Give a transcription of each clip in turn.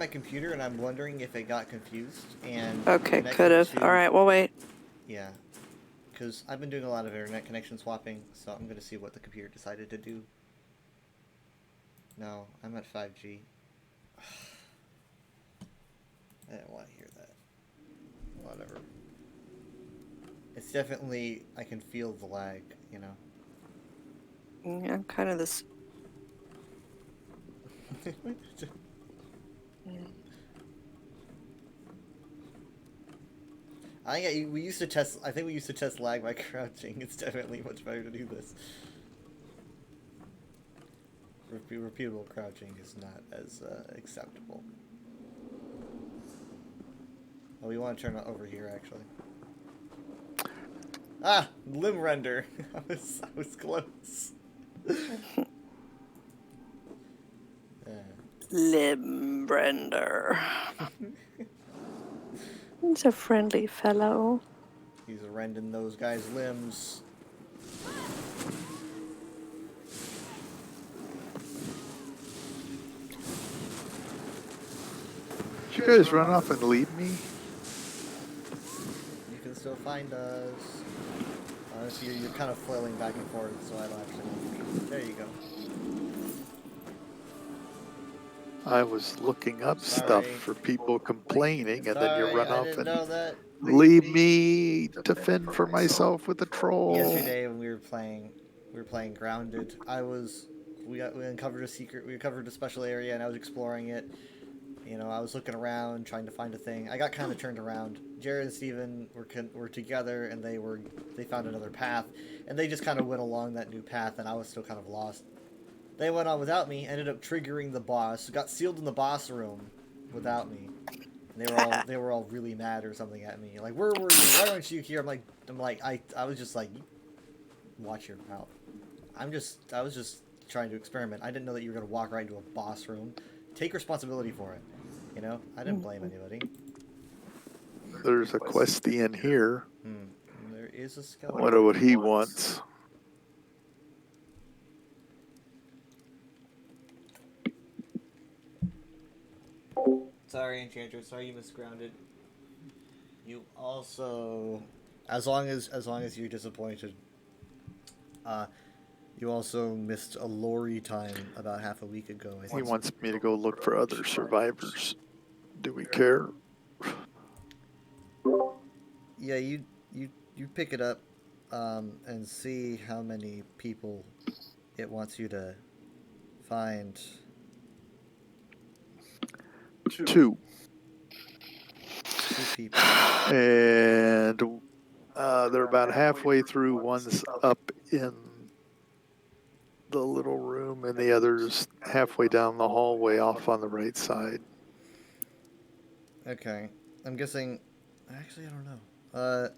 my computer and I'm wondering if it got confused and Okay, connected could have. to. All right, we'll wait. Yeah, because I've been doing a lot of internet connection swapping, so I'm gonna see what the computer decided to do. No, I'm at 5G. I didn't want to hear that. Whatever. It's definitely, I can feel the lag, you know. Yeah, kind of this. We used to test. I think we used to test lag by crouching. It's definitely much better to do this. Repeatable crouching is not as acceptable. Oh, we want to turn it over here actually. Ah, limb render. I was close. Limbrender. He's a friendly fellow. He's rending those guys' limbs. Did you guys run off and leave me? You can still find us. Honestly, you're kind of flailing back and forth, so I left it. There you go. I was looking up stuff for people complaining, and then you run I off didn't and know that. leave me to fend for myself with a troll. Yesterday when we were playing Grounded. We uncovered a secret. We uncovered a special area, and I was exploring it. You know, I was looking around trying to find a thing. I got kind of turned around. Jared and Steven were together, and they found another path, and they just kind of went along that new path, and I was still kind of lost. They went on without me, ended up triggering the boss, got sealed in the boss room without me. And they were all really mad or something at me. Like, where were you? Why aren't you here? I was just like, watch your mouth. I was just trying to experiment. I didn't know that you were gonna walk right into a boss room. Take responsibility for it. You know, I didn't blame anybody. There's a Questian here. There is a I skeleton. wonder what he wants. Sorry, Enchantress. Sorry you misgrounded. You also, as long as you're disappointed, you also missed a Lori time about half a week ago. I think. He wants me to go look for other survivors. Do we care? Yeah, you pick it up, and see how many people it wants you to find. Two. People. And they're about halfway through. One's up in the little room, and the other's halfway down the hallway off on the right side. Okay, I'm guessing. Actually, I don't know.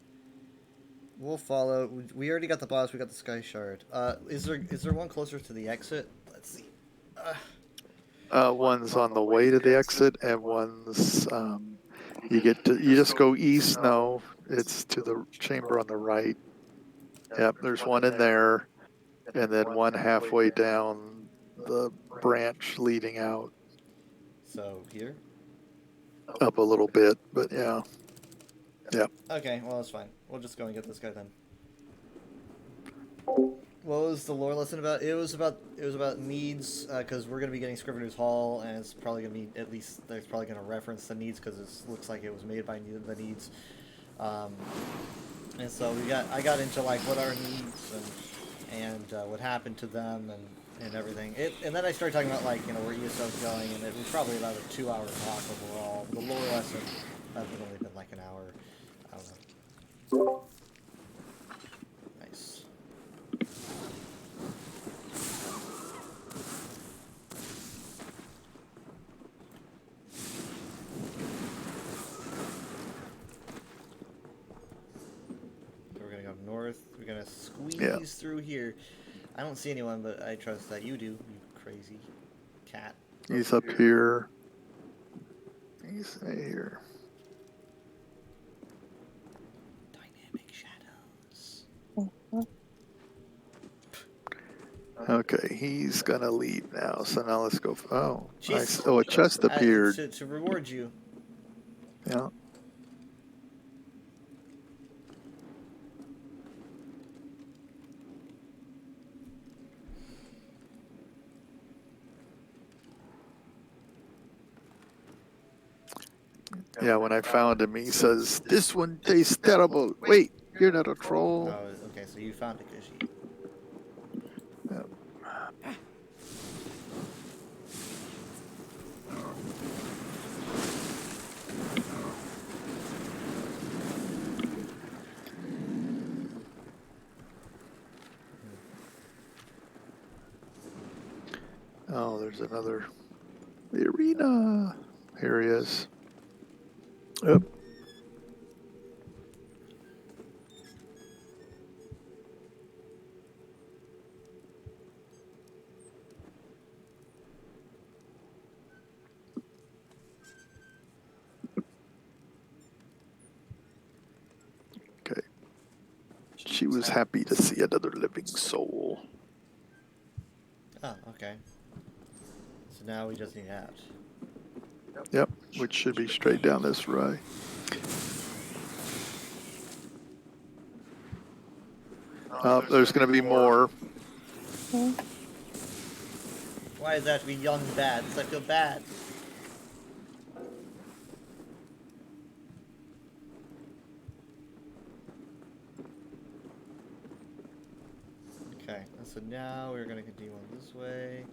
We'll follow. We already got the boss. We got the sky shard. Is there one closer to the exit? Let's see. One's on the way to the exit, and one's you just go east. No, it's to the chamber on the right. Yep, there's one in there, and then one halfway down the branch leading out. So here. Up a little bit, but yeah. Yep. Okay, well that's fine. We'll just go and get this guy then. What was the lore lesson about? It was about needs, because we're gonna be getting Scrivener's Hall, and it's probably gonna be there's probably gonna reference the needs because it looks like it was made by the needs, and so I got into like what are needs and what happened to them and everything. And then I started talking about like where ESO's going, and it was probably about a 2-hour talk overall. The lore lesson that would only been like an hour. I don't know. Nice. We're gonna go north. We're gonna squeeze through here. I don't see anyone, but I trust that you do, you crazy cat. He's up here. He's here. Dynamic shadows. Okay, he's gonna leave now. So now let's go. Oh, Jeez. nice. Oh, a chest appeared. To reward you. Yeah. Yeah, when I found him, he says, "This one tastes terrible." Wait, you're not a troll. Oh, okay, so you found a Kishi. Yeah. Oh, there's another. The arena. Here he is. Yep. Okay. She was happy to see another living soul. Oh, okay. So now we just need out. Yep, which should be straight down this way. There's going to be more. Why does that have to be young bats? I feel bad. Okay, and so now we're gonna continue on this way.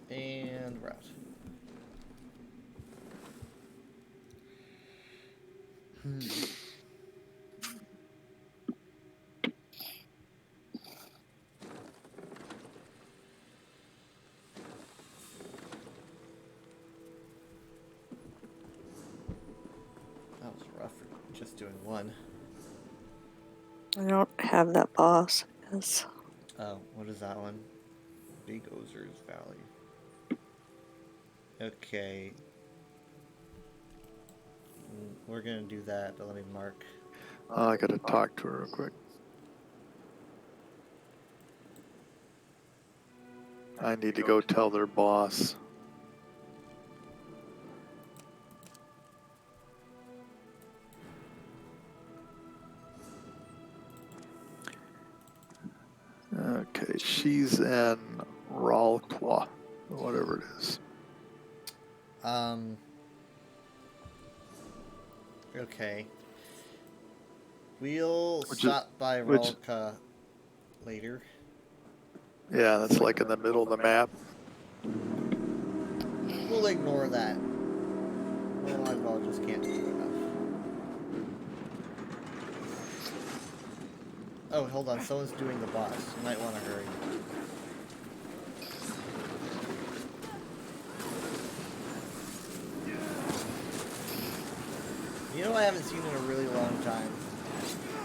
And we're out. That was rough for just doing one. I don't have that boss. Yes. Oh, what is that one? Big Ozer's Valley. Okay. We're gonna do that, but let me mark. I got to talk to her real quick. I need to go tell their boss. Okay, she's in Ralqua, whatever it is. Okay. We'll Which is- stop by which- Ralka later. Yeah, that's like in the middle of the map. We'll ignore that. Well, I just can't do enough. Oh, hold on. Someone's doing the boss. You might want to hurry. You know, I haven't seen in a really long time.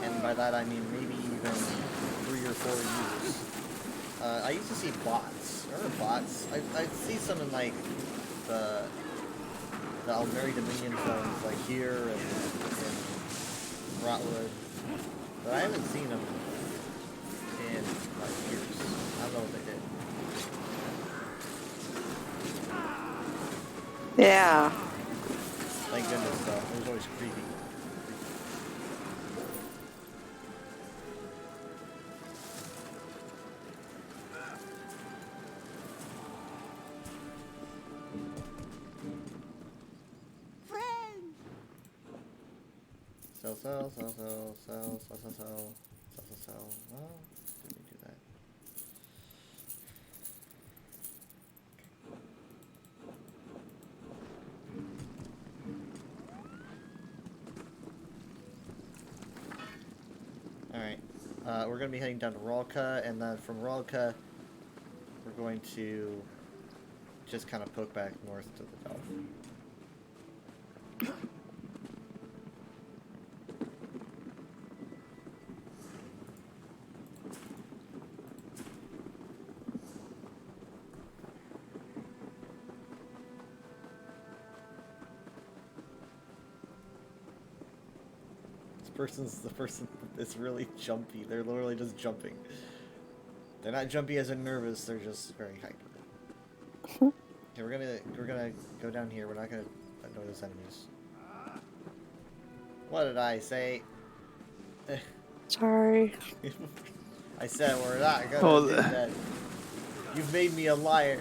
And by that I mean maybe even 3 or 4 years. I used to see bots. Remember bots? I see some in like the Almeri Dominion zones, like here and in Rotwood. But I haven't seen them in like years. I don't know what they did. Yeah. Thank goodness though. It was always creepy. Sell. Well, did we do that? Alright. We're going to be heading down to Ralka, and then from Ralka, we're going to just kind of poke back north to the Delph. the person is really jumpy. They're literally just jumping. They're not jumpy as in nervous. They're just very hyper. Okay, we're gonna go down here. We're not gonna annoy those enemies. What did I say? Sorry. I said we're not gonna Oh, do that. You've made me a liar.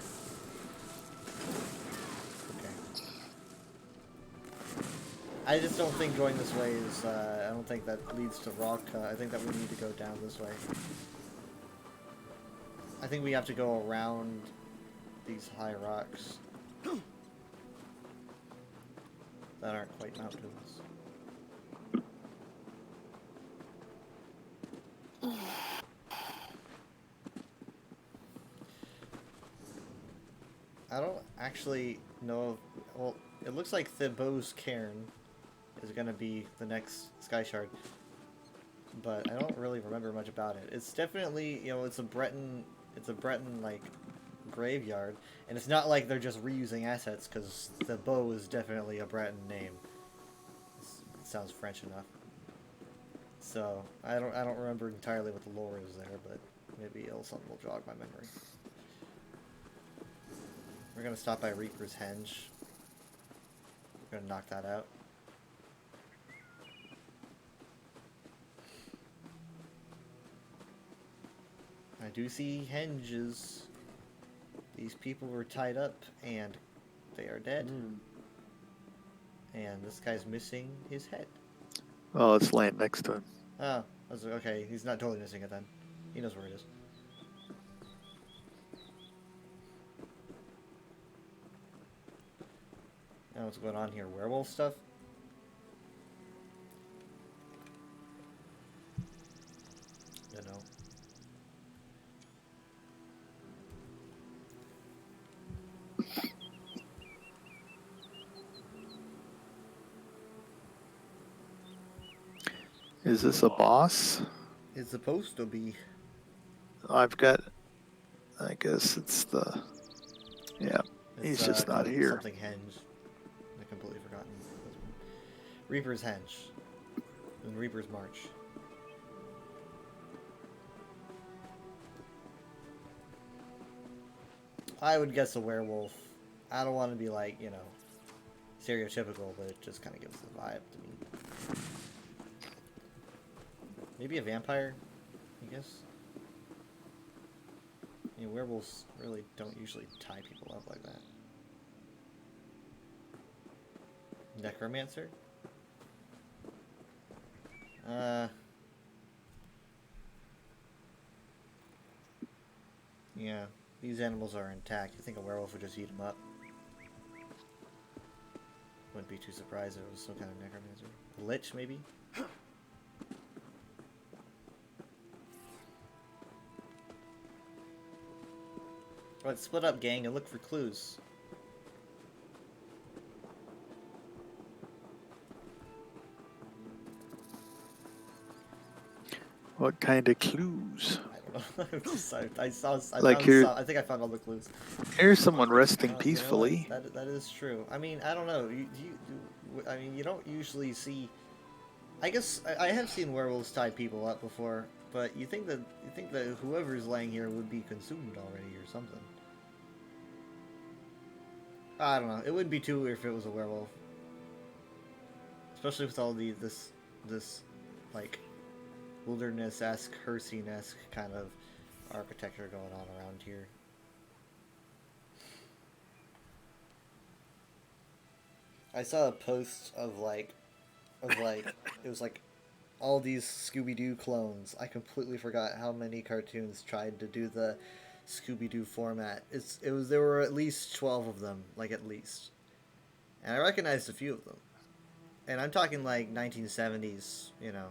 Okay. I just don't think going this way is. I don't think that leads to rock cut. I think that we need to go down this way. I think we have to go around these high rocks that aren't quite mountains. I don't actually know. Well, it looks like Thibault's Cairn is gonna be the next Sky Shard, but I don't really remember much about it. It's definitely, you know, it's a Breton like graveyard, and it's not like they're just reusing assets, because Thibault is definitely a Breton name. It sounds French enough. So I don't remember entirely what the lore is there, but maybe something will jog my memory. We're gonna stop by Reaper's Henge. We're gonna knock that out. I do see henges. These people were tied up and they are dead. And this guy's missing his head. Oh, it's laying next to him. Oh, okay. He's not totally missing it then. He knows where it is. Now what's going on here? Werewolf stuff? You know. Is this a boss? It's supposed to be. I've got. I guess it's the. Yeah, he's just not here. Something henge. I completely forgotten. Reaper's Henge. And Reaper's March. I would guess a werewolf. I don't want to be like, you know, stereotypical, but it just kind of gives the vibe to me. Maybe a vampire, I guess. I mean, werewolves really don't usually tie people up like that. Necromancer? Yeah, these animals are intact. You think a werewolf would just eat them up? Wouldn't be too surprised if it was some kind of necromancer. A lich, maybe? Let's split up, gang, and look for clues. What kind of clues? I don't know. I think I found all the clues. Here's someone resting You know what? peacefully. That is true. I mean, I don't know. I mean, you don't usually see. I guess I have seen werewolves tie people up before, but you think that whoever's laying here would be consumed already or something. I don't know. It wouldn't be too weird if it was a werewolf, especially with all this like wilderness-esque, Hercene-esque kind of architecture going on around here. I saw a post of like it was like all these Scooby-Doo clones. I completely forgot how many cartoons tried to do the Scooby-Doo format. There were at least 12 of them, like at least. And I recognized a few of them. And I'm talking like 1970s, you know.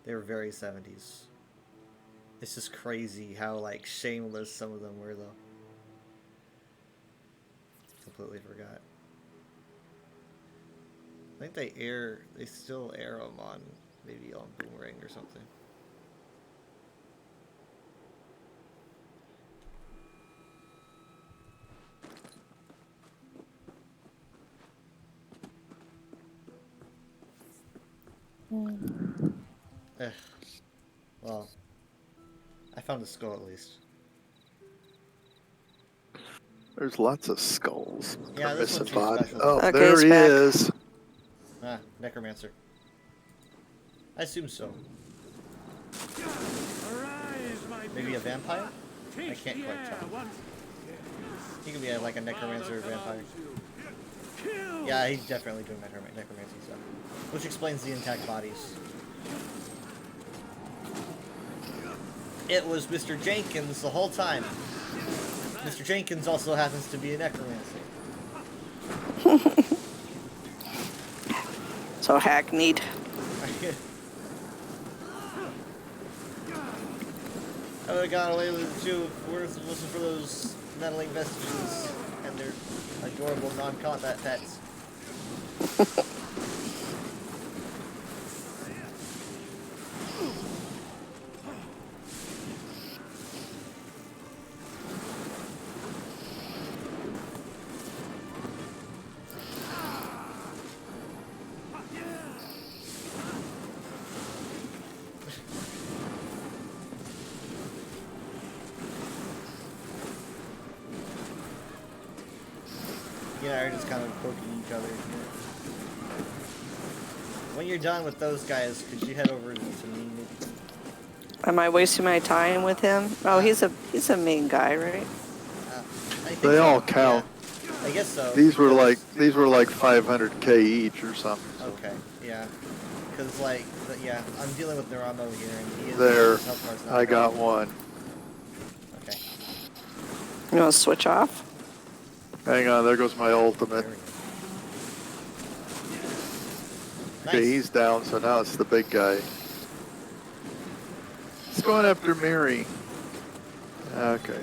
They were very 70s. It's just crazy how like shameless some of them were though. Completely forgot. I think they still air them on, maybe on Boomerang or something. Ugh. Well, I found the skull at least. There's lots of skulls. Yeah, this one's your Permissibod. special. Oh, Okay, there he's he back. is. Ah, necromancer. I assume so. Maybe a vampire? I can't quite tell. He could be like a necromancer or vampire. Yeah, he's definitely doing necromancy stuff. Which explains the intact bodies. It was Mr. Jenkins the whole time. Mr. Jenkins also happens to be a necromancer. So hackneyed. I would have gone away with it too if it wasn't for those meddling vestiges and their adorable non-combat pets. You know, are just kind of poking each other. When you're done with those guys, could you head over to me? Am I wasting my time with him? Oh, he's a main guy, right? I think They so, all count. Yeah. I guess so. These were because- like 500k each or something. So. Okay, yeah. Because, like, yeah, I'm dealing with Naramo here, and he is... There, his health bar's not I got great. one. Okay. You want to switch off? Hang on, there goes my ultimate. There we go. Okay, Nice. he's down, so now it's the big guy. He's going after Miri. Okay.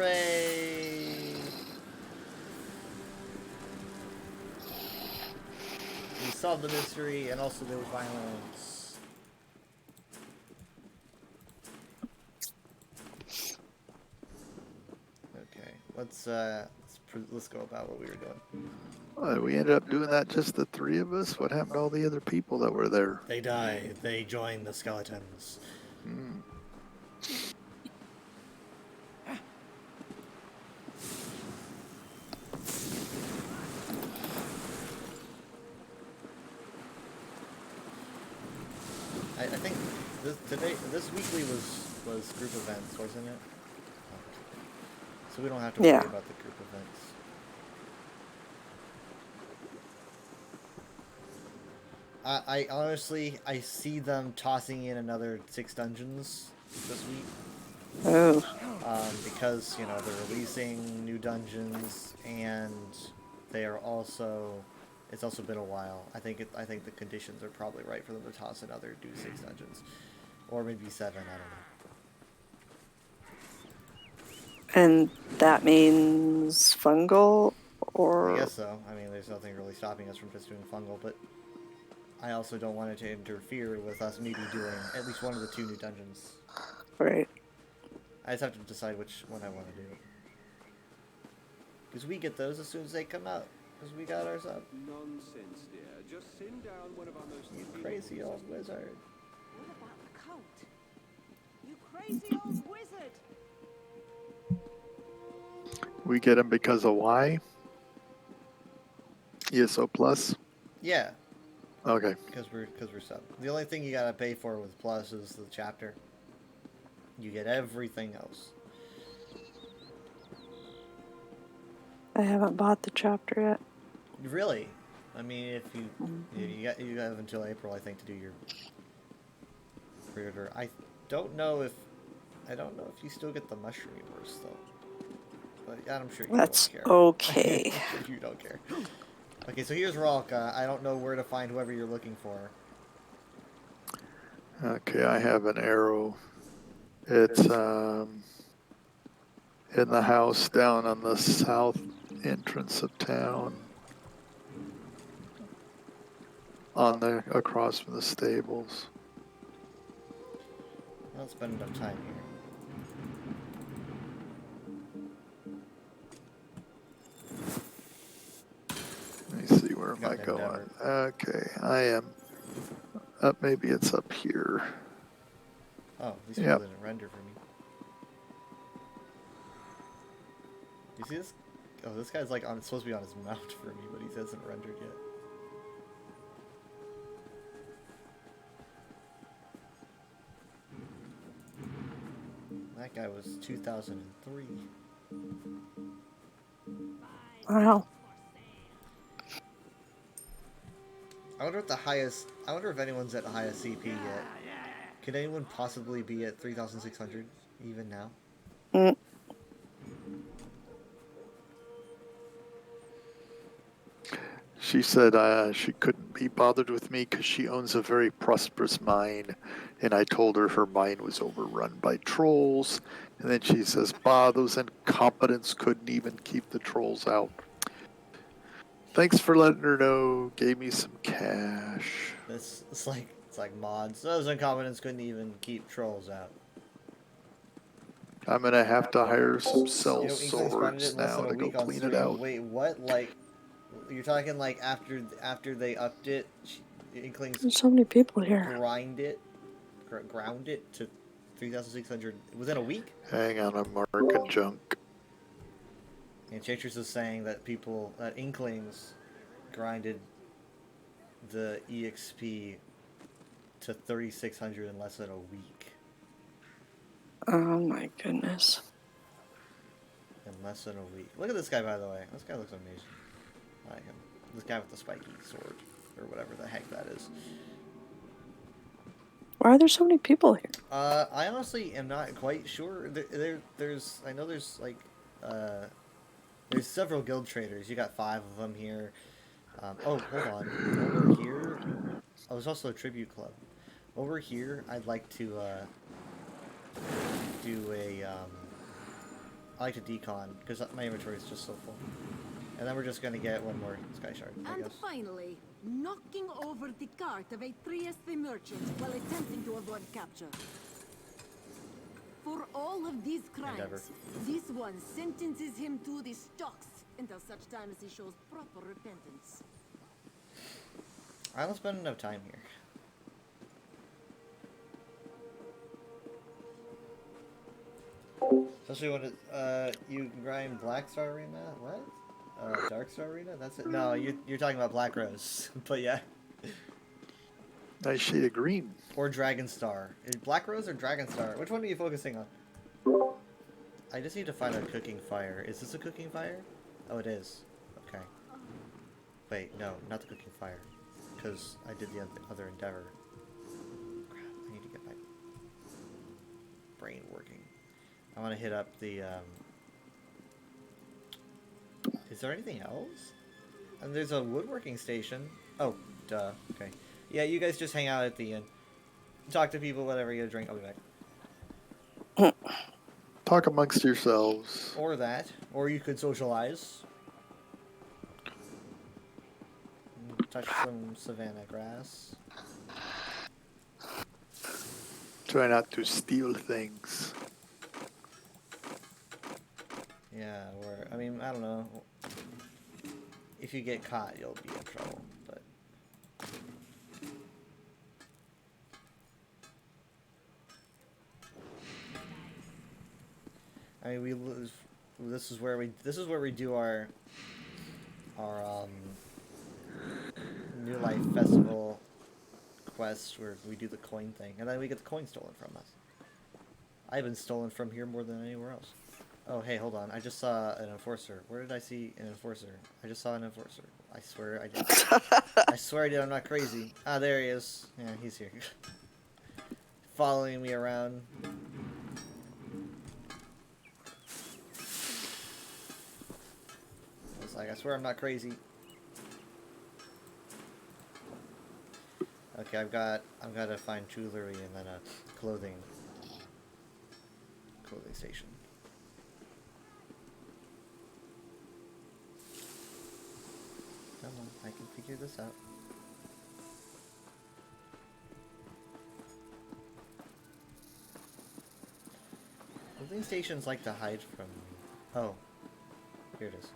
Hooray! We solved the mystery, and also there was violence. Okay, let's go about what we were doing. We ended up doing that just the three of us. What happened to all the other people that were there? They died. They joined the skeletons. I think this weekly was group events, wasn't it? So we don't have to worry Yeah. about the group events. I honestly, I see them tossing in another 6 dungeons this week. Oh, Because, you know, they're releasing new dungeons, and they are also, it's also been a while. I think the conditions are probably right for them to toss another do 6 dungeons. Or maybe 7, I don't know. and that means fungal, or I guess so. I mean, there's nothing really stopping us from just doing fungal, but I also don't want it to interfere with us maybe doing at least one of the 2 new dungeons. right? I just have to decide which one I want to do. Because we get those as soon as they come out. Because we got ours up. Nonsense, dear. Just send down one of our most You crazy old wizard. What about the cult? You crazy old wizard! We get them because of why? ESO Plus? Yeah, Okay. because we're sub. The only thing you gotta pay for with Plus is the chapter. You get everything else. I haven't bought the chapter yet. Really? I mean, if you have until April, I think, to do your pre-order. I don't know if you still get the mushroom yours though. But I'm sure you That's don't care. okay. You don't care. Okay, so here's Ralka. I don't know where to find whoever you're looking for. Okay, I have an arrow. It's in the house down on the south entrance of town. Across from the stables. I'll spend enough time here. Where am Got I an going? Endeavor. Okay, I am. Up, maybe it's up here. Oh, these people Yep. didn't render for me. You see this? Oh, this guy's like supposed to be on his mount for me, but he hasn't rendered yet. That guy was 2003. Wow. I wonder what the highest. I wonder if anyone's at the highest CP yet. Could anyone possibly be at 3,600 even now? Mm. She said she couldn't be bothered with me because she owns a very prosperous mine, and I told her her mine was overrun by trolls. And then she says, "Bah, those incompetents couldn't even keep the trolls out." Thanks for letting her know. Gave me some cash. It's like mods. Those incompetents couldn't even keep trolls out. I'm gonna have to hire some cell You know, Inklings grinded it swords in less now than a to go week on clean stream. it out. Wait, what? Like, you're talking like after they upped it, Inklings There's so many people here. ground it to 3,600 within a week. Hang on, I'm marking junk. And Chaitress is saying that Inklings grinded the EXP to 3,600 in less than a week. Oh my goodness. In less than a week. Look at this guy, by the way. This guy looks amazing. I like him. This guy with the spiky sword, or whatever the heck that is. Why are there so many people here? I honestly am not quite sure. There's like, there's several guild traders. You got 5 of them here. Oh, hold on. Over here, oh, there's also a tribute club. Over here, I'd like to do a. I like to decon because my inventory is just so full. And then we're just gonna get one more sky shard, I And guess. finally, knocking over the cart of Atreus the merchant while attempting to avoid capture. For all of these crimes, Endeavor. this one sentences him to the stocks until such time as he shows proper repentance. I don't spend enough time here. Especially when you grind Black Star Arena. What? Dark Star Arena? That's it. No, you're talking about Black Rose. But yeah, Nice shade of green. or Dragon Star. Is Black Rose or Dragon Star? Which one are you focusing on? I just need to find a cooking fire. Is this a cooking fire? Oh, it is. Okay. Wait, no, not the cooking fire, because I did the other endeavor. Crap, I need to get my brain working. I want to hit up the, Is there anything else? And there's a woodworking station. Oh, duh. Okay. Yeah, you guys just hang out at the inn. Talk to people, whatever, get a drink, I'll be back. Talk amongst yourselves. Or that. Or you could socialize. Touch some savanna grass. Try not to steal things. Yeah, or, I mean, I don't know. If you get caught, you'll be in trouble, but... I mean, this is where we do our New Life Festival quest where we do the coin thing, and then we get the coin stolen from us. I've been stolen from here more than anywhere else. Oh, hey, hold on. I just saw an enforcer. Where did I see an enforcer? I just saw an enforcer. I swear I did. I swear I did. I'm not crazy. Ah, there he is. Yeah, he's here. Following me around. It's like, I swear I'm not crazy. Okay, I've got to find jewelry and then a clothing station. Come on, I can figure this out. Clothing stations like to hide from me. Oh, here it is.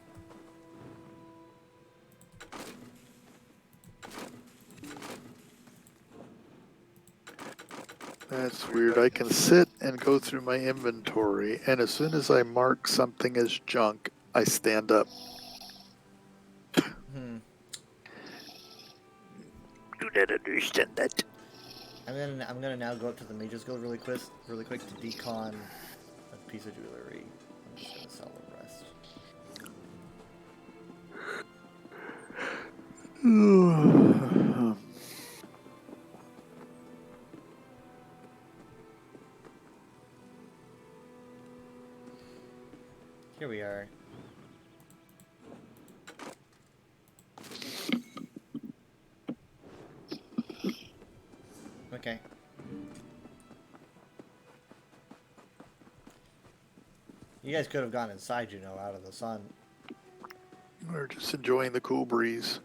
That's weird. I can sit and go through my inventory, and as soon as I mark something as junk, I stand up. Hmm. Do not understand that. I'm gonna now go up to the Mage's Guild really quick to decon a piece of jewelry. I'm just gonna sell the rest. Here we are. Okay. You guys could have gone inside, you know, out of the sun. We're just enjoying the cool breeze.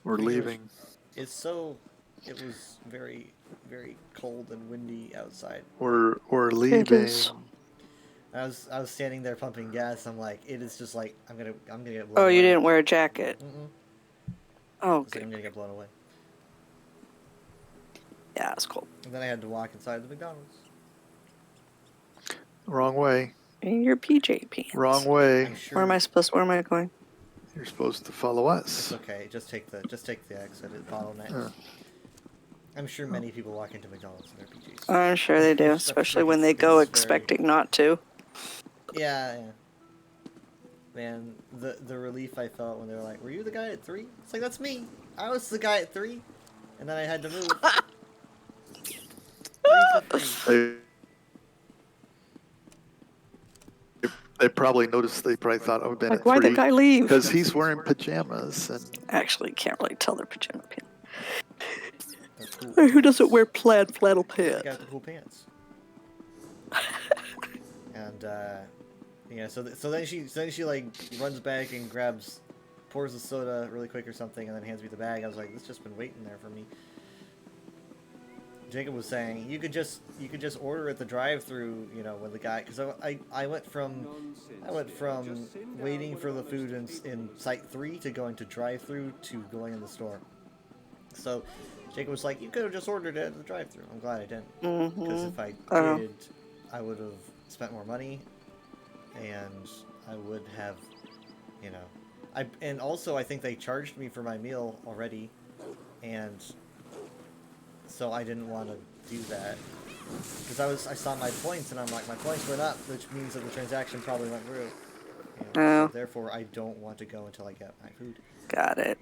We're Pretty much. leaving. It was very, very cold and windy outside. We're leaving. is. I was standing there pumping gas. I'm like, it is just like I'm gonna get blown Oh, away. you didn't wear a jacket. Mm-mm. Oh, It's like I'm good. gonna get blown away. Yeah, it's cool. And then I had to walk inside the McDonald's. Wrong way. In your PJ pants. Wrong way. I'm sure. Where am I supposed? Where am I going? You're supposed to follow It's us. okay. Just take the exit at bottlenecks. Yeah. I'm sure many people walk into McDonald's in their PJs. I'm sure they do, especially when they go It's very- expecting not to. Yeah. Man, the relief I felt when they were like, "Were you the guy at 3?" It's like, that's me. I was the guy at 3, and then I had to move. 3 to 3. They probably noticed. They probably thought I would have been Like, at why'd the 3 guy leave? because he's wearing pajamas and Actually, can't really tell their pajama pants. That's cool. Hey, who doesn't wear plaid flannel The pants? guy with the cool pants. And yeah, so then she like runs back and pours the soda really quick or something, and then hands me the bag. I was like, this just been waiting there for me. Jacob was saying you could just order at the drive-through, you know, when the guy, because I went from waiting for the food in Site 3 to going to drive-through to going in the store. So Jacob was like, you could have just ordered it at the drive-through. I'm glad I didn't, because if I did, I would have spent more money, and I would have, you know, and also I think they charged me for my meal already, and so I didn't want to do that, because I saw my points and I'm like, my points went up, which means that the transaction probably went through. You know, Oh. so therefore I don't want to go until I get my food. Got it.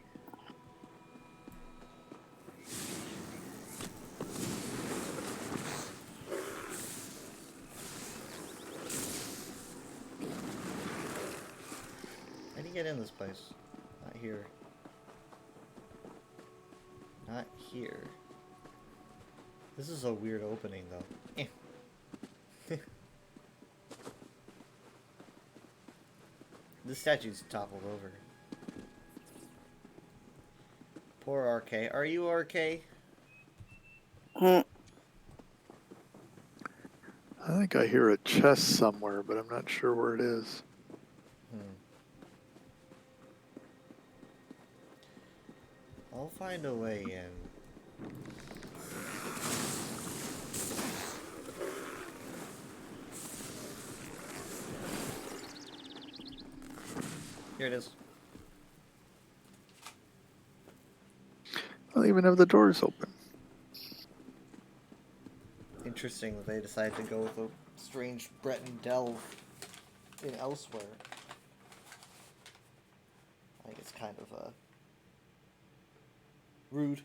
How do you get in this place? Not here. Not here. This is a weird opening, though. Eh. This statue's toppled over. Poor RK. Are you RK? Hmm. I think I hear a chest somewhere, but I'm not sure where it is. I'll find a way in. Here it is. I don't even have the doors open. Interesting that they decided to go with a strange Breton delve in elsewhere. I think it's kind of rude.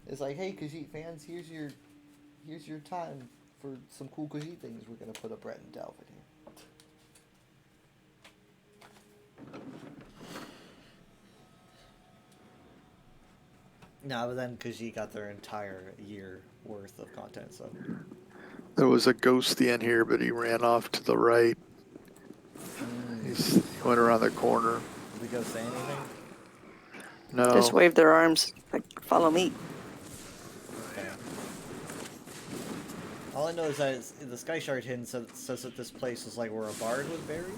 It's like, hey, Khajiit fans, here's your time for some cool Khajiit things. We're gonna put a Breton delve in here. No, but then Khajiit got their entire year worth of content, so. There was a ghosty in here, but he ran off to the right. He went around the corner. Did the ghost say anything? No. Just wave their arms, like, follow me. Okay. All I know is that the Sky Shard hidden says that this place is like where a bard was buried. I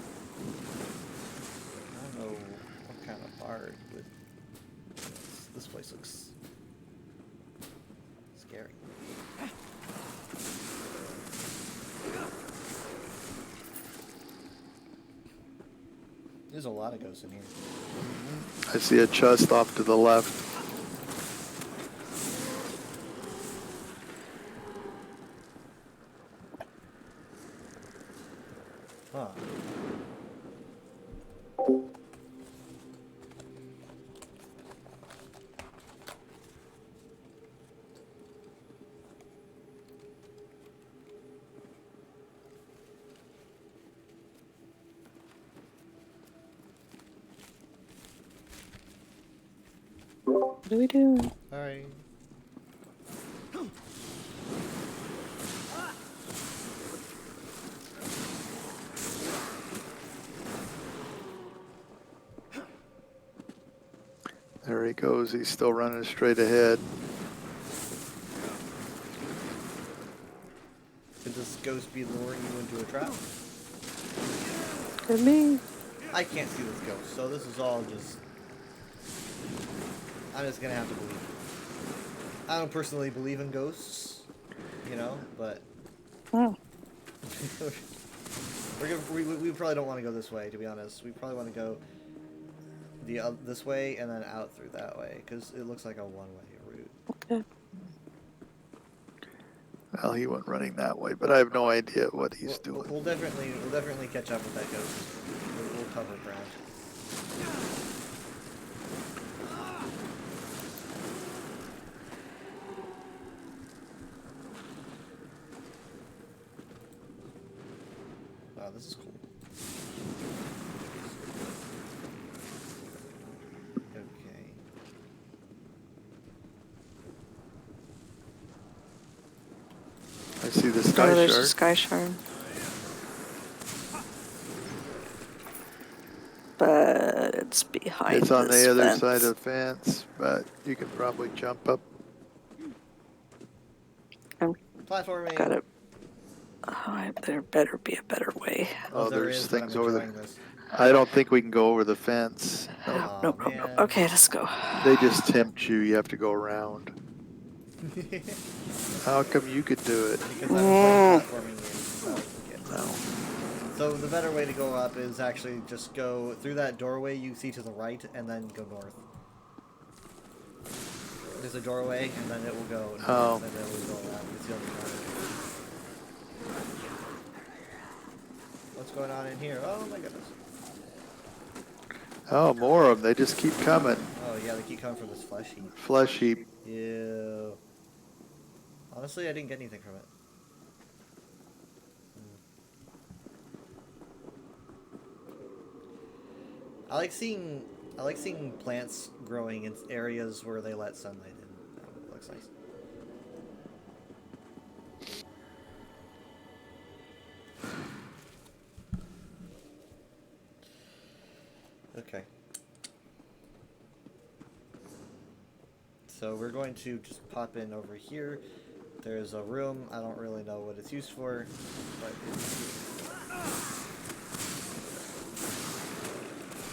don't know what kind of bard would This place looks scary. There's a lot of ghosts in here. I see a chest off to the left. Huh. What do we do? Alright. There he goes. He's still running straight ahead. Could this ghost be luring you into a trap? Could be. I can't see this ghost, so this is all just... I'm just gonna have to believe. I don't personally believe in ghosts, you know, but... Oh. we probably don't want to go this way, to be honest. We probably want to go this way and then out through that way, because it looks like a one-way route. Okay. Well, he went running that way, but I have no idea what he's doing. We'll definitely catch up with that ghost. We'll cover ground. Wow, this is cool. Okay. I see the sky Oh, there's shark. a sky shard. But it's behind It's on this the other fence. side of the fence, but you can probably jump up. Platforming. Got it. There better be a better way. Oh, there there's is, but things I'm over enjoying there. this. I don't think we can go over the fence. No. Aw, Nope, nope, man. nope. Okay, let's go. They just tempt you. You have to go around. How come you could do it? Because I've been playing platforming games since I was a kid. No. So the better way to go up is actually just go through that doorway you see to the right and then go north. There's a doorway and then it will go north Oh. and then it will go around. It's the other side. What's going on in here? Oh my goodness. Oh, more of them. They just keep coming. Oh yeah, they keep coming for this flesh heap. Flesh heap. Ew. Honestly, I didn't get anything from it. I like seeing plants growing in areas where they let sunlight in. It looks nice. Okay. So we're going to just pop in over here. There's a room. I don't really know what it's used for, but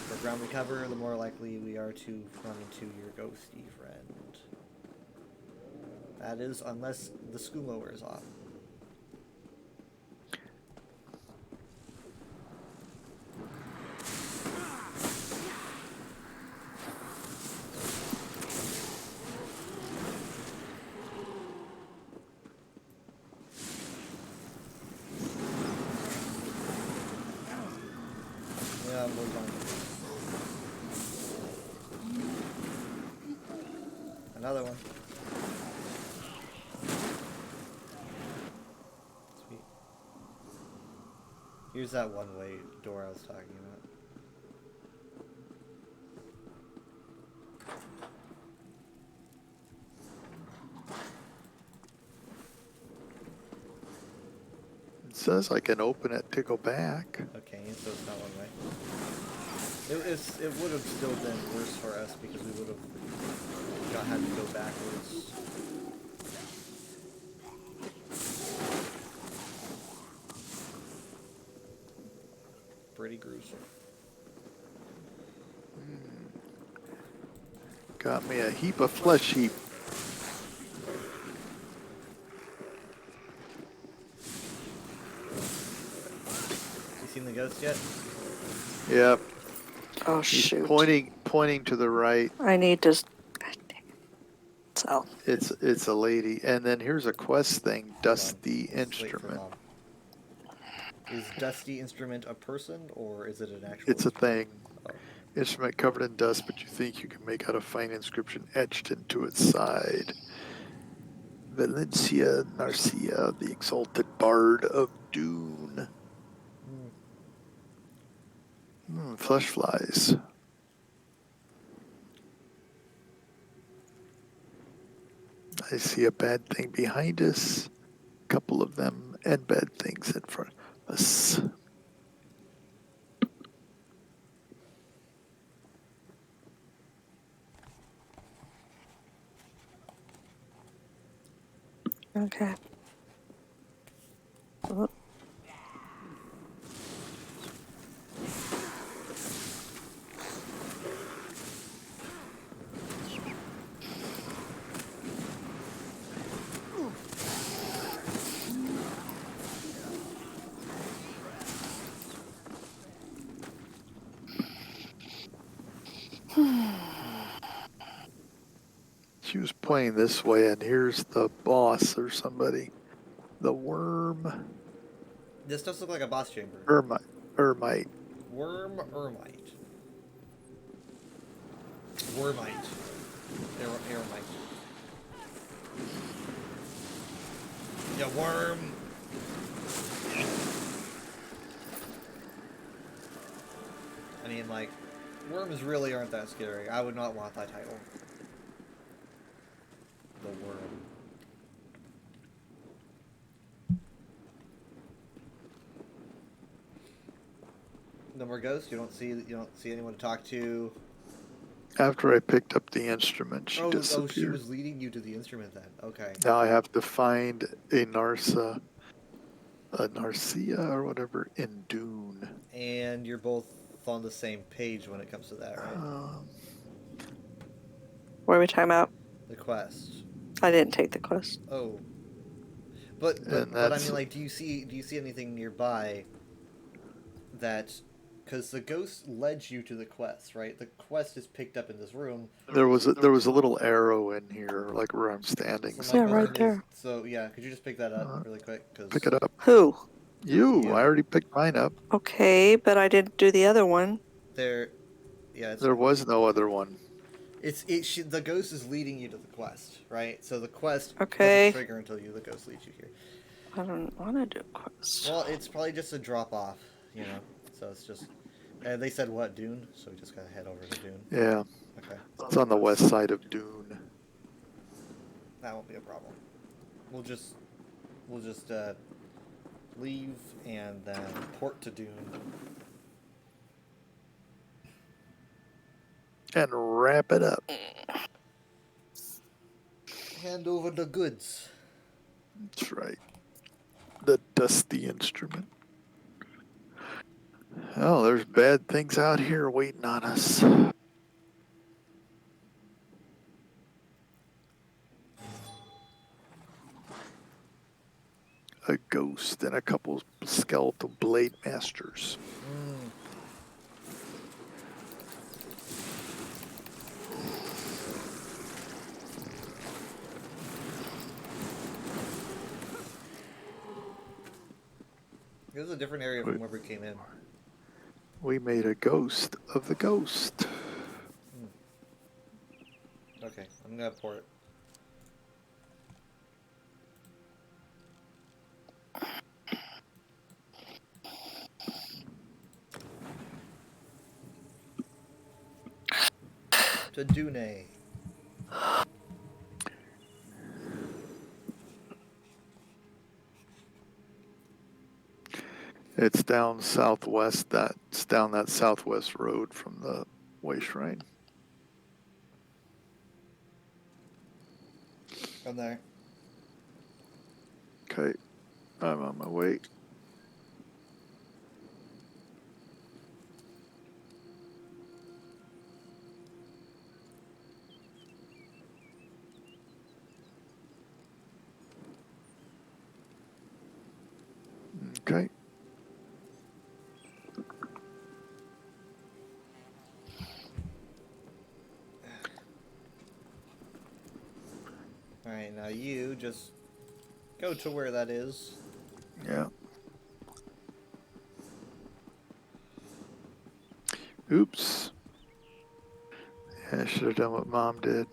the ground we cover, the more likely we are to run into your ghosty friend. That is, unless the skooma is off. Yeah, move on. Another one. Sweet. Here's that one-way door I was talking about. It says I can open it to go back. Okay, so it's not one way. It would have still been worse for us because we would have had to go backwards. Pretty gruesome. Got me a heap of flesh heap. You seen the ghost yet? Yep. Oh He's shoot! pointing to the right. I need to. God dang it. So It's a lady. And then here's a quest thing. Dusty Let's wait for instrument. Mom. Is Dusty Instrument a person or is it an actual? It's a instrument? thing. Oh. Instrument covered in dust, but you think you can make out a fine inscription etched into its side. Valencia Narcia, the exalted bard of Dune. Flesh flies. I see a bad thing behind us, a couple of them, and bad things in front of us. okay. Oh, She was playing this way, and here's the boss or somebody. The worm. This does look like a boss chamber. Ermite. Worm Ermite. Wormite. Ermite. Yeah, worm. I mean, like, worms really aren't that scary. I would not want that title. The worm. No more ghosts. You don't see anyone to talk to. After I picked up the instrument, she Oh, disappeared. she was leading you to the instrument then. Okay. Now I have to find a Narcia or whatever in Dune. And you're both on the same page when it comes to that, right? what are we talking about? The quest. I didn't take the quest. Oh. But I that's- mean, like, do you see anything nearby that, because the ghost led you to the quest, right? The quest is picked up in this room. There was a little arrow in here, like where I'm standing. So my Yeah, right question is- there. So yeah, could you just pick that up really quick? Cause Pick it up. Who? You. You. I already picked mine up. Okay, but I didn't do the other one. there, yeah, There was no other one. the ghost is leading you to the quest, right? So the quest Okay. doesn't trigger until the ghost leads you here. I don't want to do a quest. Well, it's probably just a drop off, you know. So it's just. They said what, Dune? So we just gotta head over to Dune. Yeah. Okay. It's on the west side of Dune. That won't be a problem. We'll just leave and then port to Dune. And wrap it up. Hand over the goods. That's right. The dusty instrument. Oh, there's bad things out here waiting on us. A ghost and a couple skeletal blade masters. This is a different area from where we came in. We made a ghost of the ghost. Okay, I'm gonna port it. To Dune. It's down southwest. That's down that southwest road from the way shrine. I'm there. Okay, I'm on my way. Okay. Alright, now you just go to where that is. Yeah. Oops. Yeah, I should have done what Mom did.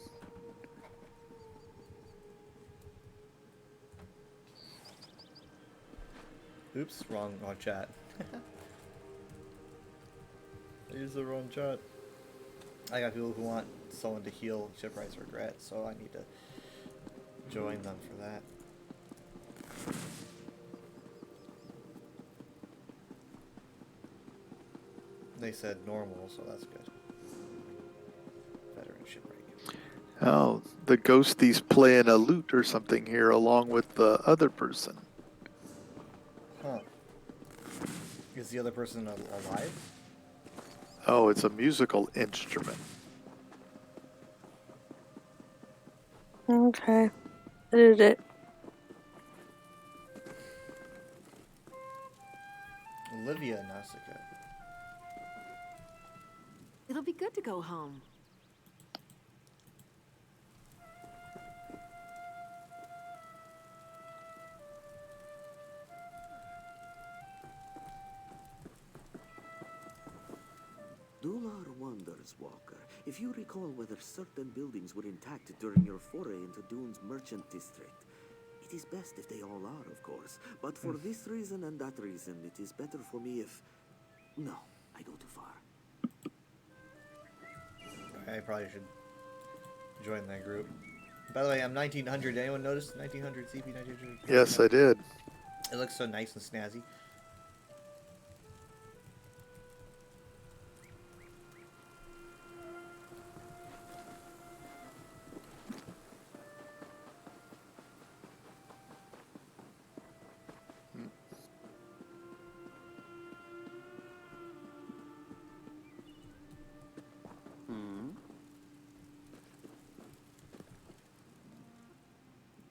Oops, wrong chat. I used the wrong chat. I got people who want someone to heal Shipwright's Regret, so I need to join them for that. They said normal, so that's good. Veteran Shipwright. Oh, the ghostie's playing a lute or something here along with the other person. Huh. Is the other person alive? Oh, it's a musical instrument. Okay. I did it. Olivia Nausicaa. It'll be good to go home. Dular wonders, Walker, if you recall whether certain buildings were intact during your foray into Dune's merchant district. It is best if they all are, of course, but for this reason and that reason, it is better for me if... No, I go too far. I probably should join that group. By the way, I'm 1900. Did anyone notice 1900 CP 1900? Yes, I did. It looks so nice and snazzy.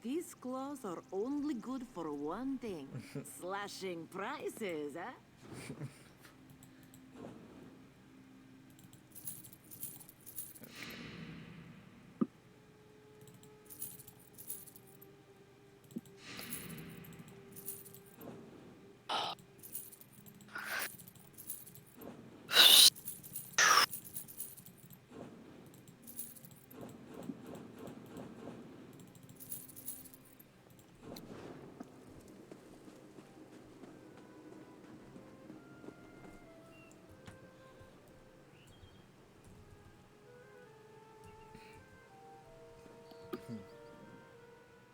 These claws are only good for one thing. Slashing prices, eh?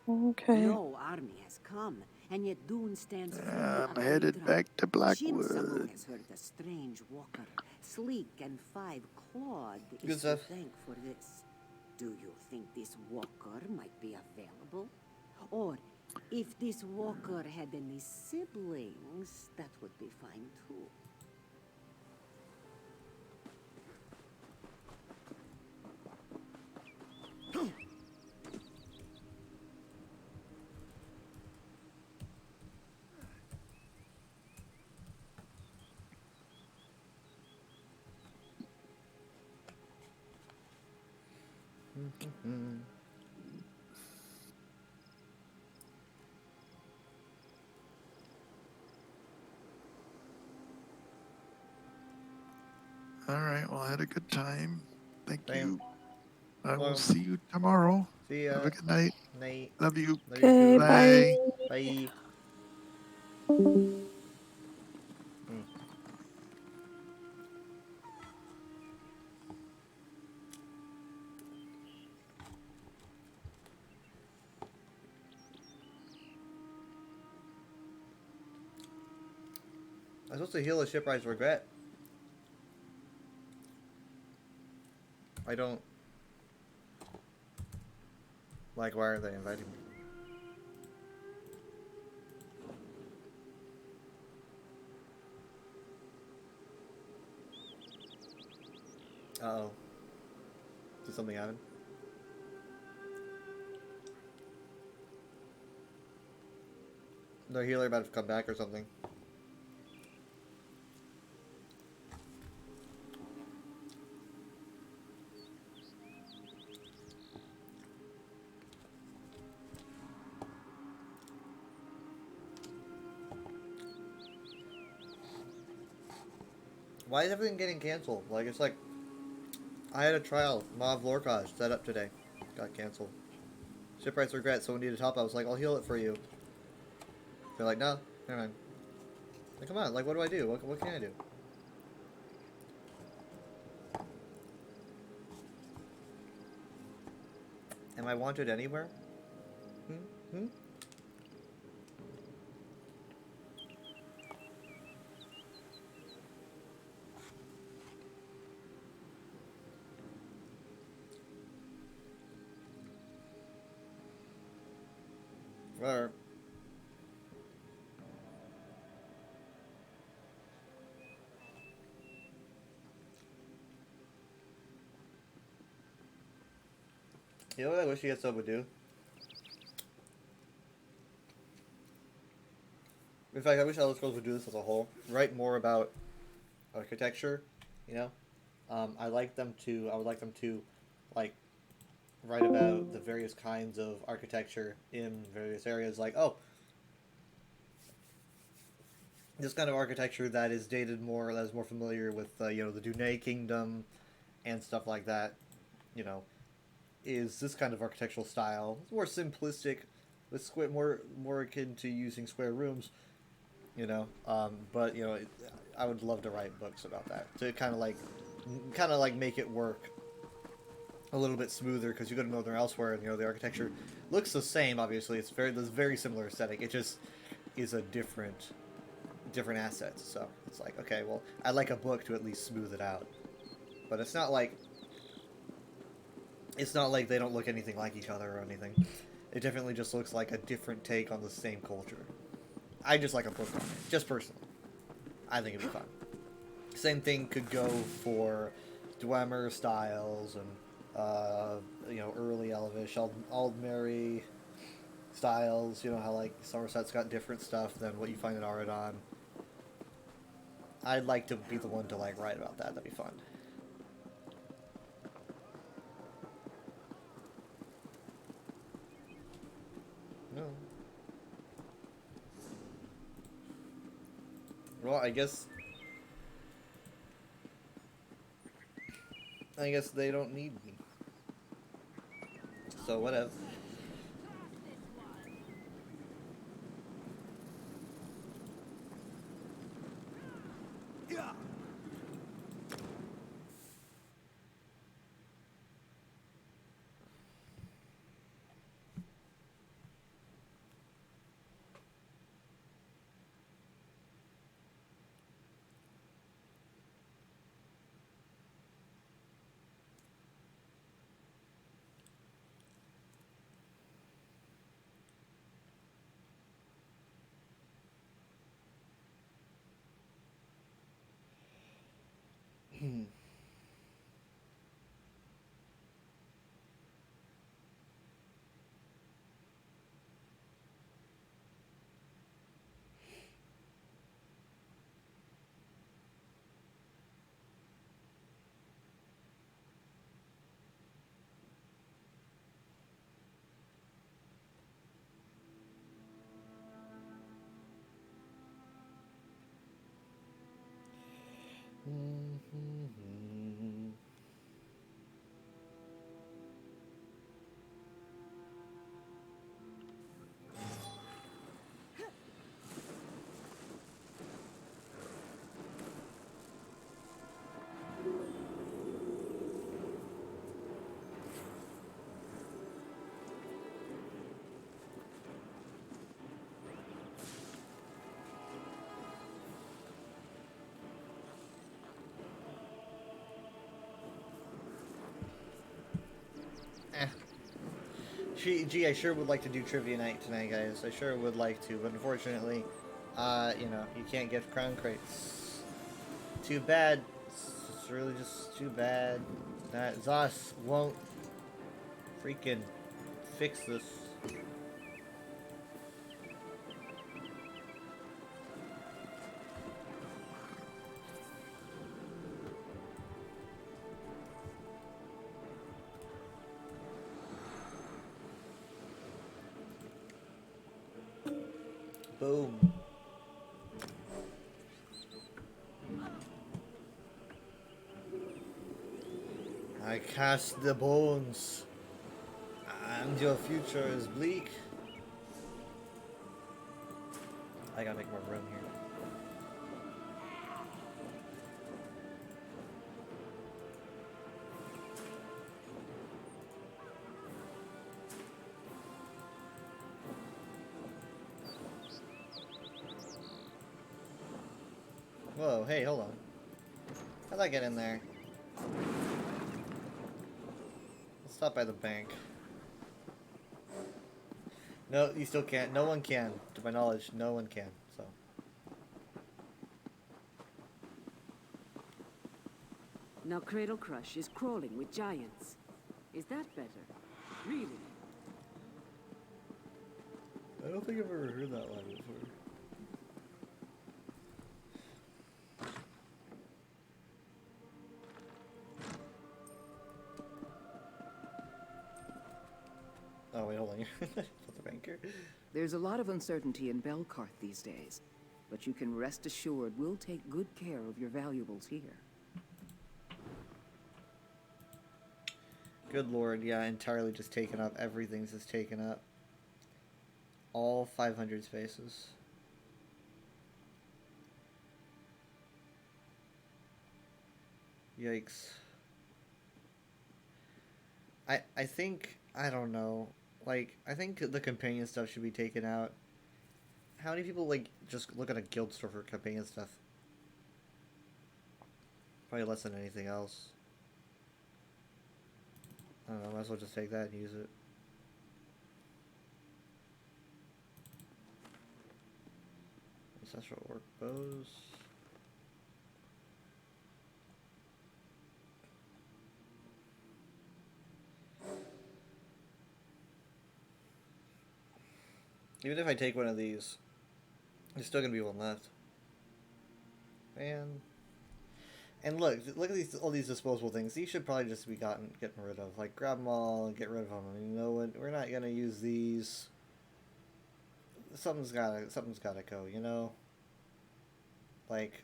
Okay. No army has come, and yet Dune stands firmly I'm upon headed Ytra. back to Jim Blackwood. has heard a strange walker, sleek and five-clawed, Good is to stuff. thank for this. Do you think this walker might be available? Or, if this walker had any siblings, that would be fine too. All right, well, I had a good time. Thank Same. you. I will Well, see you tomorrow. See ya. Have a good night. Night. Love you. Love you Okay, too. bye. Bye. I'm supposed to heal a Shipwright's Regret. I don't... Like, why are they inviting me? Uh-oh. Did something happen? No healer about to come back or something. Why is everything getting canceled? Like, it's like, I had a trial, Mav Lorcage, set up today. Got canceled. Shipwrights regret, someone needed help. I was like, I'll heal it for you. They're like, no, never mind. Like, come on, like, what do I do? What can I do? Am I wanted anywhere? Hmm? Or you know what I wish ESO would do? In fact, I wish Elder Scrolls would do this as a whole. Write more about architecture, you know? I would like them to, like, write about the various kinds of architecture in various areas. Like, oh, this kind of architecture that is dated more, that is more familiar with, you know, the Dune Kingdom and stuff like that, you know, is this kind of architectural style. It's more simplistic, with more akin to using square rooms, you know. But you know, I would love to write books about that to kind of like make it work a little bit smoother, because you go to Northern Elsewhere and, you know, the architecture looks the same. Obviously, there's very similar aesthetic. It just is a different assets. So it's like, okay, well, I'd like a book to at least smooth it out. But it's not like they don't look anything like each other or anything. It definitely just looks like a different take on the same culture. I just like a book on it, just personally. I think it'd be fun. Same thing could go for Dwemer styles and you know, early Elvish, Aldmeri styles. You know how like Somerset's got different stuff than what you find in Aradon. I'd like to be the one to like write about that. That'd be fun. No. Well, I guess they don't need me. So whatever. Gee, I sure would like to do trivia night tonight, guys. I sure would like to, but unfortunately, you know, you can't get crown crates. Too bad. It's really just too bad that Zos won't freaking fix this. Boom. I cast the bones, and your future is bleak. I gotta make more room here. Whoa, hey, hold on. How'd I get in there? Let's stop by the bank. No, you still can't. No one can. To my knowledge, no one can, so. Now Cradle Crush is crawling with giants. Is that better? Really? I don't think I've ever heard that line before. Oh, wait, hold on. That's the banker. There's a lot of uncertainty in Belkarth these days, but you can rest assured we'll take good care of your valuables here. Good lord, yeah, entirely just taken up. Everything's just taken up. All 500 spaces. Yikes. I think, I don't know. Like, I think the companion stuff should be taken out. How many people, like, just look at a guild store for companion stuff? Probably less than anything else. I don't know, might as well just take that and use it. Ancestral orc bows. Even if I take one of these, there's still gonna be one left. Man. And look at these, all these disposable things. These should probably just be getting rid of. Like, grab them all and get rid of them. I mean, you know what? We're not gonna use these. Something's gotta go. You know. Like,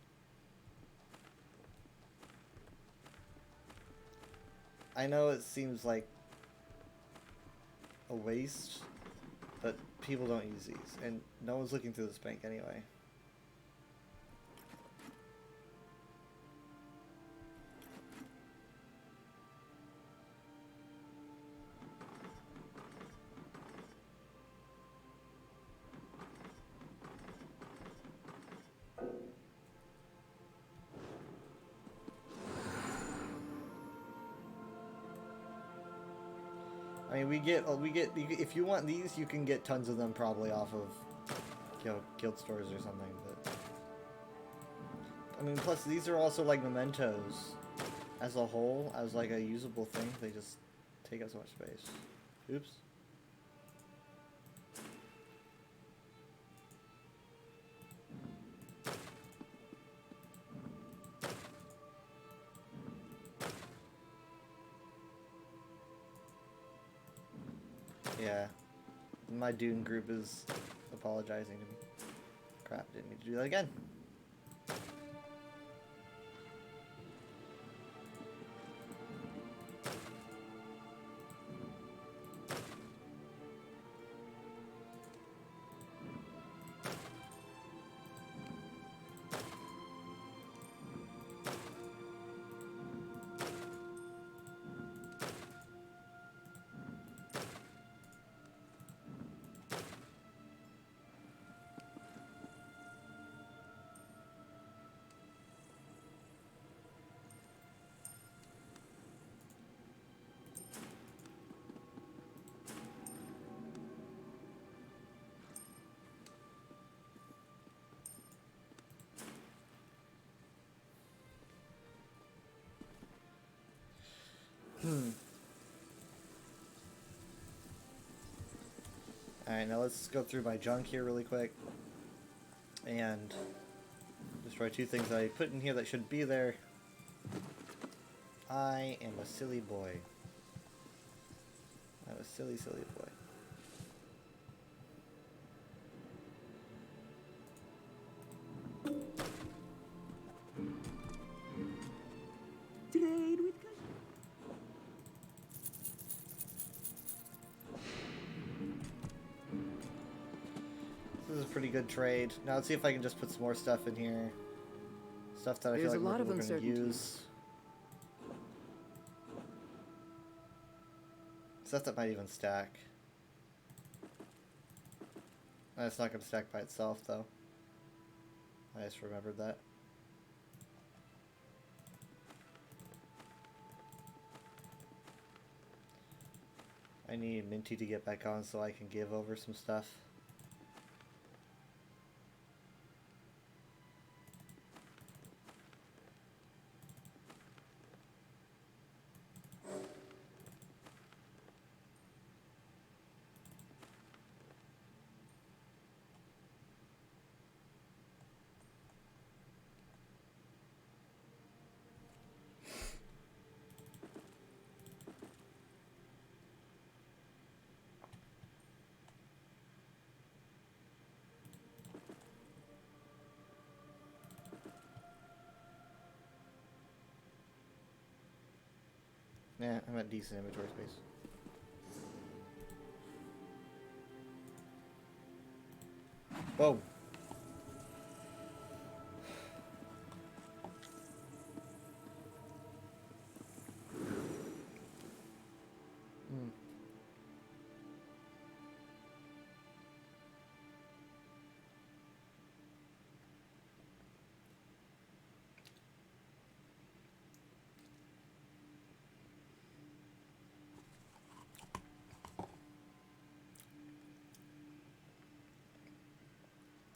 I know it seems like a waste, but people don't use these, and no one's looking through this bank anyway. I mean, we get, if you want these, you can get tons of them probably off of, you know, guild stores or something, but, I mean, plus these are also like mementos as a whole, as like a usable thing. They just take up so much space. Oops. Yeah, my Dune group is apologizing to me. Crap, didn't need to do that again. Alright, now let's go through my junk here really quick. And destroy two things that I put in here that should be there. I am a silly boy. I'm a silly, silly boy. Trade with This is a pretty good trade. Now let's see if I can just put some more stuff in here. Stuff that I There's feel a like lot of we're going to uncertainty. use. Stuff that might even stack. It's not going to stack by itself, though. I just remembered that. I need Minty to get back on so I can give over some stuff. Yeah, I'm at decent inventory space. Whoa.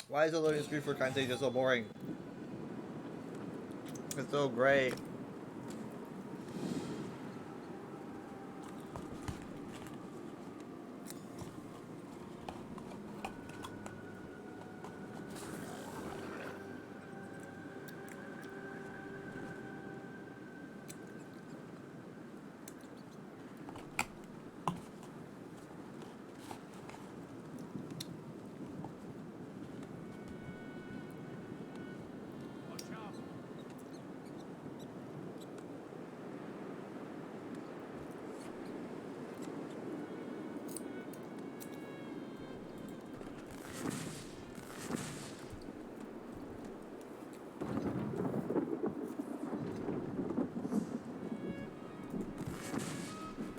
Why is the loading screen for Kansei just so boring? It's so great.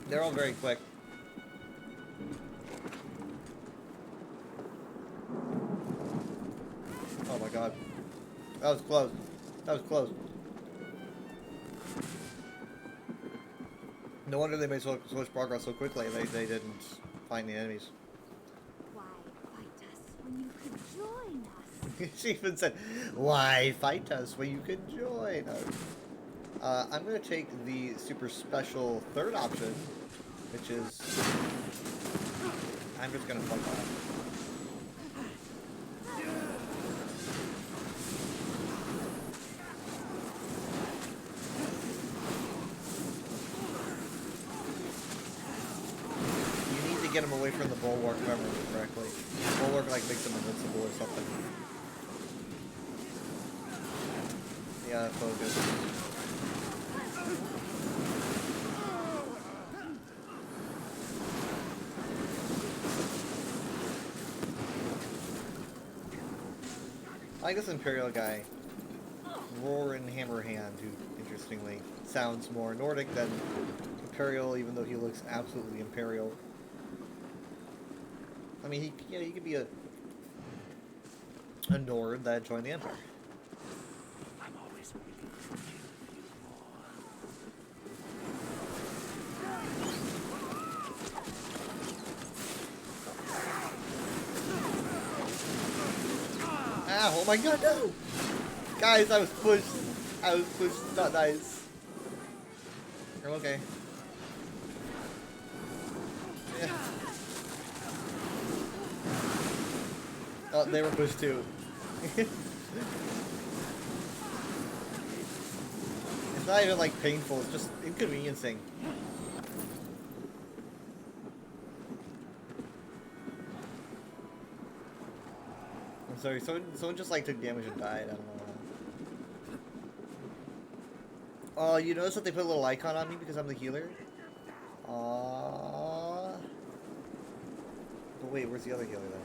They're all very quick. Oh my god. That was close. That was close. No wonder they made so much progress so quickly. They didn't find the enemies. Why fight us when you could join us? She even said, "Why fight us when you can join us?" I'm going to take the super special third option, which is... I'm just going to fuck off. You need to get him away from the bulwark, if I remember correctly. The bulwark like makes him invincible or something. Yeah, focus. I like this Imperial guy, Roarin Hammerhand, who, interestingly, sounds more Nordic than Imperial, even though he looks absolutely Imperial. I mean, he could be a Nord that joined the Empire. I'm always willing to kill you Ah, oh my god, no! Guys, I was pushed. It's not nice. You're okay. Yeah. Oh, they were pushed too. It's not even like painful, it's just inconveniencing. I'm sorry, someone just like took damage and died, I don't know. Oh, you notice that they put a little icon on me because I'm the healer? Aww. But wait, where's the other healer then?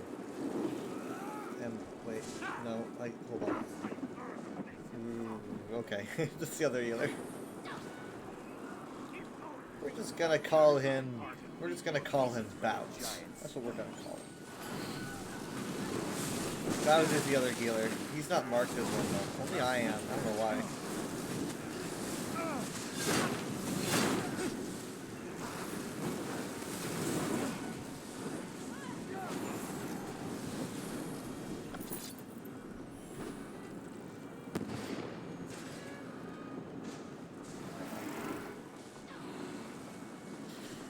And wait, no, like, hold on. Ooh, okay, that's the other healer. We're just gonna call him Bouts. That's what we're gonna call him. Bouts is the other healer. He's not marked as one though. Only I am. I don't know why.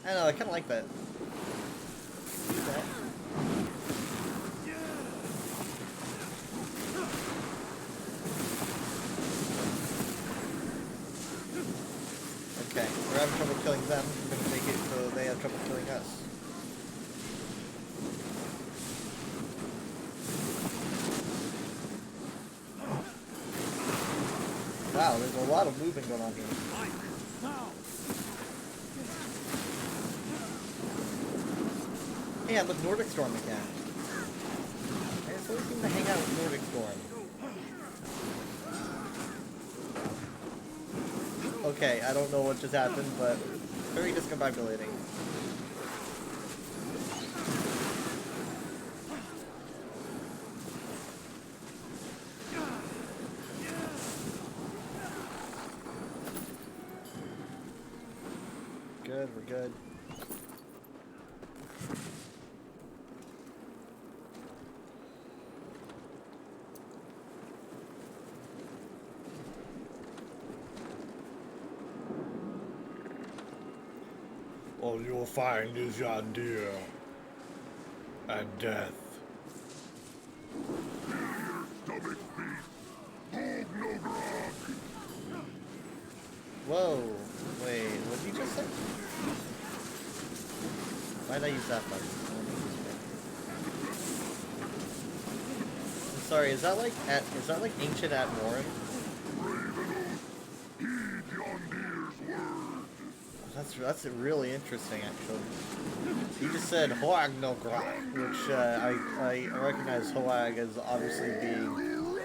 I don't know, I kind of like that. Okay, we're having trouble killing them. We're gonna make it so they have trouble killing us. Wow, there's a lot of movement going on here. Yeah, look, Nordic Storm again. I just always seem to hang out with Nordic Storm. Okay, I don't know what just happened, but very discombobulating. Good, we're good. All you'll find is Yandir and death. Whoa, wait, what did you just say? Why did I use that button? I'm sorry, is that like ancient Atmoran? That's really interesting, actually. He just said Hoag no Graf, which I recognize Hoag as obviously being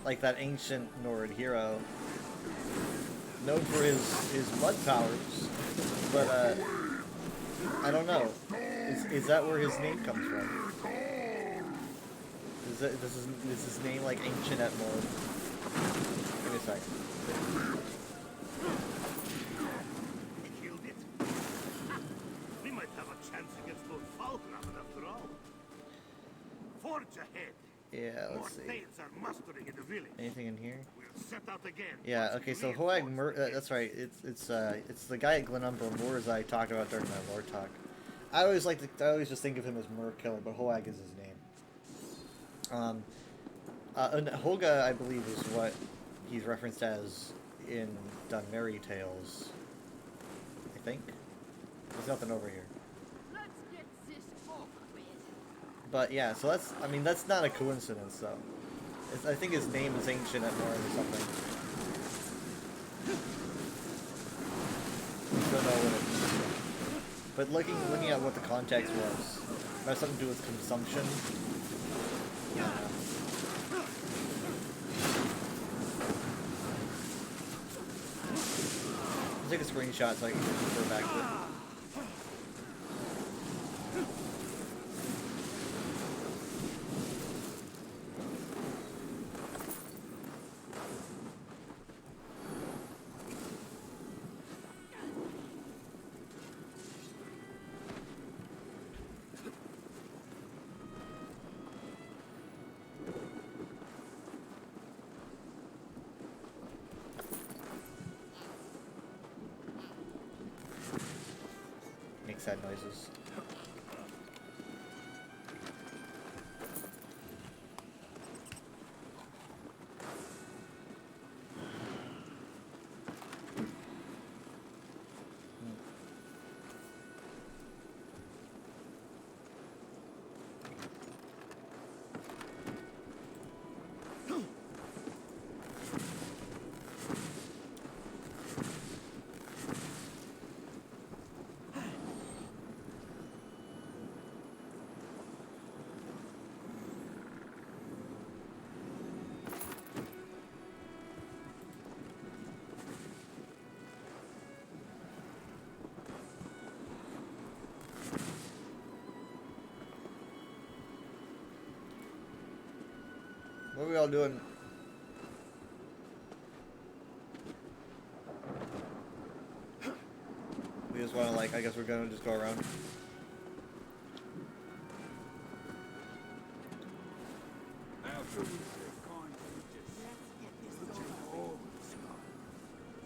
like that ancient Nord hero, known for his mud powers, but I don't know. Is that where his name comes from? Is his name like ancient Atmoran? Give me a second. Yeah, let's see. Anything in here? Yeah. Okay. So Hoag that's right. It's the guy at Glenumbra Moors I talked about during my lore talk. I always just think of him as Merkiller, but Hoag is his name. And Holga, I believe, is what he's referenced as in Dunmerry Tales. I think. There's nothing over here. But yeah, so that's not a coincidence though. I think his name is Ancient Atmoran or something. Don't know what it means. But looking at what the context was, it has something to do with consumption. I'll take a screenshot so I can refer back to it. Sad noises. What are we all doing? We just want to, like, I guess we're gonna just go around.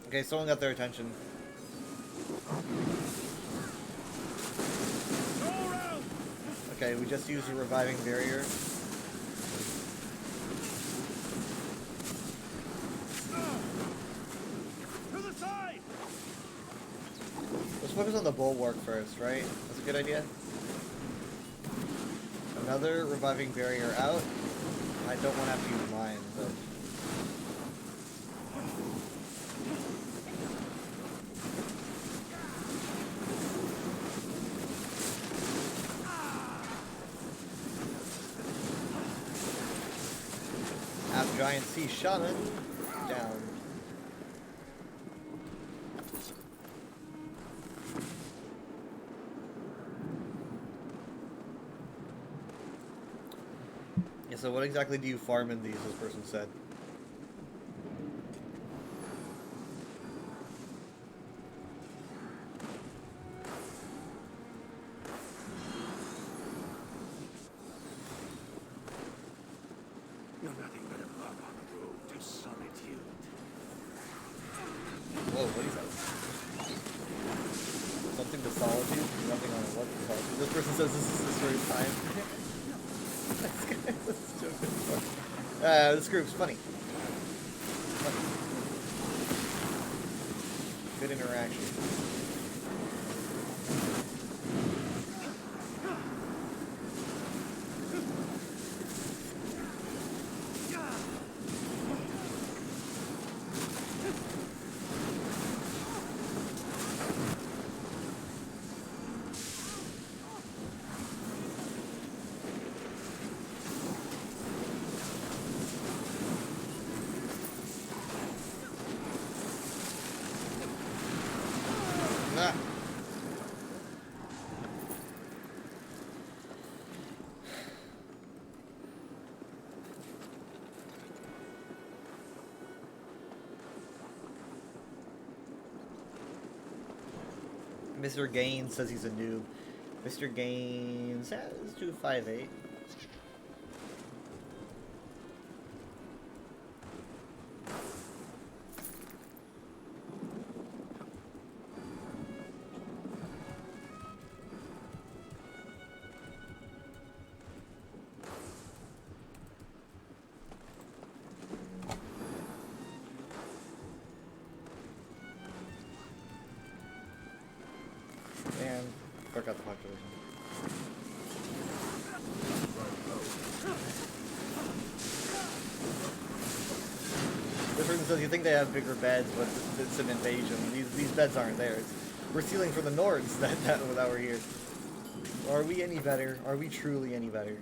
Okay, someone got their attention. Okay, we just used a reviving barrier. Let's focus on the bulwark first, right? That's a good idea. Another reviving barrier out. I don't want to have to use mine, but... Half giant sea shaman down. Yeah, so what exactly do you farm in these, this person said? You're nothing but a bump on the road to solitude. Whoa, what is that? Something to solitude? Nothing on what to solitude? This person says this is his first time. This group's funny. Good interaction. Ah. Mr. Gaines says he's a noob. Mr. Gaines has 258. And forgot the population. This person says you think they have bigger beds, but it's an invasion. These beds aren't there. We're stealing from the Nords that we're here. Are we any better? Are we truly any better?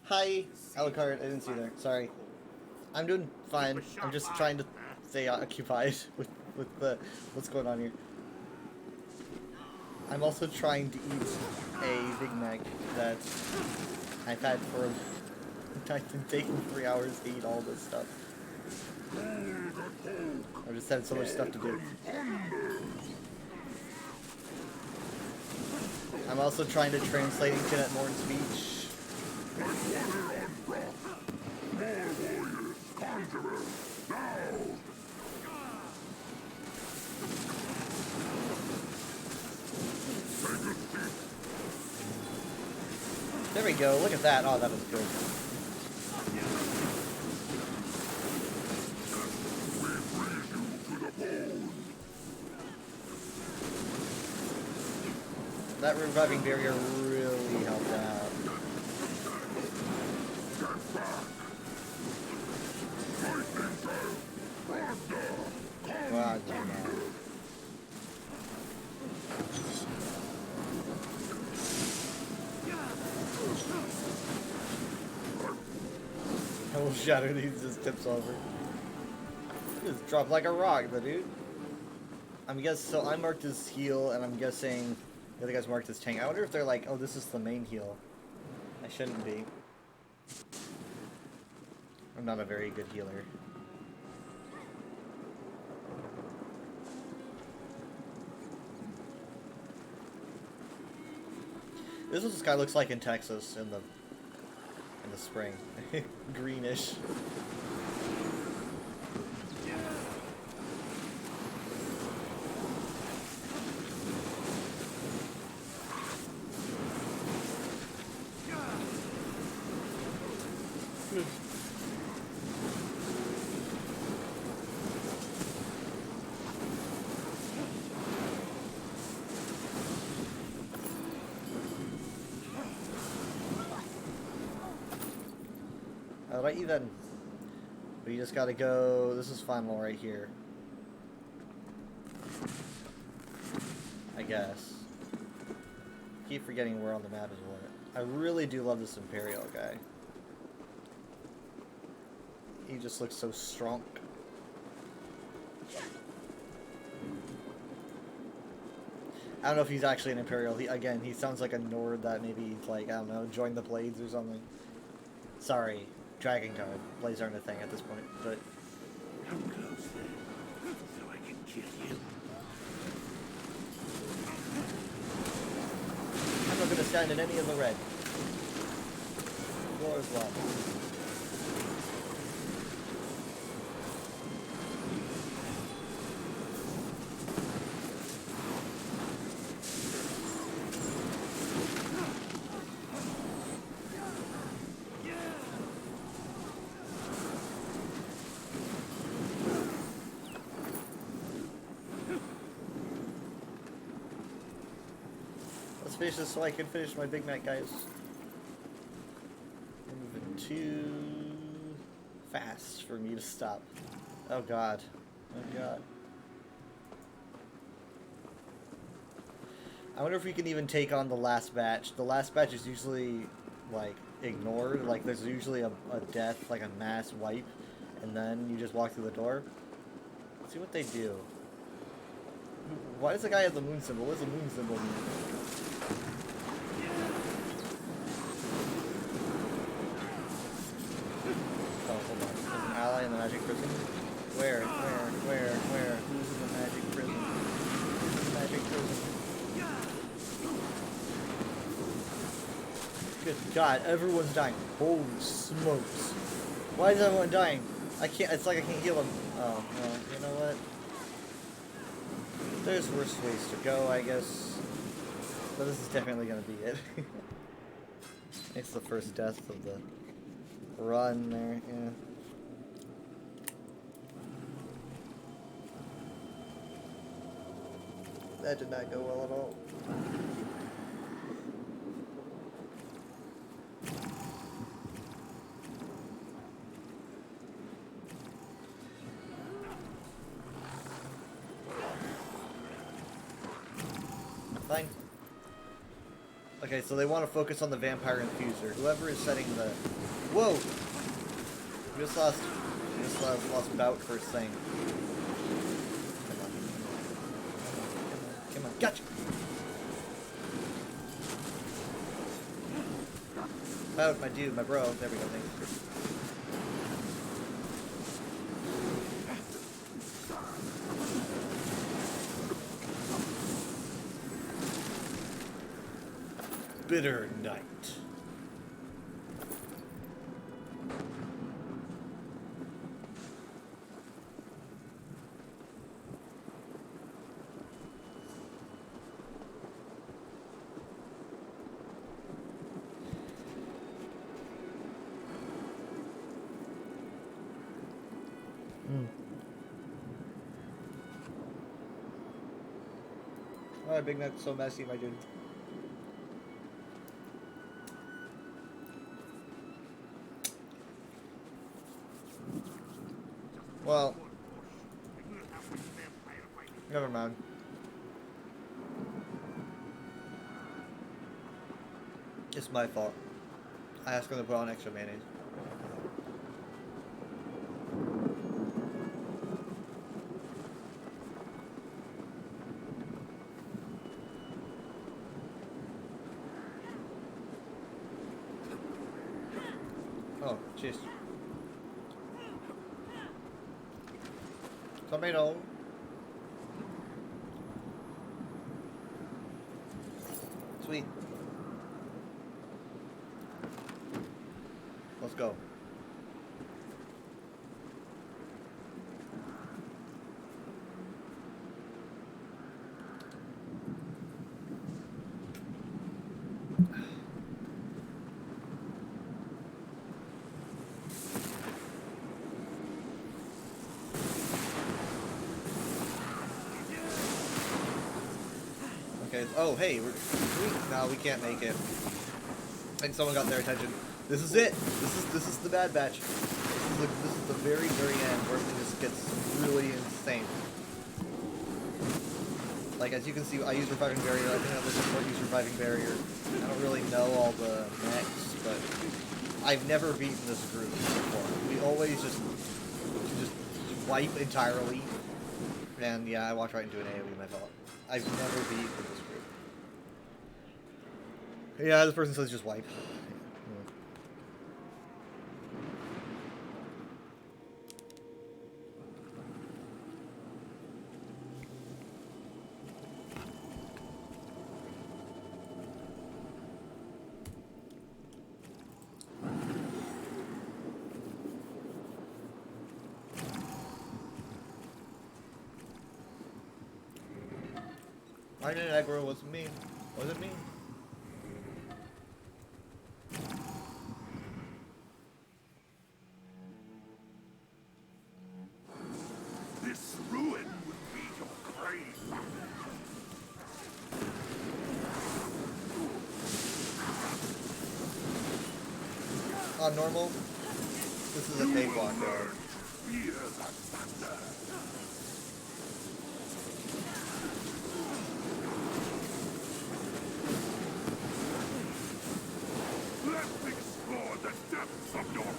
Hi, Alucard. I didn't see you there. Sorry. I'm doing fine. I'm just trying to stay occupied with the what's going on here. I'm also trying to eat a Big Mac that I've had for I've been taking 3 hours to eat all this stuff. I just had so much stuff to do. I'm also trying to translate Janet Morton's speech. There we go, look at that. Oh, that was good. That reviving barrier really helped out. will shatter. He just tips over. He just dropped like a rock, the dude. So I marked his heal, and I'm guessing the other guys marked his tank. I wonder if they're like, oh, this is the main heal. I shouldn't be. I'm not a very good healer. This is what this guy looks like in Texas in the spring. Greenish. Alright then. But you just gotta go. This is final right here. I guess. Keep forgetting we're on the map as well. I really do love this Imperial guy. He just looks so strong. I don't know if he's actually an Imperial. He sounds like a Nord that maybe, like, I don't know, joined the Blades or something. Sorry, Dragon Guard. Blades aren't a thing at this point, but... Come close then, so I can kill you. I'm not gonna stand in any of the red. Floor is locked. Let's finish this so I can finish my Big Mac, guys. We're moving too fast for me to stop. Oh god. Oh god. I wonder if we can even take on the last batch. The last batch is usually, like, ignored. Like, there's usually a death, like a mass wipe, and then you just walk through the door. Let's see what they do. Why does the guy have the moon symbol? What does the moon symbol mean? Oh, hold on. There's an ally in the magic prison? Where? Who's in the magic prison? Magic prison. Good God, everyone's dying. Holy smokes. Why is everyone dying? It's like I can't heal them. Oh, well, you know what? There's worse ways to go, I guess. But this is definitely gonna be it. It's the first death of the run there, yeah. That did not go well at all. Fine. Okay, so they want to focus on the Vampire Infuser. Whoever is setting the... Whoa! We just lost bout first thing. Come on. Gotcha! Bout, my dude, my bro. There we go, thanks. Bitter Night. Alright, Big Nut's so messy, my dude. Well, never mind. It's my fault. I asked them to put on extra mayonnaise. Oh, jeez. Tomato. Sweet. Let's go. Okay. Oh, hey, no, we can't make it. I think someone got their attention. This is it. This is the Bad Batch. This is the very end where everything just gets really insane. Like as you can see, I use Reviving Barrier. I think others support use Reviving Barrier. I don't really know all the mechs, but I've never beaten this group before. We always just wipe entirely. And yeah, I walked right into an AoE myself. I've never beaten this group. Yeah, this person says just wipe. I didn't aggro, was me. Was it me? This ruin would be your grave. On normal, this is a cakewalk. Fear the thunder. Let's explore the depths of your...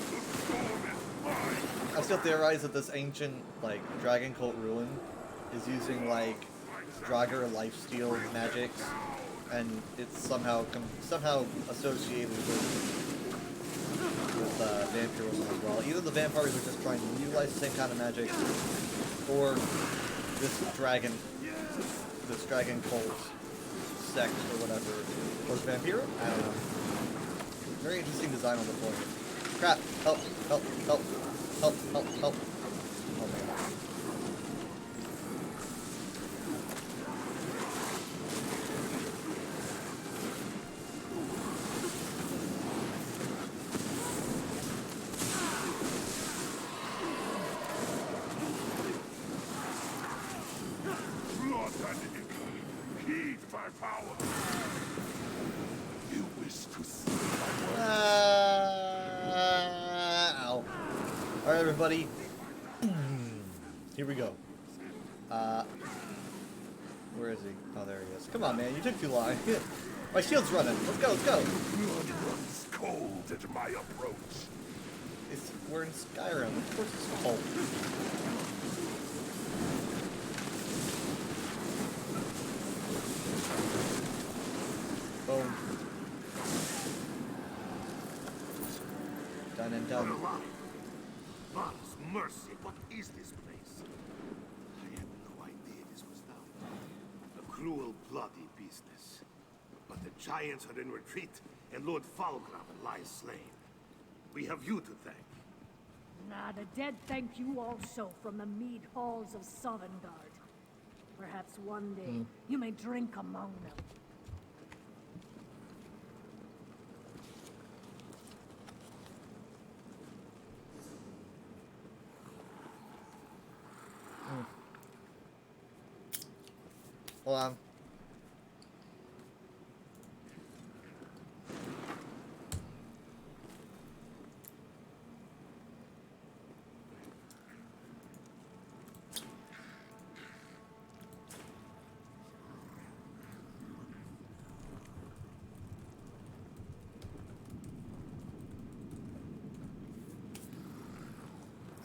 The storm is mine. I still theorize that this ancient, like, Dragon Cult ruin is using, like, Draugr lifesteal magics, and it's somehow associated with vampirism as well. Either the vampires are just trying to utilize the same kind of magic, or this dragon cult sect or whatever was vampire. I don't know. Very interesting design on the floor. Crap! Help! Help! Help! Help! Help! Help! Oh man. Blood and ink. Heed my power. You wish to see my Ow. Alright, everybody. Here we go. Where is he? Oh, there he is. Come on, man. You took too long. My shield's running. Let's go, let's go. blood runs cold at my approach. We're in Skyrim. Of course it's cold. Boom. Done and You're done. alive. Mars, mercy, what is this place? I had no idea this was down. A cruel, bloody business. But the giants are in retreat, and Lord Falgraven lies slain. We have you to thank. Nah, the dead thank you also from the mead halls of Sovngarde. Perhaps one day you may drink among them. Hold on.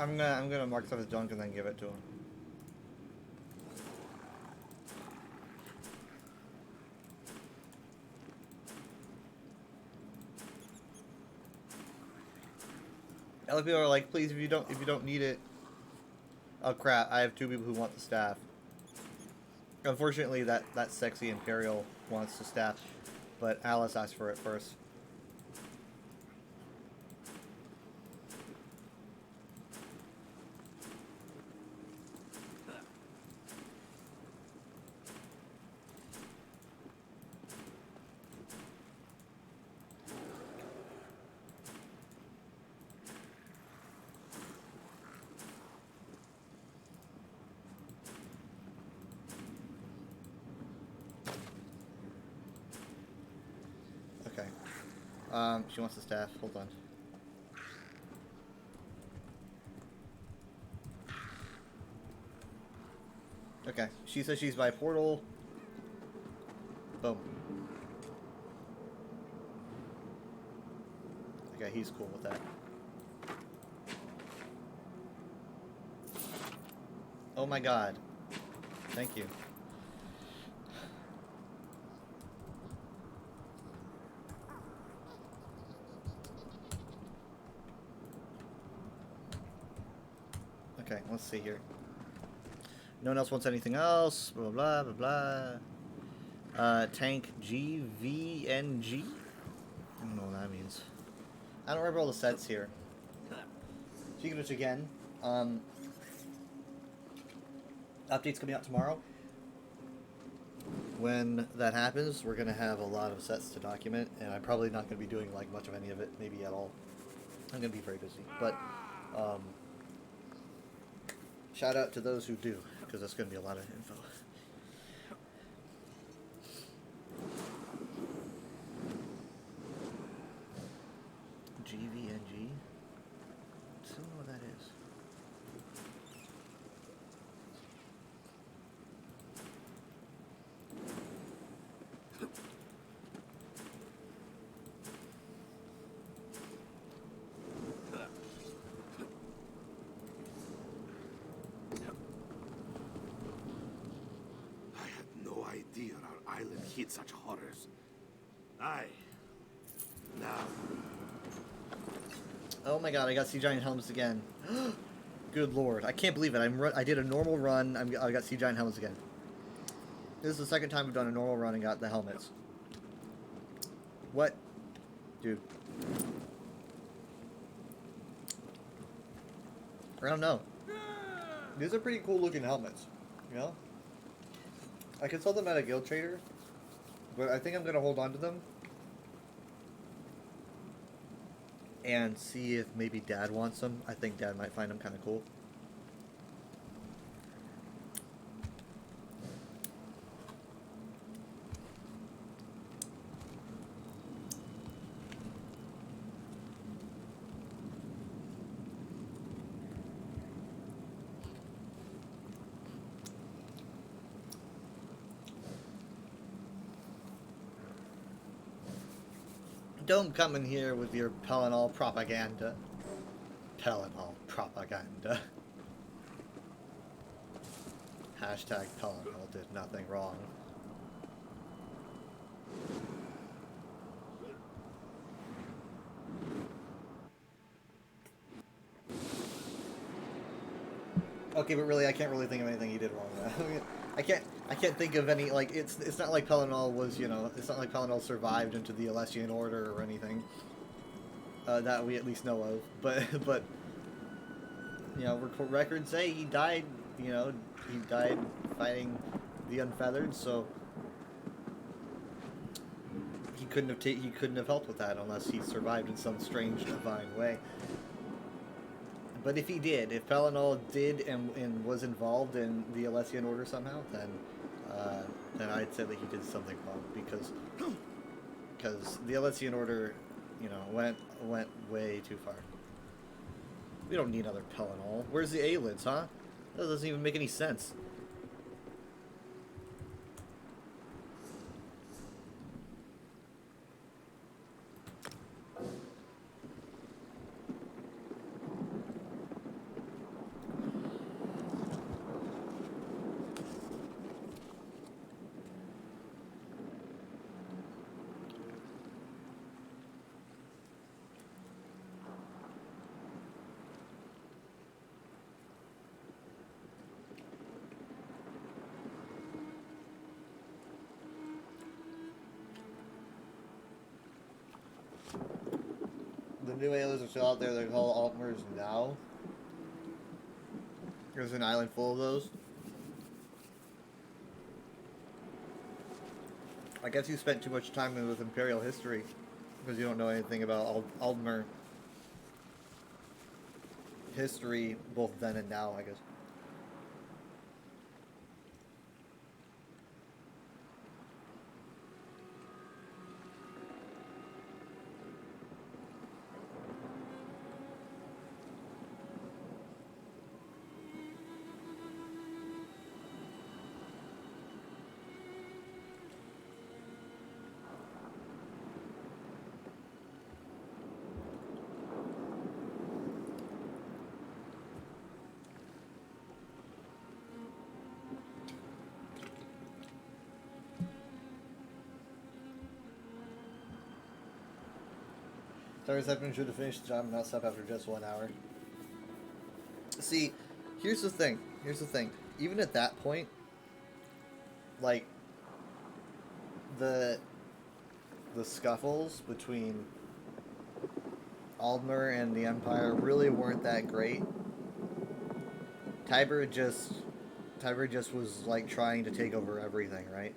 I'm gonna mark stuff as junk and then give it to him. Other people are like, please, if you don't need it. Oh crap! I have 2 people who want the staff. Unfortunately, that sexy Imperial wants the staff, but Alice asked for it first. Okay. She wants the staff. Hold on. Okay. She says she's by portal. Boom. Okay, he's cool with that. Oh my god. Thank you. Okay, let's see here. No one else wants anything else. Blah blah blah blah. Tank GVNG. I don't know what that means. I don't remember all the sets here. Speaking of which, again, updates coming out tomorrow. When that happens, we're gonna have a lot of sets to document, and I'm probably not gonna be doing like much of any of it, maybe at all. I'm gonna be very busy, but shout out to those who do, because that's going to be a lot of info. GVNG? I don't know what that is. Our island hid such horrors. Aye. Now. Oh my god, I got Sea Giant helmets again. Good lord, I can't believe it. I did a normal run. I got Sea Giant helmets again. This is the second time I've done a normal run and got the helmets. What? Dude. I don't know. These are pretty cool looking helmets. You know? I could sell them at a guild trader, but I think I'm going to hold on to them and see if maybe Dad wants them. I think Dad might find them kind of cool. Don't come in here with your Pelennor propaganda. Pelennor propaganda. Hashtag Pelennor did nothing wrong. Okay, but really, I can't really think of anything he did wrong. I can't think of any, like, it's not like Pelennor was, you know, it's not like Pelennor survived into the Alessian Order or anything. That we at least know of. But, you know, records say he died, you know, he died fighting the Unfeathered, so he couldn't have helped with that unless he survived in some strange divine way. But if he did, if Pelennor did and was involved in the Alessian Order somehow, then I'd say that he did something wrong, because the Alessian Order, you know, went way too far. We don't need another Pelennor. Where's the Aelids, huh? That doesn't even make any sense. the new aliens are still out there. They're called Altmers now. There's an island full of those. I guess you spent too much time with Imperial history because you don't know anything about Altmer history, both then and now, I guess. Sorry, Zeppelin should have finished the job and not stop after just 1 hour. See, here's the thing. Here's the thing. Even at that point, like, the scuffles between Aldmer and the Empire really weren't that great. Tiber just was like trying to take over everything, right?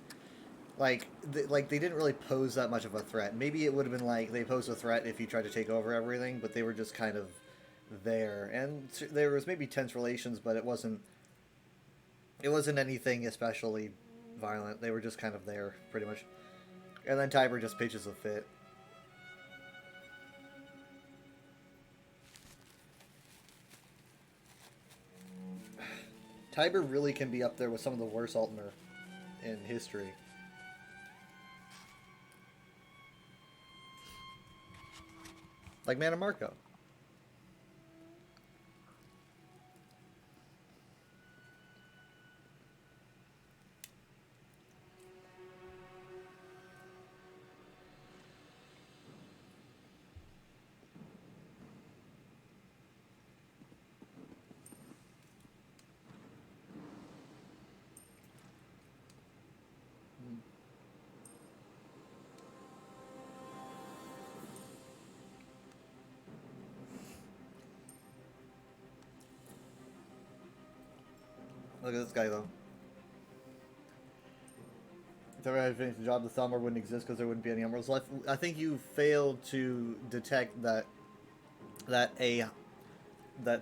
Like they didn't really pose that much of a threat. Maybe it would have been like they posed a threat if you tried to take over everything, but they were just kind of there. And there was maybe tense relations, but it wasn't anything especially violent. They were just kind of there, pretty much. And then Tiber just pitches a fit. Tiber really can be up there with some of the worst Altmer in history. Like Mannimarco. Look at this guy, though. If I had finished the job, the Thalmor wouldn't exist because there wouldn't be any Emeralds left. I think you failed to detect that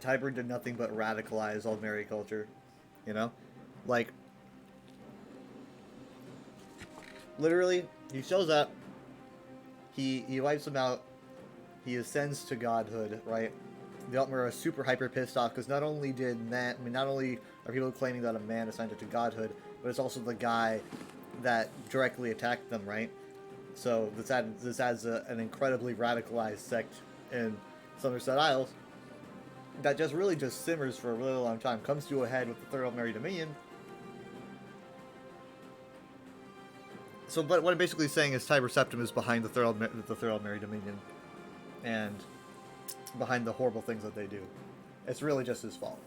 Tiber did nothing but radicalize Aldmeri culture. You know? Like, literally, he shows up, he wipes them out, he ascends to godhood, right? The Altmer are super hyper pissed off because not only are people claiming that a man ascended to godhood, but it's also the guy that directly attacked them, right? So this adds an incredibly radicalized sect in Somerset Isles that just simmers for a really long time. Comes to a head with the Third Aldmeri Dominion. So, but what I'm basically saying is Tiber Septim is behind the Third Aldmeri Dominion, and behind the horrible things that they do. It's really just his fault.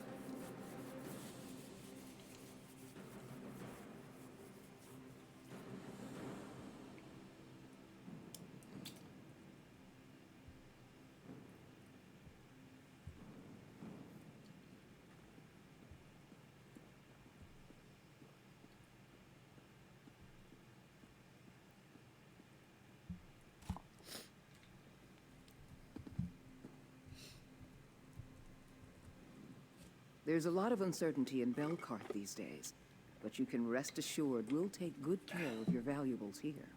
There's a lot of uncertainty in Belkarth these days, but you can rest assured we'll take good care of your valuables here.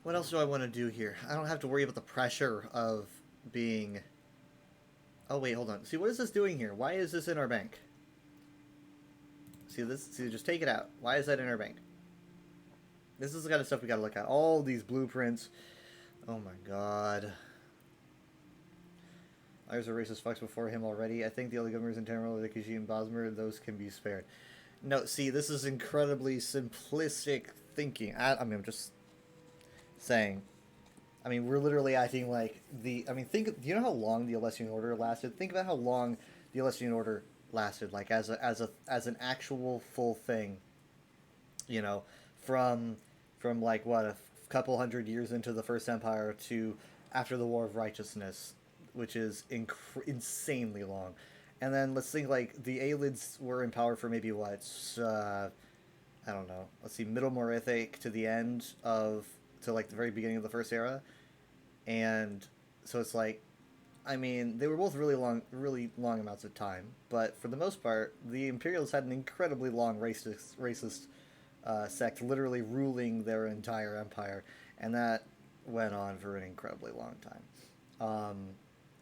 What else do I want to do here? I don't have to worry about the pressure of being... Oh, wait, hold on. See, what is this doing here? Why is this in our bank? See, just take it out. Why is that in our bank? This is the kind of stuff we gotta look at. All these blueprints. Oh my god. I was a racist fucks before him already. I think the only governors in Tamriel are the Kishi and Bosmer. Those can be spared. No, see, this is incredibly simplistic thinking. I mean, I'm just saying. I mean, we're literally acting like the... I mean, do you know how long the Alessian Order lasted? Think about how long the Alessian Order lasted, like, as an actual full thing. You know, from like, what, a couple hundred years into the First Empire to after the War of Righteousness. which is insanely long. And then let's think like the Aelids were in power for maybe what, I don't know. Let's see, Middle Morithic to the end of to like the very beginning of the First Era, and so it's like, I mean, they were both really long amounts of time, but for the most part, the Imperials had an incredibly long racist sect, literally ruling their entire empire, and that went on for an incredibly long time.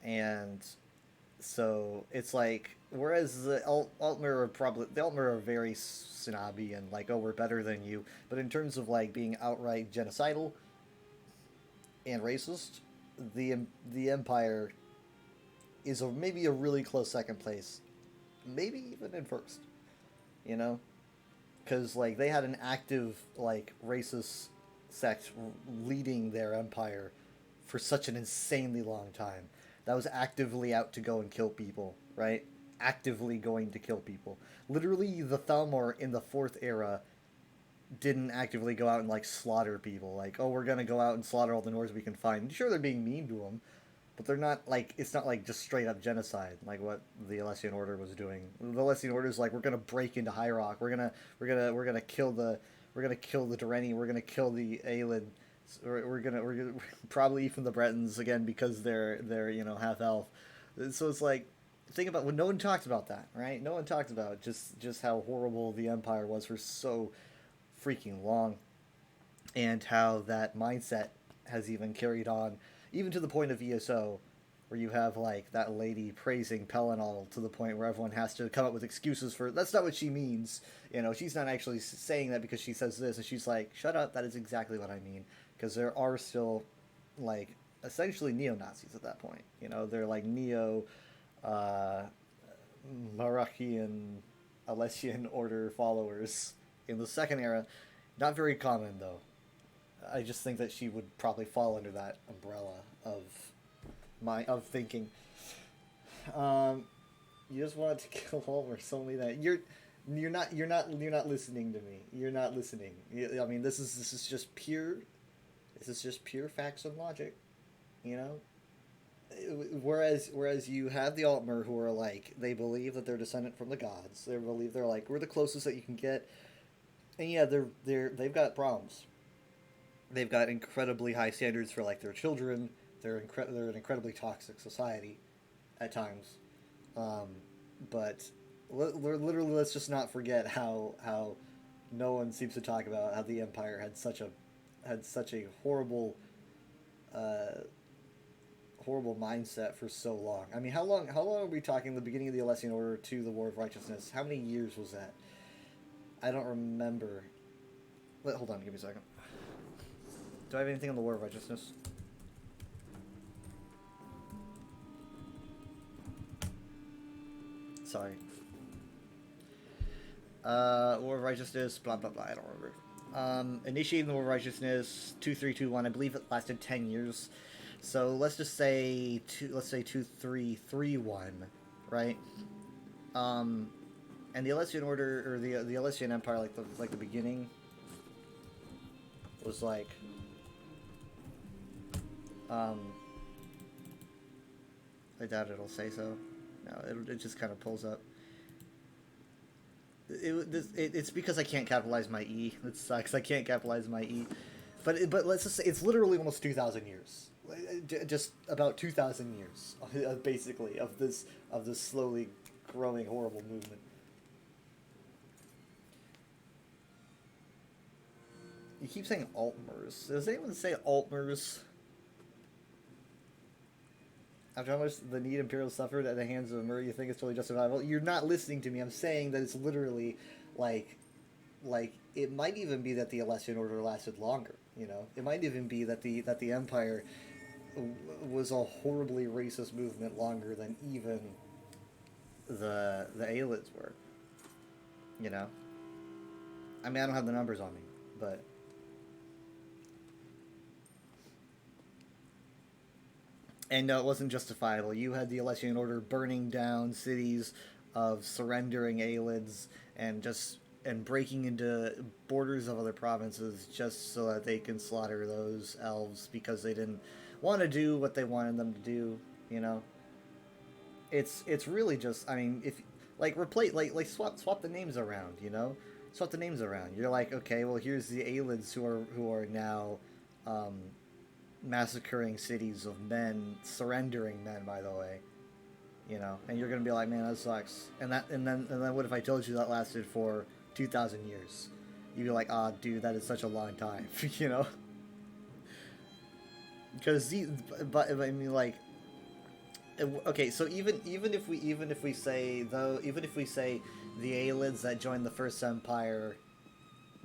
And so it's like, whereas the Altmer are very snobby and like, oh, we're better than you, but in terms of like being outright genocidal and racist, the Empire is maybe a really close second place, maybe even in first, you know, because like they had an active like racist sect leading their empire for such an insanely long time that was actively out to go and kill people, right? Actively going to kill people. Literally, the Thalmor in the Fourth Era didn't actively go out and like slaughter people. Like, oh, we're gonna go out and slaughter all the Nords we can find. Sure, they're being mean to them, but they're not like, it's not like just straight up genocide like what the Alessian Order was doing. The Alessian Order is like, we're gonna break into High Rock. We're gonna kill the Dureni. We're gonna kill the Aelid. We're gonna probably even the Bretons again because they're you know, half elf. So it's like, think about when no one talked about that, right? No one talked about just how horrible the Empire was for so freaking long, and how that mindset has even carried on, even to the point of ESO, where you have like that lady praising Pelennor to the point where everyone has to come up with excuses for, that's not what she means. You know, she's not actually saying that because she says this, and she's like, shut up, that is exactly what I mean. Because there are still like essentially neo-Nazis at that point. You know, they're like Marachian Alessian Order followers in the Second Era. Not very common though. I just think that she would probably fall under that umbrella of thinking. You just want to kill Homer, so only that you're not listening to me. You're not listening. I mean, this is just pure facts and logic, you know. Whereas you have the Altmer, who are like, they believe that they're descendant from the gods. They believe they're like, we're the closest that you can get, and yeah, they've got problems. They've got incredibly high standards for like their children. They're an incredibly toxic society at times, but literally, let's just not forget how no one seems to talk about how the Empire had such a horrible mindset for so long. I mean, how long are we talking? The beginning of the Alessian Order to the War of Righteousness. How many years was that? I don't remember. Hold on, give me a second. Do I have anything on the War of Righteousness? Sorry. War of Righteousness, blah blah blah, I don't remember. Initiating the War of Righteousness, 2321, I believe it lasted 10 years. So let's just say 2331, right? And the Alessian Order, or the Alessian Empire, like the beginning was like I doubt it'll say so. No, it just kind of pulls up. It's because I can't capitalize my E. It sucks. I can't capitalize my E. But let's just say it's literally almost 2,000 years. Just about 2,000 years, basically, of this slowly growing horrible movement. You keep saying Altmers. Does anyone say Altmers? After how much the Need Imperial suffered at the hands of Murray, you think it's totally justifiable? You're not listening to me. I'm saying that it's literally like it might even be that the Alessian Order lasted longer. You know, it might even be that the Empire was a horribly racist movement longer than even the Aelids were. You know, I mean, I don't have the numbers on me, but. And it wasn't justifiable. You had the Alessian Order burning down cities of surrendering Aelids and breaking into borders of other provinces just so that they can slaughter those elves because they didn't want to do what they wanted them to do. You know, it's really just, I mean, if like replace like swap the names around, you know, swap the names around. You're like, okay, well here's the Aelids who are now massacring cities of men, surrendering men, by the way. You know, and you're gonna be like, man, that sucks. And then what if I told you that lasted for 2,000 years? You'd be like, ah, dude, that is such a long time. You know, because but I mean, like, okay, so even if we say the Aelids that joined the First Empire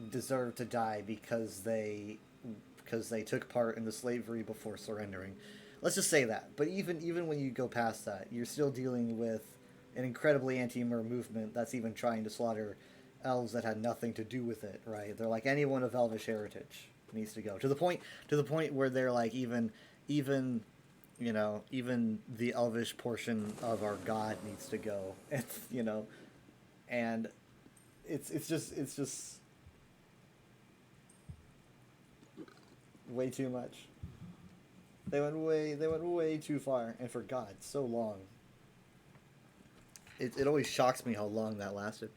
deserve to die because they took part in the slavery before surrendering. Let's just say that. But even when you go past that, you're still dealing with an incredibly anti-Mer movement that's even trying to slaughter elves that had nothing to do with it, right? They're like, anyone of elvish heritage needs to go. To the point where they're like, even you know, even the elvish portion of our god needs to go. It's, you know, and it's just way too much. They went way too far, and for God, so long. It always shocks me how long that lasted.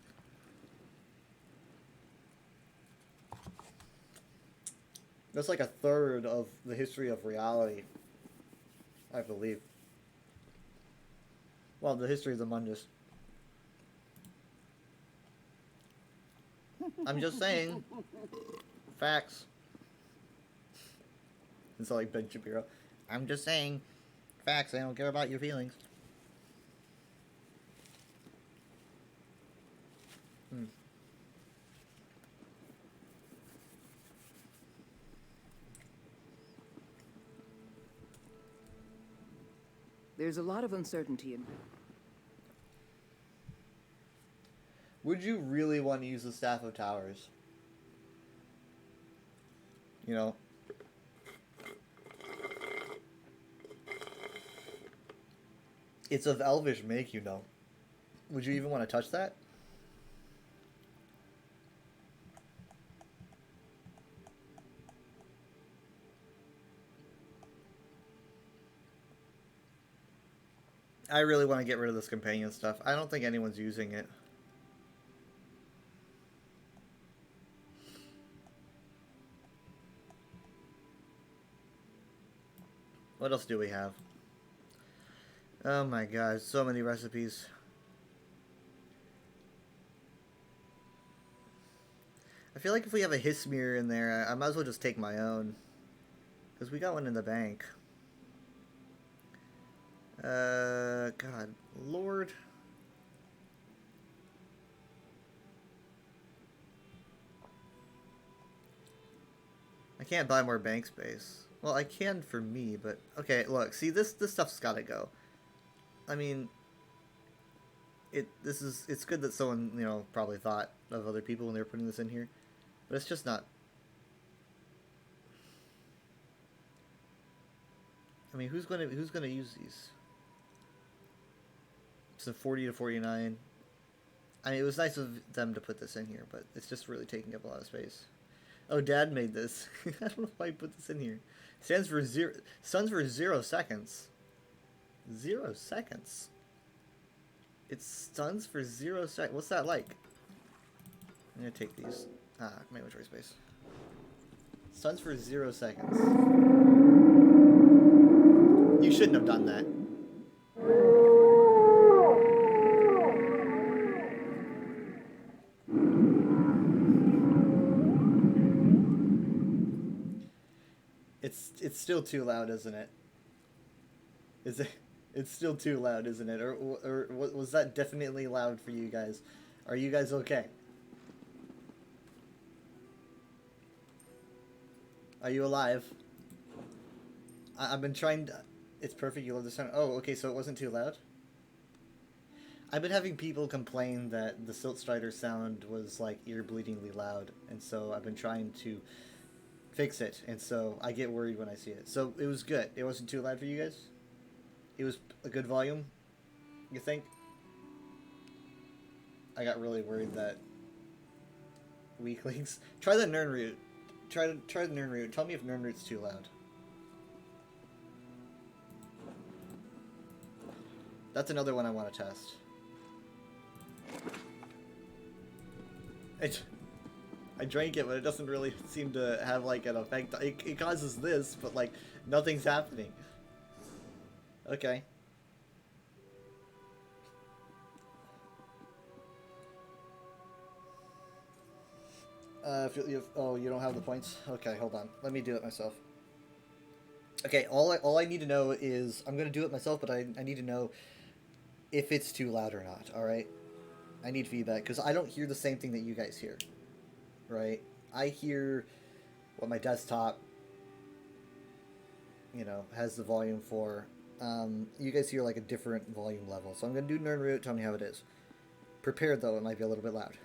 That's like a third of the history of reality, I believe. Well, the history of the Mundus. I'm just saying. Facts. It's like Ben Shapiro. I'm just saying facts. I don't care about your feelings. There's a lot of uncertainty in... Would you really want to use the Staff of Towers? You know? It's of elvish make, you know. Would you even want to touch that? I really want to get rid of this companion stuff. I don't think anyone's using it. What else do we have? Oh my god, so many recipes. I feel like if we have a Hismir in there, I might as well just take my own. Because we got one in the bank. God, Lord. I can't buy more bank space. Well, I can for me, but... Okay, look, see, this stuff's gotta go. I mean... It's good that someone, you know, probably thought of other people when they were putting this in here. But it's just not... I mean, who's gonna use these? So 40 to 49. I mean, it was nice of them to put this in here, but it's just really taking up a lot of space. Oh, Dad made this. I don't know why he put this in here. Stands for zero. Stuns for 0 seconds. 0 seconds. It stuns for 0 seconds. What's that like? I'm gonna take these. My inventory space. Stuns for 0 seconds. You shouldn't have done that. It's still too loud, isn't it? Is it? It's still too loud, isn't it? Or was that definitely loud for you guys? Are you guys okay? Are you alive? I've been trying to... It's perfect, you love the sound. Oh, okay, so it wasn't too loud? I've been having people complain that the Silt Strider sound was, like, ear-bleedingly loud, and so I've been trying to fix it, and so I get worried when I see it. So it was good. It wasn't too loud for you guys? It was a good volume, you think? I got really worried that weaklings... Try the Nirnroot. Try the Nirnroot. Tell me if Nirnroot's too loud. That's another one I want to test. I drank it, but it doesn't really seem to have like an effect. It causes this, but like nothing's happening. Okay. Oh, you don't have the points? Okay, hold on. Let me do it myself. Okay, all I need to know is I'm gonna do it myself, but I need to know if it's too loud or not. All right. I need feedback because I don't hear the same thing that you guys hear. Right? I hear what my desktop, you know, has the volume for. You guys hear like a different volume level. So I'm going to do Nernroot. Tell me how it is. Prepared though, it might be a little bit loud.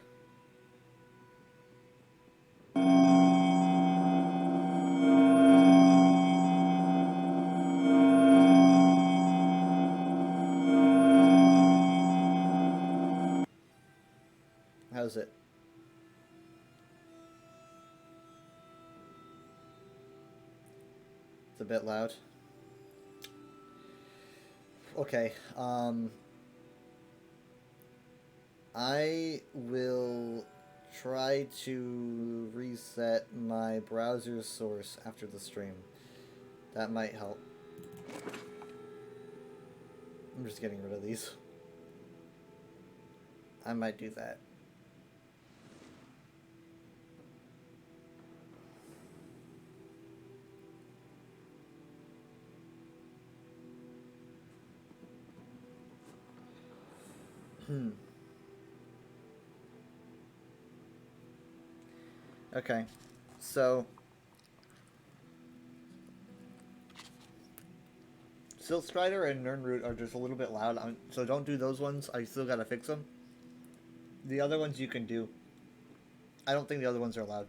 How's it? It's a bit loud. Okay, I will try to reset my browser source after the stream. That might help. I'm just getting rid of these. I might do that. Okay, so Silk Strider and Nernroot are just a little bit loud, so don't do those ones. I still gotta fix them. The other ones you can do. I don't think the other ones are loud.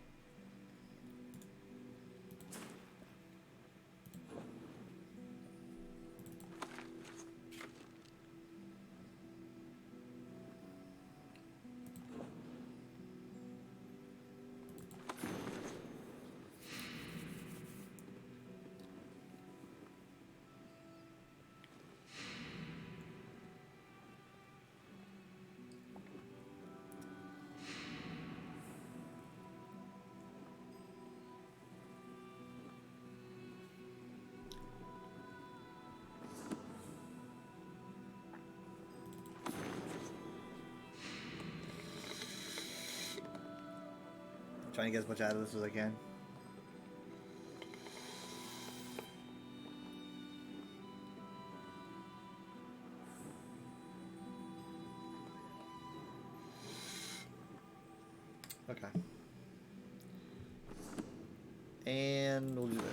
Trying to get as much out of this as I can. Okay. And we'll do this.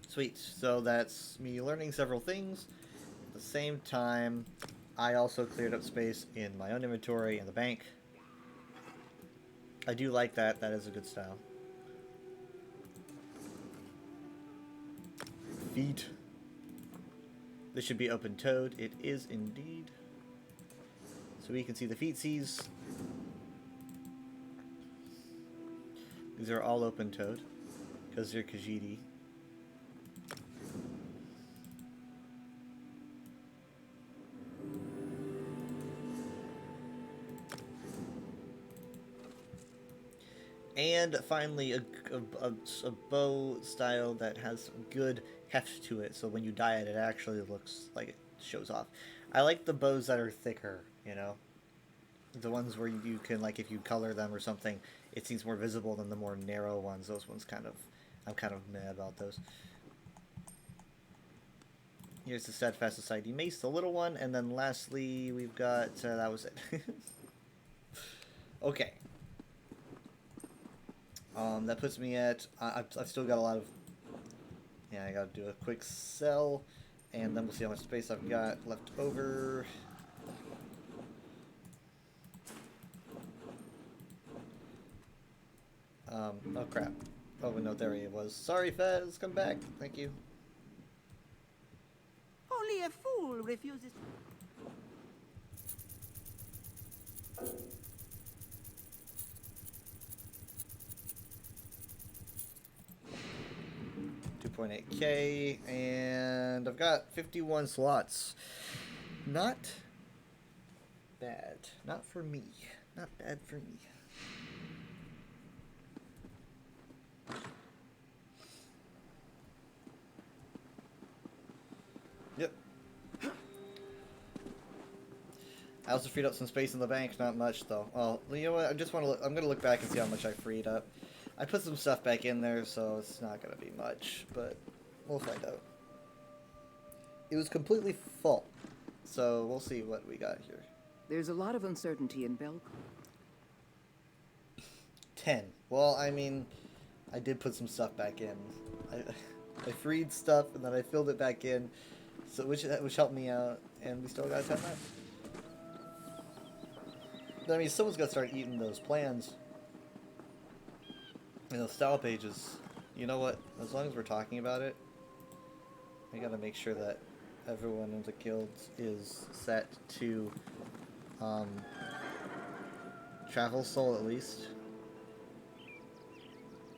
Sweet. So that's me learning several things. At the same time, I also cleared up space in my own inventory in the bank. I do like that. That is a good style. Feet. This should be open-toed. It is indeed. So we can see the feetsies. These are all open-toed because they're Khajiit. And finally, a bow style that has good heft to it, so when you dye it, it actually looks like it shows off. I like the bows that are thicker, you know? The ones where you can, like, if you color them or something, it seems more visible than the more narrow ones. Those ones I'm kind of mad about those. Here's the Steadfast Society Mace, the little one, and then lastly, we've got, that was it. Okay. That puts me at, I've still got a lot of, yeah, I gotta do a quick sell, and then we'll see how much space I've got left over. Oh crap. Oh no, there he was. Sorry, Fez, come back. Thank you. Only a fool refuses. 2.8k, and I've got 51 slots. Not bad. Not for me. Not bad for me. Yep. I also freed up some space in the bank. Not much though. Well, you know what? I just want to. I'm gonna look back and see how much I freed up. I put some stuff back in there, so it's not gonna be much, but we'll find out. It was completely full, so we'll see what we got here. There's a lot of uncertainty in Belcourt. 10. Well, I mean, I did put some stuff back in. I freed stuff and then I filled it back in, so which helped me out, and we still got 10 left. I mean, someone's got to start eating those plans. And those style pages. You know what? As long as we're talking about it, I gotta make sure that everyone in the guilds is set to travel soul at least.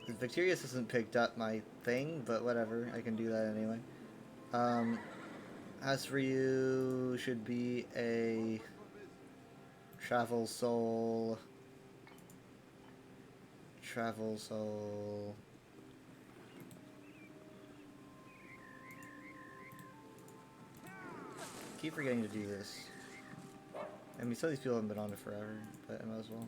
Victorious hasn't picked up my thing, but whatever, I can do that anyway. As for you, should be a travel soul. Travel soul. Keep forgetting to do this. I mean, some of these people haven't been on it forever, but I might as well.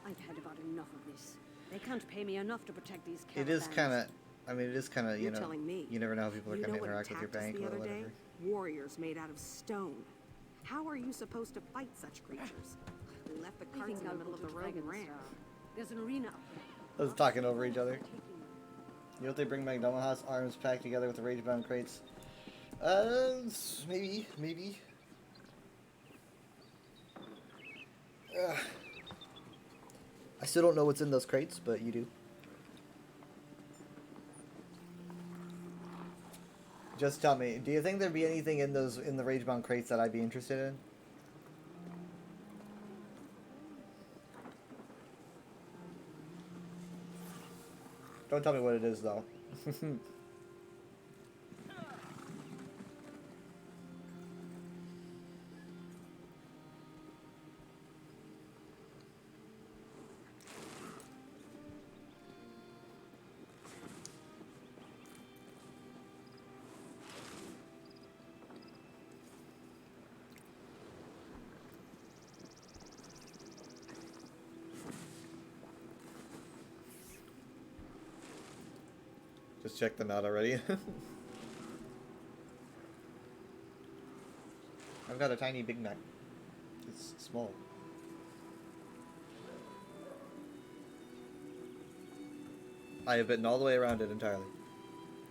I've had about enough of this. They can't pay me enough to protect these It caravans. is kind of, I mean, it is kind of, you You're know, telling me. you never know how people are You going to know what interact with your attacked us bank the or other day? whatever. Warriors made out of stone. How are you supposed to fight such creatures? We left the carts in the middle of the road and ran. There's an arena up there. I was talking over each other. You know what they bring McDonald House? Arms packed together with the rage-bound crates. Maybe. I still don't know what's in those crates, but you do. Just tell me, do you think there'd be anything in the rage-bound crates that I'd be interested in? Don't tell me what it is, though. Just check them out already. I've got a tiny Big Mac. It's small. I have bitten all the way around it entirely.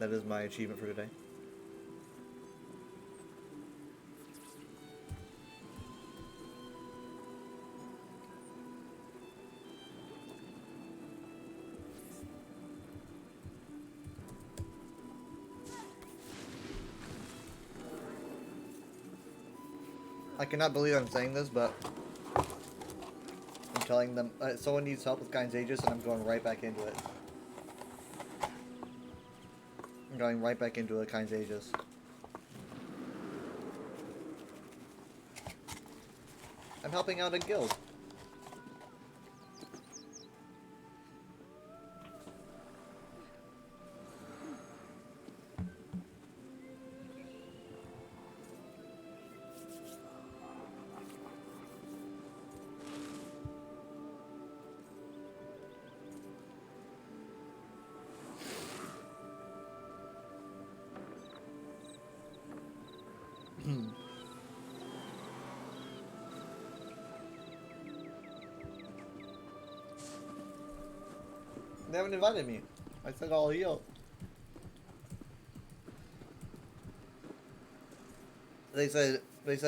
That is my achievement for today. I cannot believe I'm saying this, but I'm telling them someone needs help with Gein's Aegis, and I'm going right back into it. I'm going right back into a Gein's Aegis. I'm helping out a guild. They haven't invited me. I said I'll heal. They said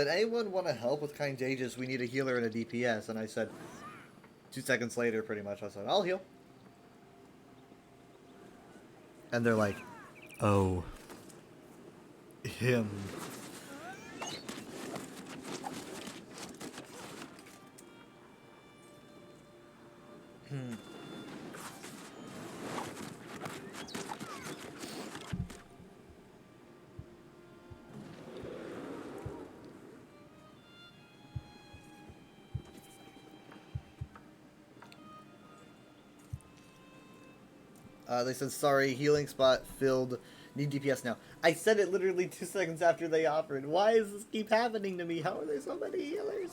anyone want to help with Gein's Aegis? We need a healer and a DPS. And I said 2 seconds later, pretty much, I said I'll heal. And they're like, oh, him. They said, sorry, healing spot filled. Need DPS now. I said it literally 2 seconds after they offered. Why does this keep happening to me? How are there so many healers?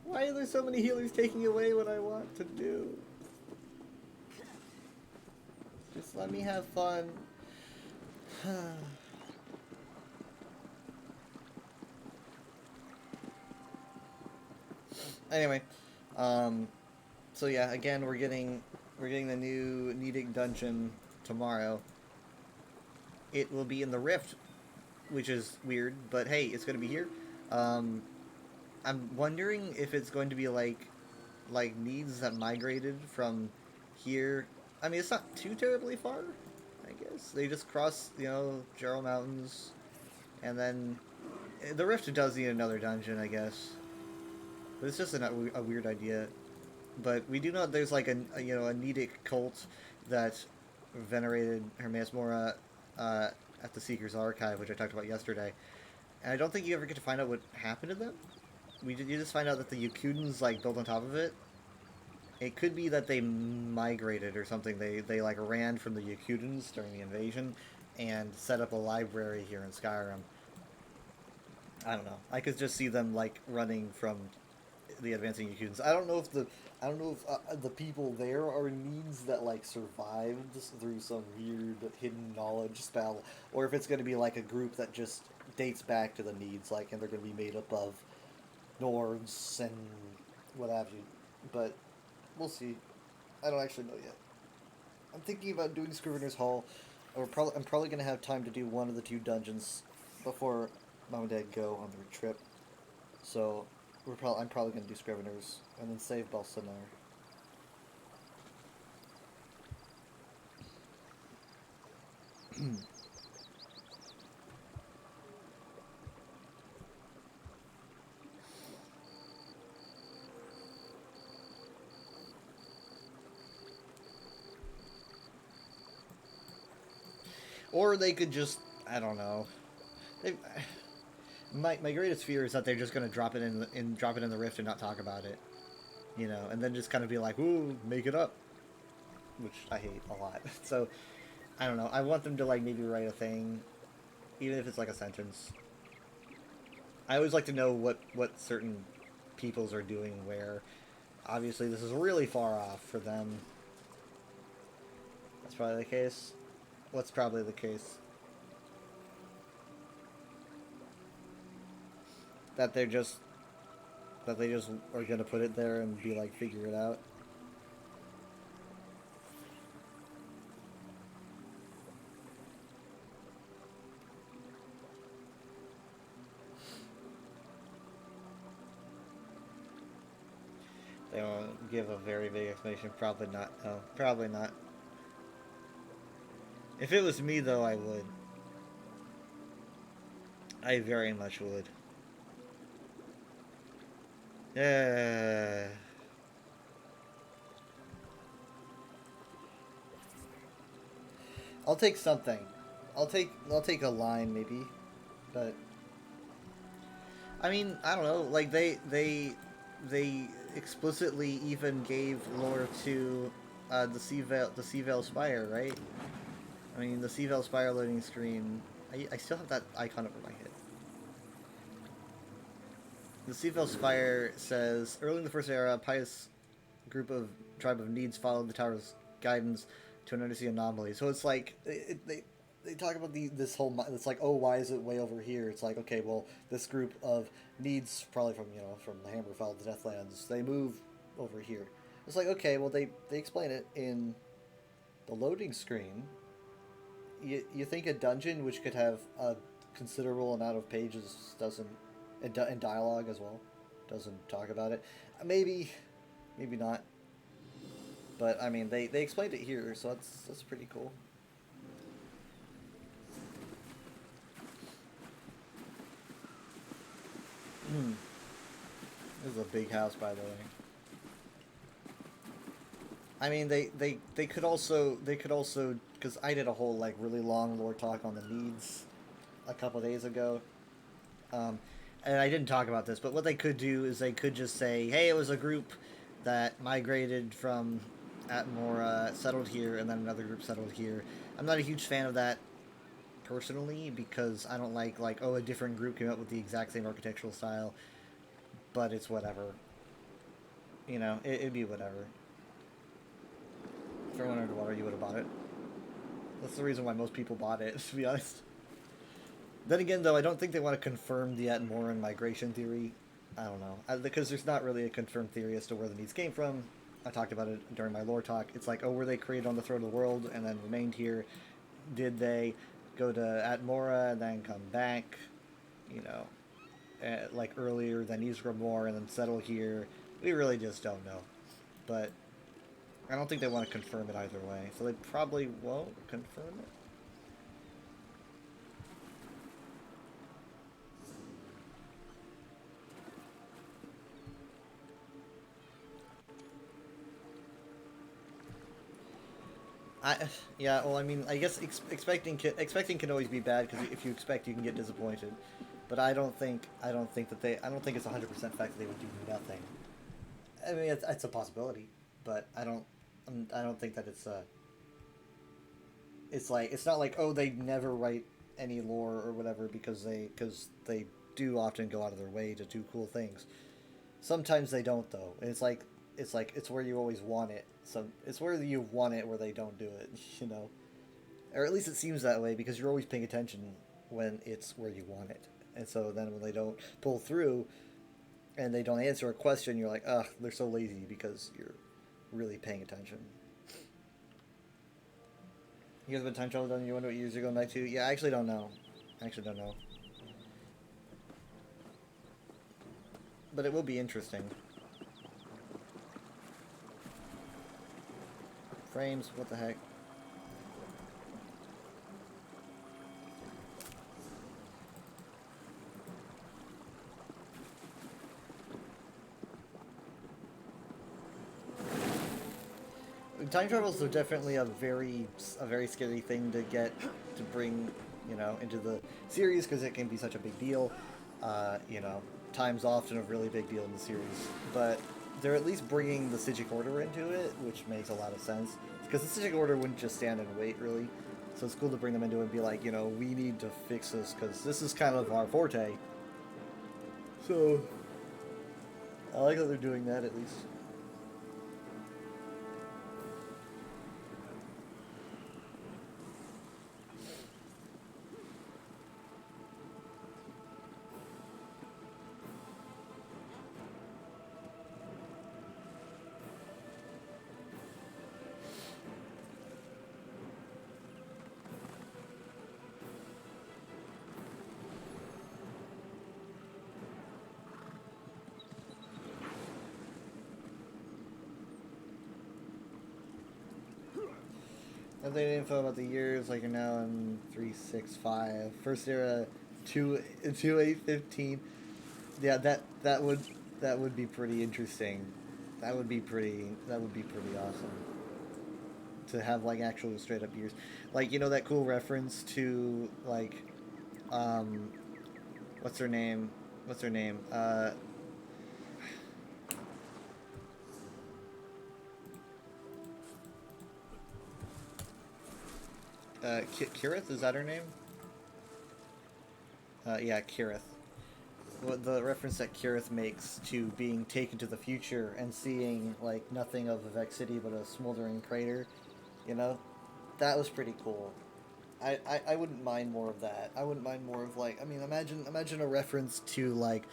Why are there so many healers taking away what I want to do? Just let me have fun. Anyway, so yeah, again, we're getting the new Nedic dungeon tomorrow. It will be in the Rift, which is weird, but hey, it's gonna be here. I'm wondering if it's going to be like Needs that migrated from here. I mean, it's not too terribly far, I guess. They just cross, you know, Jarl Mountains, and then the Rift does need another dungeon, I guess. But it's just a weird idea. But we do know there's like a Nedic cult that venerated Hermaeus Mora at the Seeker's Archive, which I talked about yesterday. And I don't think you ever get to find out what happened to them. You just find out that the Yokudans like built on top of it. It could be that they migrated or something. They like ran from the Yokudans during the invasion and set up a library here in Skyrim. I don't know. I could just see them like running from the advancing Yokudans. I don't know if the people there are Needs that like survived through some weird hidden knowledge spell, or if it's going to be like a group that just dates back to the Needs, like, and they're going to be made up of Nords and what have you. But we'll see. I don't actually know yet. I'm thinking about doing Scrivener's Hall. I'm probably going to have time to do one of the 2 dungeons before Mom and Dad go on their trip. So I'm probably going to do Scrivener's and then save Balsanar. Or they could just, I don't know. My greatest fear is that they're just gonna drop it in the Rift and not talk about it, you know, and then just kind of be like, "Ooh, make it up," which I hate a lot. So I don't know. I want them to like maybe write a thing, even if it's like a sentence. I always like to know what certain peoples are doing where. Obviously, this is really far off for them. That's probably the case. What's probably the case? That they just are gonna put it there and be like, figure it out. They won't give a very big explanation. Probably not. No, probably not. If it was me, though, I would. I very much would. Yeah. I'll take something. I'll take a line maybe, but I mean, I don't know. Like they explicitly even gave lore to the Seavale Spire, right? I mean, the Seavale Spire loading screen. I still have that icon over my head. The Seavale Spire says, early in the First Era, a pious tribe of Needs followed the tower's guidance to an undersea anomaly. So it's like they talk about this whole. It's like, oh, why is it way over here? It's like, okay, well, this group of Needs, probably from the Hammer followed the Deathlands. They move over here. It's like, okay, well, they explain it in the loading screen. You think a dungeon which could have a considerable amount of pages doesn't, and dialogue as well, doesn't talk about it? Maybe not. But I mean, they explained it here, so that's pretty cool. This is a big house, by the way. I mean, they could also, because I did a whole like really long lore talk on the Needs a couple days ago, and I didn't talk about this, but what they could do is they could just say, hey, it was a group that migrated from Atmora, settled here, and then another group settled here. I'm not a huge fan of that personally, because I don't like, oh, a different group came up with the exact same architectural style, but it's whatever. You know, it'd be whatever. If everyone underwater, you would have bought it. That's the reason why most people bought it, to be honest. Then again, though, I don't think they want to confirm the Atmoran migration theory. I don't know. Because there's not really a confirmed theory as to where the Medes came from. I talked about it during my lore talk. It's like, oh, were they created on the throne of the world and then remained here? Did they go to Atmora and then come back, you know, like earlier than Ysgramor and then settle here? We really just don't know. But I don't think they want to confirm it either way. So they probably won't confirm it. Yeah, well, I mean, I guess expecting can always be bad, because if you expect, you can get disappointed. But I don't think it's 100% fact that they would do nothing. I mean, it's a possibility, but I don't think that it's not like, oh, they never write any lore or whatever because they do often go out of their way to do cool things. Sometimes they don't, though. And it's where you always want it. So it's where you want it where they don't do it, you know. Or at least it seems that way, because you're always paying attention when it's where you want it. And so then when they don't pull through and they don't answer a question, you're like, ugh, they're so lazy, because you're really paying attention. You guys have been time travel done? You wonder what years you're going back to? Yeah, I actually don't know. But it will be interesting. Frames, what the heck? Time travels are definitely a very scary thing to bring, you know, into the series, because it can be such a big deal. You know, time's often a really big deal in the series, but they're at least bringing the Psijic Order into it, which makes a lot of sense, because the Psijic Order wouldn't just stand and wait, really. So it's cool to bring them into it and be like, you know, we need to fix this, because this is kind of our forte. So I like that they're doing that, at least. Updated info about the years, like you're now in 365. First era 2815. Yeah, that would be pretty interesting. That would be pretty awesome. To have like actual straight up years. Like, you know, that cool reference to like what's her name? Kirith, is that her name? Yeah, Kirith. Well, the reference that Kirith makes to being taken to the future and seeing, like, nothing of Vivec City but a smoldering crater, you know? That was pretty cool. I wouldn't mind more of that. I wouldn't mind more of, like, I mean, imagine a reference to, like,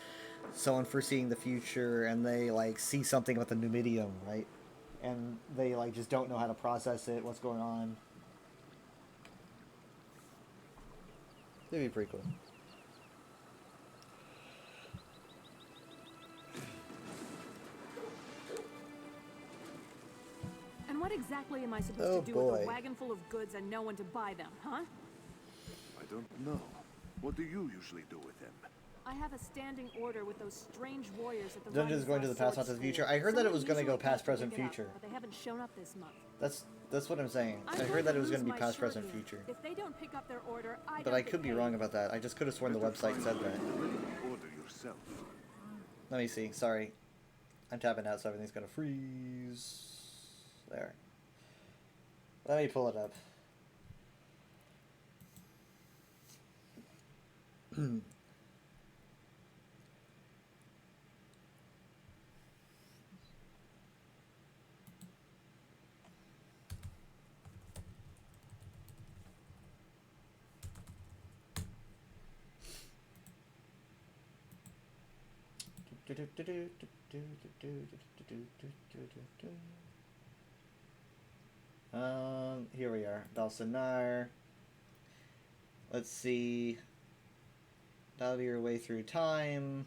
someone foreseeing the future and they, like, see something with the Numidium, right? And they, like, just don't know how to process it, what's going on. That'd be pretty cool. And what exactly am I supposed to do with a wagon full of goods and no one to buy them, huh? I don't know. What do you usually do with them? I have a standing order with those strange warriors at the Dungeons going to the past, not to the future. I heard that it was going to go past, present, future. But they haven't shown up this month. That's what I'm saying. I heard that it was going to be past, present, future. If they don't pick up their order, but I could be wrong about that. I just could have sworn the website said that. Order yourself. Let me see. Sorry. I'm tapping out, so everything's gonna freeze. There. Let me pull it up. Here we are, Balsanar. Let's see. That'll be your way through time.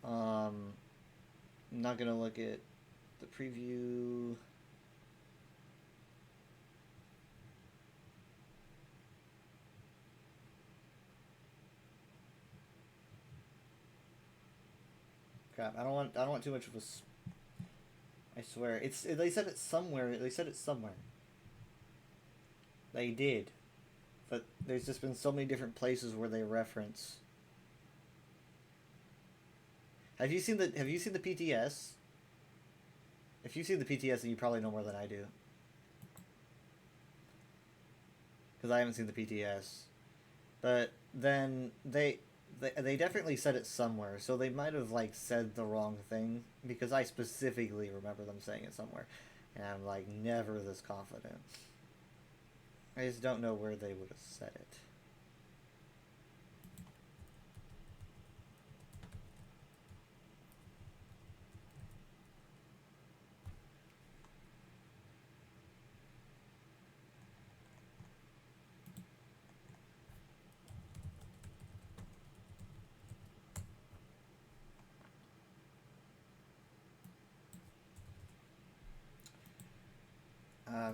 I'm not gonna look at the preview. Crap, I don't want too much of a I swear. They said it somewhere. They said it somewhere. They did. But there's just been so many different places where they reference. Have you seen the PTS? If you've seen the PTS, then you probably know more than I do. Because I haven't seen the PTS. But then they definitely said it somewhere, so they might have like said the wrong thing, because I specifically remember them saying it somewhere, and I'm like never this confident. I just don't know where they would have said it.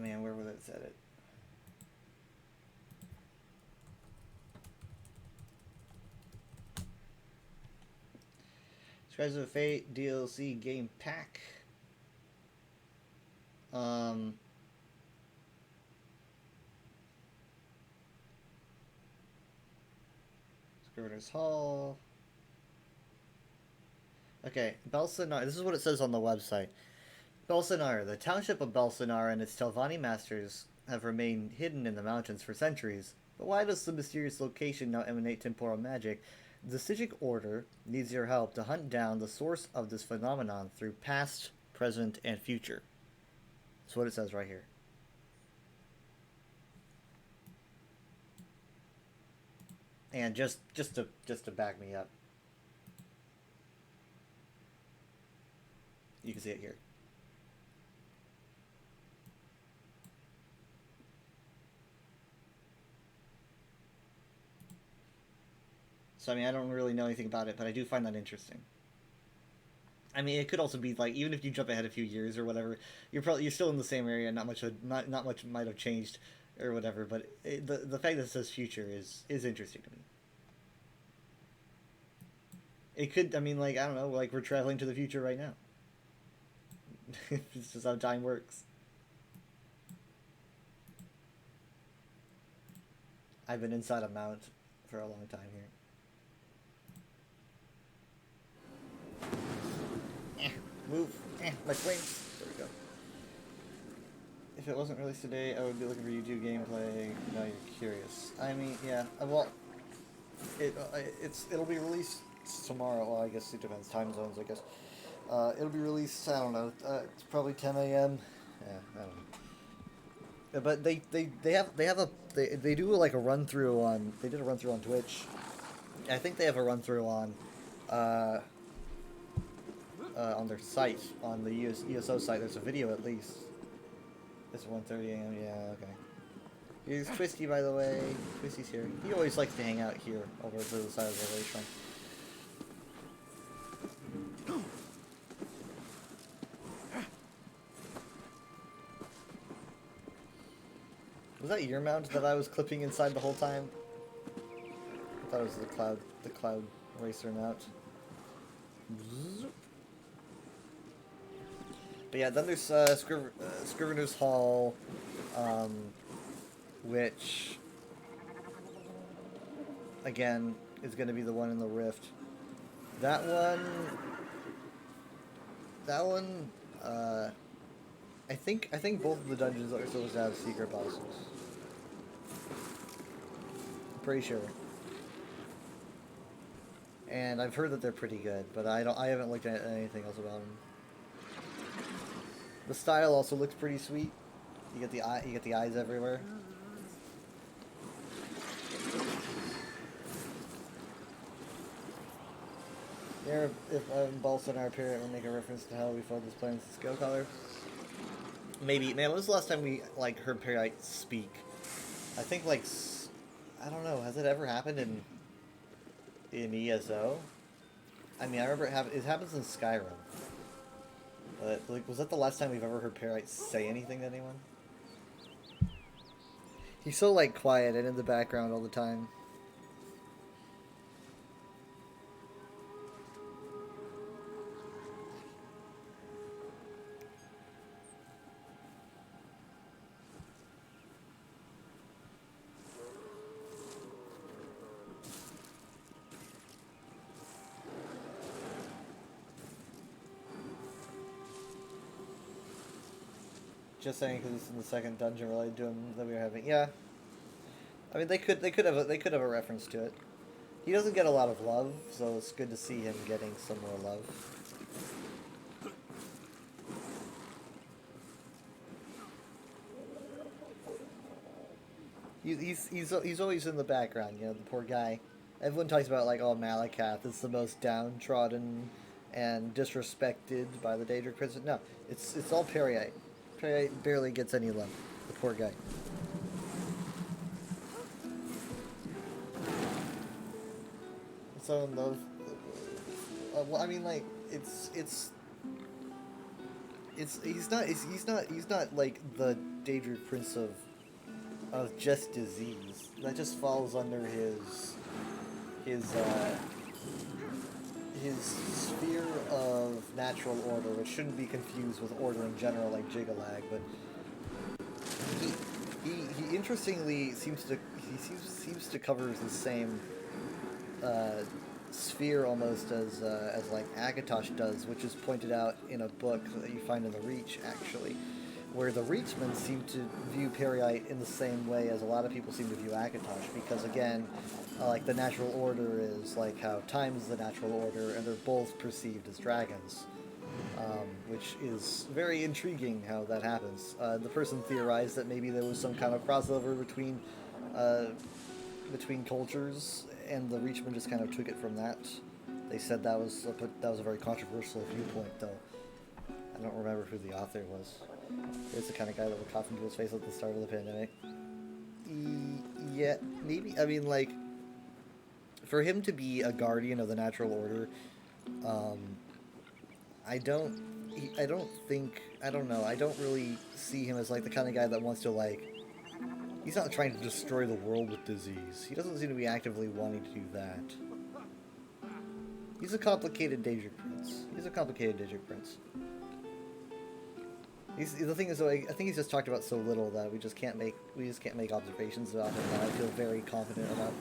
Man, where would it said it? Skies of Fate DLC game pack. Scrivener's Hall. Okay, Belsanar. This is what it says on the website. Belsanar. The township of Belsanar and its Telvanni masters have remained hidden in the mountains for centuries. But why does the mysterious location now emanate temporal magic? The Sigic Order needs your help to hunt down the source of this phenomenon through past, present, and future. That's what it says right here. And just to back me up, you can see it here. So, I mean, I don't really know anything about it, but I do find that interesting. I mean, it could also be like, even if you jump ahead a few years or whatever, you're still in the same area. Not much might have changed or whatever. But the fact that it says future is interesting to me. It could, I mean, like, I don't know, like we're traveling to the future right now. It's just how time works. I've been inside a mount for a long time here. Move. My flames. There we go. If it wasn't released today, I would be looking for YouTube gameplay. Now you're curious. I mean, yeah. Well, it'll be released tomorrow. Well, I guess it depends. Time zones, I guess. It'll be released, I don't know. It's probably 10 a.m. Yeah, I don't know. But they do like a run through on. They did a run through on Twitch. I think they have a run through on their site, on the ESO site. There's a video at least. It's 1:30 a.m. Yeah, okay. Here's Twisty, by the way. Twisty's here. He always likes to hang out here over to the side of the restaurant. Was that your mount that I was clipping inside the whole time? I thought it was the cloud racer mount. But yeah, then there's Scrivener's Hall, which again is going to be the one in the Rift. That one, That one, I think both of the dungeons are supposed to have secret bosses. I'm pretty sure. And I've heard that they're pretty good, but I haven't looked at anything else about them. The style also looks pretty sweet. You get the eyes everywhere. Yeah, if Balsa and our parent will make a reference to how we fought this planet's scale color. Maybe. Man, when was the last time we like heard Parrite speak? I think like I don't know. Has it ever happened in ESO? I mean, I remember it happens in Skyrim. But like, was that the last time we've ever heard Parrite say anything to anyone? He's so like quiet and in the background all the time. Just saying because it's in the second dungeon related to him that we were having. Yeah, I mean they could have a reference to it. He doesn't get a lot of love, so it's good to see him getting some more love. He's always in the background, you know, the poor guy. Everyone talks about like, oh, Malakath is the most downtrodden and disrespected by the Daedric Prince. No, it's all Parrite. Parrite barely gets any love. The poor guy. So in love. Well, I mean, like he's not like the Daedric Prince of just disease. That just falls under his sphere of natural order, which shouldn't be confused with order in general, like Jigalag. But he interestingly seems to cover the same sphere almost as like Akatosh does, which is pointed out in a book that you find in the Reach, actually, where the Reachmen seem to view Parrite in the same way as a lot of people seem to view Akatosh, because again, like the natural order is like how time is the natural order, and they're both perceived as dragons, which is very intriguing how that happens. The person theorized that maybe there was some kind of crossover between cultures, and the Reachmen just kind of took it from that. They said that was a very controversial viewpoint, though. I don't remember who the author was. It's the kind of guy that would cough into his face at the start of the pandemic. Yeah, maybe. I mean, like, for him to be a guardian of the natural order, I don't really see him as like the kind of guy that wants to like. He's not trying to destroy the world with disease. He doesn't seem to be actively wanting to do that. He's a complicated Daedric Prince. The thing is, though, I think he's just talked about so little that we just can't make observations about him that I feel very confident about.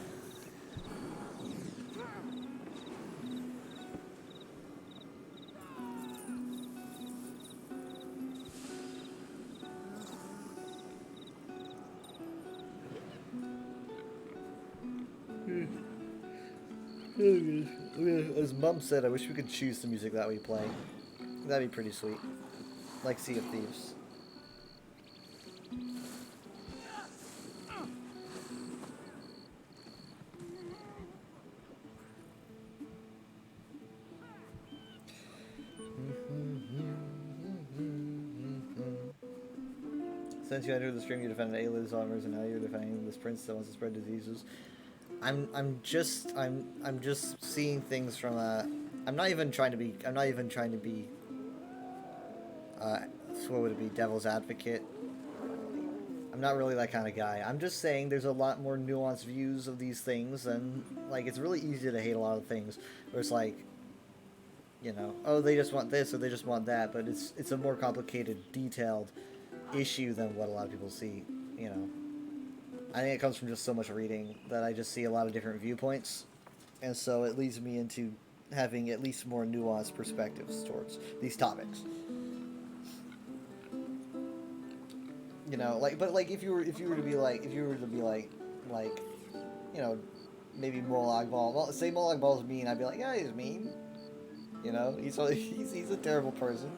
As Mum said, I wish we could choose the music that we play. That'd be pretty sweet. Like Sea of Thieves. Since you entered the stream, you defended Ayla's honors, and now you're defending this prince that wants to spread diseases. I'm just seeing things from a. I'm not even trying to be. What would it be? Devil's advocate. I'm not really that kind of guy. I'm just saying there's a lot more nuanced views of these things, and like it's really easy to hate a lot of things. Where it's like, you know, oh, they just want this or they just want that, but it's a more complicated, detailed issue than what a lot of people see. You know, I think it comes from just so much reading that I just see a lot of different viewpoints, and so it leads me into having at least more nuanced perspectives towards these topics. You know, like, but like, if you were to be like, you know, maybe Molag Bal. Well, say Molag Bal's mean, I'd be like, yeah, he's mean. You know, he's a terrible person.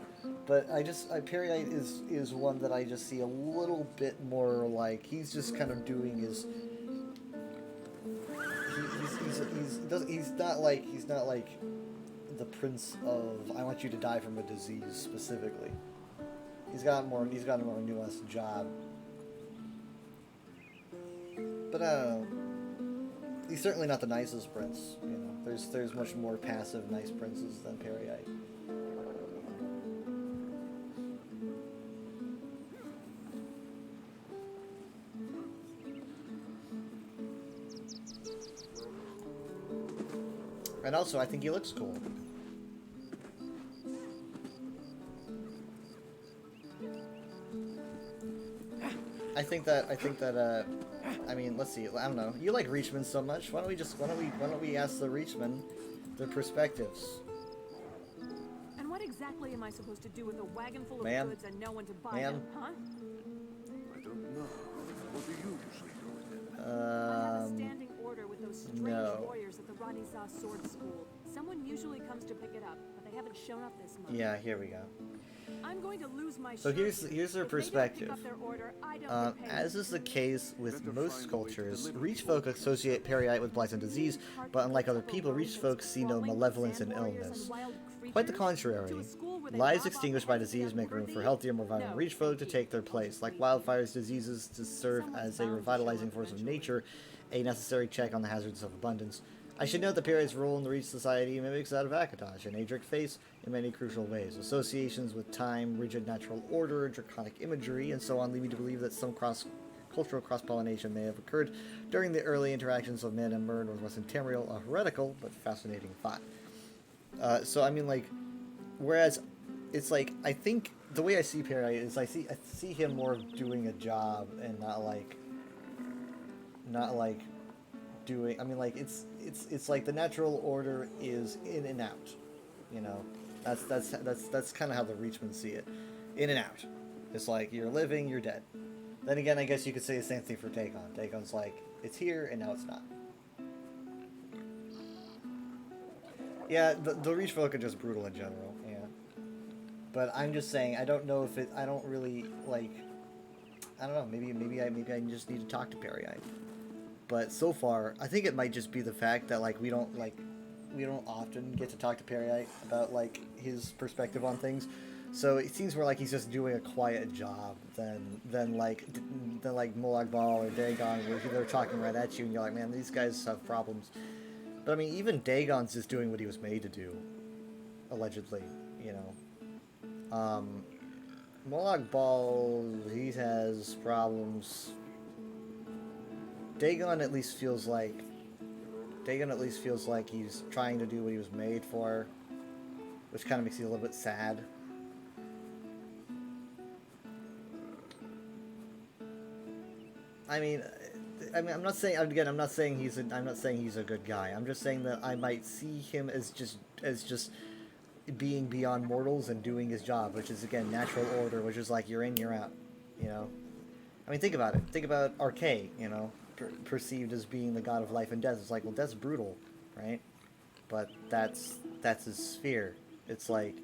But Periite is one that I just see a little bit more like he's just kind of doing his. He's not like the prince of I want you to die from a disease specifically. He's got a more nuanced job. But I don't know. He's certainly not the nicest prince. You know, there's much more passive nice princes than Periite. And also, I think he looks cool. I think that I mean, let's see. I don't know. You like Reachman so much. Why don't we ask the Reachman their perspectives? And what exactly am I supposed to do with a wagon full of Ma'am? goods and no one to buy Ma'am? them, huh? I don't know. What do you usually do with them? I have a standing order with those strange no. warriors at the Ranizah Sword School. Someone usually comes to pick it up, but they haven't shown up this month. Yeah, here we go. I'm going to lose my So here's their If they don't pick perspective. up their order, I don't get paid. As is the case with most cultures, Reach folk associate Periite with blight and disease, but unlike other people, Reach folk see no malevolence in illness. Quite the contrary. Lives extinguished by disease make room for healthier, more vibrant Reach folk to take their place. Like wildfires, diseases to serve as a revitalizing force of nature, a necessary check on the hazards of abundance. I should note that Periite's role in the Reach Society mimics that of Akatosh and Adric Face in many crucial ways. Associations with time, rigid natural order, draconic imagery, and so on lead me to believe that some cultural cross-pollination may have occurred during the early interactions of Man and Mer, Northwestern Tamriel, a heretical but fascinating thought. So, I mean, like, whereas it's like, I think the way I see Periite is I see him more doing a job and not like doing, I mean, like, it's like the natural order is in and out, you know. That's kind of how the Reachmen see it, in and out. It's like you're living, you're dead. Then again, I guess you could say the same thing for Dagon. Dagon's like it's here and now it's not. Yeah, the Reach folk are just brutal in general. Yeah, but I'm just saying I don't know if it. I don't really like. I don't know. Maybe I just need to talk to Periite. But so far, I think it might just be the fact that like we don't often get to talk to Periite about like his perspective on things. So it seems more like he's just doing a quiet job than like Molag Bal or Dagon, where they're talking right at you and you're like, man, these guys have problems. But I mean, even Dagon's just doing what he was made to do, allegedly, you know. Molag Bal, he has problems. Dagon at least feels like he's trying to do what he was made for, which kind of makes you a little bit sad. I mean, I'm not saying he's a good guy. I'm just saying that I might see him as just being beyond mortals and doing his job, which is again natural order, which is like you're in, you're out, you know. I mean, think about it. Think about Arkay, you know. Perceived as being the god of life and death. It's like, well, death's brutal, right? But that's his sphere. It's like,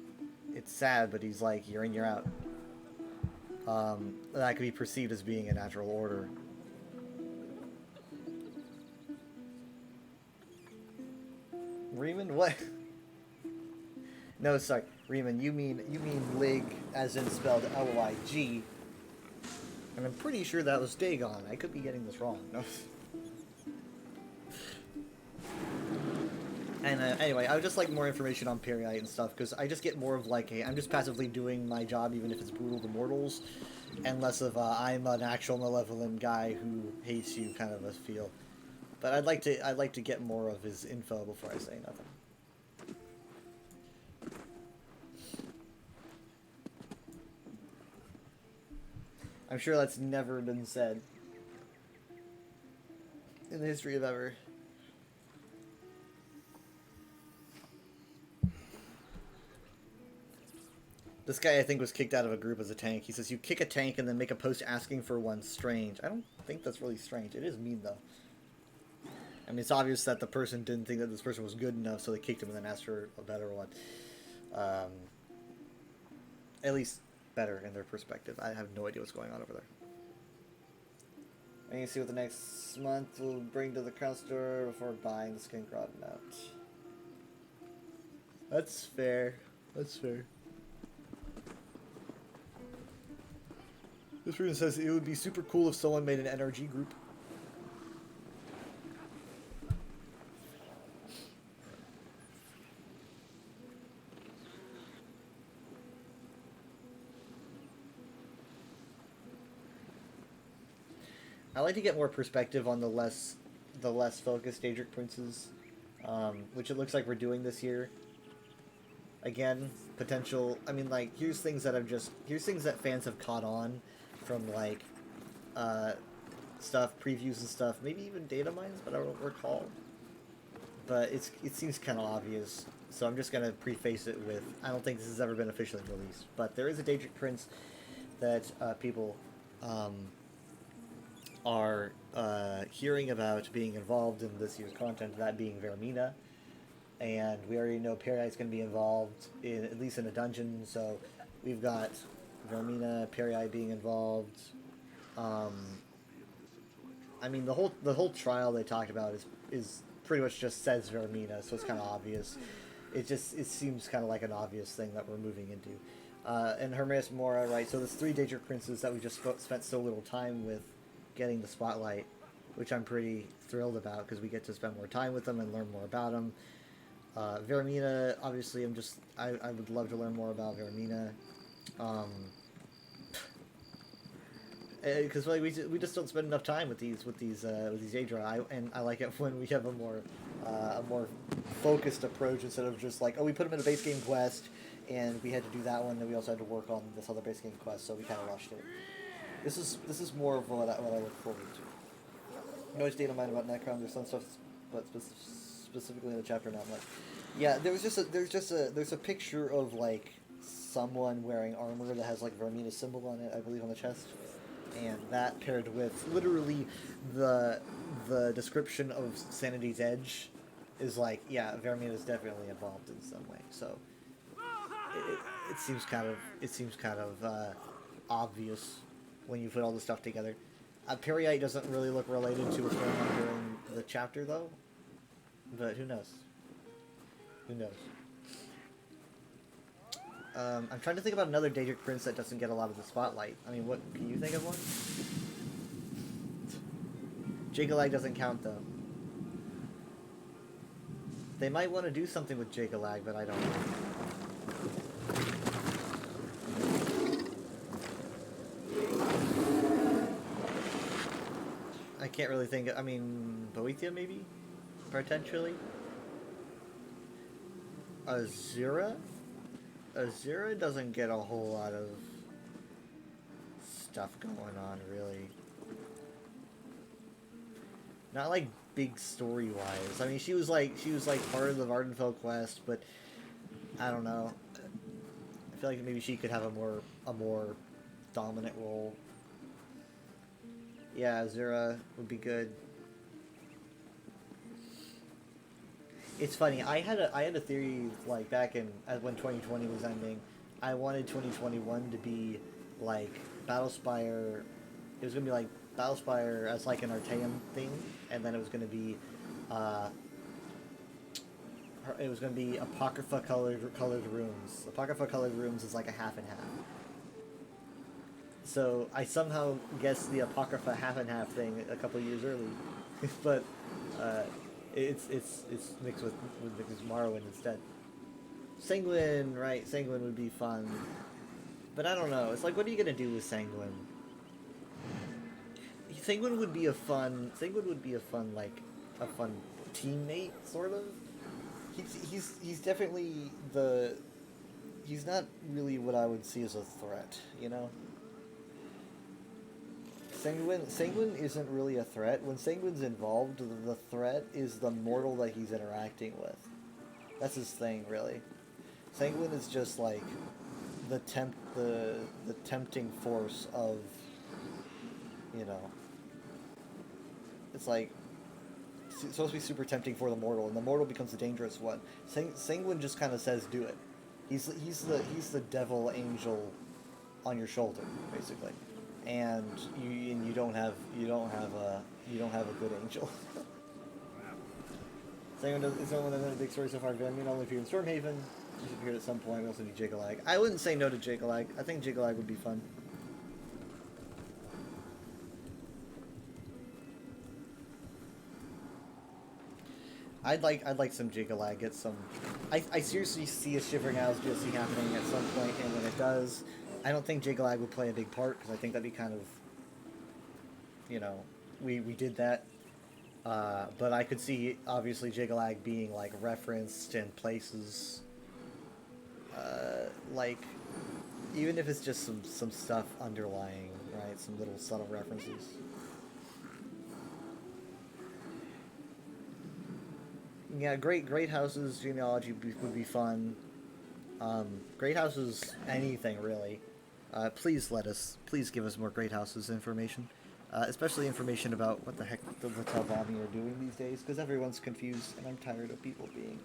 it's sad, but he's like, you're in, you're out. That could be perceived as being a natural order. Riemann, what? No, sorry, Riemann. You mean Lig, as in spelled L-Y-G. And I'm pretty sure that was Dagon. I could be getting this wrong. No. And anyway, I would just like more information on Periite and stuff, because I just get more of like I'm just passively doing my job, even if it's brutal to mortals, and less of I'm an actual malevolent guy who hates you kind of a feel. But I'd like to get more of his info before I say nothing. I'm sure that's never been said in the history of ever. This guy, I think, was kicked out of a group as a tank. He says, you kick a tank and then make a post asking for one. Strange. I don't think that's really strange. It is mean, though. I mean, it's obvious that the person didn't think that this person was good enough, so they kicked him and then asked for a better one. At least better in their perspective. I have no idea what's going on over there. I need to see what the next month will bring to the crown store before buying the skin grotten out. That's fair. That's fair. This person says it would be super cool if someone made an NRG group. I like to get more perspective on the less focused Daedric princes, which it looks like we're doing this year. Again, potential. I mean, like, here's things that fans have caught on from, like, stuff, previews and stuff, maybe even data mines, but I don't recall. But it seems kind of obvious, so I'm just gonna preface it with, I don't think this has ever been officially released, but there is a Daedric prince that people are hearing about being involved in this year's content, that being Vermina. And we already know Perii going to be involved, in at least in a dungeon, so we've got Vermina, Perii being involved. I mean, the whole trial they talked about is pretty much just says Vermina, so it's kind of obvious. It seems kind of like an obvious thing that we're moving into. And Hermaeus Mora, right, so there's 3 Daedric princes that we just spent so little time with getting the spotlight, which I'm pretty thrilled about because we get to spend more time with them and learn more about them. Vermina, obviously, I would love to learn more about Vermina, because like we just don't spend enough time with these Aedra. I like it when we have a more focused approach instead of just like, oh, we put them in a base game quest and we had to do that one, and we also had to work on this other base game quest, so we kind of rushed it. This is more of what I look forward to. No data mine about Necron. There's some stuff, but specifically in the chapter, not much. Yeah, there's a picture of like someone wearing armor that has like Vermina's symbol on it, I believe, on the chest, and that paired with literally the description of Sanity's Edge is like, yeah, Vermina is definitely involved in some way. So it seems kind of obvious when you put all the stuff together. Perii doesn't really look related to what's going on during the chapter, though. But who knows? Who knows? I'm trying to think about another Daedric prince that doesn't get a lot of the spotlight. I mean, what can you think of one? Jakealag doesn't count, though. They might want to do something with Jakealag, but I don't know. I can't really think. I mean, Boethia maybe, potentially. Azura doesn't get a whole lot of stuff going on, really. Not like big story wise. I mean, she was like part of the Vardenfell quest, but I don't know. I feel like maybe she could have a more dominant role. Yeah, Azura would be good. It's funny. I had a theory like back when 2020 was ending. I wanted 2021 to be like Battlespire. It was gonna be like Battlespire as like an Artaeum thing, and then it was gonna be Apocrypha colored rooms. Apocrypha colored rooms is like a half and half. So I somehow guessed the Apocrypha half and half thing a couple years early, but it's mixed with Morrowind instead. Sanguine, right? Sanguine would be fun, but I don't know. It's like, what are you gonna do with Sanguine? Sanguine would be a fun like a fun teammate, sort of. He's definitely he's not really what I would see as a threat, you know. Sanguine isn't really a threat. When Sanguine's involved, the threat is the mortal that he's interacting with. That's his thing, really. Sanguine is just like the tempting force of, you know, it's like it's supposed to be super tempting for the mortal, and the mortal becomes the dangerous one. Sanguine just kind of says, "Do it." He's the devil angel on your shoulder, basically, and you don't have a good angel. Sanguine is one of the big stories so far. I mean, only if you're in Stormhaven, you should appear at some point. We also need Jiggalag. I wouldn't say no to Jiggalag. I think Jiggalag would be fun. I'd like some Jiggalag. Get some. I seriously see a Shivering Isles DLC happening at some point, and when it does, I don't think Jiggalag would play a big part because I think that'd be kind of, you know, we did that, but I could see obviously Jiggalag being like referenced in places, like even if it's just some stuff underlying, right? Some little subtle references. Yeah, Great House's genealogy would be fun. Great House's anything really. Please give us more Great House's information, especially information about what the heck the Telvanni are doing these days, because everyone's confused, and I'm tired of people being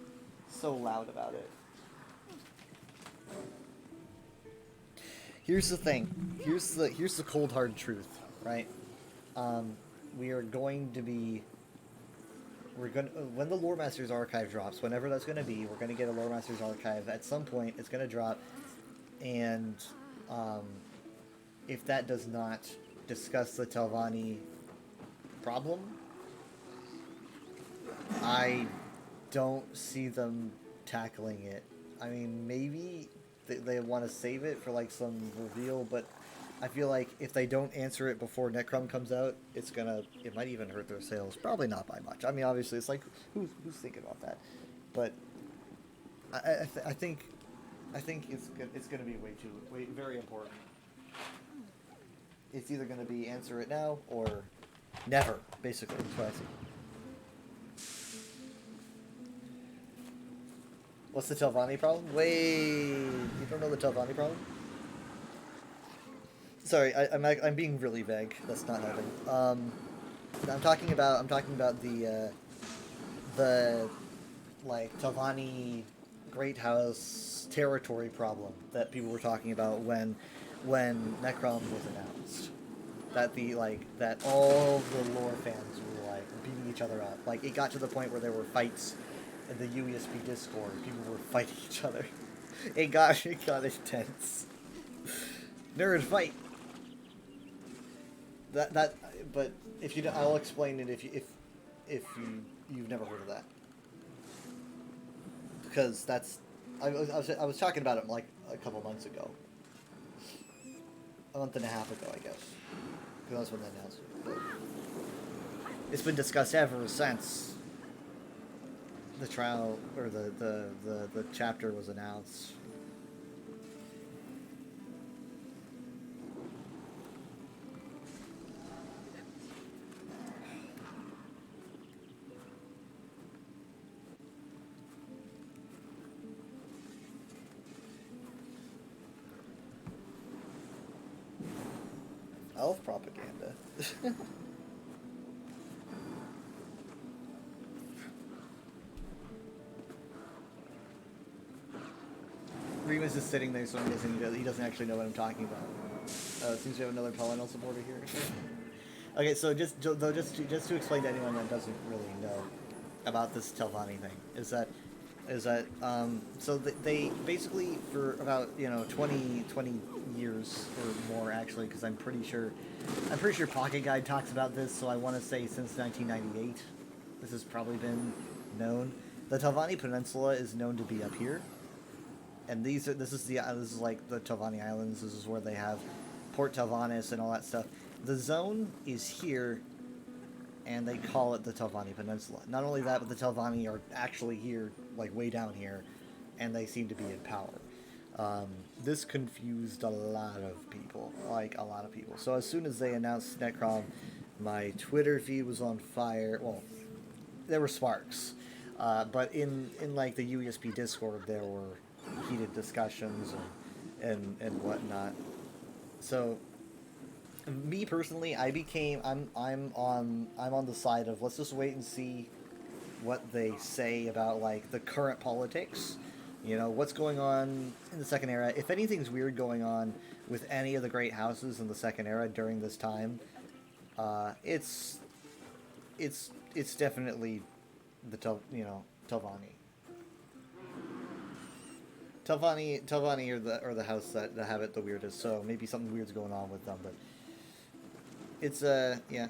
so loud about it. Here's the thing. Here's the cold hard truth, right? We are going to be. When the Lore Masters Archive drops, whenever that's going to be, we're going to get a Lore Masters Archive at some point. It's going to drop, and if that does not discuss the Telvanni problem, I don't see them tackling it. I mean, maybe they want to save it for like some reveal, but I feel like if they don't answer it before Necrom comes out, it might even hurt their sales. Probably not by much. I mean, obviously, it's like who's thinking about that? But I think it's gonna be very important. It's either gonna be answer it now or never. Basically, that's what I see. What's the Telvanni problem? Wait, you don't know the Telvanni problem? Sorry, I'm being really vague. That's not helping. I'm talking about the like Telvanni Great House territory problem that people were talking about when Necrom was announced. That all the lore fans were like beating each other up. Like it got to the point where there were fights in the UESP Discord. People were fighting each other. It got intense. Nerd fight. But if you, I'll explain it if you've never heard of that, because that's I was talking about it like a couple months ago, a month and a half ago, I guess, because that's when they announced it. But it's been discussed ever since the trial or the chapter was announced. Elf propaganda. Remus is sitting there, so he doesn't actually know what I'm talking about. It seems we have another Pelennor supporter here. Okay, so just to explain to anyone that doesn't really know about this Telvanni thing, is that so they basically for about 20 years or more actually, because I'm pretty sure Pocket Guide talks about this, so I want to say since 1998 this has probably been known. The Telvanni Peninsula is known to be up here, and this is like the Telvanni Islands. This is where they have Port Telvannis and all that stuff. The zone is here, and they call it the Telvanni Peninsula. Not only that, but the Telvanni are actually here, like way down here, and they seem to be in power. This confused a lot of people, So as soon as they announced Necrom, my Twitter feed was on fire. Well, there were sparks, but in like the UESP Discord, there were heated discussions, and whatnot. So, me personally, I'm on the side of let's just wait and see what they say about like the current politics. You know, what's going on in the Second Era. If anything's weird going on with any of the great houses in the Second Era during this time, it's definitely the Telvanni. Telvanni are the house that have it the weirdest. So maybe something weird's going on with them, but it's yeah.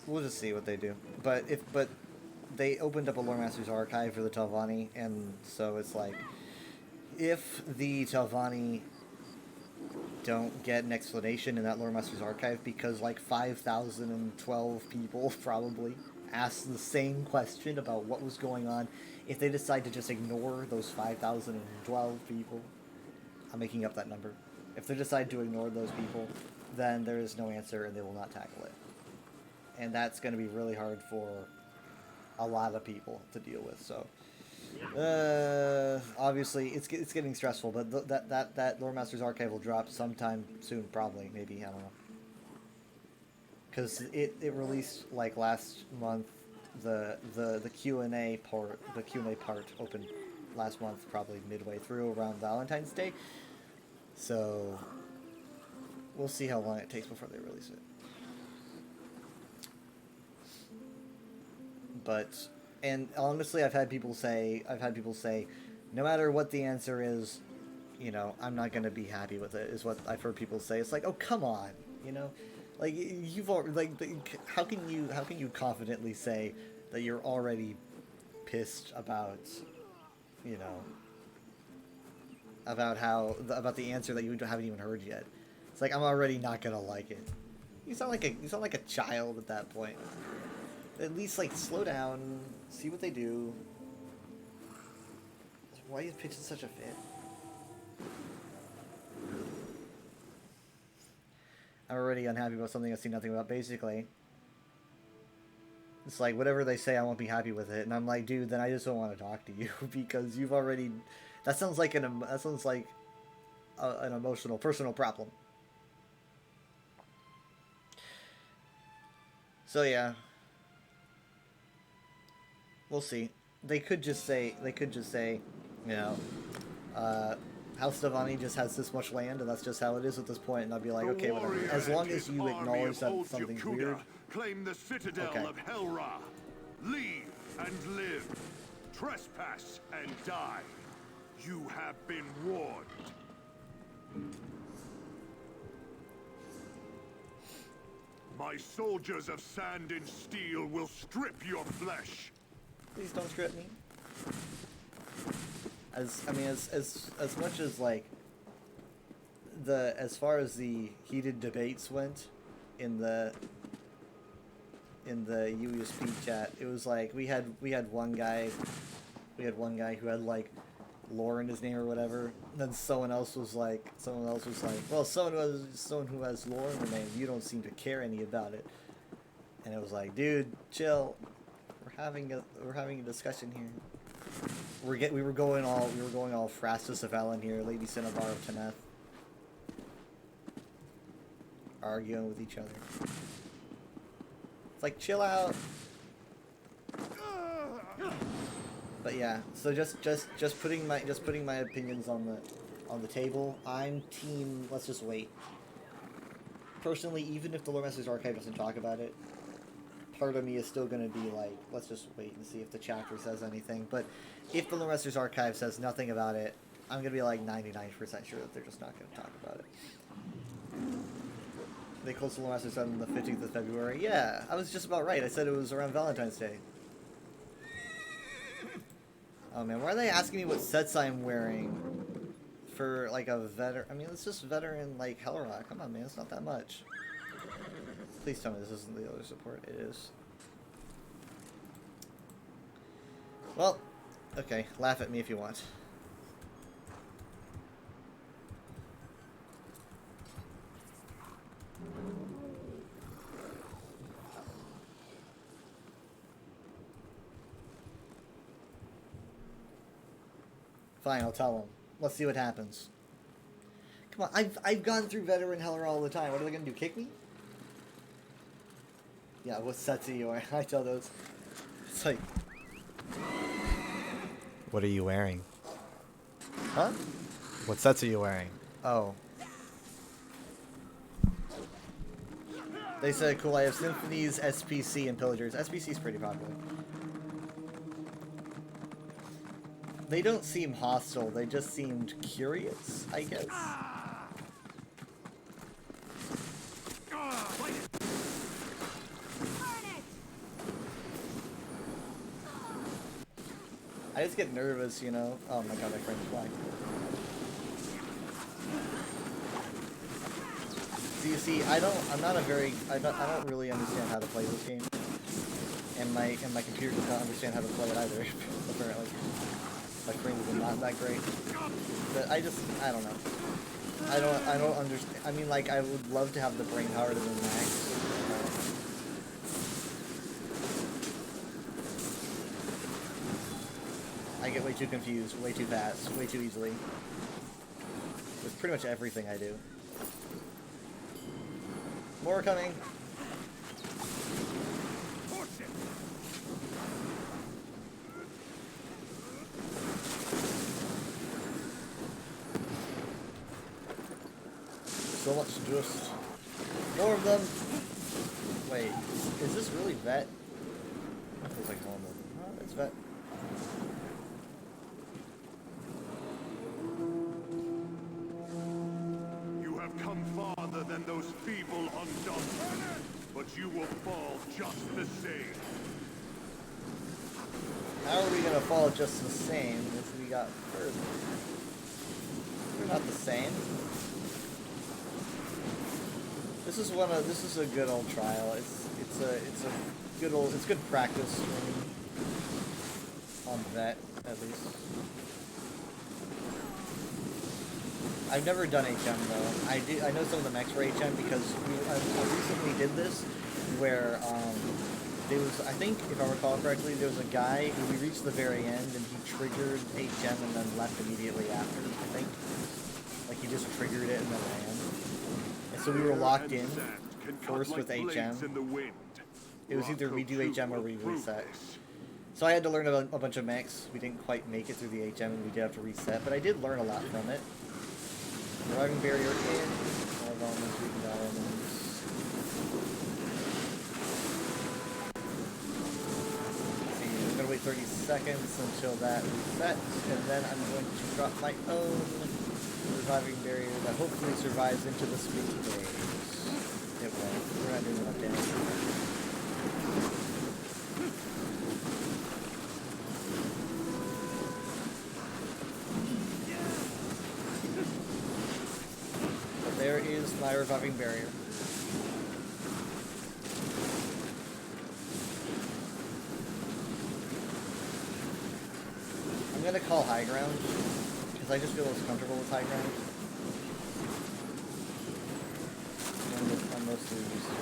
We'll just see what they do. But they opened up a Lore Master's archive for the Telvanni, and so it's like, if the Telvanni don't get an explanation in that Lore Master's archive, because like 5,012 people probably asked the same question about what was going on, if they decide to just ignore those 5,012 people, I'm making up that number, if they decide to ignore those people, then there is no answer and they will not tackle it. And that's going to be really hard for a lot of people to deal with. So, obviously, it's getting stressful. But that Lore Master's archive will drop sometime soon, probably, maybe, I don't know. Because it released like last month. The Q&A part opened last month, probably midway through around Valentine's Day. So we'll see how long it takes before they release it. But, and honestly, I've had people say, no matter what the answer is, you know, I'm not going to be happy with it, is what I've heard people say. It's like, oh, come on, you know, like, you've already, like, how can you confidently say that you're already pissed about, you know, about the answer that you haven't even heard yet? It's like, I'm already not going to like it. You sound like a child at that point. At least, like, slow down, see what they do. Why are you pitching such a fit? I'm already unhappy about something I see nothing about, basically. It's like, whatever they say, I won't be happy with it. And I'm like, dude, then I just don't want to talk to you, because you've already... That sounds like an emotional, personal problem. So, yeah. We'll see. They could just say, you know, House Telvanni just has this much land, and that's just how it is at this point, and I'll be like, okay, whatever. As long as you acknowledge that something's weird. Claim the citadel of Helra. Leave and live. Trespass and die. You have been warned. My soldiers of sand and steel will strip your flesh. Please don't strip me. As much as like as far as the heated debates went in the UESP chat, it was like we had one guy who had like lore in his name or whatever. And then someone else was like, well, someone who has lore in their name, you don't seem to care any about it. And it was like, dude, chill. We're having a discussion here. We were going all Phrastus of Ellen here, Lady Cinnabar of Teneth, arguing with each other. It's like, chill out. But yeah, so just putting my opinions on the table. I'm team. Let's just wait. Personally, even if the Lore Master's Archive doesn't talk about it, part of me is still going to be like, let's just wait and see if the chapter says anything. But if the Lore Master's Archive says nothing about it, I'm going to be like 99% sure that they're just not going to talk about it. They closed the Lore Master's on the 15th of February. Yeah, I was just about right. I said it was around Valentine's Day. Oh man, why are they asking me what sets I'm wearing for like a veteran? I mean, it's just veteran like Hellrock. Come on, man, it's not that much. Please tell me this isn't the other support. It is. Well, okay, laugh at me if you want. Fine, I'll tell him. Let's see what happens. Come on, I've gone through veteran Heller all the time. What are they gonna do? Kick me? Yeah, what sets are you wearing? I tell those. It's like, what are you wearing? Huh? What sets are you wearing? Oh. They said, cool, I have Symphonies, SPC, and Pillagers. SPC's pretty popular. They don't seem hostile, they just seemed curious, I guess. I just get nervous, you know. Oh my god, my friend's flying. So you see, I don't really understand how to play this game. And my computer does not understand how to play it either, apparently. My frames are not that great. But I don't know. I don't understand. I mean, like, I would love to have the brain power to the max. I get way too confused, way too fast, way too easily. With pretty much everything I do. More coming. So much just more of them. Wait, is this really vet? That feels like normal. Oh, it's vet. You have come farther than those feeble undone, but you will fall just the same. How are we gonna fall just the same if we got further? We're not the same. This is a good old trial. It's good practice for me. On vet, at least. I've never done HM though. I know some of the mechs for HM because I recently did this where there was, I think if I recall correctly, there was a guy who we reached the very end and he triggered HM and then left immediately after, I think. Like he just triggered it and then ran. And so we were locked in, forced with HM. It was either we do HM or we reset. So I had to learn a bunch of mechs. We didn't quite make it through the HM and we did have to reset, but I did learn a lot from it. Reviving barrier in, all elements, weakened elements. Let's see, I'm gonna wait 30 seconds until that resets, and then I'm going to drop my own reviving barrier that hopefully survives into the speed phase. It won't. We're not doing enough damage. There is my reviving barrier. I'm gonna call high ground, because I just feel most comfortable with high ground. I'm mostly used to it.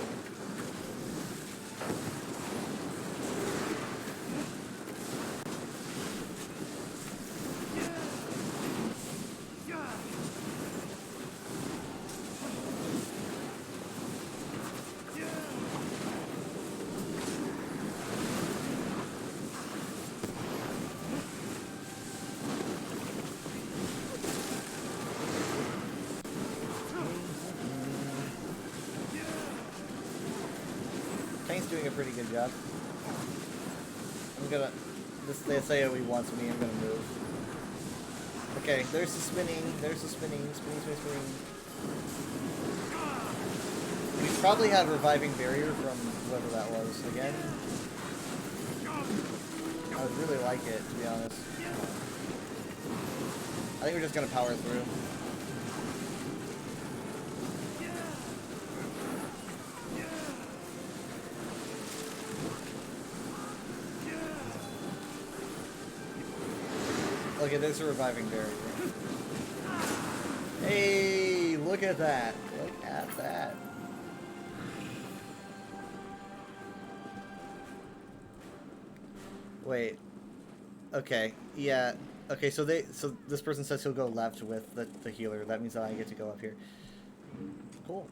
Tank's doing a pretty good job. I'm gonna... This AoE wants me, I'm gonna move. Okay, there's the spinning, spinning. We probably had reviving barrier from whoever that was again. I would really like it, to be honest. I think we're just gonna power through. Okay, there's a reviving barrier. Hey, look at that. Look at that. Wait. Okay, yeah. Okay, so this person says he'll go left with the healer. That means that I get to go up here. Cool.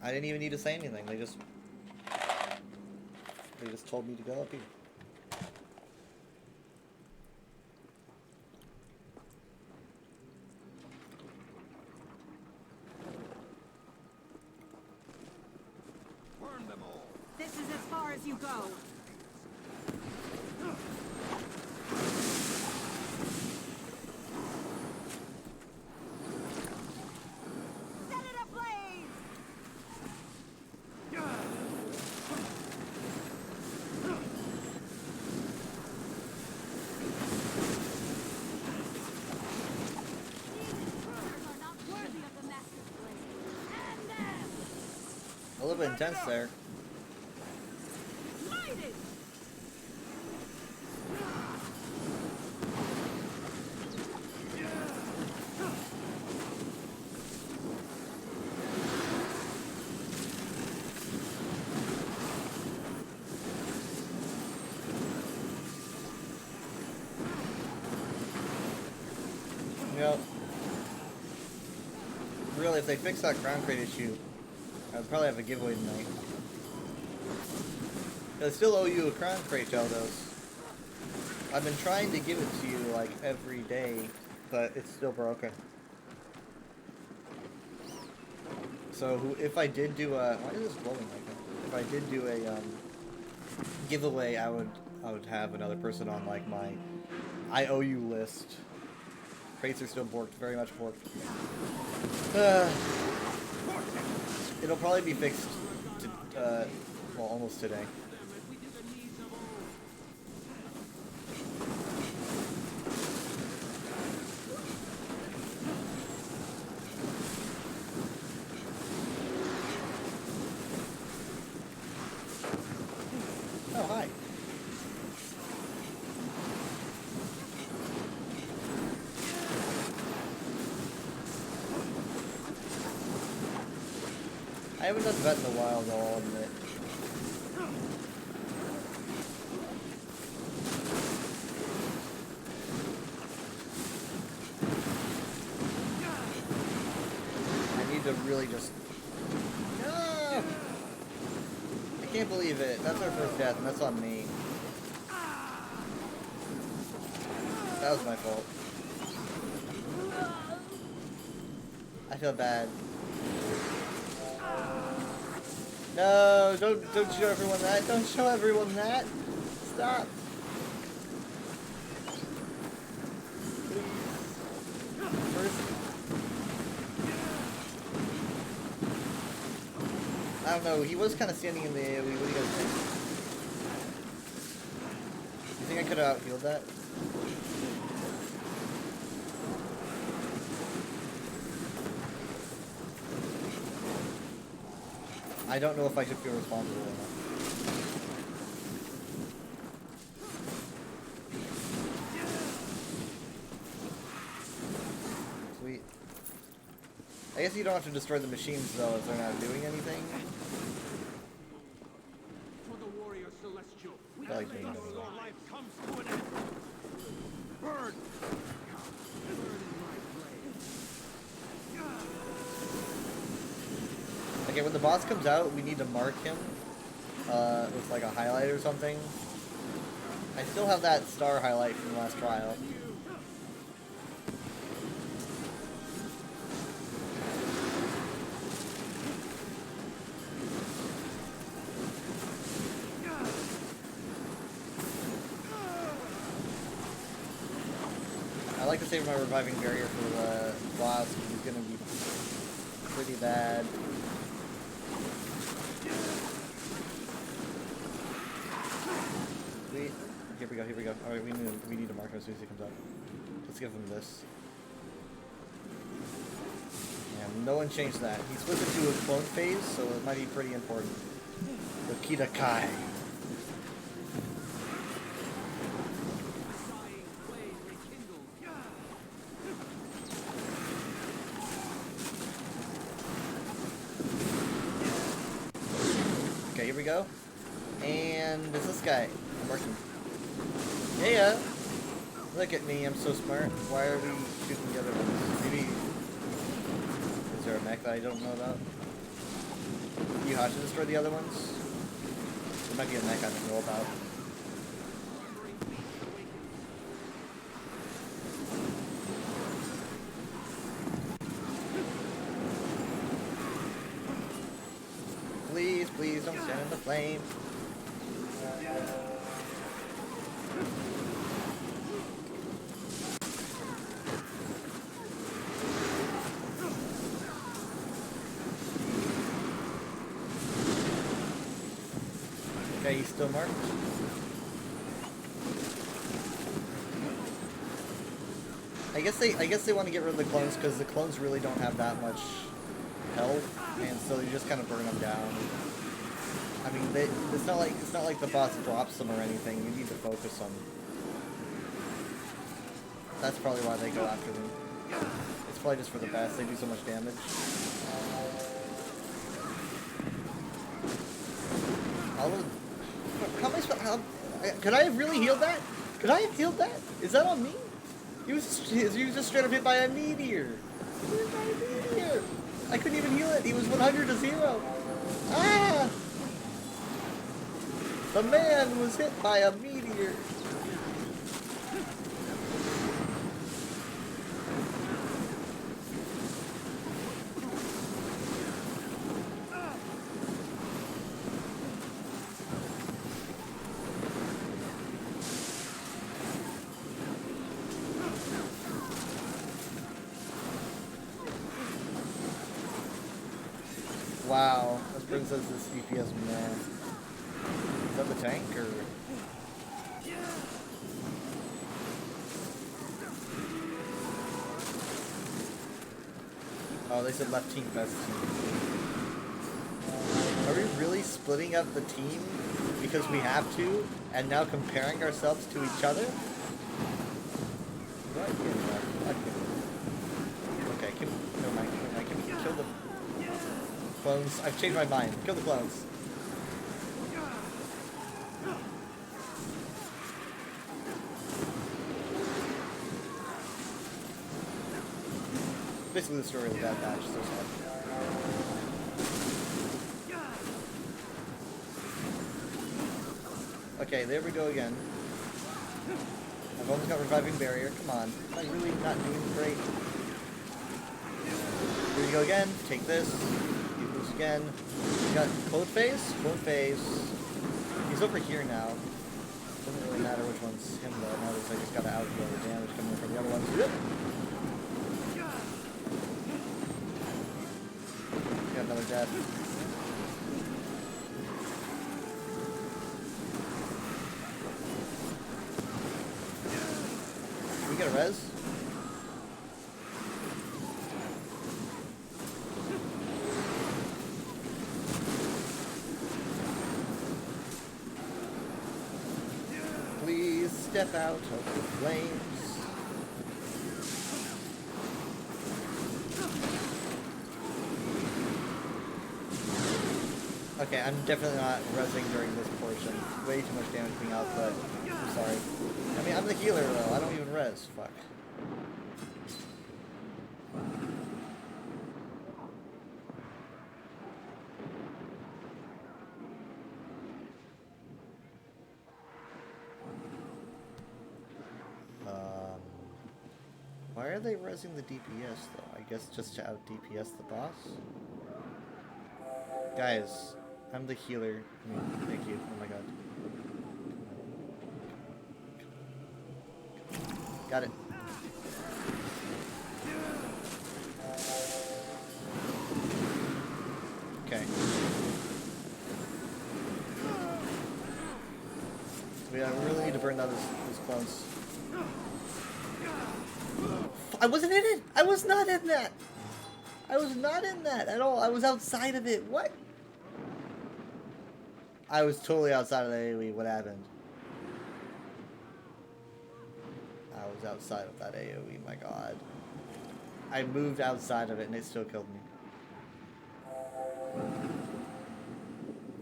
I didn't even need to say anything. They just told me to go up here. Burn them all. This is as far as you go. Set it ablaze! A little bit intense there. Yep. Really, if they fix that crown crate issue, I'd probably have a giveaway tonight. I still owe you a crown crate, Jeldos. I've been trying to give it to you like every day, but it's still broken. So if I did do a, why is this blowing like that? If I did do a giveaway, I would have another person on like my I owe you list. Crates are still borked, very much borked. It'll probably be fixed to, well, almost today. Oh, hi. I haven't done vet in a while, though, I'll admit. I need to really just... No! I can't believe it. That's our first death, and that's on me. That was my fault. I feel bad. No, don't show everyone that. Don't show everyone that. Stop. Please. First. I don't know. He was kind of standing in the AoE. What do you guys think? You think I could have out-healed that? I don't know if I should feel responsible or not. Sweet. I guess you don't have to destroy the machines though if they're not doing anything. For the warrior celestial, we I like say being your done. life comes to an end. Burn! Okay, when the boss comes out, we need to mark him with like a highlight or something. I still have that star highlight from the last trial. I like to save my reviving barrier for the boss, because he's gonna be pretty bad. Sweet. Here we go, here we go. Alright, we need to mark him as soon as he comes out. Let's give him this. Yeah, no one changed that. He switched into a clone phase, so it might be pretty important. The Kita Kai. Okay, here we go. And it's this guy. Merchant. Yeah. Look at me, I'm so smart. Why are we shooting the other ones? Maybe... Is there a mech that I don't know about? You have to destroy the other ones? There might be a mech I don't know about. Please, please don't stand in the flame. Okay, he's still marked. I guess they want to get rid of the clones because the clones really don't have that much health, and so you just kind of burn them down. I mean, it's not like the boss drops them or anything. You need to focus them. That's probably why they go after them. It's probably just for the best. They do so much damage. How am I supposed? Could I have really healed that? Could I have healed that? Is that on me? He was just straight up hit by a meteor. He was by a meteor. I couldn't even heal it. He was 100 to 0. Ah! The man was hit by a meteor. Wow, this brings us this DPS man. Is that the tank or? Oh, they said left team, best team. Are we really splitting up the team because we have to, and now comparing ourselves to each other? Okay, never mind. Can we kill the clones? I've changed my mind. Kill the clones. Basically the story of the Bad Batch, so sad. Okay, there we go again. I've almost got reviving barrier, come on. Am I really not doing great? Here we go again, take this. Use this again. We got clone phase? Clone phase. He's over here now. Doesn't really matter which one's him though, now that I just gotta outdeal the damage coming from the other ones. Yep. Got another death. Can we get a res? Please step out of the flames. Okay, I'm definitely not resing during this portion. Way too much damage being output. I'm sorry. I mean, I'm the healer though. I don't even res. Fuck. Why are they resing the DPS though? I guess just to out DPS the boss? Guys, I'm the healer. Thank you. Oh my god. Got it. Okay. We really need to burn out those clones. I wasn't in it! I was not in that! I was not in that at all. I was outside of it. What? I was totally outside of the AoE. What happened? I was outside of that AoE. My god. I moved outside of it and it still killed me.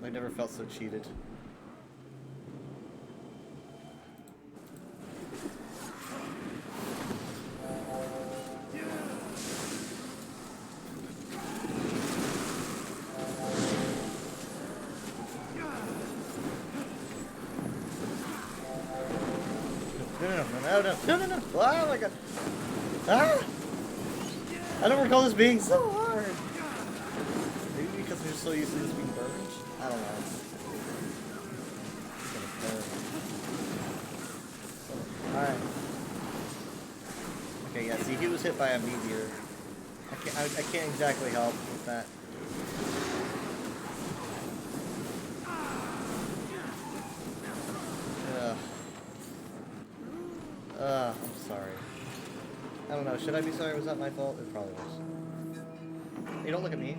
I never felt so cheated. no. Oh my god. Ah! I don't recall this being so hard. Maybe because we're so used to this being burned? I don't know. Alright. Okay, yeah, see, he was hit by a meteor. I can't exactly help with that. I'm sorry. I don't know, should I be sorry? Was that my fault? It probably was. Hey, don't look at me.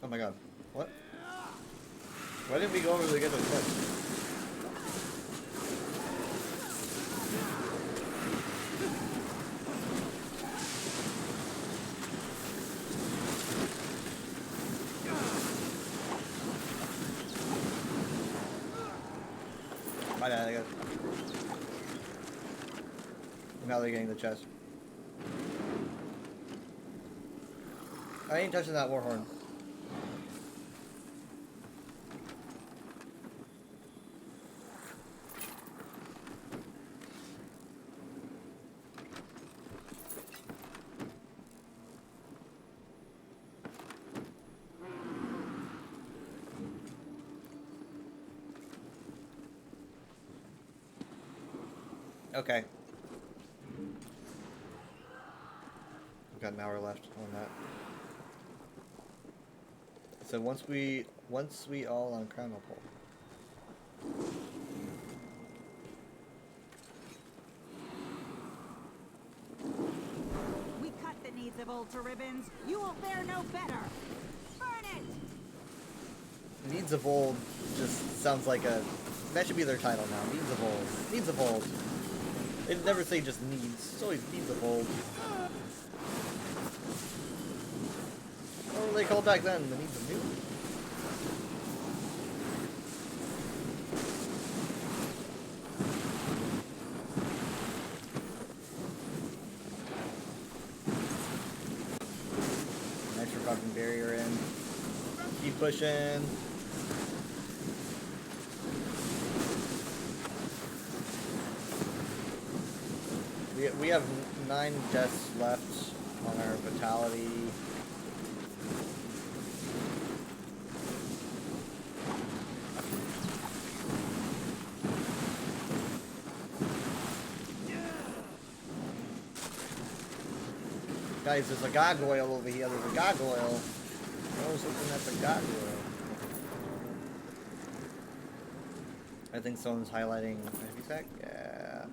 Oh my god. What? Why didn't we go over to get those clips? My bad, I got it. Now they're getting the chest. I ain't touching that warhorn. Okay. We've got an hour left on that. So once we all on Crown Pole. We cut the needs of old to ribbons. You will fare no better. Burn it! Needs of Old just sounds like a... That should be their title now. Needs of Old. Needs of Old. They never say just needs. It's always Needs of Old. What were they called back then? The Needs of New? Nice fucking barrier in. Keep pushing. We have 9 deaths left on our vitality. Guys, there's a gargoyle over here. There's a gargoyle. I was looking at the gargoyle. I think someone's highlighting heavy tech. Yeah.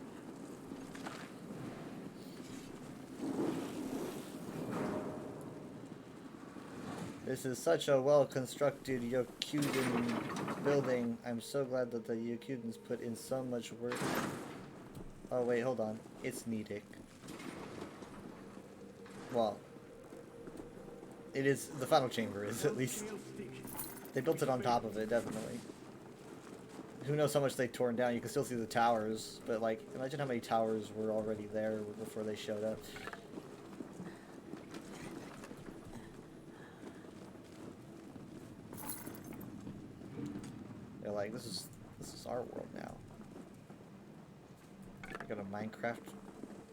This is such a well-constructed Yokuden building. I'm so glad that the Yokudens put in so much work. Oh wait, hold on. It's Nidec. Well, it is, the final chamber is at least. They built it on top of it, definitely. Who knows how much they've torn down. You can still see the towers, but like, imagine how many towers were already there before they showed up. They're like, this is our world now. You got a Minecraft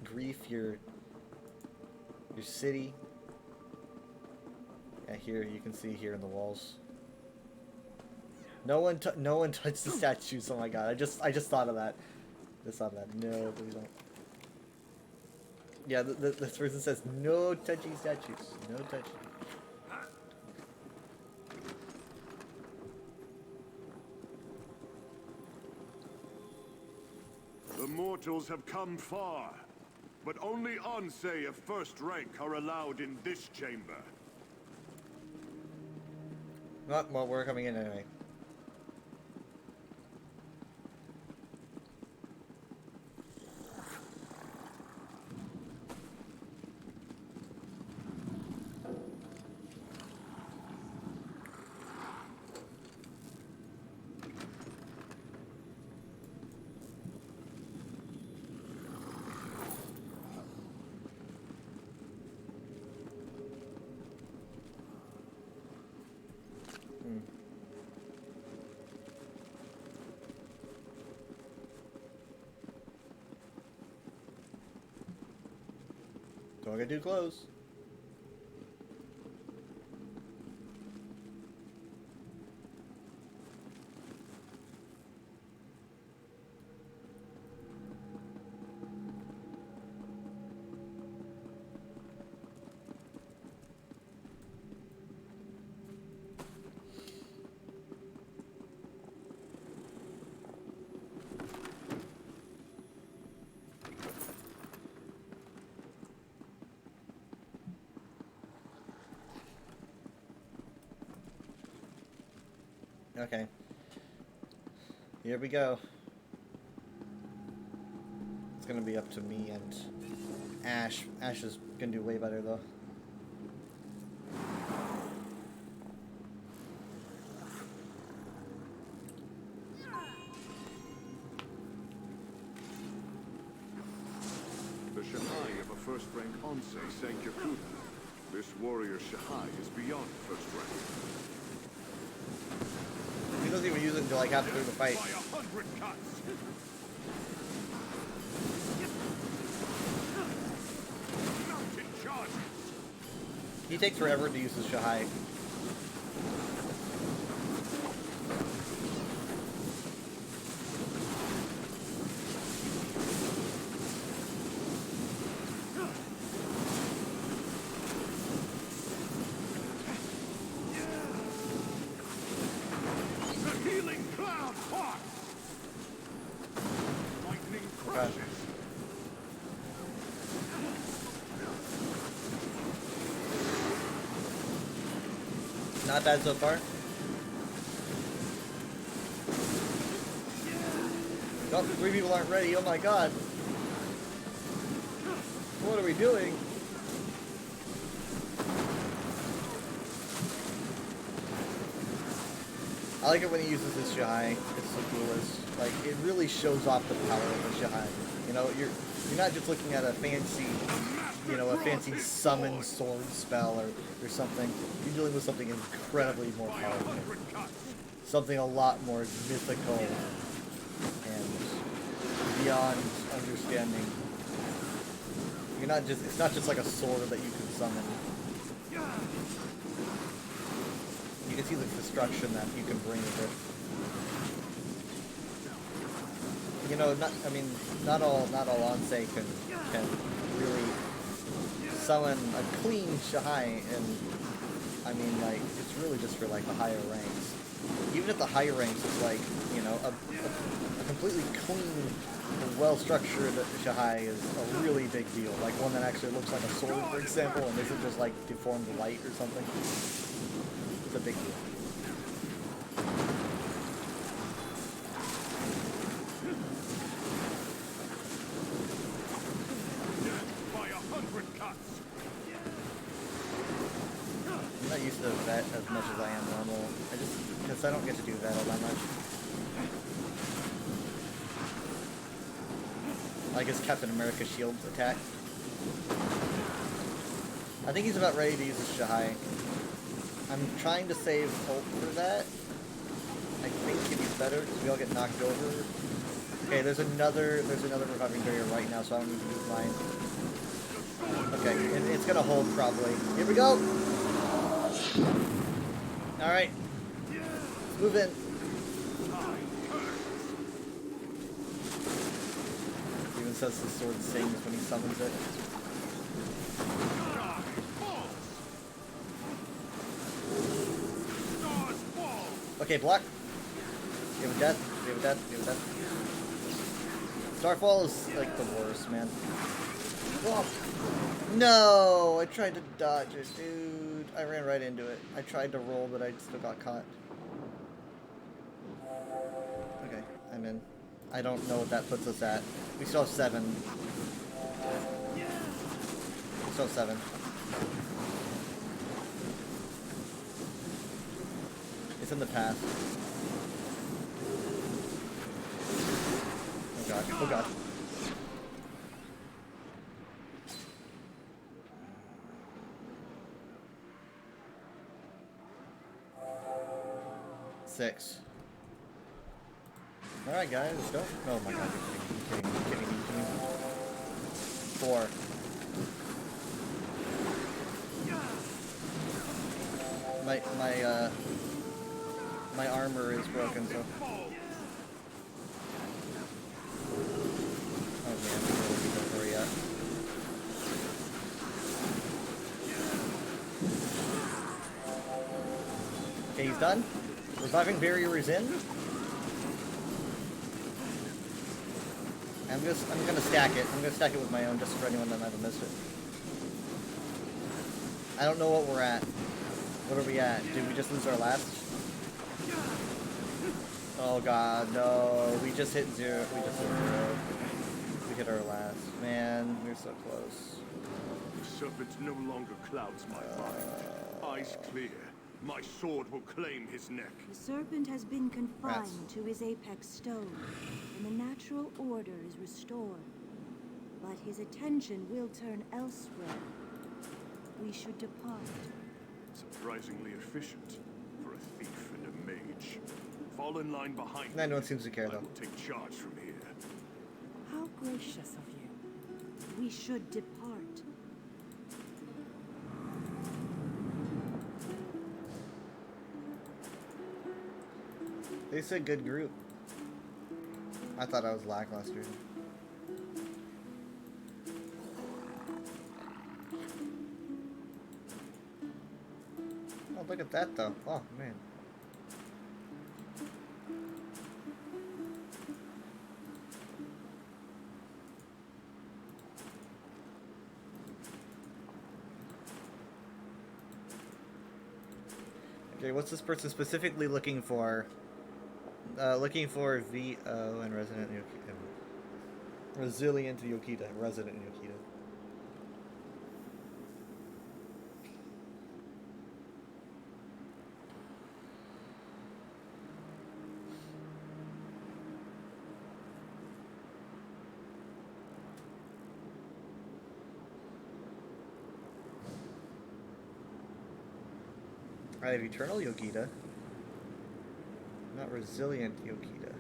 grief, your city. Yeah, here you can see here in the walls. No one touched the statues. Oh my god! I just thought of that. Just thought of that. No, please don't. Yeah, this person says no touching statues. No touching. The mortals have come far, but only Ansei of first rank are allowed in this chamber. Well, we're coming in anyway. Don't get too close. Okay. Here we go. It's gonna be up to me and Ash. Ash is gonna do way better though. The Shahai of a first-rank Onse Sankyakuta. This warrior Shahai is beyond first rank. He doesn't even use it until like halfway through the fight. By 100 cuts. Mountain charges. He takes forever to use his Shahai. The healing cloud part. Lightning crashes. Not bad so far. Oh, 3 people aren't ready. Oh my god. What are we doing? I like it when he uses his Shahai. It's so cool. It's like it really shows off the power of the Shahai. You know, you're not just looking at a fancy, a fancy summon sword spell or something. You're dealing with something incredibly more powerful. Something a lot more mythical and beyond understanding. It's not just like a sword that you can summon. You can see the destruction that you can bring with it. You know, not all Onse can really summon a clean Shahai, and I mean, like, it's really just for like the higher ranks. Even at the higher ranks, it's like, a completely clean, well-structured Shahai is a really big deal. Like one that actually looks like a sword, for example, and isn't just like deformed light or something. It's a big deal. By 100 cuts. I'm not used to vet as much as I am normal. Because I don't get to do vet all that much. I guess Captain America shields attack. I think he's about ready to use his Shahai. I'm trying to save ult for that. I think if he's better, because we all get knocked over. Okay, there's another reviving barrier right now, so I don't need to use mine. Okay, it's gonna hold probably. Here we go! Alright. Let's move in. It even says the sword sings when he summons it. Okay, block. We have a death. We have a death. We have a death. Starfall is like the worst, man. Whoa. No! I tried to dodge it, dude. I ran right into it. I tried to roll, but I still got caught. Okay, I'm in. I don't know what that puts us at. We still have 7. We still have 7. It's in the past. Oh god. Oh god. Six. Alright guys, let's go. Oh my god, you're kidding me. 4. my armor is broken, so. Oh man, we really need to hurry up. Okay, he's done. Reviving barrier is in. I'm gonna stack it. I'm gonna stack it with my own just for anyone that might have missed it. I don't know what we're at. What are we at? Did we just lose our last? Oh god, no. We just hit zero. We just hit zero. We hit our last. Man, we're so close. The serpent no longer clouds my mind. Eyes clear. My sword will claim his neck. The serpent has been confined to his apex stone, and the natural order is restored. But his attention will turn elsewhere. We should depart. Surprisingly efficient for a thief and a mage. Fall in line behind me. No one seems to care, though. I will take charge from here. How gracious of you. We should depart. They said good group. I thought I was lackluster. Oh, look at that though. Oh man. Okay, what's this person specifically looking for? Looking for VO and Resident Yokita. Resilient Yokita. Resident Yokita. I have Eternal Yokita. Not Resilient Yokita.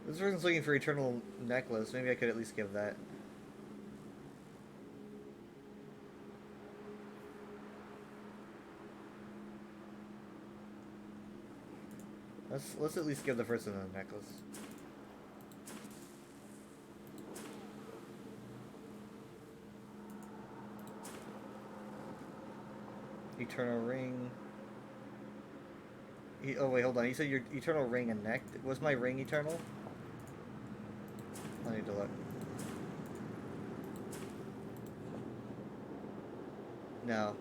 This person's looking for Eternal Necklace. Maybe I could at least give that. Let's at least give the person a necklace. Eternal ring. Oh wait, hold on. You said your eternal ring and neck. Was my ring eternal? I need to look. No.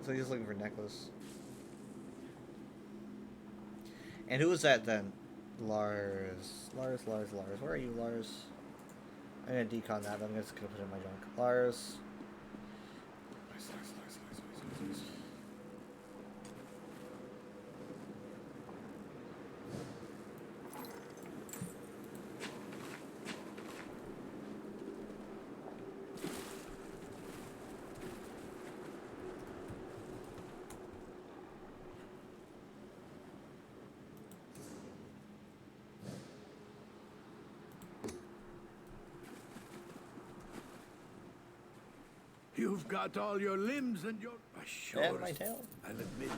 So he's just looking for necklace. And who was that then? Lars. Lars. Where are you, Lars? I'm gonna decon that. I'm just gonna put it in my junk. Lars. You've got all your limbs and your... Sure, and my tail. I'll admit.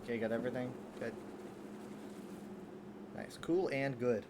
Okay, got everything? Good. Nice. Cool and good.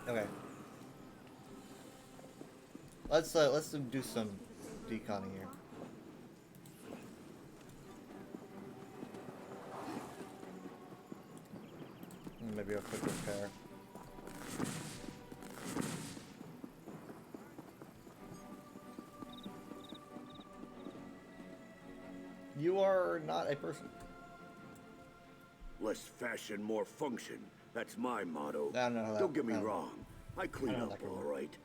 Okay. Let's do some deconning here. Maybe a quick repair. You are not a person. Less fashion, more function. That's my motto. I don't know how that, Don't get me wrong. I clean up like all right.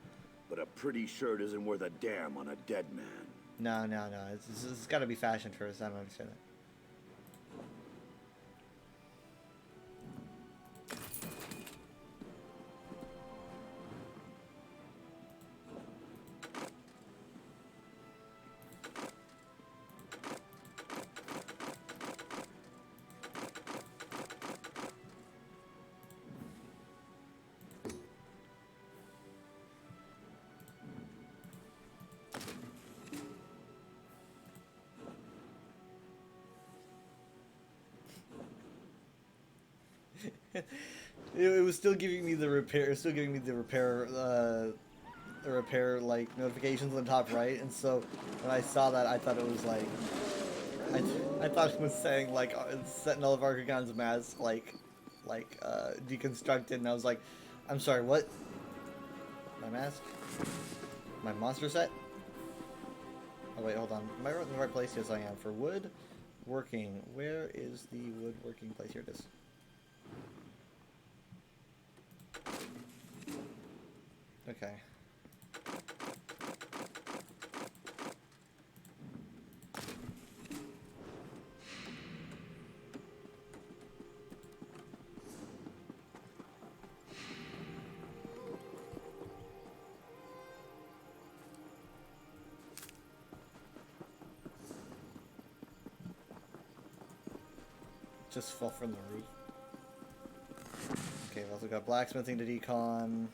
But a pretty shirt isn't worth a damn on a dead man. No. It's got to be fashion first. I don't understand that. It was still giving me the repair. Still giving me the repair like notifications on the top right. And so when I saw that, I thought it was like, I thought it was saying like Sentinel of Archagon's mask like deconstructed, and I was like, I'm sorry, what? My mask? My monster set? Oh wait, hold on. Am I in the right place? Yes, I am. For wood working, where is the wood working place? Here it is. Okay. Just fell from the roof. Okay, we've also got blacksmithing to decon.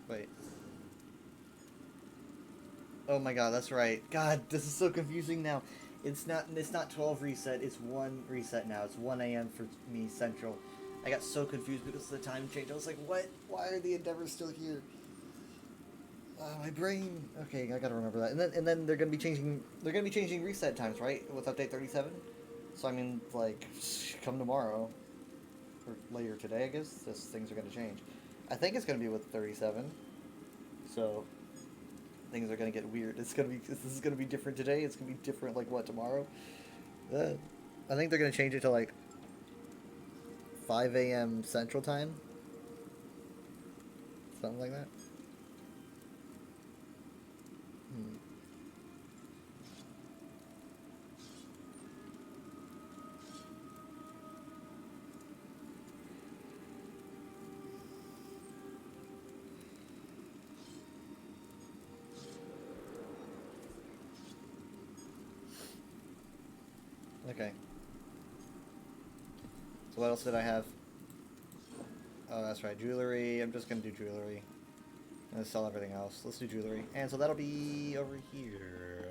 Wait. Oh my god, that's right. God, this is so confusing now. It's not 12 reset, it's 1 reset now. It's 1 a.m. for me Central. I got so confused because of the time change. I was like, what? Why are the Endeavors still here? My brain. Okay, I gotta remember that. And then they're gonna be changing reset times, right? With update 37? So I mean, like, come tomorrow. Or later today, I guess. Things are gonna change. I think it's gonna be with 37. So things are gonna get weird. This is gonna be different today. It's gonna be different like what, tomorrow? I think they're gonna change it to like 5 a.m. Central Time. Something like that. Okay. So what else did I have? Oh, that's right, jewelry. I'm just gonna do jewelry. I'm gonna sell everything else. Let's do jewelry. And so that'll be over here.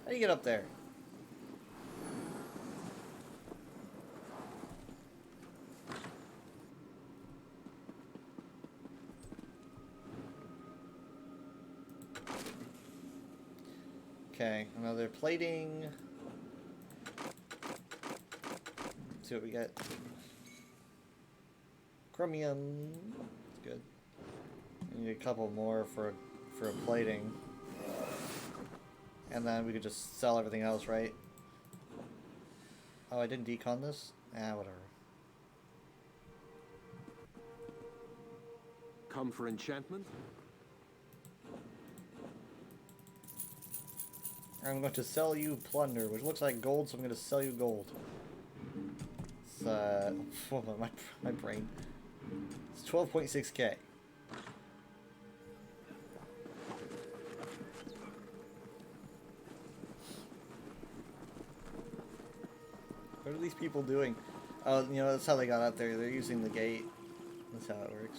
How do you get up there? Okay, another plating. Let's see what we get. Chromium. That's good. We need a couple more for a plating. And then we could just sell everything else, right? Oh, I didn't decon this? Ah, whatever. Come for enchantment? I'm going to sell you plunder, which looks like gold, so I'm going to sell you gold. It's, my brain. 12.6k. What are these people doing? Oh, you know, that's how they got up there. They're using the gate. That's how it works.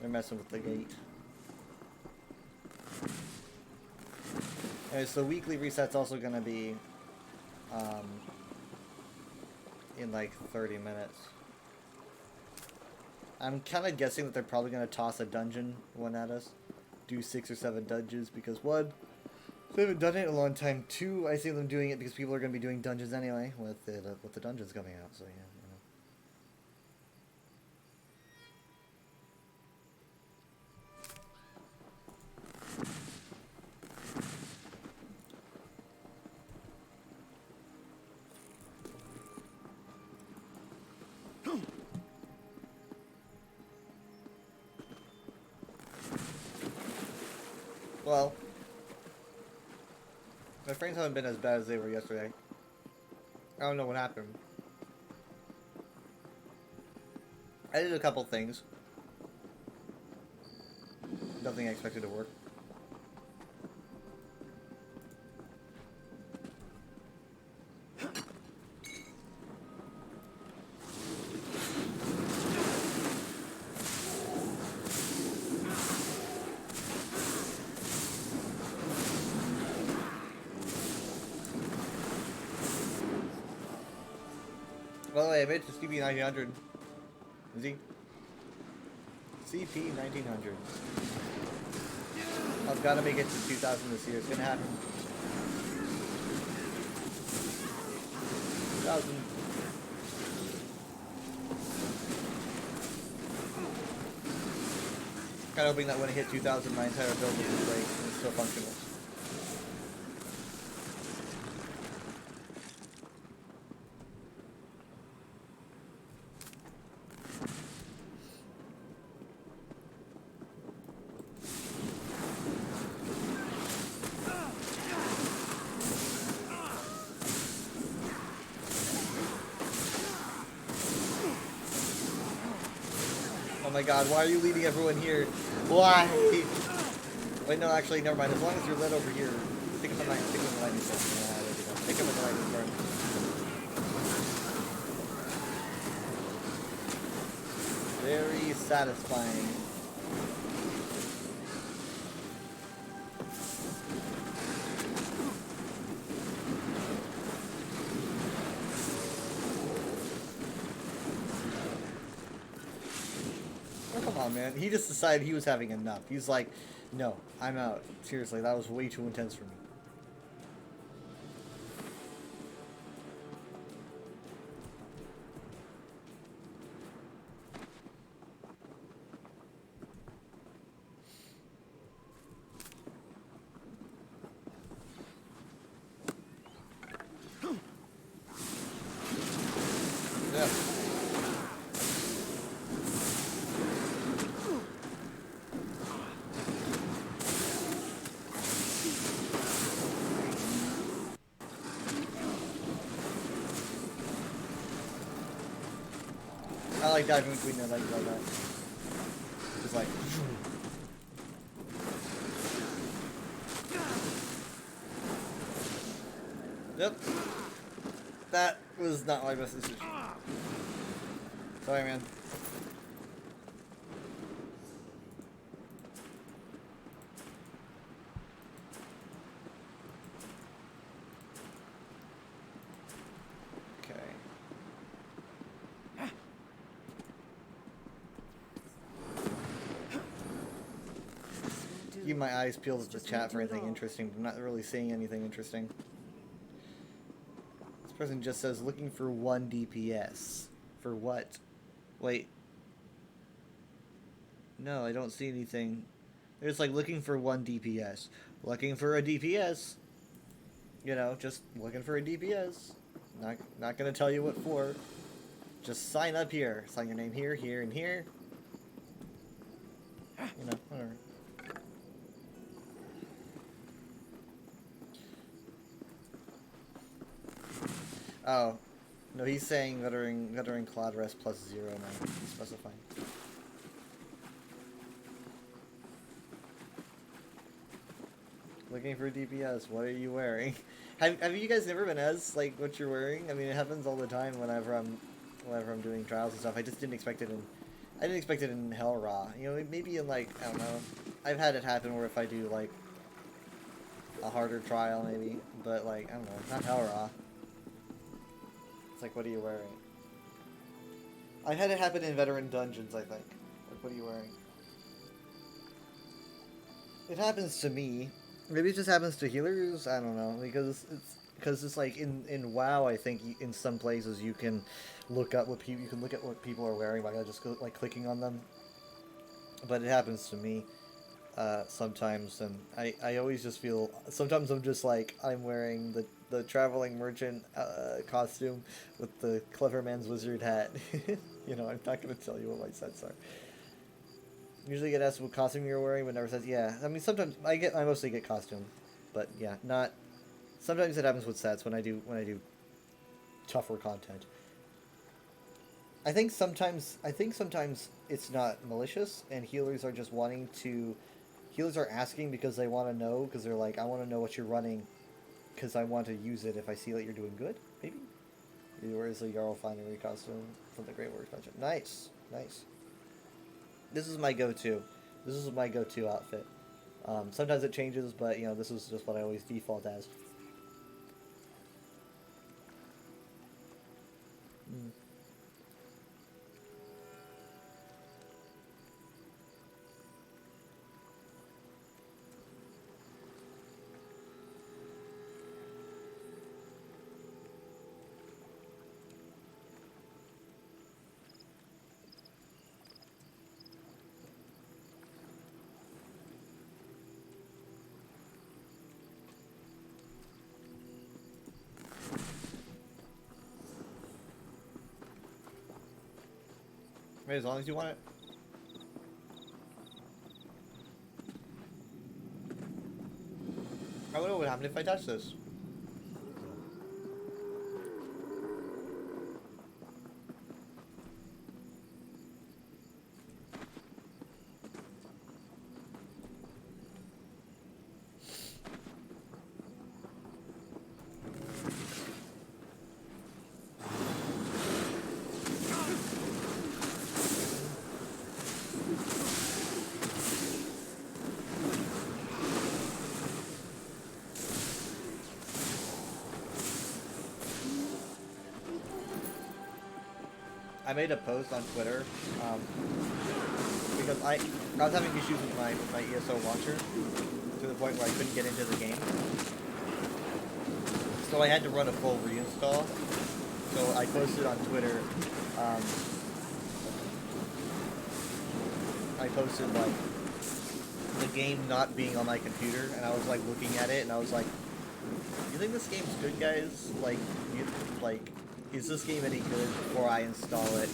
They're messing with the gate. Anyway, so weekly reset's also going to be in like 30 minutes. I'm kind of guessing that they're probably going to toss a dungeon one at us. Do 6 or 7 dungeons because 1, they haven't done it in a long time. 2, I see them doing it because people are going to be doing dungeons anyway with the dungeons coming out. So yeah, you know. Well, my frames haven't been as bad as they were yesterday. I don't know what happened. I did a couple things. Nothing I expected to work. By the way, I made it to CP 1900. Is he? CP 1900. I've got to make it to 2000 this year. It's gonna happen. 2000. Kind of hoping that when I hit 2000, my entire build will be great and it's still functional. Oh my god, why are you leading everyone here? Why? Wait, no, actually, never mind. As long as you're led over here, pick up the lightning storm. Yeah, there you go. Pick up the lightning storm. Very satisfying. Oh man, he just decided he was having enough. He's like, no, I'm out. Seriously, that was way too intense for me. Yeah. I like diving between their legs like that. Just like... Yep. That was not my best decision. Sorry, man. Keep my eyes peeled at the chat for anything interesting. I'm not really seeing anything interesting. This person just says looking for 1 DPS. For what? Wait. No, I don't see anything. It's like looking for 1 DPS. Looking for a DPS. You know, just looking for a DPS. Not gonna tell you what for. Just sign up here. Sign your name here, here, and here. You know, whatever. Oh, No, he's saying veteran Cloud Rest plus 0 now. He's specifying. Looking for DPS. What are you wearing? Have you guys never been as like what you're wearing? I mean, it happens all the time whenever I'm doing trials and stuff. I just didn't expect it in. I didn't expect it in Hell Raw. You know, maybe in like I don't know. I've had it happen where if I do like a harder trial maybe, but like I don't know, not Hell Raw. It's like, what are you wearing? I've had it happen in veteran dungeons, I think. Like, what are you wearing? It happens to me. Maybe it just happens to healers. I don't know, because it's like in WoW. I think in some places you can look up what people what people are wearing by just like clicking on them. But it happens to me sometimes, and I always just feel sometimes I'm just like I'm wearing the traveling merchant costume with the clever man's wizard hat. You know, I'm not gonna tell you what my sets are. Usually get asked what costume you're wearing, but never says, yeah. I mean, sometimes I mostly get costume, but yeah, not. Sometimes it happens with sets when I do tougher content. I think sometimes it's not malicious, and healers are just wanting to. Healers are asking because they want to know, because they're like, I want to know what you're running, because I want to use it if I see that you're doing good. Maybe. Where's the Jarl Finery costume from the Great War expansion? Nice, nice. This is my go-to. This is my go-to outfit. Sometimes it changes, but you know, this is just what I always default as. Wait, as long as you want it. I wonder what would happen if I touch this. I made a post on Twitter because I was having issues with my ESO launcher to the point where I couldn't get into the game. So I had to run a full reinstall. So I posted on Twitter. I posted like the game not being on my computer, and I was like looking at it, and I was like, "You think this game's good, guys? Like, is this game any good before I install it?"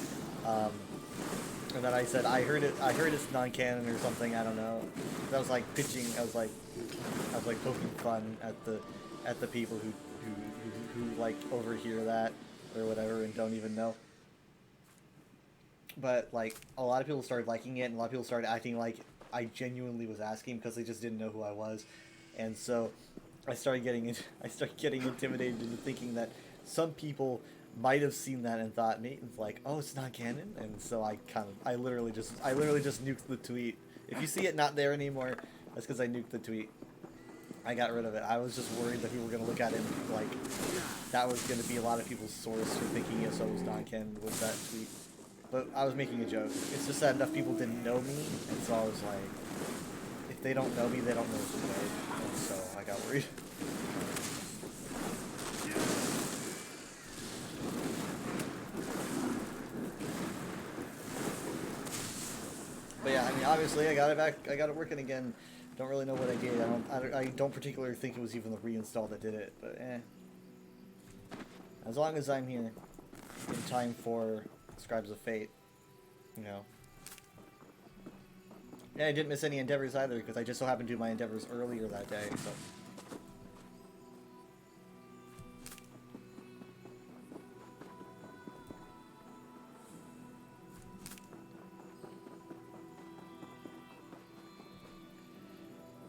And then I said, I heard it's non-canon or something. I don't know. I was like pitching. I was like poking fun at the people who like overhear that or whatever and don't even know. But like a lot of people started liking it, and a lot of people started acting like I genuinely was asking because they just didn't know who I was, and so I started getting intimidated into thinking that some people might have seen that and thought me like, oh, it's not canon, and so I literally just nuked the tweet. If you see it not there anymore, that's because I nuked the tweet. I got rid of it. I was just worried that people were gonna look at it and, like, that was gonna be a lot of people's source for thinking ESO was not canon with that tweet. But I was making a joke. It's just that enough people didn't know me, and so I was like, if they don't know me, they don't know me, and so I got worried. But yeah, I mean, obviously, I got it back. I got it working again. Don't really know what I did. I don't particularly think it was even the reinstall that did it. But as long as I'm here in time for Scribes of Fate, you know. Yeah, I didn't miss any endeavors either because I just so happened to do my endeavors earlier that day. So.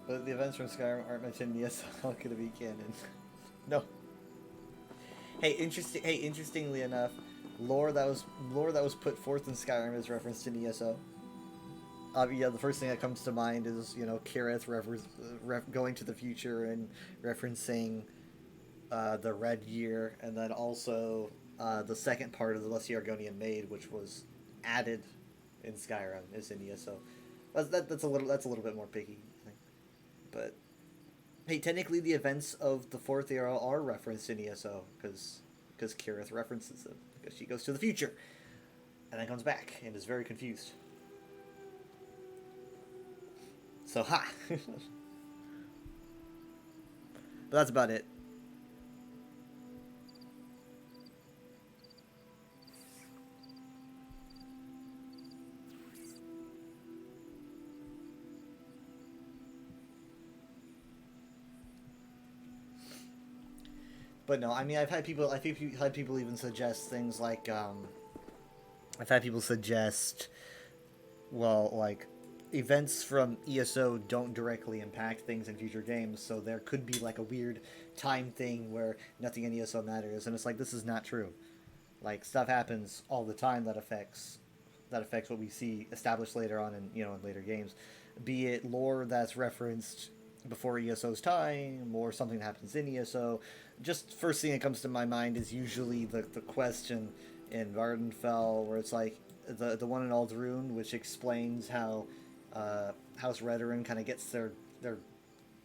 But the events from Skyrim aren't mentioned in the ESO. Could it be canon? No. Hey, interestingly enough, lore that was put forth in Skyrim is referenced in ESO. Yeah, the first thing that comes to mind is, you know, Kirith going to the future and referencing the Red Year, and then also the second part of the Lesser Argonian Maid, which was added in Skyrim, is in ESO. That's a little bit more picky, I think. But hey, technically the events of the Fourth Era are referenced in ESO because Kirith references them, because she goes to the future and then comes back and is very confused. So, ha! But that's about it. But no, I mean, I think had people even suggest things like, I've had people suggest, well, like, events from ESO don't directly impact things in future games, so there could be like a weird time thing where nothing in ESO matters, and it's like, this is not true. Like, stuff happens all the time that affects what we see established later on in, you know, in later games, be it lore that's referenced before ESO's time or something that happens in ESO. Just first thing that comes to my mind is usually the question in Vardenfell where it's like the one in Ald'ruhn, which explains how House Redoran kind of gets their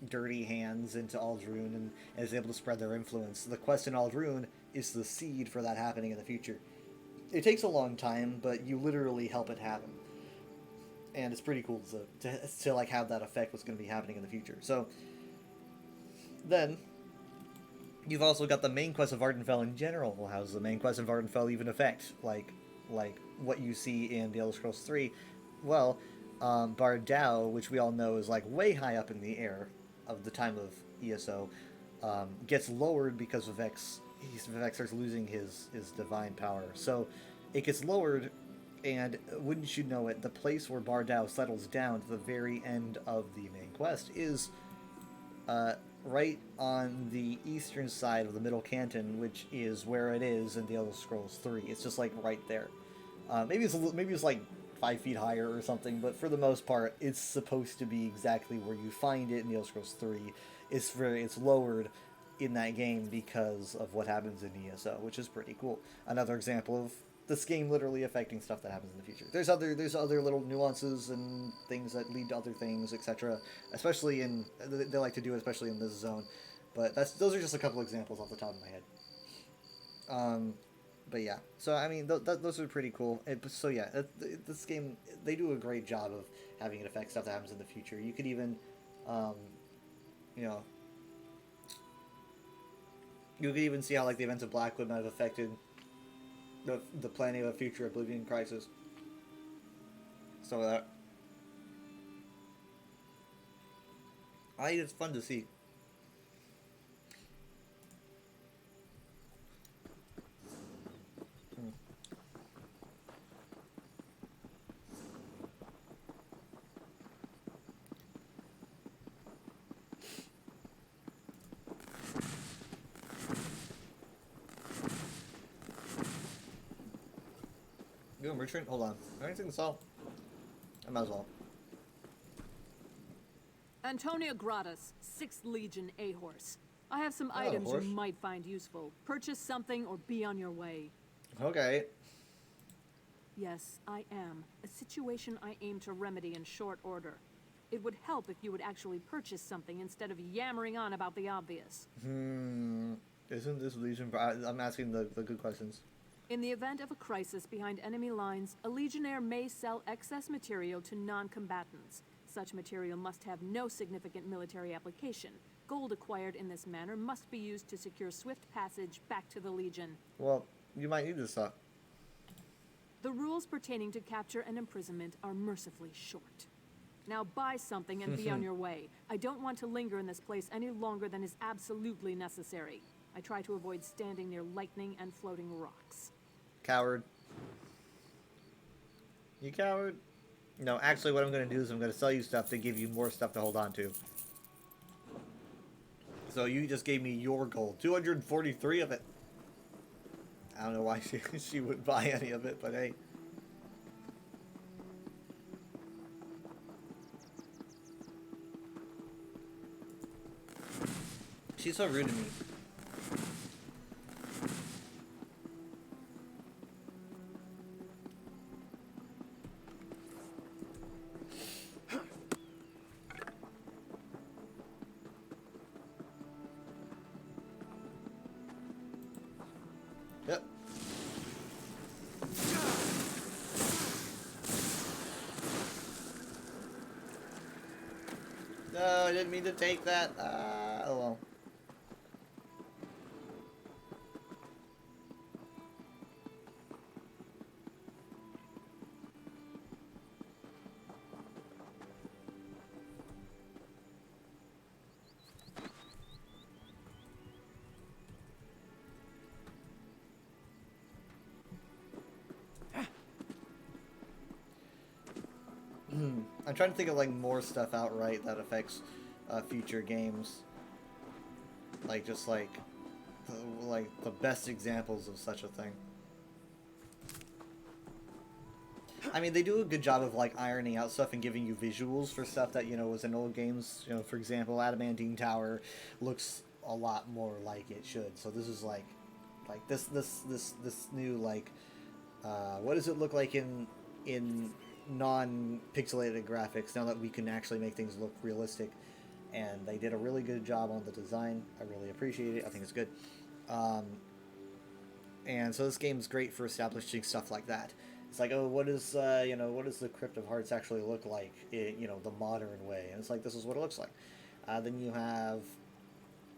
dirty hands into Ald'ruhn and is able to spread their influence. The quest in Ald'ruhn is the seed for that happening in the future. It takes a long time, but you literally help it happen. And it's pretty cool to like have that affect what's going to be happening in the future. So then you've also got the main quest of Vardenfell in general. How does the main quest of Vardenfell even affect like what you see in The Elder Scrolls 3? Well, Bard Dao, which we all know is like way high up in the air of the time of ESO, gets lowered because Vex starts losing his divine power. So it gets lowered, and wouldn't you know it, the place where Bard Dao settles down to the very end of the main quest is right on the eastern side of the Middle Canton, which is where it is in The Elder Scrolls 3. It's just like right there. Maybe it's like 5 feet higher or something, but for the most part, it's supposed to be exactly where you find it in The Elder Scrolls 3. It's lowered in that game because of what happens in ESO, which is pretty cool. Another example of this game literally affecting stuff that happens in the future. There's other little nuances and things that lead to other things, etc. Especially they like to do it, especially in this zone. But those are just a couple examples off the top of my head. But yeah, so I mean, those are pretty cool. So yeah, this game, they do a great job of having it affect stuff that happens in the future. You could even, you know, you could even see how like the events of Blackwood might have affected the planning of a future Oblivion Crisis. So that it's fun to see. Yo, Richard, hold on. I don't think this all. I might as well. Antonia Gratus, 6th Legion A-Horse. I have some items you might find useful. Purchase something or be on your way. Okay. Yes, I am. A situation I aim to remedy in short order. It would help if you would actually purchase something instead of yammering on about the obvious. Isn't this Legion... I'm asking the good questions. In the event of a crisis behind enemy lines, a Legionnaire may sell excess material to non-combatants. Such material must have no significant military application. Gold acquired in this manner must be used to secure swift passage back to the Legion. Well, you might need this stuff. The rules pertaining to capture and imprisonment are mercifully short. Now buy something and be on your way. I don't want to linger in this place any longer than is absolutely necessary. I try to avoid standing near lightning and floating rocks. Coward. You coward. No, actually what I'm going to do is I'm going to sell you stuff to give you more stuff to hold on to. So you just gave me your gold. 243 of it. I don't know why she would buy any of it, but hey. She's so rude to me. Yep. No, I didn't mean to take that. Oh well. I'm trying to think of like more stuff outright that affects future games. Like just like the best examples of such a thing. I mean, they do a good job of like ironing out stuff and giving you visuals for stuff that, you know, was in old games. You know, for example, Adamantine Tower looks a lot more like it should. So this is like this new like what does it look like in non-pixelated graphics now that we can actually make things look realistic? And they did a really good job on the design. I really appreciate it. I think it's good. And so this game's great for establishing stuff like that. It's like, oh, what is you know, what does the Crypt of Hearts actually look like in, you know, the modern way? And it's like, this is what it looks like. Then you have,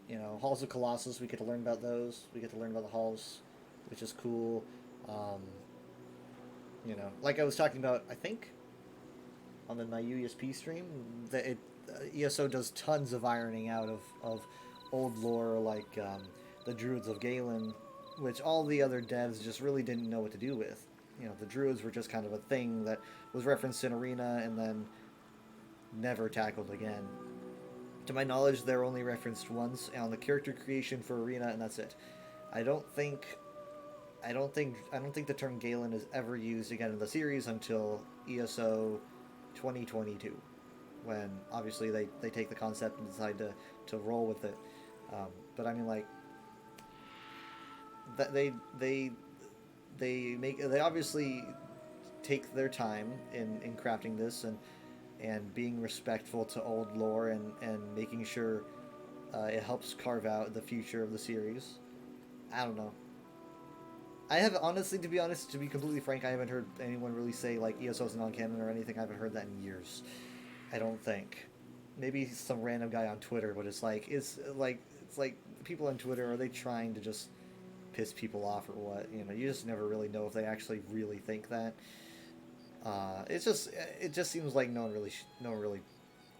you know, Halls of Colossus. We get to learn about those. We get to learn about the halls, which is cool. You know, like I was talking about, I think, on my UESP stream, that ESO does tons of ironing out of old lore, like the Druids of Galen, which all the other devs just really didn't know what to do with. You know, the Druids were just kind of a thing that was referenced in Arena and then never tackled again. To my knowledge, they're only referenced once on the character creation for Arena, and that's it. I don't think the term Galen is ever used again in the series until ESO 2022, when obviously they take the concept and decide to roll with it. But I mean, like, that they obviously take their time in crafting this and being respectful to old lore and making sure it helps carve out the future of the series. I don't know. I have honestly, to be completely frank, I haven't heard anyone really say like ESO's non-canon or anything. I haven't heard that in years. I don't think. Maybe some random guy on Twitter, but it's like people on Twitter, are they trying to just piss people off or what? You know, you just never really know if they actually really think that. It just seems like no one really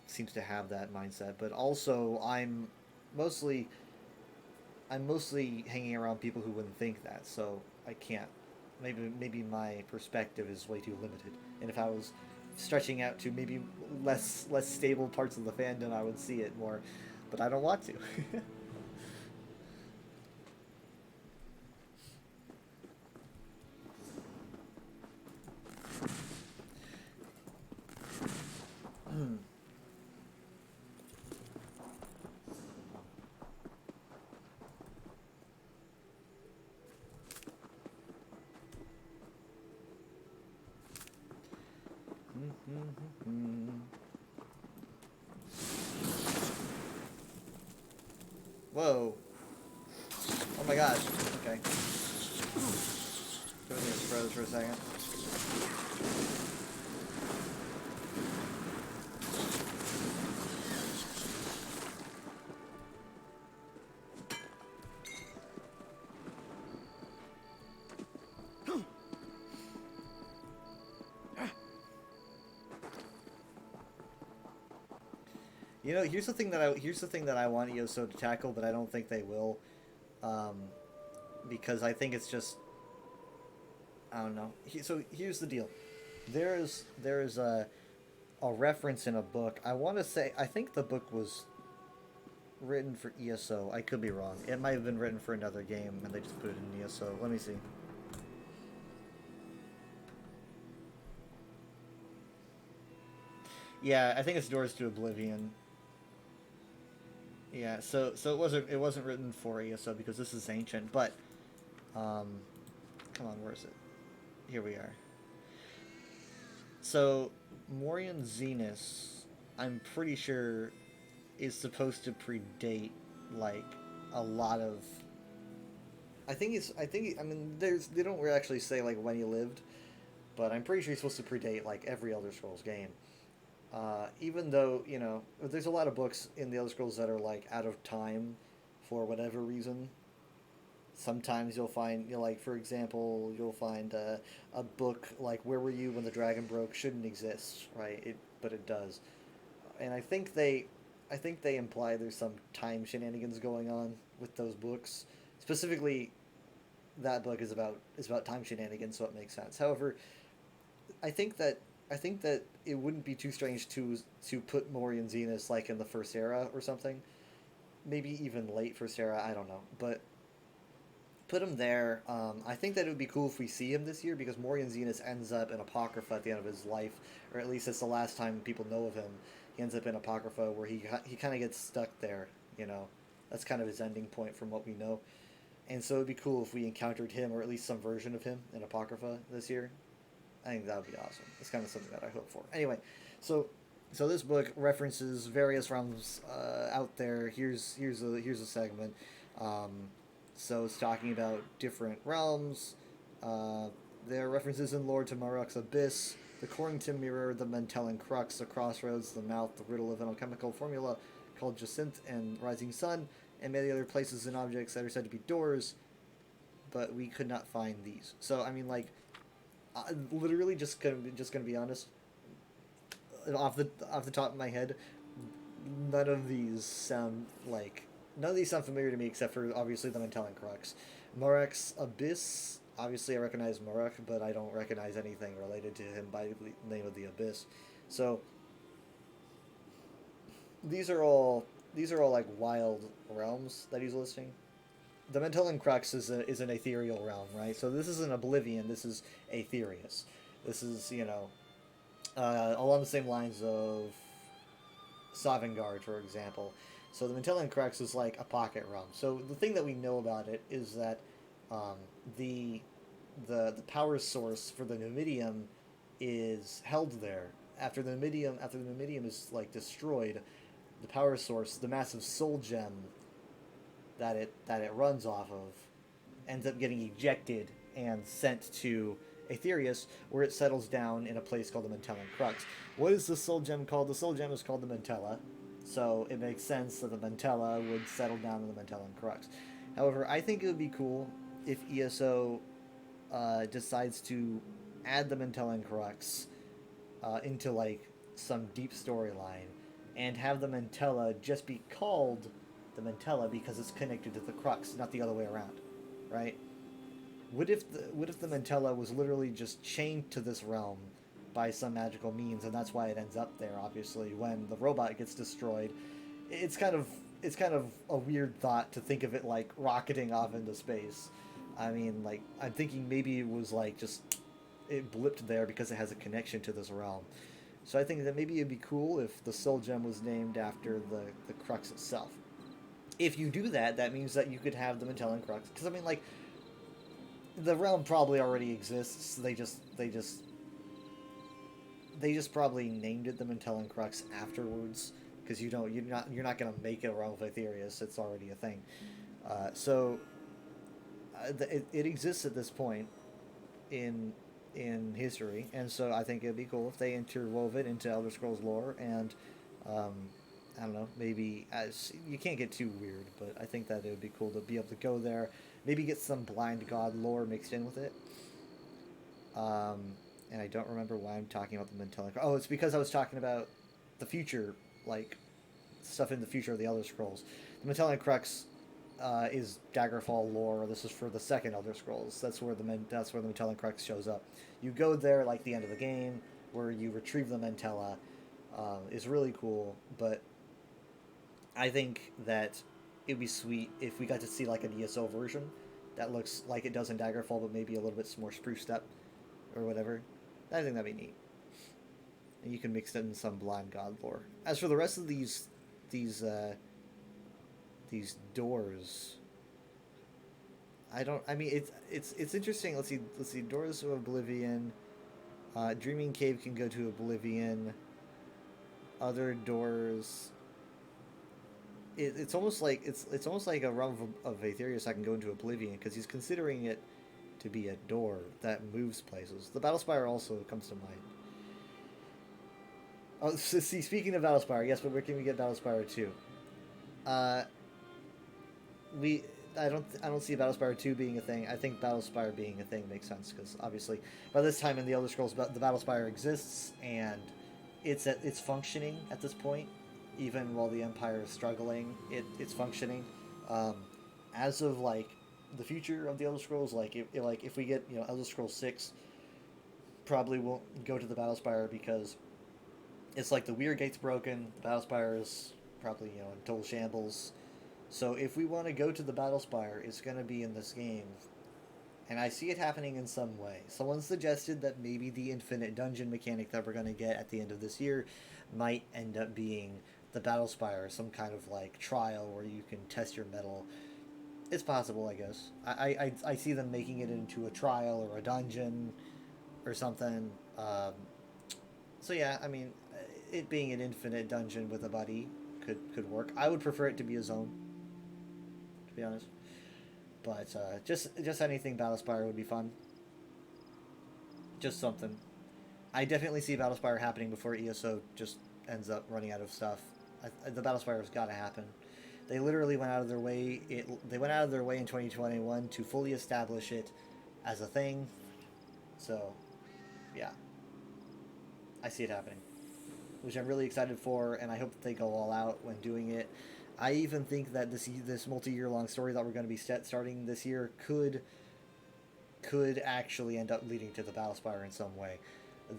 seems to have that mindset. But also, I'm mostly hanging around people who wouldn't think that, so I can't. Maybe my perspective is way too limited. And if I was stretching out to maybe less stable parts of the fandom, I would see it more. But I don't want to. Whoa. Oh my gosh. Okay. Everything just froze for a second. You know, here's the thing that I want ESO to tackle, but I don't think they will, because I think it's just, I don't know. So here's the deal. There is a reference in a book. I want to say, I think the book was written for ESO. I could be wrong. It might have been written for another game, and they just put it in ESO. Let me see. Yeah, I think it's Doors to Oblivion. Yeah, so it wasn't written for ESO because this is ancient, but come on, where is it? Here we are. So Morian Zenus, I'm pretty sure, is supposed to predate like a lot of. I mean, they don't really actually say like when he lived, but I'm pretty sure he's supposed to predate like every Elder Scrolls game. Even though, you know, there's a lot of books in the Elder Scrolls that are like out of time for whatever reason. Sometimes you'll find, you know, like for example, you'll find a book like Where Were You When the Dragon Broke shouldn't exist, right? But it does, and I think they imply there's some time shenanigans going on with those books. Specifically, that book is about time shenanigans, so it makes sense. However, I think that it wouldn't be too strange to put Morian Zenus like in the First Era or something. Maybe even late First Era, I don't know. But put him there. I think that it would be cool if we see him this year because Morian Zenus ends up in Apocrypha at the end of his life, or at least it's the last time people know of him. He ends up in Apocrypha where he kind of gets stuck there, you know. That's kind of his ending point from what we know. And so it would be cool if we encountered him, or at least some version of him, in Apocrypha this year. I think that would be awesome. It's kind of something that I hope for. Anyway, so this book references various realms out there. Here's a segment. So it's talking about different realms. There are references in lore to Marok's Abyss, the Corrington Mirror, the Mentellan Crux, the Crossroads, the Mouth, the Riddle of an Alchemical Formula called Jacinth and Rising Sun, and many other places and objects that are said to be doors, but we could not find these. So I mean, like, literally just gonna be honest. Off the top of my head, none of these sound familiar to me except for obviously the Mentellan Crux. Marok's Abyss. Obviously, I recognize Marok, but I don't recognize anything related to him by the name of the Abyss. So these are all like wild realms that he's listing. The Mentellan Crux is an ethereal realm, right? So this isn't Oblivion. This is Aetherius. This is, you know, along the same lines of Sovngarde, for example. So the Mentellan Crux is like a pocket realm. So the thing that we know about it is that the power source for the Numidium is held there. After the Numidium is like destroyed, the power source, the massive soul gem that it runs off of, ends up getting ejected and sent to Aetherius, where it settles down in a place called the Mentellan Crux. What is the soul gem called? The soul gem is called the Mentella, so it makes sense that the Mentella would settle down in the Mentellan Crux. However, I think it would be cool if ESO decides to add the Mentellan Crux into like some deep storyline, and have the Mentella just be called the Mentella because it's connected to the Crux, not the other way around, right? What if the Mentella was literally just chained to this realm by some magical means, and that's why it ends up there? Obviously, when the robot gets destroyed, it's kind of a weird thought to think of it like rocketing off into space. I mean, like, I'm thinking maybe it was like just it blipped there because it has a connection to this realm. So I think that maybe it'd be cool if the soul gem was named after the Crux itself. If you do that, that means that you could have the Mentellan Crux. Because I mean, like, the realm probably already exists. They just probably named it the Mentellan Crux afterwards. Because you're not gonna make it a realm of Aetherius. It's already a thing. It exists at this point in history, and so I think it'd be cool if they interwove it into Elder Scrolls lore, and I don't know, maybe you can't get too weird, but I think that it would be cool to be able to go there, maybe get some blind god lore mixed in with it. And I don't remember why I'm talking about the Mentellan. Oh, it's because I was talking about the future, like stuff in the future of the Elder Scrolls. The Mentellan Crux is Daggerfall lore. This is for the second Elder Scrolls. That's where the Mentellan Crux shows up. You go there like the end of the game, where you retrieve the Mentella. Is really cool, but I think that it'd be sweet if we got to see like an ESO version that looks like it does in Daggerfall, but maybe a little bit more spruced up or whatever. I think that'd be neat. And you can mix in some Blind God lore. As for the rest of these doors, I mean, it's interesting. Let's see. Doors of Oblivion. Dreaming Cave can go to Oblivion. Other doors. It's almost like a realm of Aetherius I can go into Oblivion, because he's considering it to be a door that moves places. The Battlespire also comes to mind. Oh, see, speaking of Battlespire, yes, but where can we get Battlespire 2? I don't see Battlespire 2 being a thing. I think Battlespire being a thing makes sense, because obviously by this time in the Elder Scrolls, the Battlespire exists and it's functioning at this point. Even while the Empire is struggling, it's functioning. As of like the future of the Elder Scrolls, like if we get Elder Scrolls 6, probably won't go to the Battlespire because it's like the Weir Gate's broken. The Battlespire is probably in total shambles. So if we want to go to the Battlespire, it's going to be in this game. And I see it happening in some way. Someone suggested that maybe the infinite dungeon mechanic that we're going to get at the end of this year might end up being the Battlespire, some kind of like trial where you can test your mettle. It's possible, I guess. I see them making it into a trial or a dungeon or something. So yeah, I mean, it being an infinite dungeon with a buddy could work. I would prefer it to be a zone, to be honest. But just anything Battlespire would be fun. Just something. I definitely see Battlespire happening before ESO just ends up running out of stuff. The Battlespire has got to happen. They literally went out of their way. They went out of their way in 2021 to fully establish it as a thing. So, yeah, I see it happening, which I'm really excited for, and I hope that they go all out when doing it. I even think that this multi-year long story that we're going to be starting this year could actually end up leading to the Battlespire in some way.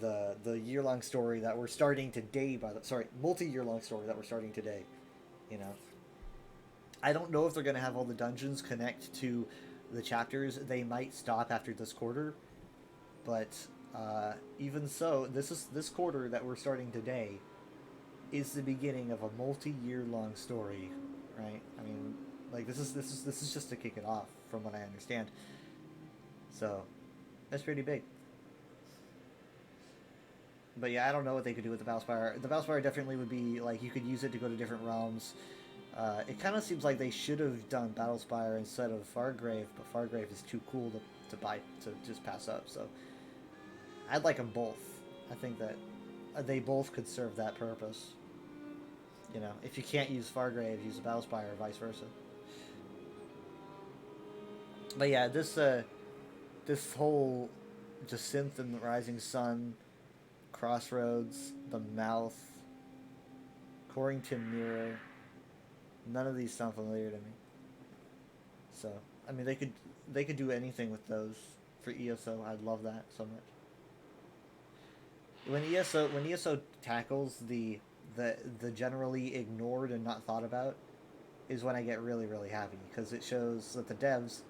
The year-long story that we're starting today, multi-year long story that we're starting today, I don't know if they're going to have all the dungeons connect to the chapters. They might stop after this quarter, but even so, this quarter that we're starting today is the beginning of a multi-year long story, right? I mean, like this is just to kick it off, from what I understand. So that's pretty big. But yeah, I don't know what they could do with the Battlespire. The Battlespire definitely would be like you could use it to go to different realms. It kind of seems like they should have done Battlespire instead of Fargrave, but Fargrave is too cool to just pass up. So I'd like them both. I think that they both could serve that purpose. If you can't use Fargrave, use the Battlespire, or vice versa. But yeah, this whole Jacinth and the Rising Sun, Crossroads, the Mouth, Corrington Mirror, none of these sound familiar to me. So I mean, they could do anything with those for ESO. I'd love that so much. When ESO tackles the generally ignored and not thought about is when I get really, really happy, because it shows that the devs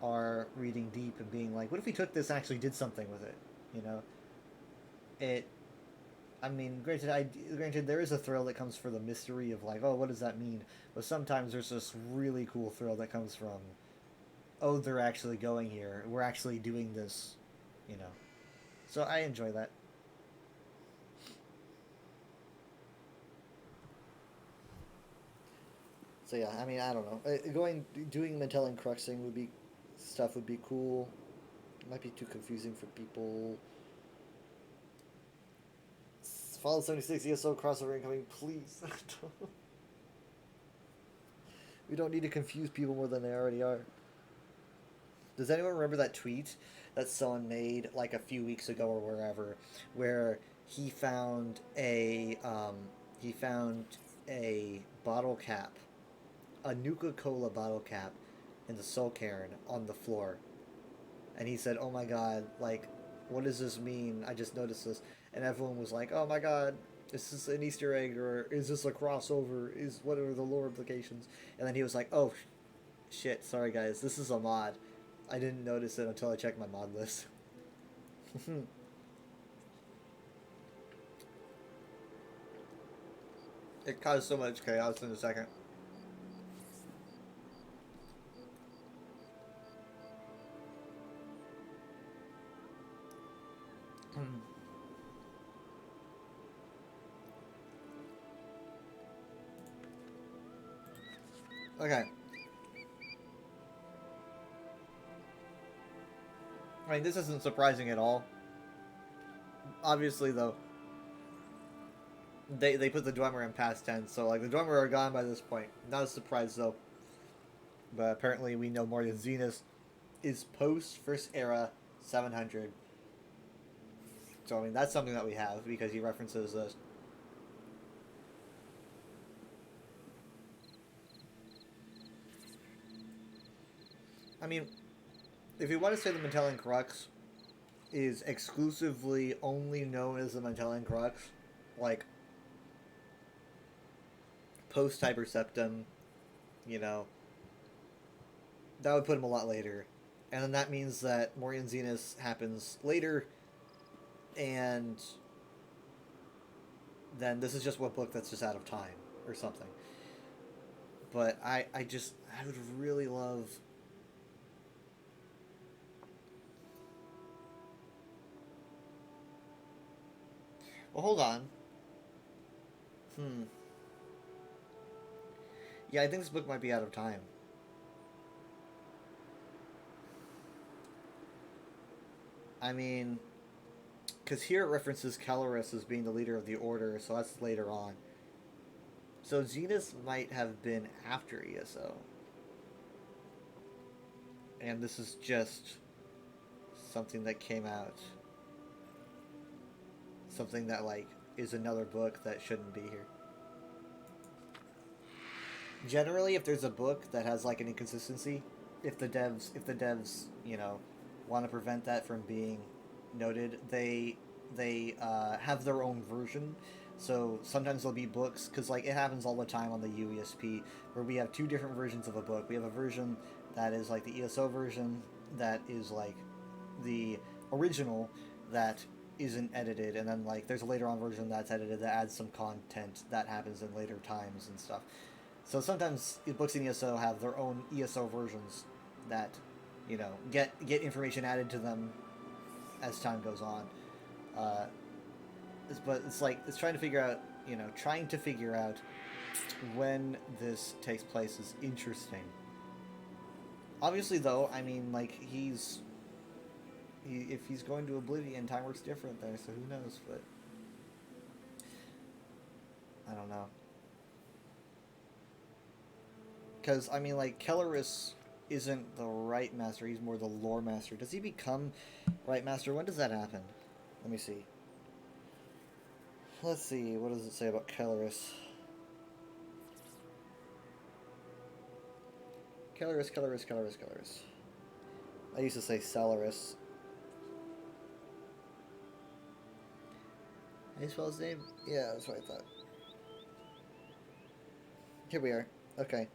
are reading deep and being like, what if we took this and actually did something with it? I mean, granted, there is a thrill that comes for the mystery of like, oh, what does that mean? But sometimes there's this really cool thrill that comes from, oh, they're actually going here. We're actually doing this, So I enjoy that. So yeah, I mean, I don't know. Doing Mentelling Cruxing would be cool. It might be too confusing for people. Fallout 76 ESO crossover incoming, please. We don't need to confuse people more than they already are. Does anyone remember that tweet that someone made like a few weeks ago or wherever, where he found a bottle cap, a Nuka-Cola bottle cap in the Soul Cairn on the floor, and he said, "Oh my God, like, what does this mean? I just noticed this." And everyone was like, "Oh my God, Is this an Easter egg, or is this a crossover? What are the lore implications? And then he was like, oh, shit, sorry guys, this is a mod. I didn't notice it until I checked my mod list. It caused so much chaos in a second. Okay. I mean, this isn't surprising at all. Obviously, though, they put the Dwemer in past tense, so like the Dwemer are gone by this point. Not a surprise though. But apparently, we know Morian Zenith is post First Era 700. So I mean, that's something that we have because he references this. I mean, if you want to say the Mentellian Crux is exclusively only known as the Mentellian Crux, like post Hyper Septum, you know, that would put him a lot later. And then that means that Morian Zenith happens later, and then this is just one book that's just out of time or something. But I would really love... Well, hold on. Yeah, I think this book might be out of time. I mean, because here it references Kellerus as being the leader of the Order, so that's later on. So Zenith might have been after ESO. And this is just something that came out. Something that, like, is another book that shouldn't be here. Generally, if there's a book that has, like, an inconsistency, if the devs, you know, want to prevent that from being noted, they have their own version. So sometimes there'll be books, because like it happens all the time on the UESP, where we have two different versions of a book. We have a version that is like the ESO version, that is like the original that isn't edited, and then like there's a later on version that's edited that adds some content that happens in later times and stuff. So sometimes books in ESO have their own ESO versions that, you know, get information added to them as time goes on. But it's like, it's trying to figure out, you know, when this takes place is interesting. Obviously, though, I mean, like, if he's going to Oblivion, time works different there, so who knows, but I don't know. Because, I mean, like, Kellerus isn't the Rite Master, he's more the Lore Master. Does he become Rite Master? When does that happen? Let me see. Let's see, what does it say about Kellerus? Kellerus. I used to say Celerus. How do you spell his name? Yeah, that's what I thought. Here we are. Okay.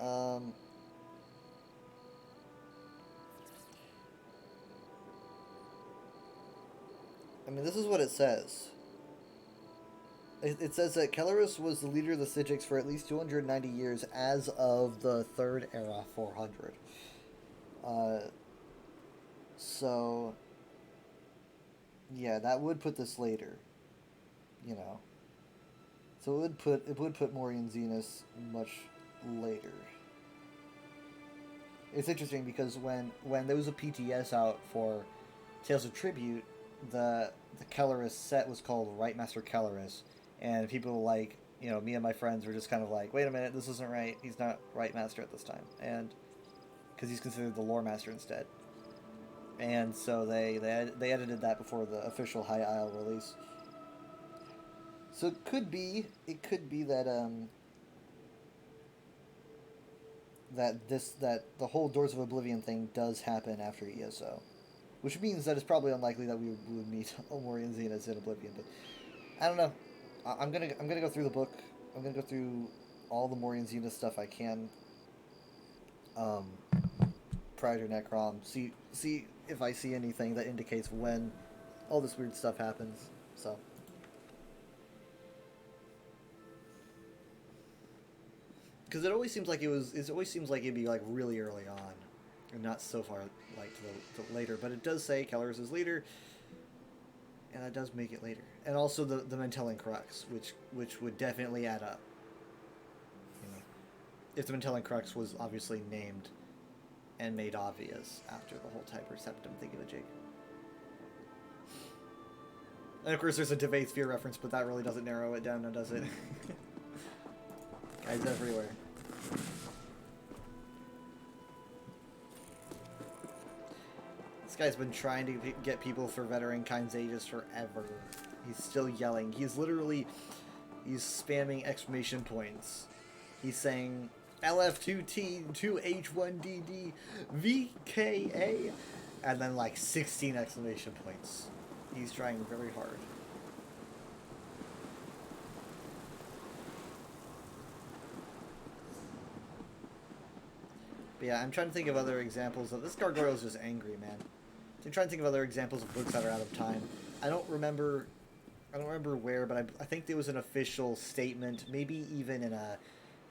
I mean, this is what it says. It says that Kellerus was the leader of the Psijics for at least 290 years as of the Third Era 400. So, yeah, that would put this later, you know. So it would put Morian Zenith much later. It's interesting because when there was a PTS out for Tales of Tribute, the Kellerus set was called Rite Master Kellerus, and people like, you know, me and my friends were just kind of like, wait a minute, this isn't right. He's not Rite Master at this time, and because he's considered the Lore Master instead. And so they edited that before the official High Isle release. So it could be that that the whole Doors of Oblivion thing does happen after ESO. which means that it's probably unlikely that we would meet Omori and Xenas in Oblivion. But I don't know. I'm gonna go through the book. I'm gonna go through all the Mori and Xenas stuff I can. Prior to Necrom, see if I see anything that indicates when all this weird stuff happens. So. Because it always seems like it always seems like it'd be like really early on, and not so far like to later. But it does say Keller is his leader, and that does make it later. And also the Mentellan Crux, which would definitely add up. You know, if the Mentellan Crux was obviously named and made obvious after the whole Tiber Septum thingamajig. And of course, there's a Debate Sphere reference, but that really doesn't narrow it down, now does it? Guys everywhere. This guy's been trying to get people for Veteran Kind's Aegis forever. He's still yelling. He's spamming exclamation points. He's saying LF2T, 2H1DD, VKA, and then like 16 exclamation points. He's trying very hard. But yeah, I'm trying to think of other examples of this. Gargoyle's just angry, man. I'm trying to think of other examples of books that are out of time. I don't remember where, but I think there was an official statement, maybe even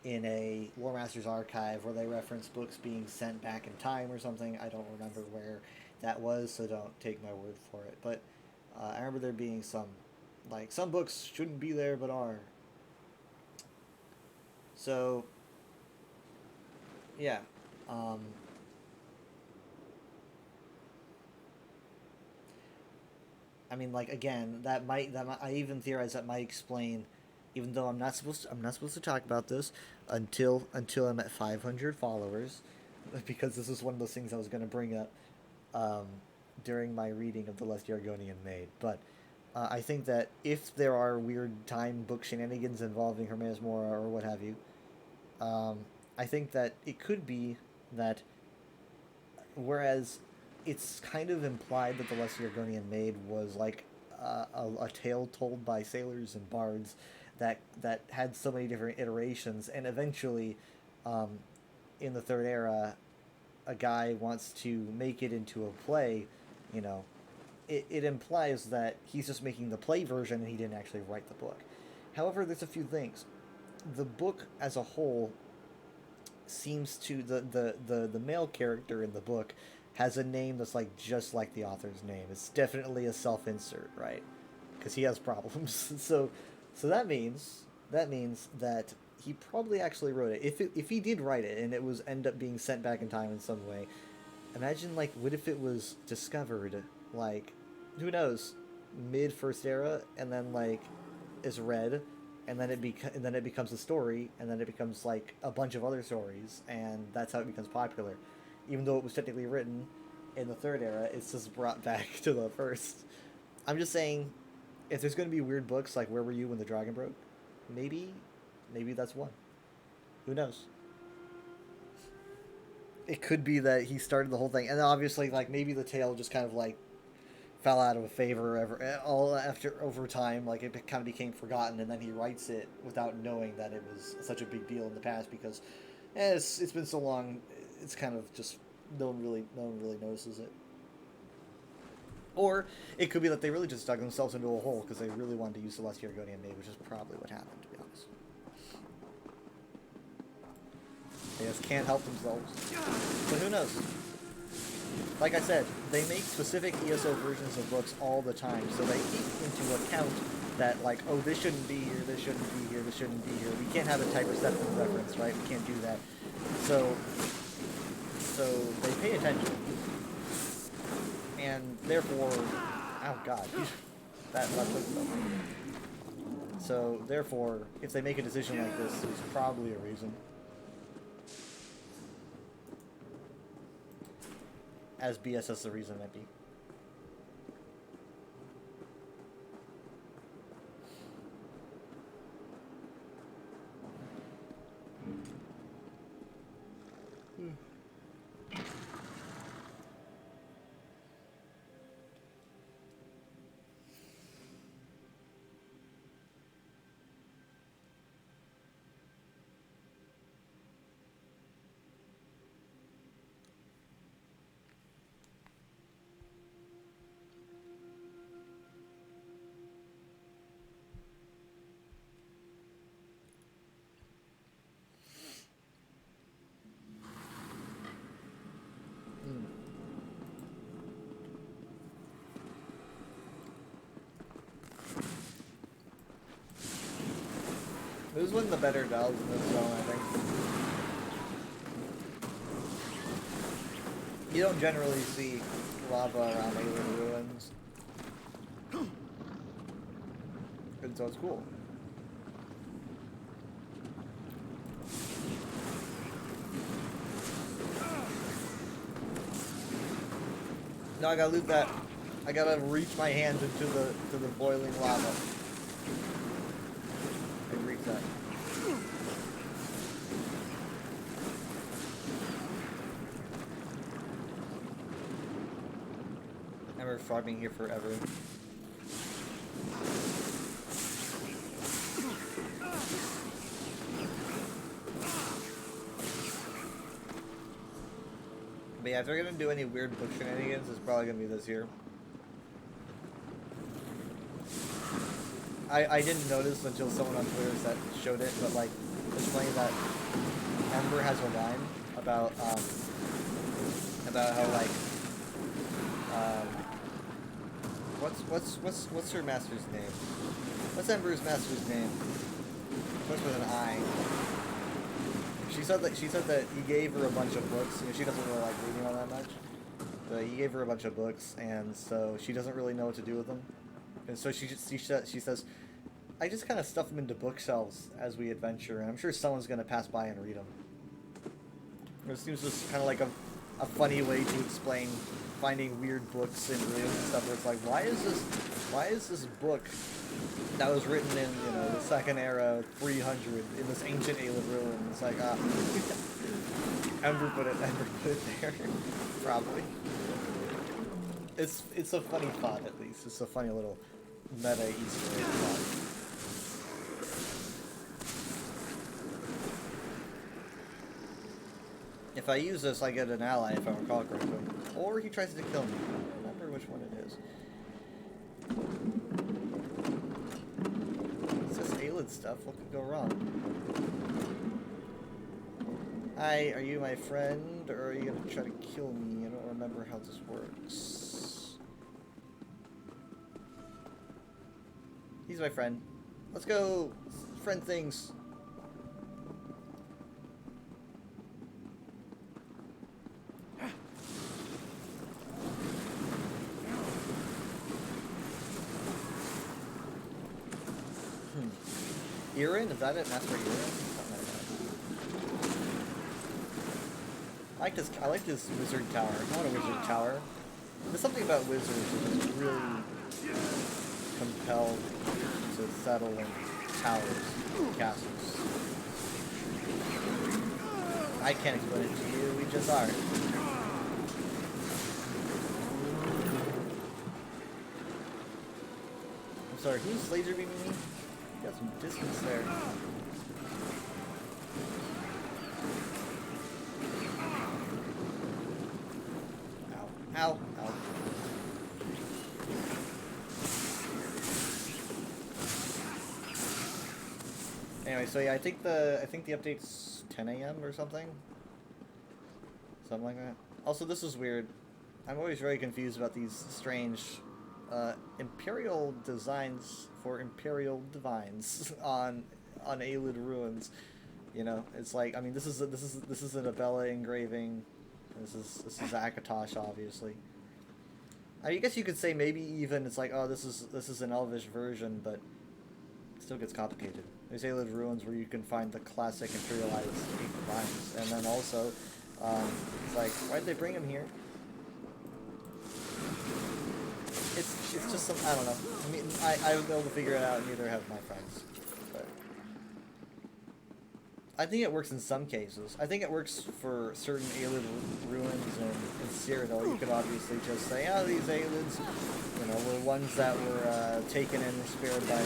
in a War Masters archive, where they reference books being sent back in time or something. I don't remember where that was, so don't take my word for it. But I remember there being some books shouldn't be there but are. So yeah. I mean, like, again, that might I even theorize that might explain, even though I'm not supposed to talk about this until I'm at 500 followers, because this is one of those things I was going to bring up during my reading of the Lest Argonian Maid. But I think that if there are weird time book shenanigans involving Hermaeus Mora or what have you, I think that it could be that, whereas it's kind of implied that the Lesser Argonian Maid was like a tale told by sailors and bards that had so many different iterations, and eventually, in the Third Era, a guy wants to make it into a play, you know, it implies that he's just making the play version and he didn't actually write the book. However, there's a few things. The book as a whole seems to, the male character in the book has a name that's like just like the author's name. It's definitely a self-insert, right? Because he has problems. so that means that he probably actually wrote it. If he did write it and it was end up being sent back in time in some way, imagine, like, what if it was discovered, like, who knows, mid First Era, and then like is read, and then it becomes a story, and then it becomes like a bunch of other stories, and that's how it becomes popular. Even though it was technically written in the Third Era, it's just brought back to the First. I'm just saying, if there's going to be weird books like Where Were You When the Dragon Broke, maybe that's one. Who knows? It could be that he started the whole thing, and obviously, like, maybe the tale just kind of like fell out of favor over time, like it kind of became forgotten, and then he writes it without knowing that it was such a big deal in the past, because it's been so long. It's kind of just no one really notices it. Or it could be that they really just dug themselves into a hole because they really wanted to use Celestia Argonian Maid, which is probably what happened, to be honest. They just can't help themselves. But who knows? Like I said, they make specific ESO versions of books all the time, so they take into account that, like, oh, this shouldn't be here, this shouldn't be here, this shouldn't be here. We can't have a Tiber Septum reference, right? We can't do that. So they pay attention, and therefore, oh god, that left us. So therefore, if they make a decision like this, there's probably a reason. As BSS the reason might be. was one of the better delves in this zone, I think. You don't generally see lava around alien ruins. And so it's cool. Now I gotta loot that. I gotta reach my hand into the boiling lava. And reach that. And we're farming here forever. But yeah, if they're gonna do any weird book shenanigans, it's probably gonna be this here. I didn't notice until someone on Twitter showed it, but like, it's funny that Ember has a line about how like, what's her master's name? What's Ember's master's name? Starts with an I. She said that he gave her a bunch of books. You know, she doesn't really like reading all that much. But he gave her a bunch of books, and so she doesn't really know what to do with them. And so she says, I just kind of stuff them into bookshelves as we adventure, and I'm sure someone's going to pass by and read them. It seems just kind of like a funny way to explain finding weird books in ruins and stuff, where it's like, why is this book that was written in, you know, the second era, 300, in this ancient Ayleid ruin? It's like, Ember put it there, probably. It's a funny thought, at least. It's a funny little meta Easter egg thought. If I use this, I get an ally, if I recall correctly. Or he tries to kill me. I don't remember which one it is. It's just Ayleid stuff. What could go wrong? Hi, are you my friend, or are you gonna try to kill me? I don't remember how this works. He's my friend. Let's go, friend things. Irin? Is that it? Master Irin? Something like that. I like this wizard tower. I want a wizard tower. There's something about wizards that is really compelled to settle in towers, castles. I can't explain it to you, we just are. I'm sorry, who's laser beaming me? Got some distance there. Ow. Ow. Ow. Anyway, so yeah, I think the update's 10 a.m. or something. Something like that. Also, this is weird. I'm always very confused about these strange Imperial designs for Imperial divines on Ayleid ruins. You know, it's like, I mean, this is an Abella engraving. This is Akatosh, obviously. I guess you could say maybe even it's like, oh, this is an Elvish version, but it still gets complicated. There's Ayleid ruins where you can find the classic Imperialized divines, and then also it's like, why'd they bring him here? It's just some, I don't know. I mean, I haven't been able to figure it out, and neither have my friends. But I think it works in some cases. I think it works for certain Ayleid ruins in Cyrodiil. You could obviously just say, oh, these Ayleids, you know, were ones that were taken and spared by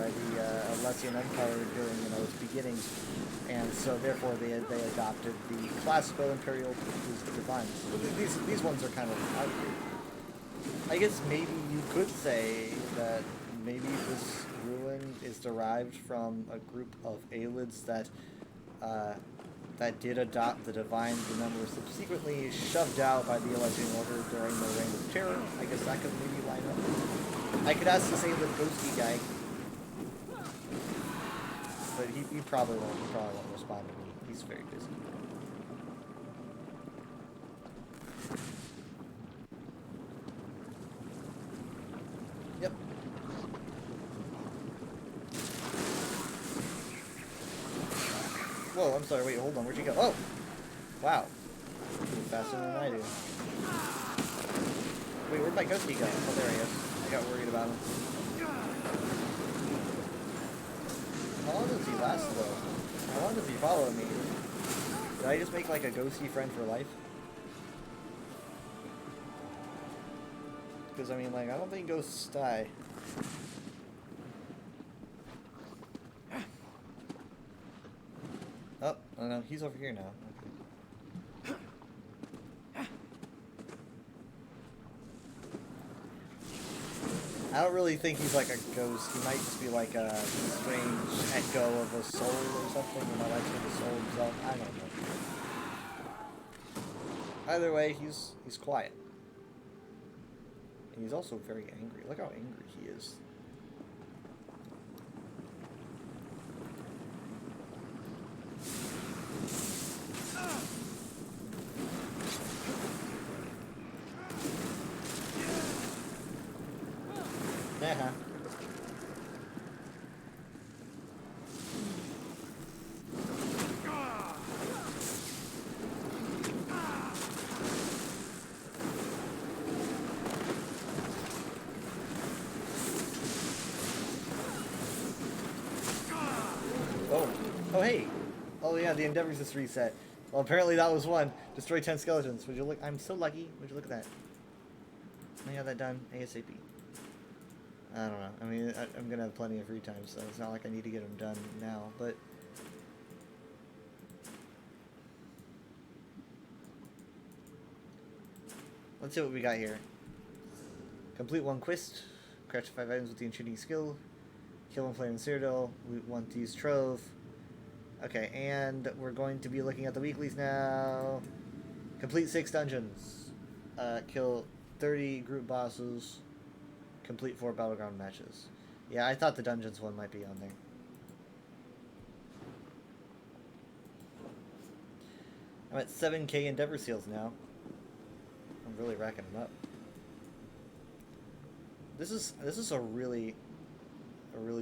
the Alessian Empire during, you know, its beginnings, and so therefore they adopted the classical Imperial divines. These ones are kind of outdated. I guess maybe you could say that maybe this ruin is derived from a group of Ayleids that did adopt the divines and then were subsequently shoved out by the Alessian Order during the Reign of Terror. I guess that could maybe line up. I could ask this Ayleid ghosty guy, but he probably won't. He probably won't respond to me. He's very busy. Yep. Whoa, I'm sorry. Wait, hold on. Where'd you go? Oh! Wow. Moving faster than I do. Wait, where'd my ghosty go? Oh, there he is. I got worried about him. How long does he last, though? How long does he follow me? Did I just make, like, a ghosty friend for life? Because, I mean, like, I don't think ghosts die. Oh, no, he's over here now. Okay. I don't really think he's like a ghost. He might just be like a strange echo of a soul or something. He might actually be a soul himself. I don't know. Either way, he's quiet. And he's also very angry. Look how angry he is. Yeah. Oh. Oh, hey. Oh, yeah, the Endeavor's just reset. Well, apparently that was one. Destroy 10 skeletons. Would you look? I'm so lucky. Would you look at that? I have that done ASAP. I don't know. I mean, I'm gonna have plenty of free time, so it's not like I need to get them done now, but... Let's see what we got here. Complete one quest. Craft 5 items with the enchanting skill. Kill one flame in Cyrodiil. Loot one thieves trove. Okay, and we're going to be looking at the weeklies now. Complete 6 dungeons. Kill 30 group bosses. Complete 4 battleground matches. Yeah, I thought the dungeons one might be on there. I'm at 7k Endeavor Seals now. I'm really racking them up. This is a really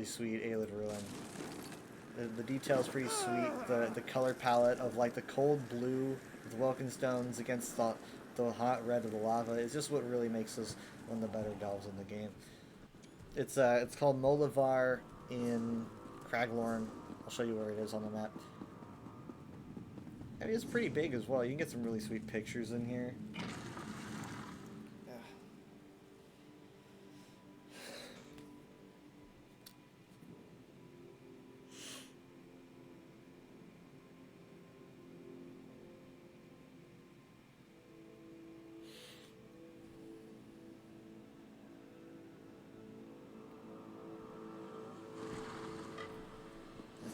sweet Aelid ruin. The detail's pretty sweet. The color palette of like the cold blue with Welkin stones against the hot red of the lava is just what really makes this one of the better delves in the game. It's called Molivar in Craglorn. I'll show you where it is on the map. I mean, it's pretty big as well. You can get some really sweet pictures in here.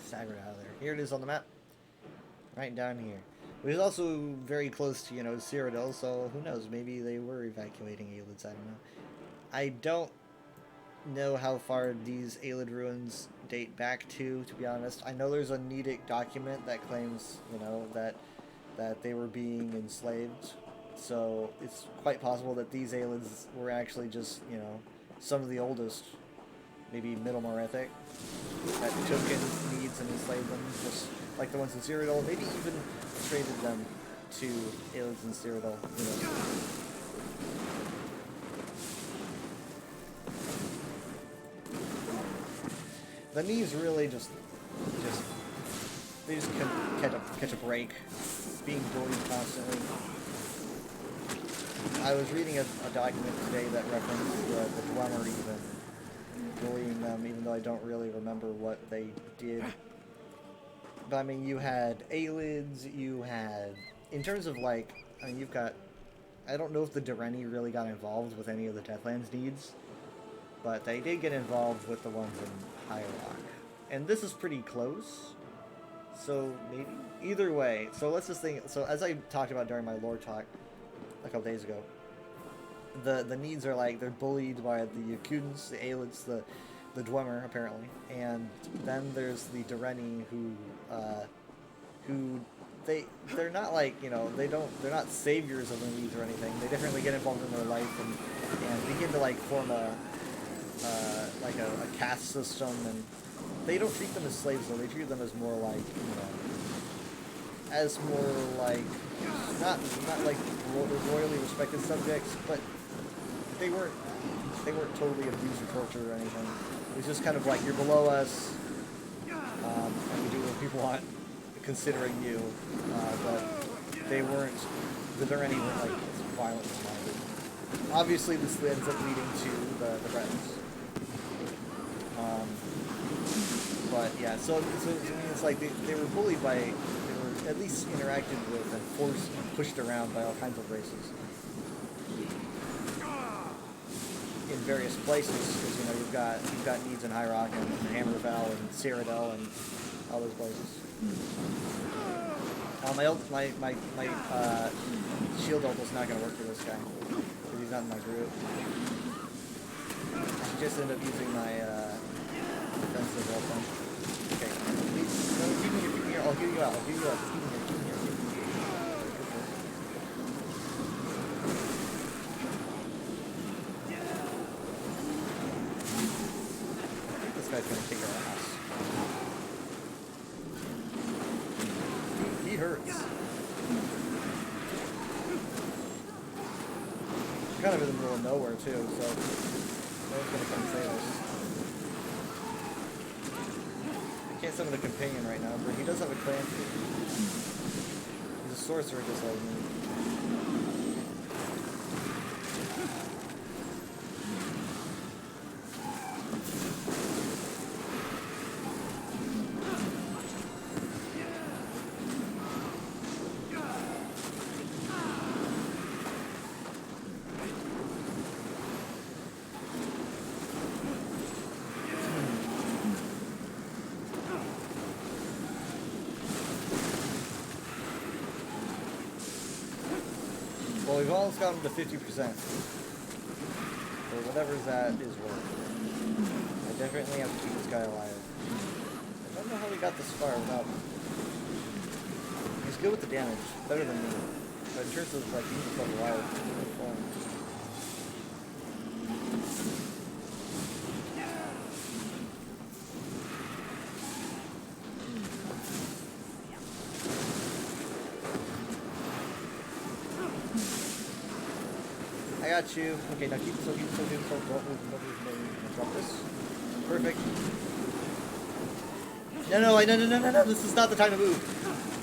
Staggered out of there. Here it is on the map. Right down here. It was also very close to, you know, Cyrodiil, so who knows, maybe they were evacuating Aelids, I don't know. I don't know how far these Aelid ruins date back to be honest. I know there's a Nedic document that claims, you know, that they were being enslaved, so it's quite possible that these Aelids were actually just, you know, some of the oldest, maybe Middle Morethic, that took in needs and enslaved them, just like the ones in Cyrodiil, maybe even traded them to Aelids in Cyrodiil, you know. The knees really just catch a break, being bullied constantly. I was reading a document today that referenced the Dwemer even bullying them, even though I don't really remember what they did. But I mean, you had Aelids, you had, in terms of like, I mean, you've got, I don't know if the Direni really got involved with any of the Deathlands deeds, but they did get involved with the ones in High Rock. And this is pretty close, so maybe, either way, so let's just think, so as I talked about during my lore talk a couple days ago, the needs are like, they're bullied by the Yakutans, the Aelids, the the Dwemer apparently, and then there's the Dureni who they're not like, you know, they're not saviors of the Leaves or anything. They definitely get involved in their life and begin to like form a caste system, and they don't treat them as slaves though. They treat them as more like, you know, as more like not like royally respected subjects, but they weren't totally abused or tortured or anything. It was just kind of like, you're below us, and we do what people want, considering you, but they weren't, the Dureni weren't like violently minded. Obviously this ends up leading to the Bretons. But yeah, so I mean, it's like they were bullied by, they were at least interacted with and forced and pushed around by all kinds of races. In various places, because, you know, you've got needs in High Rock and Hammerfell and Cyrodiil and all those places. My shield ult is not going to work for this guy because he's not in my group. I just ended up using my defensive ult then. Okay, please, no, keep me here. I'll heal you out. Just keep me here. This guy's gonna kick our ass. He hurts. We're kind of in the middle of nowhere too, so no one's gonna come save us. I can't summon a companion right now, but he does have a clan too. He's a sorcerer just like me. Well, we've almost gotten to 50%. So whatever that is worth. I definitely have to keep this guy alive. I don't know how we got this far without him. He's good with the damage, better than me. But in terms of like keeping himself alive, he's really fun. I got you. Okay, now keep so don't move. Drop this. Perfect. No. This is not the time to move.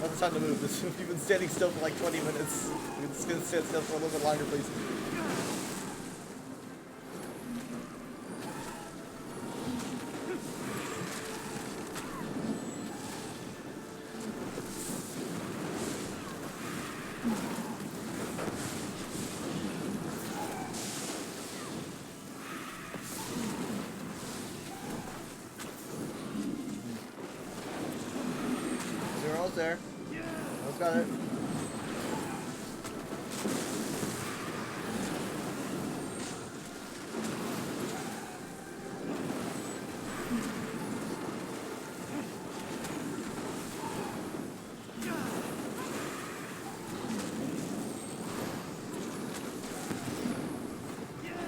Not the time to move. You've been standing still for like 20 minutes. We're just gonna stand still for a little bit longer, please. There. Almost got it.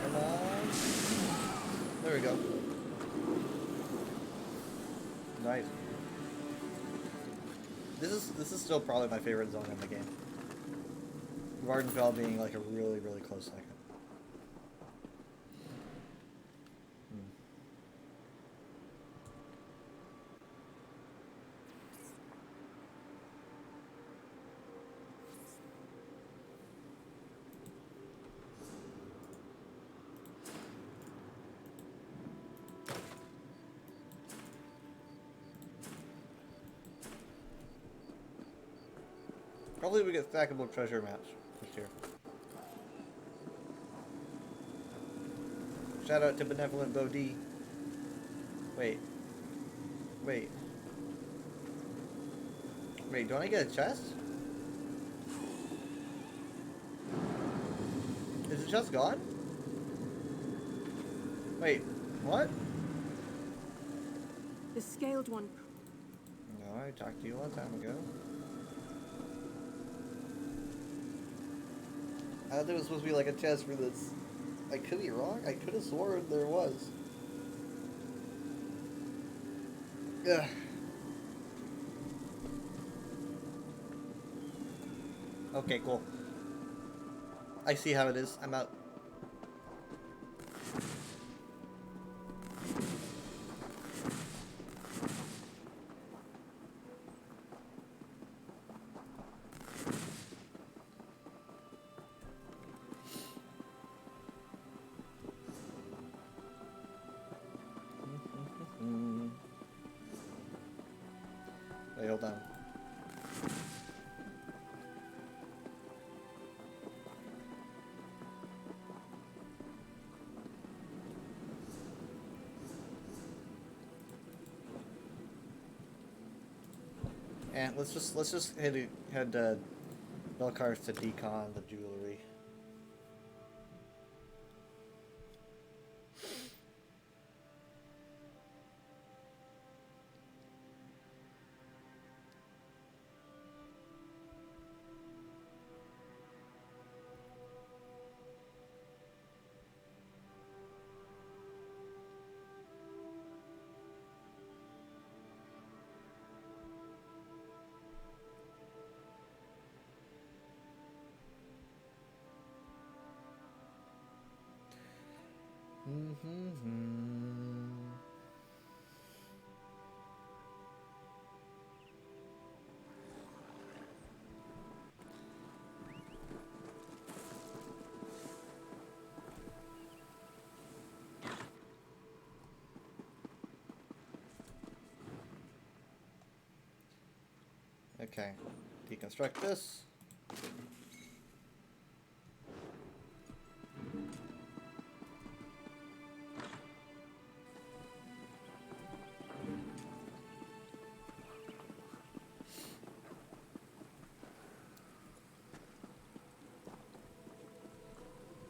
Come on. There we go. Nice. This is still probably my favorite zone in the game. Vardenfell being like a really, really close second. Hopefully we get stackable treasure maps this year. Shout out to Benevolent Bodhi. Wait, don't I get a chest? Is the chest gone? Wait, what? The scaled one. No, I talked to you a long time ago. I thought there was supposed to be like a chest for this. I could be wrong. I could have sworn there was. Ugh. Okay, cool. I see how it is. I'm out. Wait, hold on. And let's just head Belkarth to decon the jewelry. Okay, deconstruct this.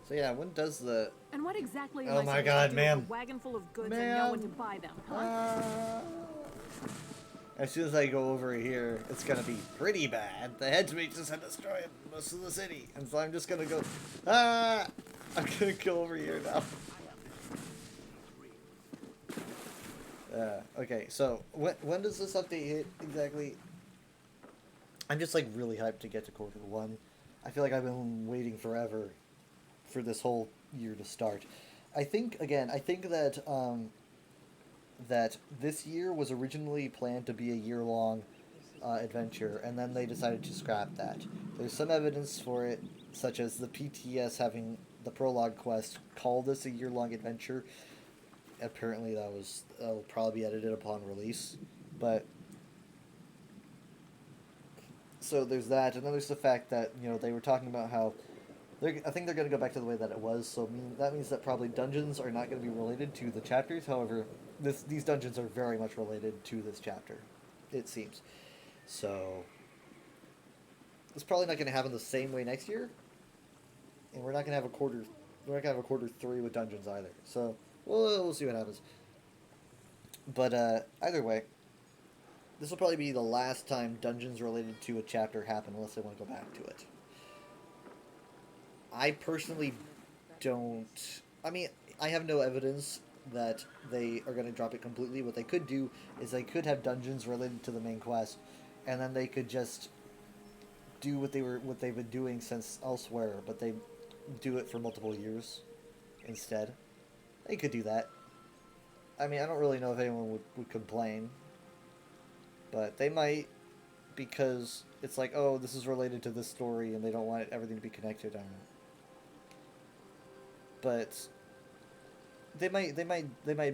So yeah, when does the... And what exactly Oh am I my supposed God, to do ma'am. with a wagon full of goods and no one to buy them, huh? As soon as I go over here, it's gonna be pretty bad. The Hedgemages have destroyed most of the city, and so I'm just gonna go. I'm gonna go over here now. Okay, so when does this update hit exactly? I'm just like really hyped to get to quarter 1. I feel like I've been waiting forever for this whole year to start. I think that that this year was originally planned to be a year-long adventure, and then they decided to scrap that. There's some evidence for it, such as the PTS having the prologue quest call this a year-long adventure. Apparently that'll probably be edited upon release, but so there's that, and then there's the fact that, you know, they were talking about how I think they're going to go back to the way that it was, so that means that probably dungeons are not going to be related to the chapters. However, these dungeons are very much related to this chapter, it seems. So it's probably not going to happen the same way next year, and we're not going to have a quarter 3 with dungeons either. So we'll see what happens. But either way, this will probably be the last time dungeons related to a chapter happen, unless they want to go back to it. I personally don't... I mean, I have no evidence that they are going to drop it completely. What they could do is they could have dungeons related to the main quest, and then they could just do what they've been doing since elsewhere, but they do it for multiple years instead. They could do that. I mean, I don't really know if anyone would complain, but they might, because it's like, oh, this is related to this story, and they don't want everything to be connected. I don't know. But they might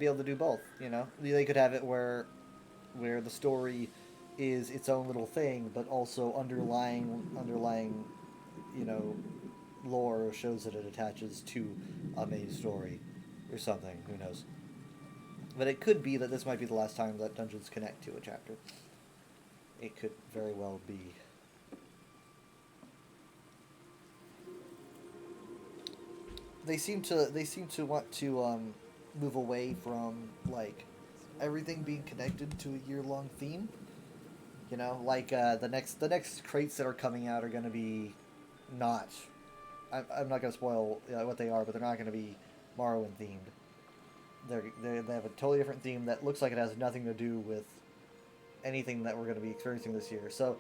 be able to do both, you know? They could have it where the story is its own little thing, but also underlying, you know, lore shows that it attaches to a main story or something. Who knows? But it could be that this might be the last time that dungeons connect to a chapter. It could very well be. They seem to want to move away from, like, everything being connected to a year-long theme. You know, like the next crates that are coming out are going to be not. I'm not going to spoil what they are, but they're not going to be Morrowind themed. They have a totally different theme that looks like it has nothing to do with anything that we're going to be experiencing this year. So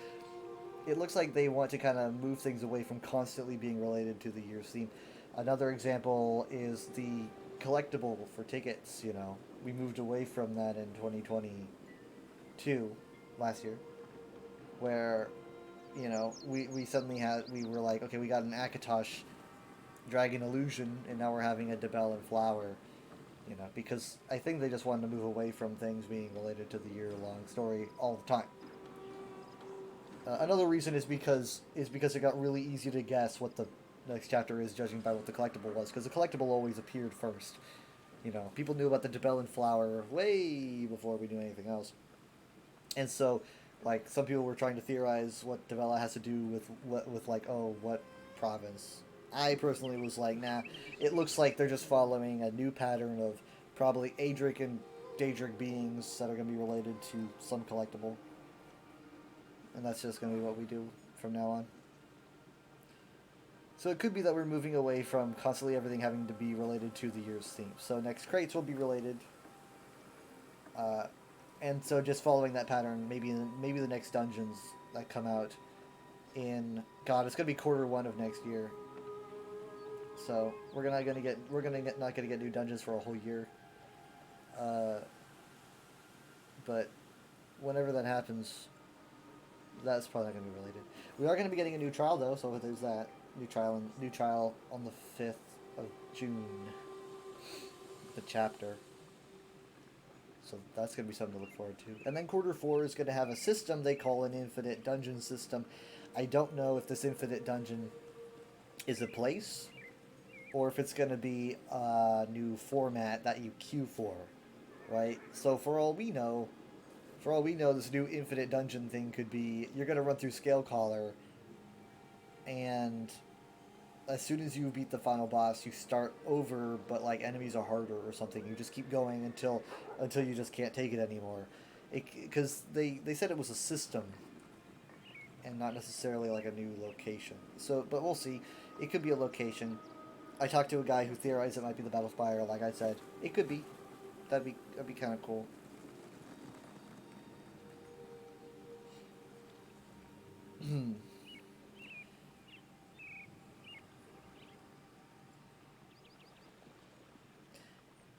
it looks like they want to kind of move things away from constantly being related to the year's theme. Another example is the collectible for tickets. You know, we moved away from that in 2022, last year, where, you know, we suddenly we were like, okay, we got an Akatosh Dragon Illusion, and now we're having a Debel and Flower. You know, because I think they just wanted to move away from things being related to the year-long story all the time. Another reason is because it got really easy to guess what the next chapter is, judging by what the collectible was, because the collectible always appeared first. You know, people knew about the Debel and Flower way before we knew anything else. And so, like, some people were trying to theorize what Debella has to do with like, oh, what province. I personally was like, nah, it looks like they're just following a new pattern of probably Adric and Daedric beings that are going to be related to some collectible. And that's just going to be what we do from now on. So it could be that we're moving away from constantly everything having to be related to the year's theme. So next crates will be related. And so just following that pattern, maybe the next dungeons that come out in, God, it's going to be Q1 of next year. So we're not gonna get new dungeons for a whole year. But whenever that happens, that's probably not gonna be related. We are gonna be getting a new trial though, so there's that new trial on the 5th of June. The chapter. So that's gonna be something to look forward to. And then Q4 is gonna have a system they call an infinite dungeon system. I don't know if this infinite dungeon is a place, or if it's going to be a new format that you queue for, right? So for all we know, this new infinite dungeon thing could be, you're going to run through Scalecaller, and as soon as you beat the final boss, you start over, but like enemies are harder or something. You just keep going until you just can't take it anymore. Because they said it was a system, and not necessarily like a new location. So, but we'll see. It could be a location. I talked to a guy who theorized it might be the Battlespire. Like I said, it could be. That'd be kind of cool.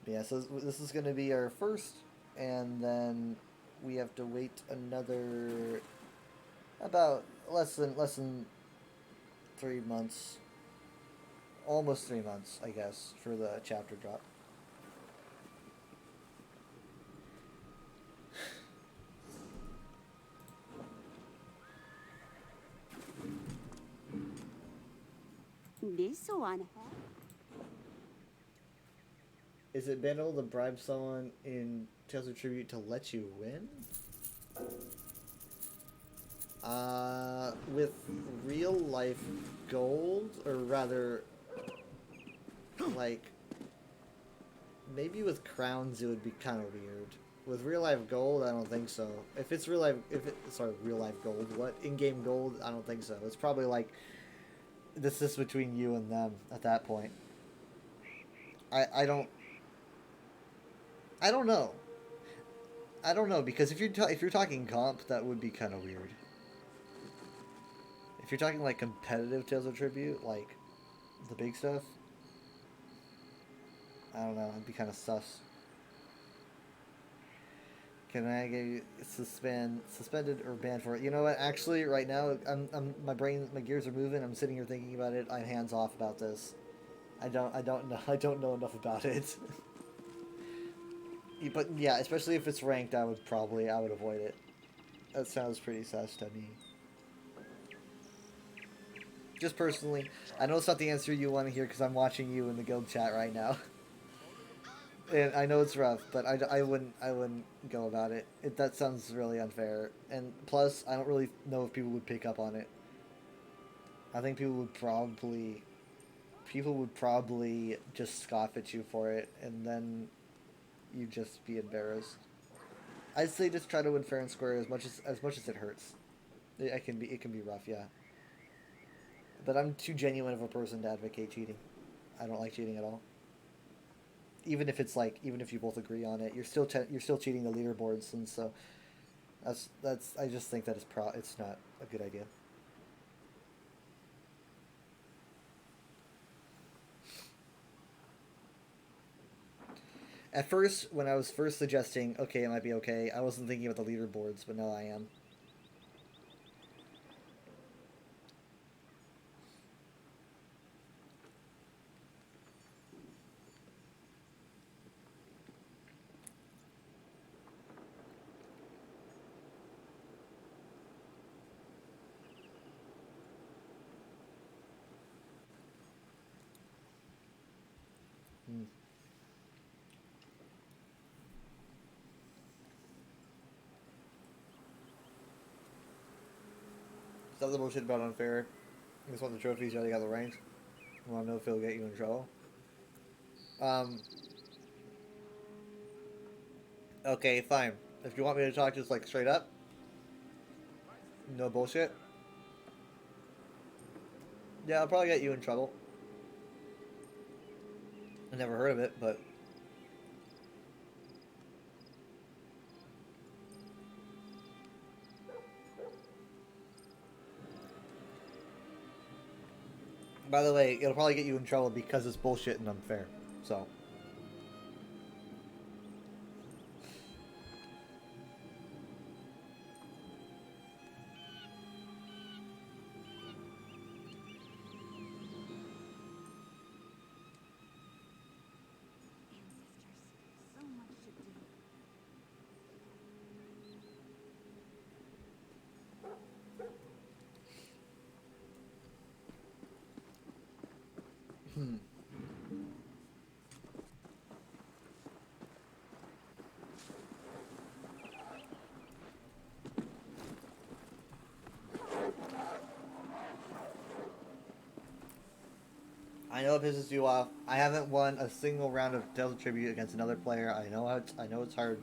Yeah, so this is going to be our first, and then we have to wait another about less than 3 months. Almost 3 months, I guess, for the chapter drop. This one. Is it been able to bribe someone in Tales of Tribute to let you win? With real life gold, or rather, like, maybe with crowns it would be kind of weird. With real life gold, I don't think so. If it's real life gold, what? In-game gold? I don't think so. It's probably like, this is between you and them at that point. I don't know. I don't know, because if you're talking comp, that would be kind of weird. If you're talking like competitive Tales of Tribute, like the big stuff, I don't know, it'd be kind of sus. Can I get suspended or banned for it? You know what? Actually, right now, my gears are moving. I'm sitting here thinking about it. I'm hands off about this. I don't know enough about it. But yeah, especially if it's ranked, I would avoid it. That sounds pretty sus to me. Just personally, I know it's not the answer you want to hear because I'm watching you in the guild chat right now. And I know it's rough, but I wouldn't go about it. That sounds really unfair. And plus, I don't really know if people would pick up on it. I think people would probably just scoff at you for it, and then you'd just be embarrassed. I'd say just try to win fair and square as much as it hurts. It can be rough, yeah. But I'm too genuine of a person to advocate cheating. I don't like cheating at all. Even if it's like, even if you both agree on it, you're still cheating the leaderboards, and so that's I just think that it's not a good idea. At first, when I was first suggesting, okay, it might be okay, I wasn't thinking about the leaderboards, but now I am. Hmm. Stop the bullshit about unfair. You just want the trophies, you already got the ranks. You want to know if it'll get you in trouble? Okay, fine. If you want me to talk just like straight up, no bullshit. Yeah, I'll probably get you in trouble. I never heard of it, but by the way, it'll probably get you in trouble because it's bullshit and unfair. So. Hmm. I know it pisses you off. I haven't won a single round of Delta Tribute against another player. I know it's hard.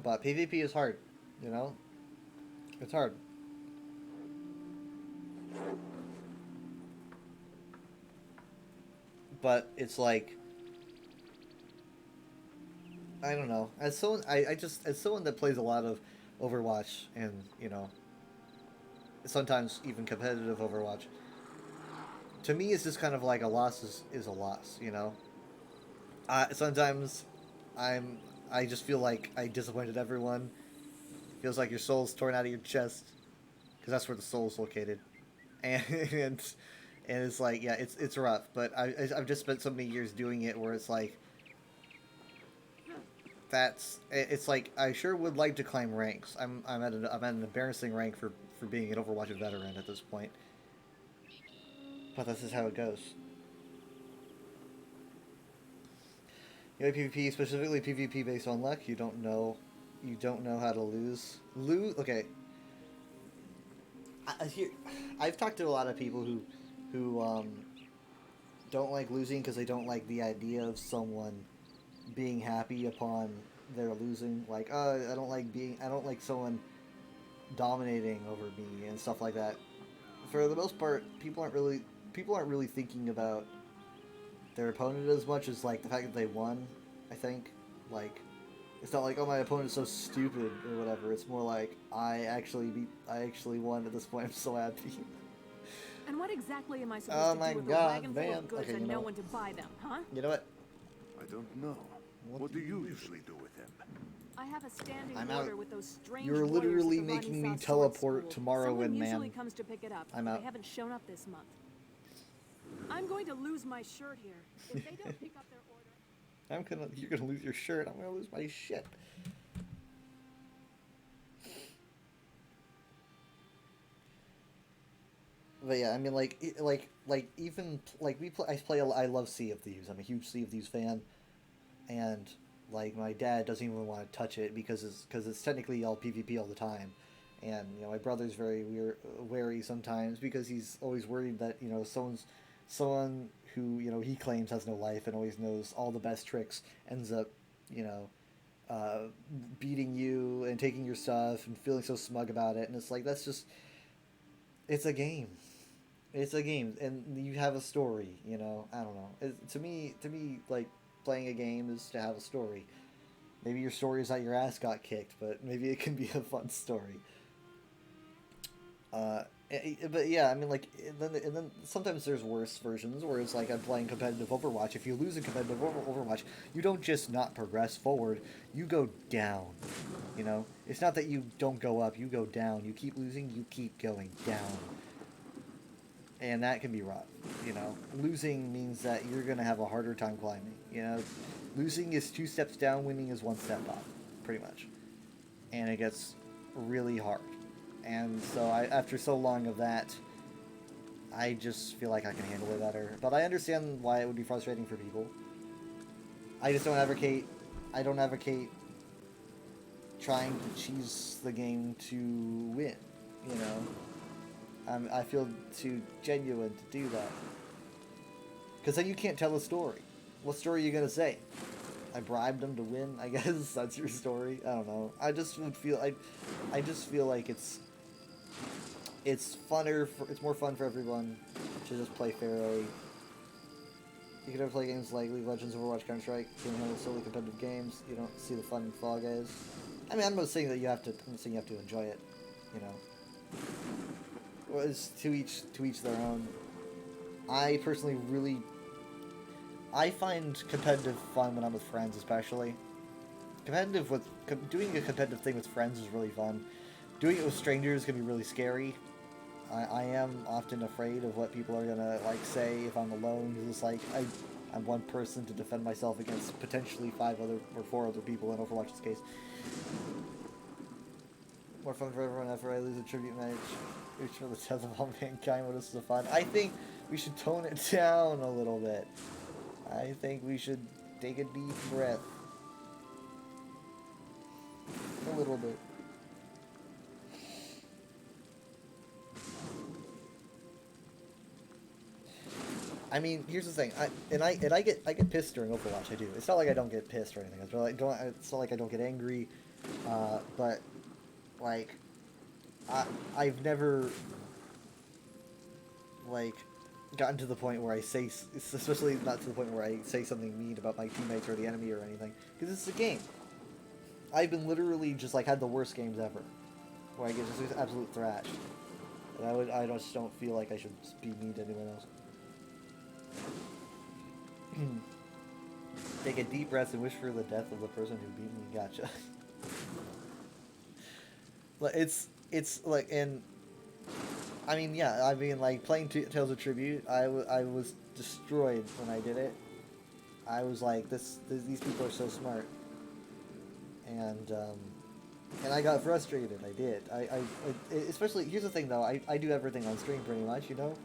But PvP is hard, you know? It's hard. But it's like, I don't know. As someone as someone that plays a lot of Overwatch and, you know, sometimes even competitive Overwatch, to me it's just kind of like a loss is a loss, you know? Sometimes I just feel like I disappointed everyone. Feels like your soul's torn out of your chest, because that's where the soul's located, and it's like, yeah, it's rough. But I've just spent so many years doing it where it's like, it's like I sure would like to climb ranks. I'm at an embarrassing rank for being an Overwatch veteran at this point. But this is how it goes. You know, PvP, specifically PvP based on luck, you don't know how to lose. Okay. I've talked to a lot of people who don't like losing because they don't like the idea of someone being happy upon their losing. Like, I don't like someone dominating over me and stuff like that. For the most part, people aren't really thinking about their opponent as much as like the fact that they won. I think, like, it's not like, oh, my opponent's so stupid or whatever. It's more like, I actually won at this point. I'm so happy. And what exactly am I supposed to do with a wagon full of goods and no one to buy them, huh? You know what? I don't know. What do you usually do with them? I have a standing I'm order out. with those strange You're warriors literally at the making me Renaissance teleport Sword tomorrow School. in, Someone man. usually comes to pick it up. I'm but out. They haven't shown up this month. I'm going to lose my shirt here. If they don't pick up their order... You're gonna lose your shirt. I'm gonna lose my shit. But yeah, I mean, even I love Sea of Thieves. I'm a huge Sea of Thieves fan, and like my dad doesn't even want to touch it because it's technically all PvP all the time, and you know my brother's very wary sometimes because he's always worried that, you know, someone who, you know, he claims has no life and always knows all the best tricks ends up, you know, beating you and taking your stuff and feeling so smug about it. And it's like, that's just, it's a game. It's a game, and you have a story, you know. I don't know. To me, like, playing a game is to have a story. Maybe your story is that your ass got kicked, but maybe it can be a fun story. But yeah, I mean, like, and then sometimes there's worse versions where it's like I'm playing competitive Overwatch. If you lose a competitive Overwatch, you don't just not progress forward, you go down. You know, it's not that you don't go up, you go down. You keep losing, you keep going down. And that can be rough, you know. Losing means that you're going to have a harder time climbing, you know. Losing is 2 steps down, winning is 1 step up, pretty much. And it gets really hard. And so after so long of that, I just feel like I can handle it better. But I understand why it would be frustrating for people. I just don't advocate trying to cheese the game to win, you know. I feel too genuine to do that. Because then you can't tell a story. What story are you going to say? I bribed them to win, I guess that's your story. I don't know. I just feel like it's funner, it's more fun for everyone to just play fairly. You can never play games like League of Legends, Overwatch, Counter-Strike, you know, solely competitive games. You don't see the fun in Fall Guys. I mean, I'm not saying that you have to enjoy it, you know. Well, it's to each their own. I personally I find competitive fun when I'm with friends, especially. Doing a competitive thing with friends is really fun. Doing it with strangers can be really scary. I am often afraid of what people are gonna like say if I'm alone, because it's like I'm one person to defend myself against potentially 4 other people in Overwatch's case. More fun for everyone after I lose a tribute match. Reach for the death of all mankind. What is the fun? I think we should tone it down a little bit. I think we should take a deep breath. A little bit. I mean, here's the thing. I get pissed during Overwatch. I do. It's not like I don't get pissed or anything. It's not like I don't get angry. But like, I've never like gotten to the point where I say, especially not to the point where I say something mean about my teammates or the enemy or anything, because it's a game. I've been literally just like had the worst games ever, where I get just absolute thrashed, and I just don't feel like I should be mean to anyone else. Take a deep breath and wish for the death of the person who beat me. Gotcha. It's like, and I mean, yeah, I mean, like playing Tales of Tribute, I was destroyed when I did it. I was like, these people are so smart, and I got frustrated. I did. I especially, here's the thing though. I do everything on stream pretty much, you know.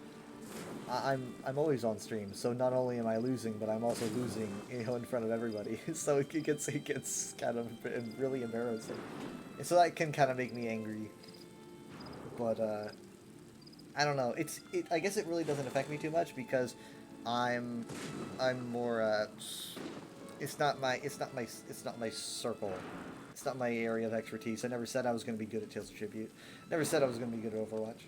I'm always on stream, so not only am I losing, but I'm also losing, you know, in front of everybody. So it gets kind of really embarrassing, and so that can kind of make me angry. But I don't know. I guess it really doesn't affect me too much because I'm more it's not my circle. It's not my area of expertise. I never said I was going to be good at Tales of Tribute. Never said I was going to be good at Overwatch.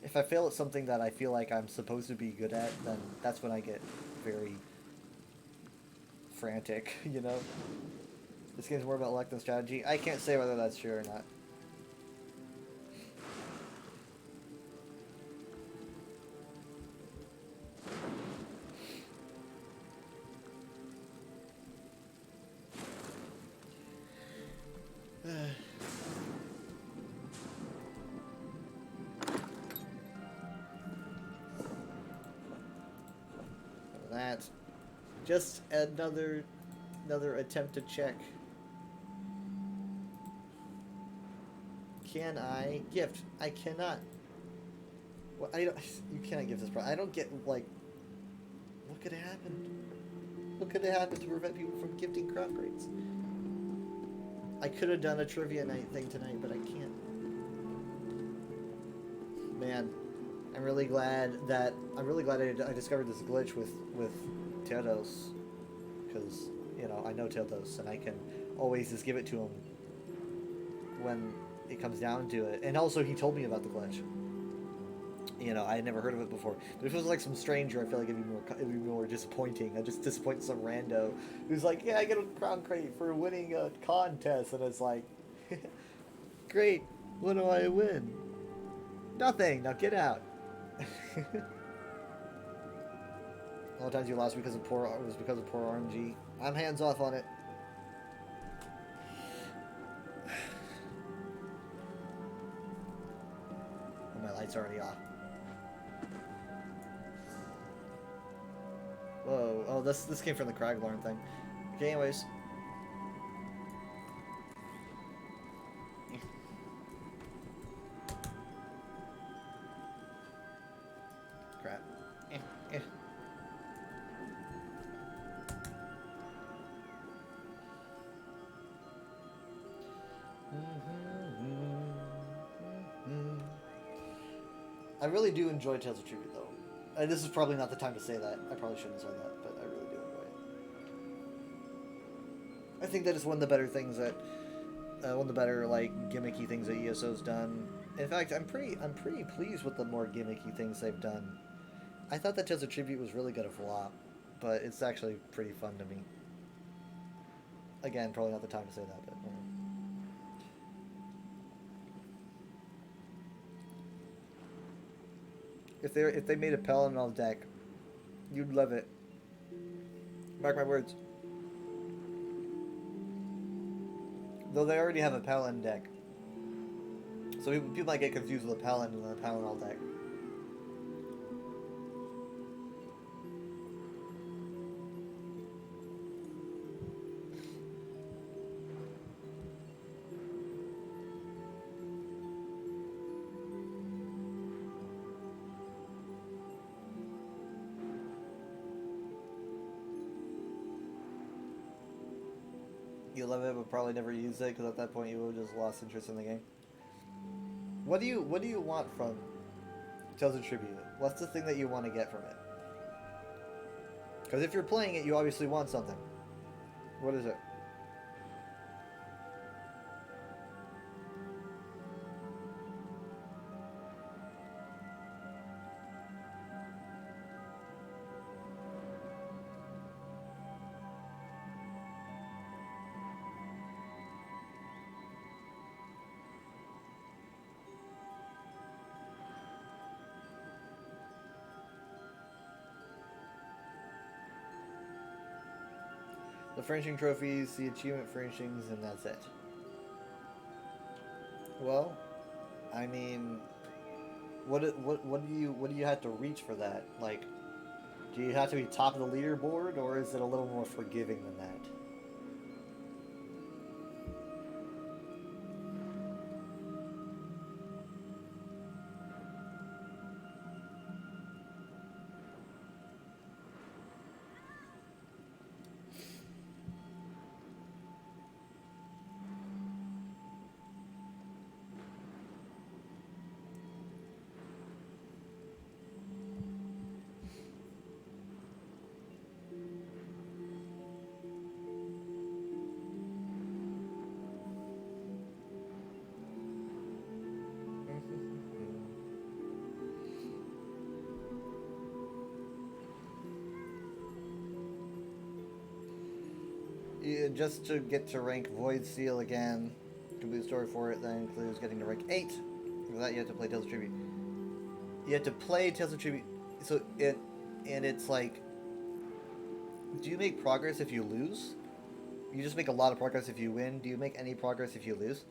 If I fail at something that I feel like I'm supposed to be good at, then that's when I get very frantic, you know? This game's more about luck than strategy. I can't say whether that's true or not. That. Just another attempt to check. Can I gift? I cannot. Well, I don't. You cannot gift this product. I don't get, like, what could have happened? What could have happened to prevent people from gifting crop crates? I could have done a trivia night thing tonight, but I can't. Man, I'm really glad I discovered this glitch with Teodos, because, you know, I know Teodos, and I can always just give it to him when it comes down to it. And also, he told me about the glitch. You know, I had never heard of it before. But if it was like some stranger, I feel like it'd be more disappointing. I just disappoint some rando who's like, yeah, I get a crown crate for winning a contest, and it's like, great, what do I win? Nothing. Now get out. All the times you lost because of poor RNG. I'm hands off on it. Oh, my light's already off. Whoa! Oh, this came from the Craglorn thing. Okay, anyways. Crap. I really do enjoy Tales of Tribute, though. And this is probably not the time to say that. I probably shouldn't say that, but I really do enjoy it. I think that is one of the better things that, one of the better like gimmicky things that ESO's done. In fact, I'm pretty pleased with the more gimmicky things they've done. I thought that Tales of Tribute was really gonna flop, but it's actually pretty fun to me. Again, probably not the time to say that, but. If they made a Pelennor deck, you'd love it. Mark my words. Though they already have a Pelennor deck, so people might get confused with a Pelennor and a Pelennor deck. You love it, but probably never use it because at that point you would have just lost interest in the game. What do you want from Tales of Tribute? What's the thing that you want to get from it? Because if you're playing it, you obviously want something. What is it? The furnishing trophies, the achievement furnishings, and that's it. Well, I mean, what do you have to reach for that? Like, do you have to be top of the leaderboard, or is it a little more forgiving than that? Yeah, just to get to rank Void Seal again, complete the story for it, that includes getting to rank 8. For that you have to play Tales of Tribute. You have to play Tales of Tribute, and it's like, do you make progress if you lose? You just make a lot of progress if you win. Do you make any progress if you lose?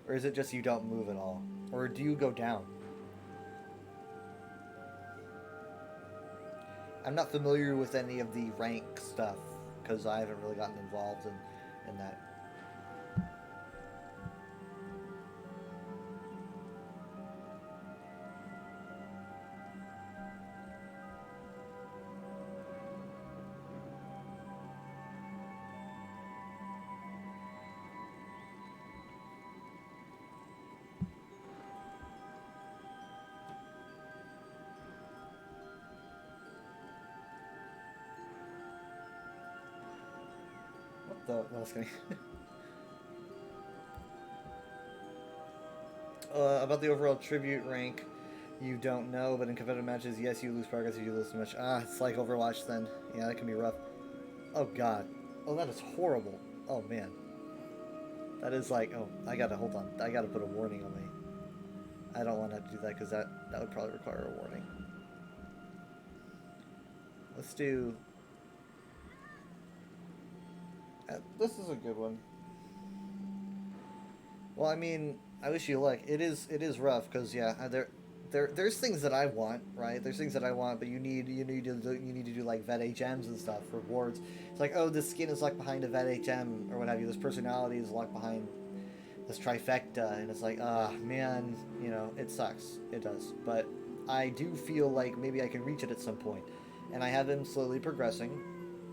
Or is it just you don't move at all? Or do you go down? I'm not familiar with any of the rank stuff, because I haven't really gotten involved in that. though. No, I was kidding. About the overall tribute rank, you don't know, but in competitive matches, yes, you lose progress if you lose too much. Ah, it's like Overwatch then. Yeah, that can be rough. Oh god. Oh, that is horrible. Oh man. That is like, oh, I gotta, hold on. I gotta put a warning on me. I don't want to have to do that because that would probably require a warning. Let's do... this is a good one. Well, I mean, I wish you luck. It is rough because yeah, there's things that I want, right? There's things that I want, but you need to do like Vet HMs and stuff, rewards. It's like, oh, this skin is locked behind a Vet HM or what have you. This personality is locked behind this trifecta, and it's like, ah, man, you know, it sucks. It does, but I do feel like maybe I can reach it at some point, and I have been slowly progressing.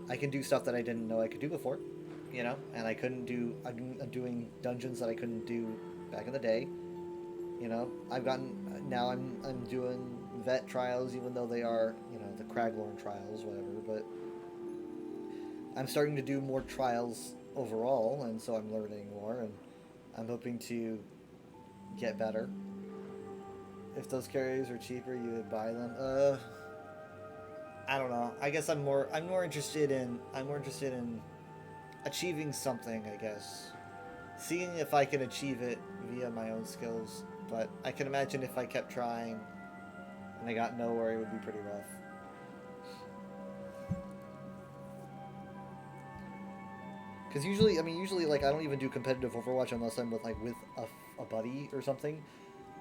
I can do stuff that I didn't know I could do before, you know, and I couldn't do. I'm doing dungeons that I couldn't do back in the day. You know, I've gotten, now I'm doing vet trials, even though they are, you know, the Craglorn trials, whatever, but I'm starting to do more trials overall, and so I'm learning more, and I'm hoping to get better. If those carriers are cheaper, you would buy them. I don't know. I guess I'm more interested in achieving something, I guess. Seeing if I can achieve it via my own skills. But I can imagine if I kept trying and I got nowhere, it would be pretty rough. Because usually, like, I don't even do competitive Overwatch unless I'm with a buddy or something,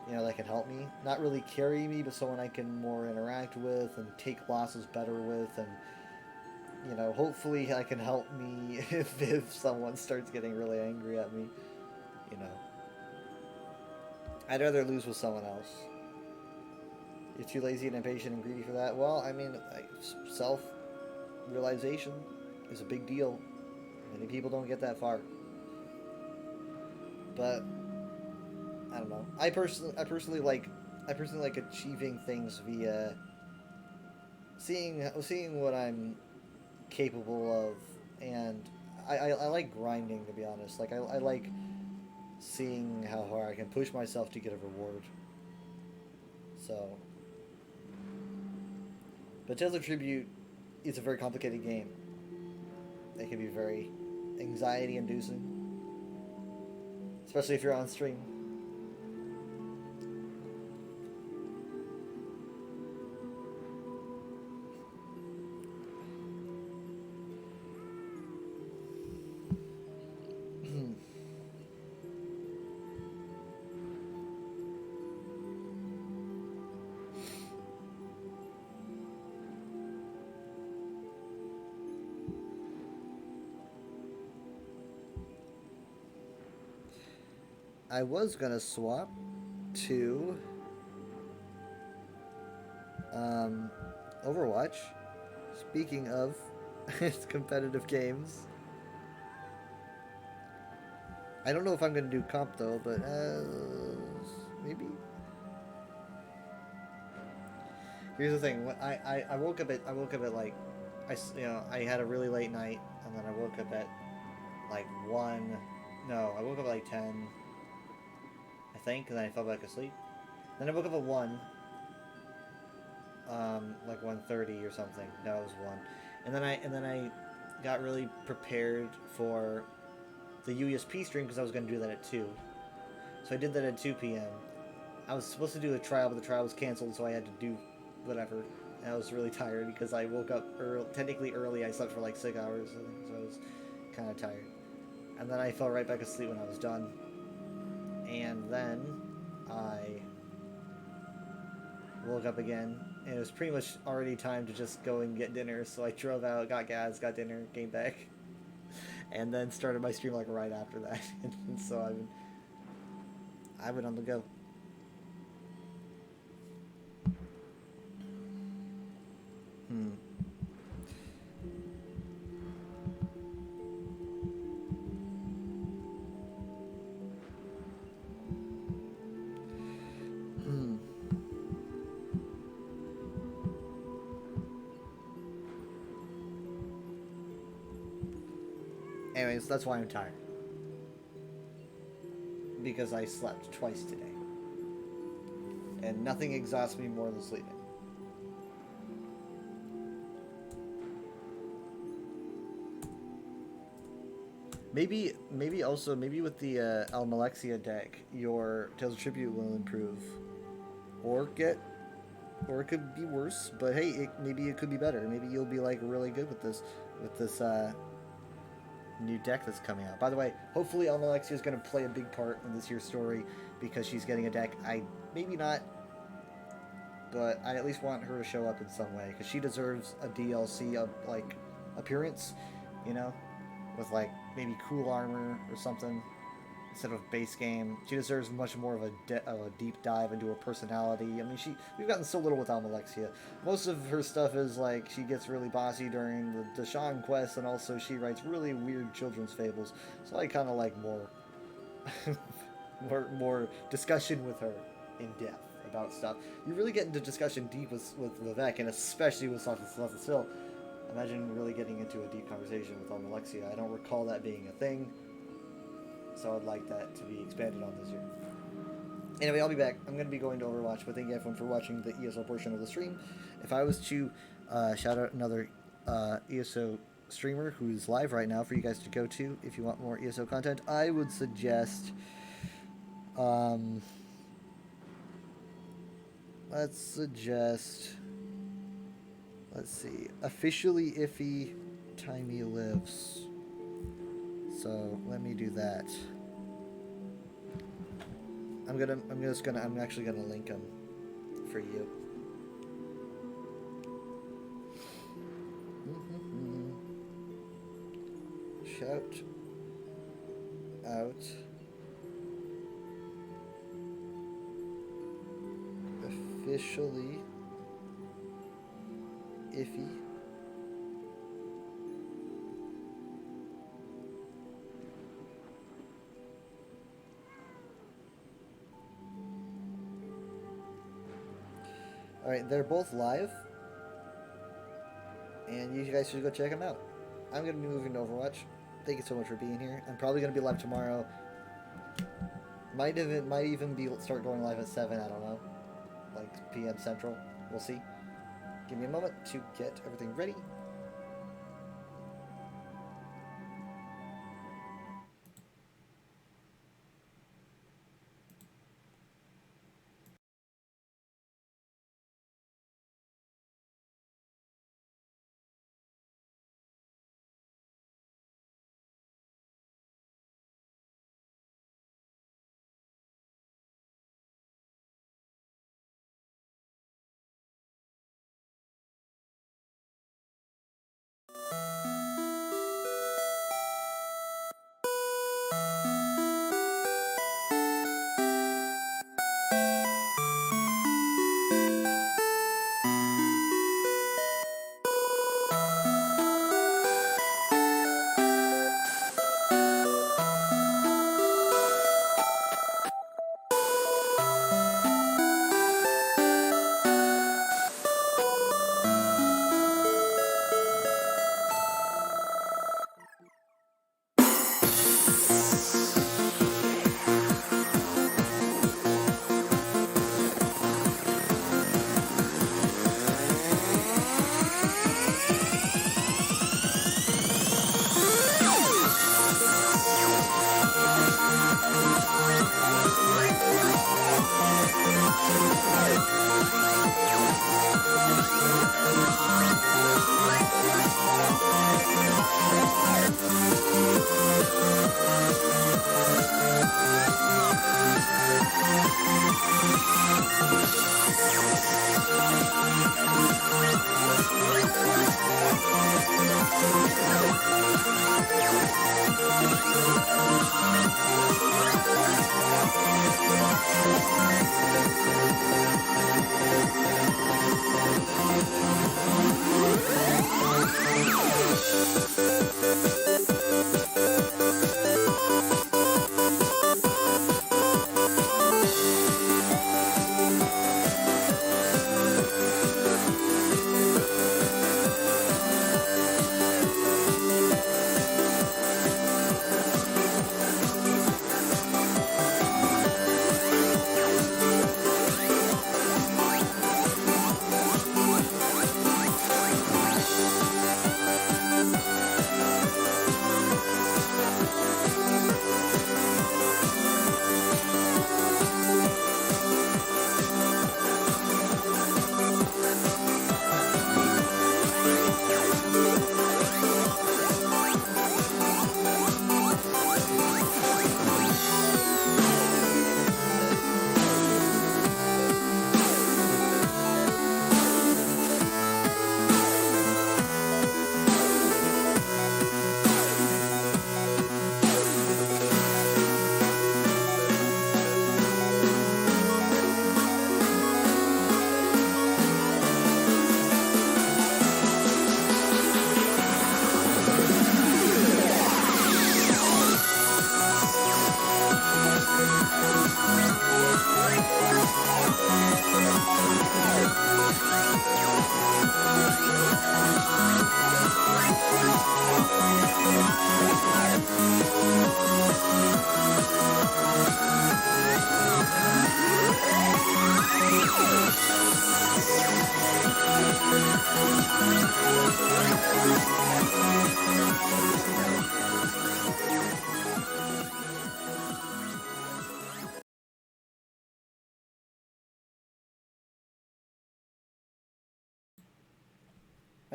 you know, that can help me. Not really carry me, but someone I can more interact with and take losses better with, and, you know, hopefully I can help me if someone starts getting really angry at me, you know. I'd rather lose with someone else. You're too lazy and impatient and greedy for that? Well, I mean, self-realization is a big deal. Many people don't get that far. But I don't know. I personally like achieving things via seeing what I'm capable of, and I like grinding, to be honest. Like I like seeing how hard I can push myself to get a reward. So, but Tales of Tribute is a very complicated game. It can be very anxiety-inducing, especially if you're on stream. I was gonna swap to Overwatch. Speaking of competitive games, I don't know if I'm gonna do comp though, but maybe. Here's the thing: when I woke up at like I had a really late night, and then I woke up at like 1. No, I woke up at like 10. I think, and then I fell back asleep. Then I woke up at 1, like 1:30 or something. No, it was 1. And then I got really prepared for the UESP stream because I was going to do that at 2. So I did that at 2 p.m. I was supposed to do a trial, but the trial was canceled, so I had to do whatever. And I was really tired because I woke up technically early. I slept for like 6 hours, so I was kind of tired. And then I fell right back asleep when I was done. And then I woke up again, and it was pretty much already time to just go and get dinner, so I drove out, got gas, got dinner, came back, and then started my stream like right after that. And so I've been on the go. Anyways, that's why I'm tired. Because I slept twice today. And nothing exhausts me more than sleeping. Maybe with the Almalexia deck, your Tales of Tribute will improve. Or it could be worse, but hey, maybe it could be better. Maybe you'll be like really good with this new deck that's coming out. By the way, hopefully Almalexia is going to play a big part in this year's story because she's getting a deck. Maybe not, but I at least want her to show up in some way because she deserves a DLC like appearance, you know, with like maybe cool armor or something instead of base game. She deserves much more of a deep dive into her personality. I mean, we've gotten so little with Almalexia. Most of her stuff is like she gets really bossy during the Deshaun quest, and also she writes really weird children's fables. So I kind of like more, more discussion with her in depth about stuff. You really get into discussion deep with Vivek, and especially with Celeste Still. Imagine really getting into a deep conversation with Almalexia. I don't recall that being a thing. So I'd like that to be expanded on this year. Anyway, I'll be back. I'm going to be going to Overwatch, but thank you everyone for watching the ESO portion of the stream. If I was to shout out another ESO streamer who's live right now for you guys to go to if you want more ESO content, I would suggest let's see, Officially Iffy Timey Lives. So let me do that. I'm actually gonna link them for you. Shout out Officially Iffy Alright, they're both live, and you guys should go check them out. I'm going to be moving to Overwatch. Thank you so much for being here. I'm probably going to be live tomorrow. Might even start going live at 7, I don't know. Like PM Central. We'll see. Give me a moment to get everything ready.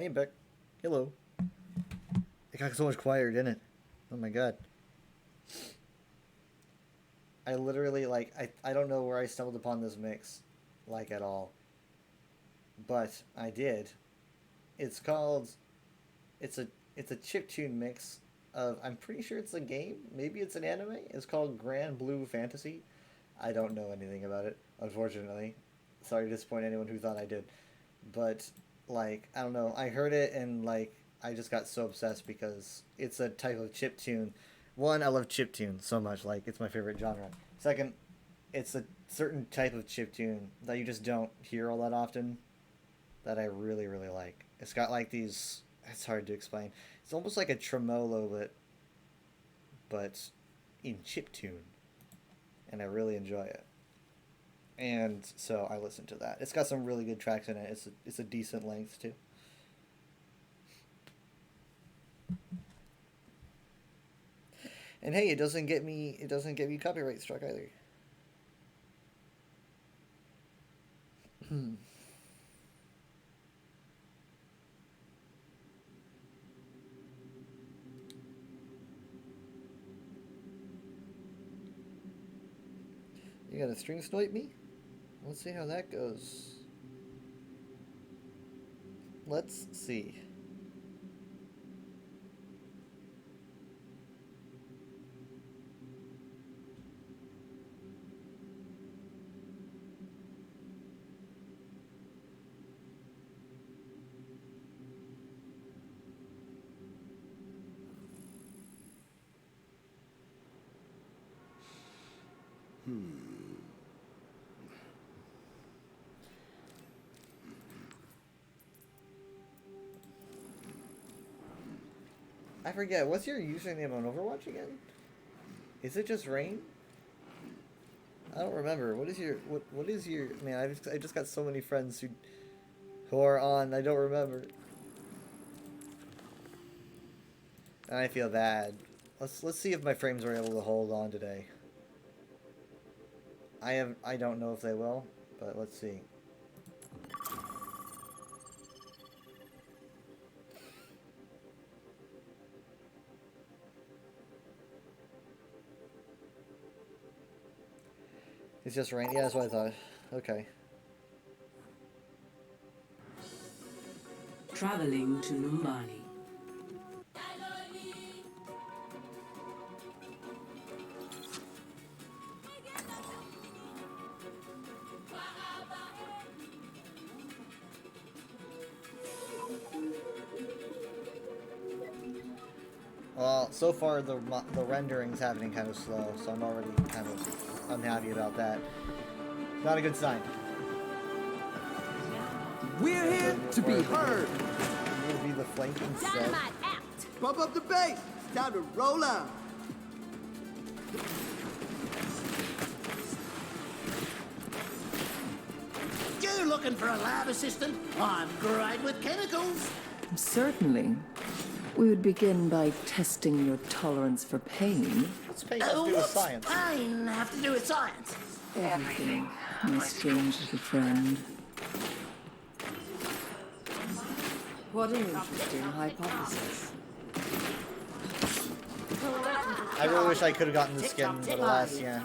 I am back. Hello. It got so much quieter, didn't it? Oh my god. I literally, like, I don't know where I stumbled upon this mix, like, at all. But I did. It's called... It's a chiptune mix of... I'm pretty sure it's a game. Maybe it's an anime. It's called Grand Blue Fantasy. I don't know anything about it, unfortunately. Sorry to disappoint anyone who thought I did. But, like, I don't know. I heard it and, like, I just got so obsessed because it's a type of chiptune. One, I love chiptune so much. Like, it's my favorite genre. Second, it's a certain type of chiptune that you just don't hear all that often that I really, really like. It's got, like, these... It's hard to explain. It's almost like a tremolo, but in chiptune. And I really enjoy it. And so I listened to that. It's got some really good tracks in it. It's a decent length, too. And hey, it doesn't get me copyright struck either. You gonna string snipe me? Let's see how that goes. Let's see. I forget, what's your username on Overwatch again? Is it just Rain? I don't remember. What is your man, I just got so many friends who are on, I don't remember. And I feel bad. Let's see if my frames are able to hold on today. I don't know if they will, but let's see. It's just rain. Yeah, that's what I thought. Okay. Traveling to Numbani. Well, so far the rendering's happening kind of slow, so I'm already kind of unhappy about that. Not a good sign. We're here to be heard. Will be the flanking set. Bump up the bass. It's time to roll out. You looking for a lab assistant? I'm great with chemicals. Certainly. We would begin by testing your tolerance for pain. What's pain have to do with science? Pain have to do with science? Everything, my strange little friend. What an interesting hypothesis. I really wish I could have gotten the skin, but alas, yeah.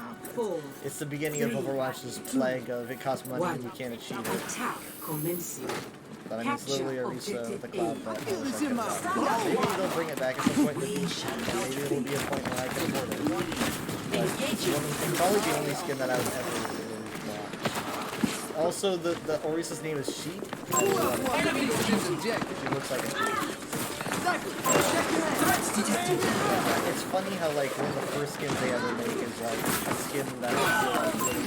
It's the beginning of Overwatch's plague of it costs money and you can't achieve it. But I mean, it's literally a reset of the cloud, but I wish I could have gotten it. Maybe they'll bring it back at some point in the future. Maybe it'll be a point when I can afford it. But it's probably the only skin that I would ever really want. Also, the Orisa's name is Sheep. I really love it. She looks like a sheep. Yeah, it's funny how, like, one of the first skins they ever make is, like, a skin that I feel like really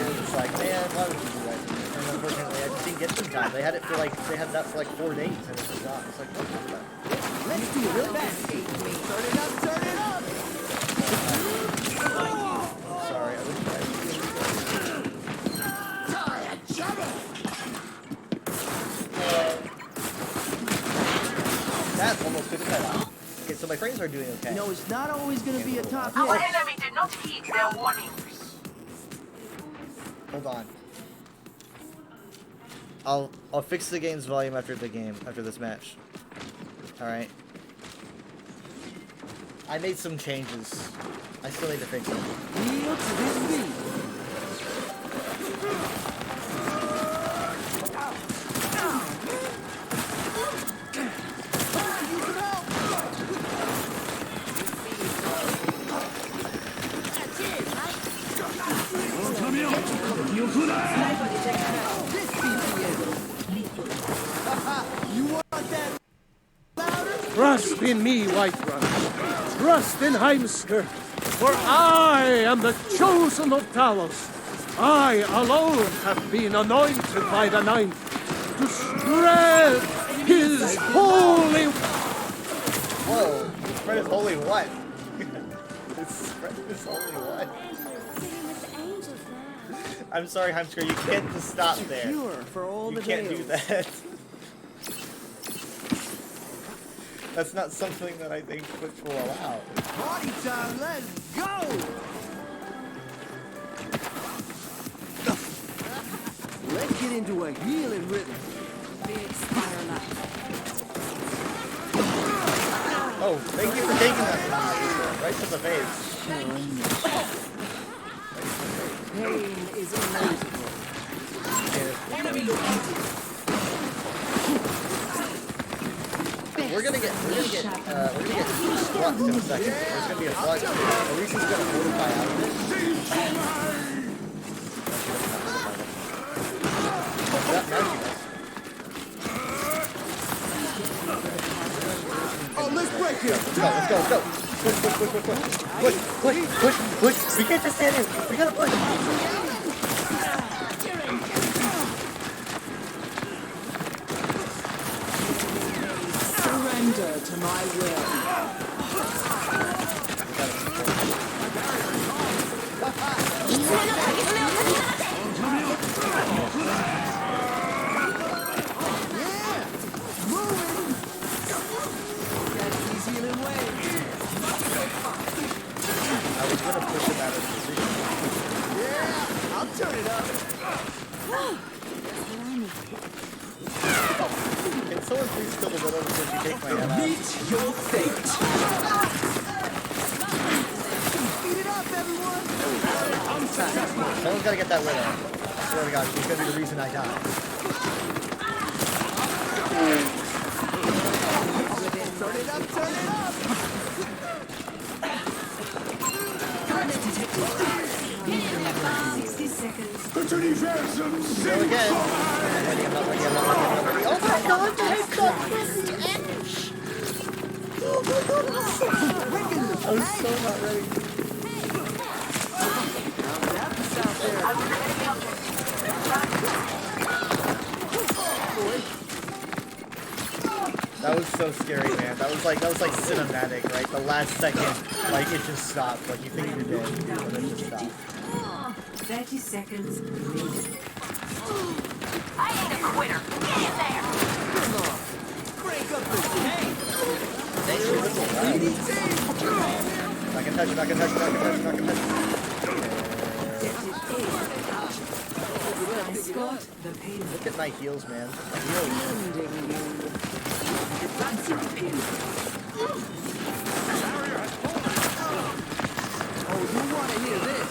and it's like, man, why would you do that to me? And unfortunately, I just didn't get them in time. They had that for like 4 days, and it was gone. It's like, what the fuck? Let's do it real fast. Turn it up, turn it up. Sorry, I wish you guys That almost took his head off. Okay, so my frames are doing okay. You know, it's not always going to be a top hit. Our enemy did not heed their warnings. Hold on. I'll fix the game's volume after this match. All right. I made some changes. I still need to fix it. Yield to this beat. You want that louder? Trust in me, Whiterun. Trust in Heimskr. For I am the chosen of Talos. I alone have been anointed by the Ninth to spread his holy... Whoa! Spread his holy what? Spread his holy what? I'm sorry, Heimskr, you can't just stop there. For all You the can't do tales. that. That's not something that I think Twitch will allow. Party time, let's go! Let's get into a healing rhythm. Big spire life. Oh, thank you for taking that from me. Right to the face. Pain is inevitable. We're gonna get flux in a second. There's gonna be a flux. Elisa's gonna fortify out of it. Oh, let's break here. Let's go. Push. We can't just stand here. We gotta push. Surrender to my will. I was gonna push him out of position. Yeah, I'll turn it up. Can someone please kill the widow before she takes my head out? Meet your fate. Speed it up, everyone. Someone's gotta get that widow. I swear to God, she's gonna be the reason I die. Turn it up. 60 seconds. Go again. I'm not ready. Oh my God, I got the edge. I was so not ready. That was so scary, man. That was like cinematic, right? The last second, like it just stopped. Like you think you're dead, and then it just stopped. 30 seconds. I ain't a quitter. Get in there. Come on. Break up the tank. Not gonna touch it. Escort the payload. Look at my heels, man. My heels. Advancing the payload. Oh, you want to hear this?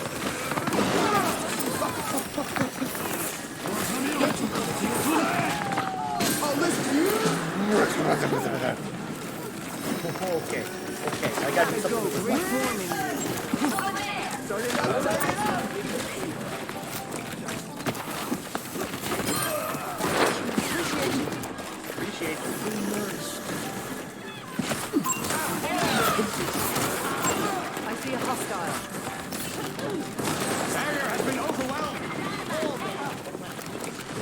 Oh, listen. Okay, I got you something with this one. Turn it up. Appreciate you. I see a hostile. Barrier has been overwhelmed.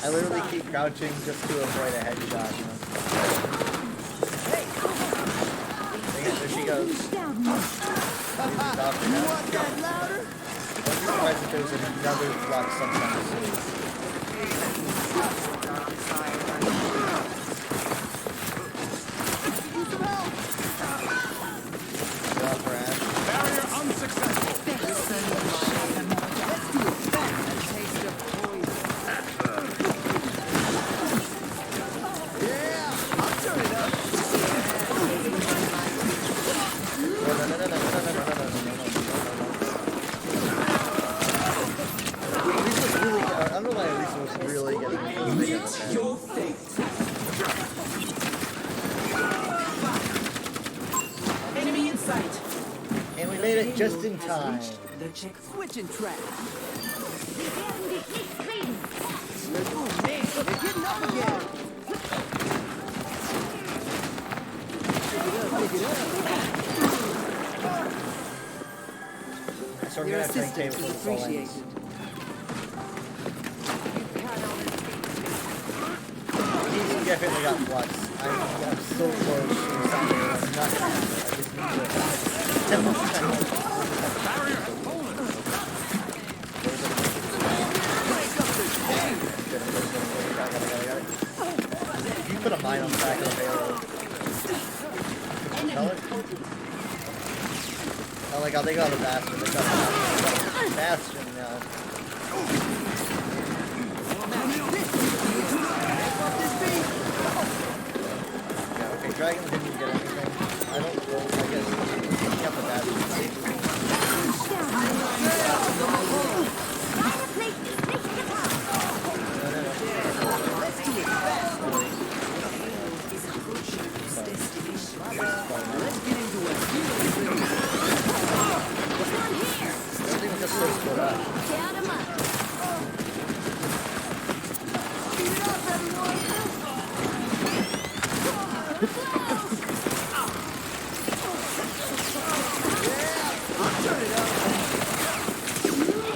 I literally keep crouching just to avoid a headshot, you know? There she goes. You want that louder? Don't be surprised if there's another flux sometime soon. Barrier unsuccessful. Just in time. Switching tracks. Oh, man, they're getting up again. Pick it up. So we're Your gonna have to assistance table is for the full appreciated. ends. These definitely got flux. I'm so close to something that's not gonna happen. I just need to 10%. If you put a mine on the back of the barrel, can you tell it? Oh my god, they got a bastion. They got a bastion now. Yeah, okay, Dragon didn't get anything. I don't know, I guess he got the bastion. Let's get into it. Everything just so split up.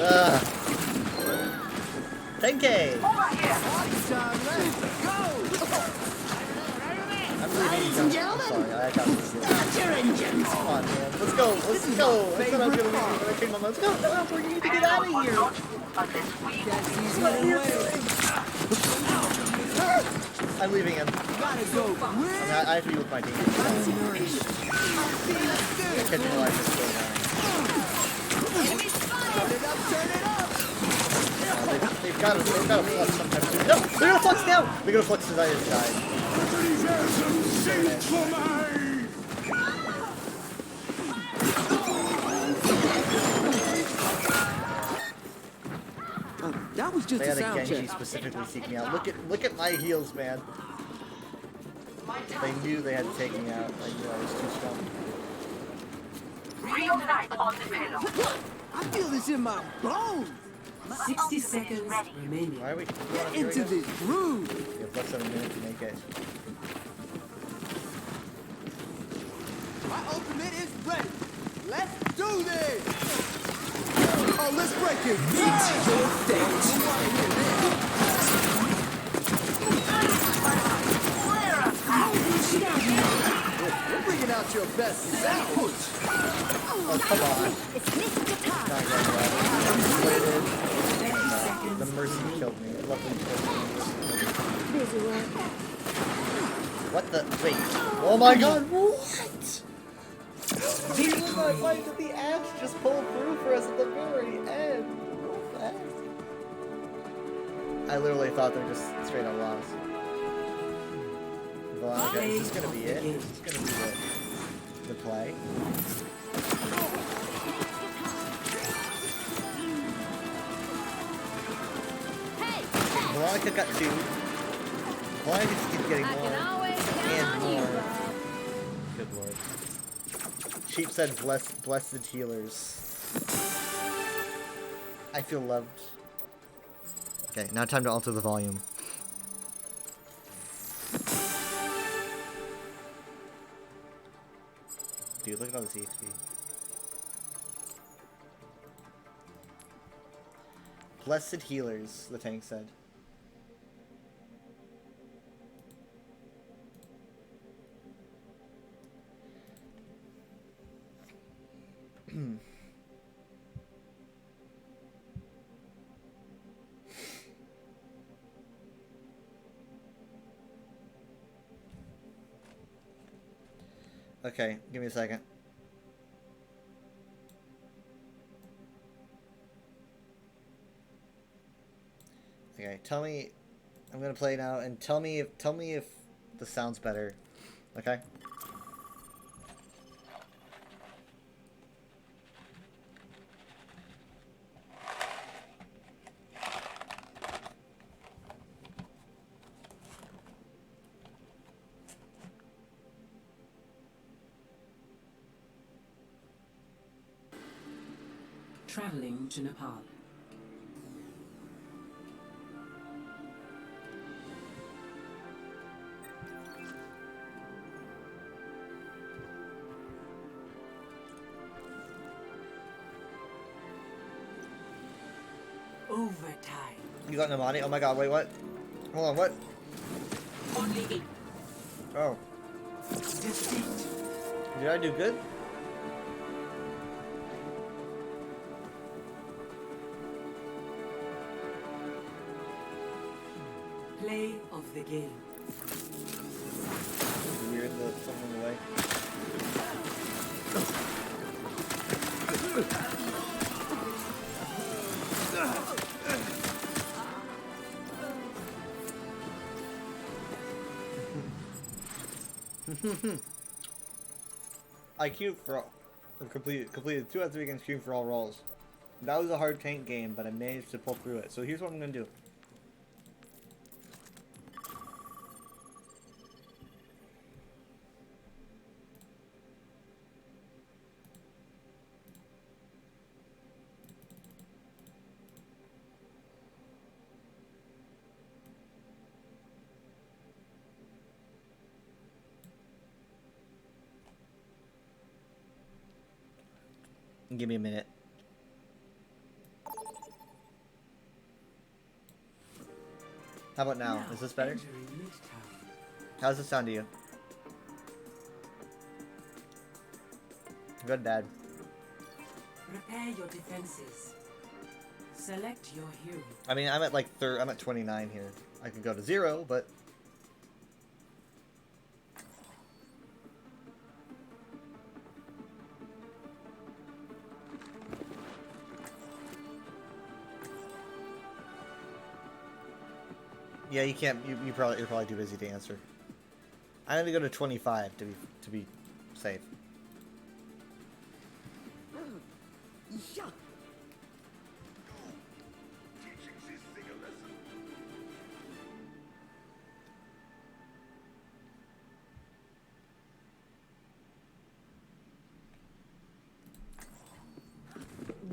Ugh. 10K! I'm leaving. I'm sorry, I got this. Start your engines. Come on, man. Let's go. Let's go. I said I was gonna leave you, but I changed my mind. Let's go. No, we need to get out of here. I'm leaving him. I have to be with my team. Catch me alive is so annoying. They've got to flux sometimes too. No! They're gonna flux now! They're gonna flux since I just died. That was just They a had a sound Genji check. specifically seek me out. Look at my heals, man. They knew they had to take me out. I knew I was too strong. Real life on the pillow. I feel this in my bones. 60 seconds remaining. Why are we Get into this groove. You have less than a minute to make it. My ultimate is ready. Let's do this. Oh, let's break it. Meet your We're bringing out your best self. Oh, come on. Not going well. The Mercy killed me. It luckily killed me. What the? Wait. Oh my god, what? He was not fight to the Ash just pulled through for us at the very end. What the heck? I literally thought they were just straight up lost. Well, okay, is this gonna be it? Is this gonna be the play? Veronica got 2. Veronica just keeps getting more and more. Good lord. Sheep said blessed healers. I feel loved. Okay, now time to alter the volume. Dude, look at all this EXP. Blessed healers, the tank said. Okay, give me a second. Okay, tell me. I'm gonna play now, and tell me if the sound's better. Okay. Traveling to Nepal. Overtime. You got Namani? Oh my god, wait, what? Hold on, what? Only 8. Oh. Defeat. Did I do good? Play of the game. Weird that someone away. I queued for completed 2 out of 3 against queuing for all roles. That was a hard tank game, but I managed to pull through it. So here's what I'm gonna do. Give me a minute. How about now? Is this better? How's it sound to you? Good, bad. Prepare your defenses. Select your hero. I mean, I'm at like I'm at 29 here. I could go to 0, but yeah, you can't. You're probably too busy to answer. I'm gonna go to 25 to be safe. Yeah.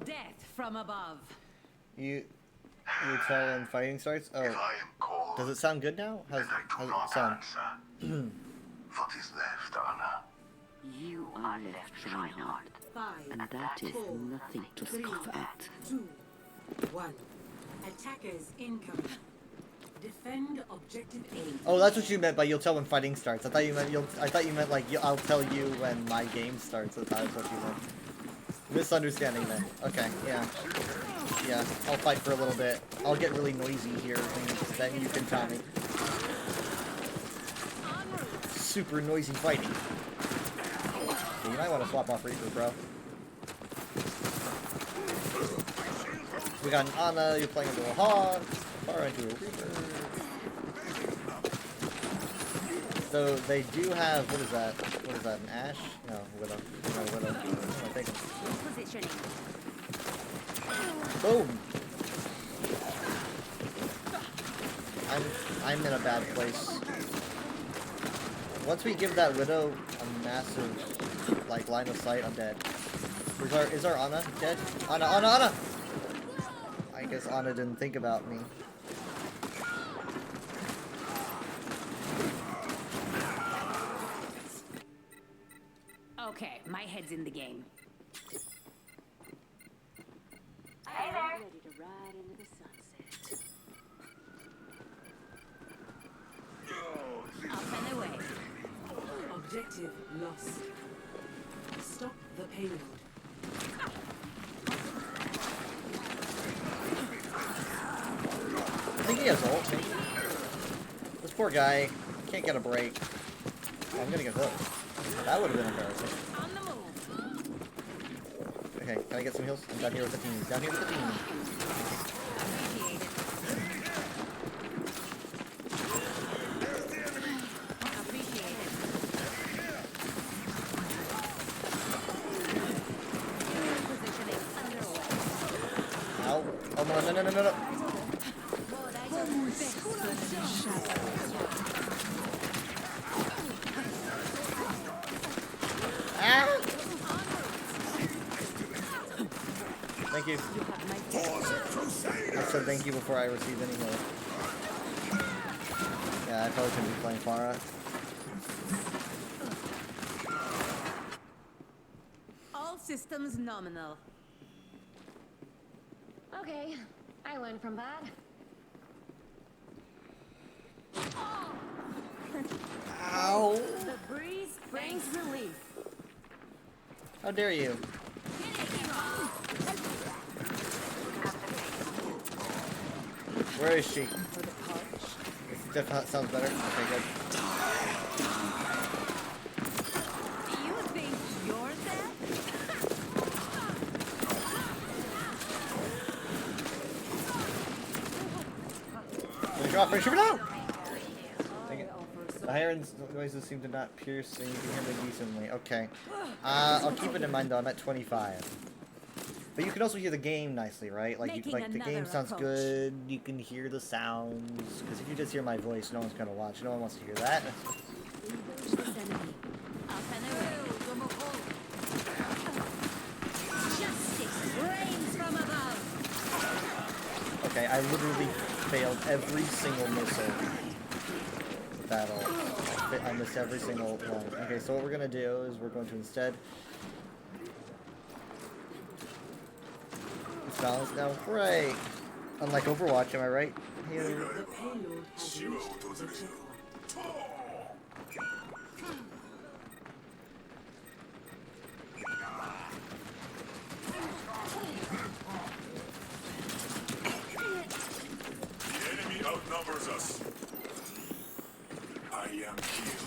Death from above. You tell when fighting starts. Oh, does it sound good now? How's it sound? What is left, Anna? You are left, Reinhardt, and that is nothing to scoff at. 2, 1. Attackers incoming. Defend objective A. Oh, that's what you meant by you'll tell when fighting starts. I thought you meant like I'll tell you when my game starts. That was what you meant. Misunderstanding then. Okay, yeah. Yeah, I'll fight for a little bit. I'll get really noisy here, and then you can tell me. Super noisy fighting. Yeah, you might want to swap off Reaper, bro. We got an Ana, you're playing into a Hog, far into a Reaper. So they do have, what is that? What is that, an Ash? No, Widow. No, Widow. What am I thinking? Positioning. Boom! I'm in a bad place. Once we give that Widow a massive, like, line of sight, I'm dead. Is our Ana dead? Ana! I guess Ana didn't think about me. Okay, my head's in the game. Hey there. Ready to ride into the sunset. Up and away. Objective lost. Stop the payload. I think he has ult. This poor guy can't get a break. Oh, I'm gonna get hooked. That would have been embarrassing. Okay, can I get some heals? I'm down here with the team. Down here with the team. Ow. Oh no. Ah! Thank you. I said thank you before I received any more. Yeah, I probably shouldn't be playing Farah. All systems nominal. Okay, I learned from that. Ow! The breeze brings relief. How dare you? Where is she? That sounds better. Okay, good. You think you're dead? Finish off, finish him now! Dang it. The siren's noises seem to not pierce, and you can hear them decently. Okay. I'll keep it in mind though, I'm at 25. But you can also hear the game nicely, right? Like, the game sounds good, you can hear the sounds. Because if you just hear my voice, no one's gonna watch. No one wants to hear that. Okay, I literally failed every single missile with that all. I missed every single one. Okay, so what we're gonna do is we're going to instead balance now. Right. Unlike Overwatch, am I right? Here. The payload has reached the checkpoint. The enemy outnumbers us. I am killed.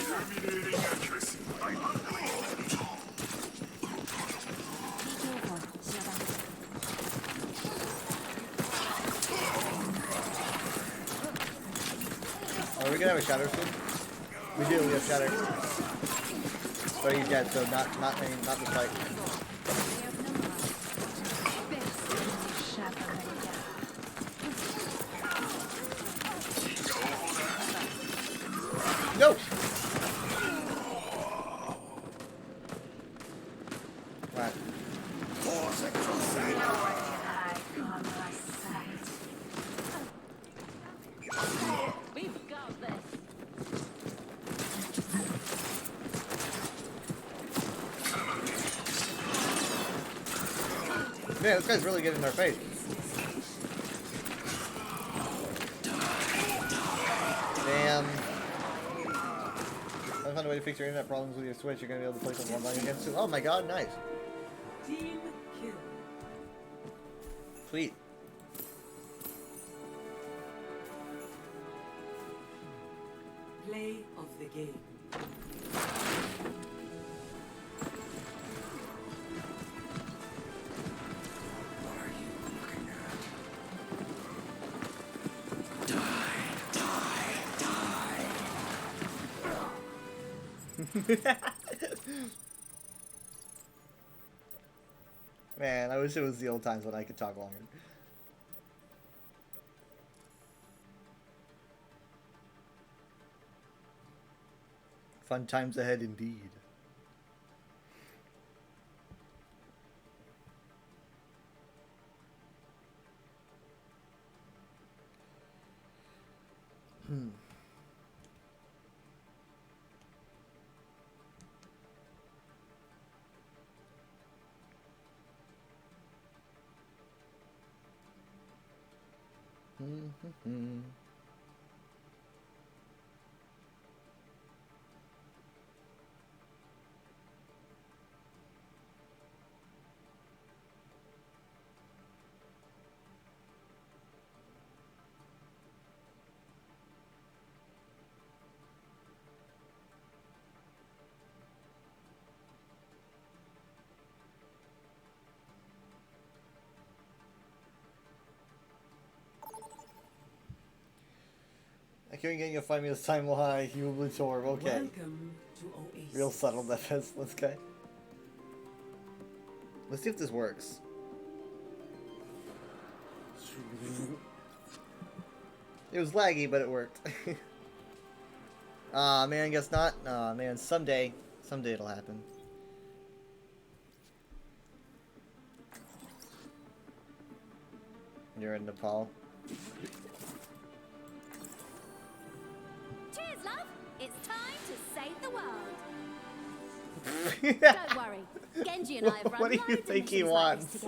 Terminating accuracy. Are we gonna have a shatter soon? We do, we have shatter. But he's dead, so not this fight. No! Right. We've got this. Man, this guy's really getting in our face. Damn. I found a way to fix your internet problems with your Switch. You're gonna be able to play some online again soon. Oh my god, nice. Team kill. Sweet. Play of the game. What are you looking at? Man, I wish it was the old times when I could talk longer. Fun times ahead indeed. I can't get you to find me this time. Why? Human Torb. Okay. Welcome to Oasis. Real subtle that is. Let's go. Let's see if this works. It was laggy, but it worked. Aw, man, guess not. Aw, man, someday it'll happen. You're in Nepal. Cheers, love! It's time to save the world. Don't worry, Genji and I have run What do you loads of think he missions like wants? this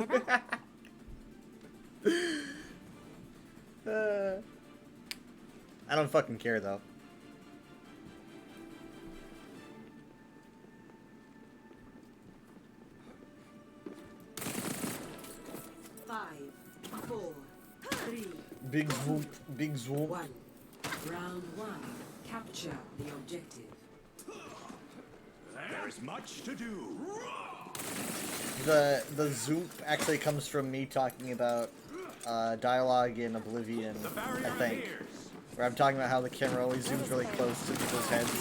together. I don't fucking care though. Five, 4, 3, Big swoop, big swoop. 1. Round 1. Capture the objective. There's much to do. The zoop actually comes from me talking about dialogue in Oblivion, I think. Where I'm talking about how the camera always zooms really close to people's heads.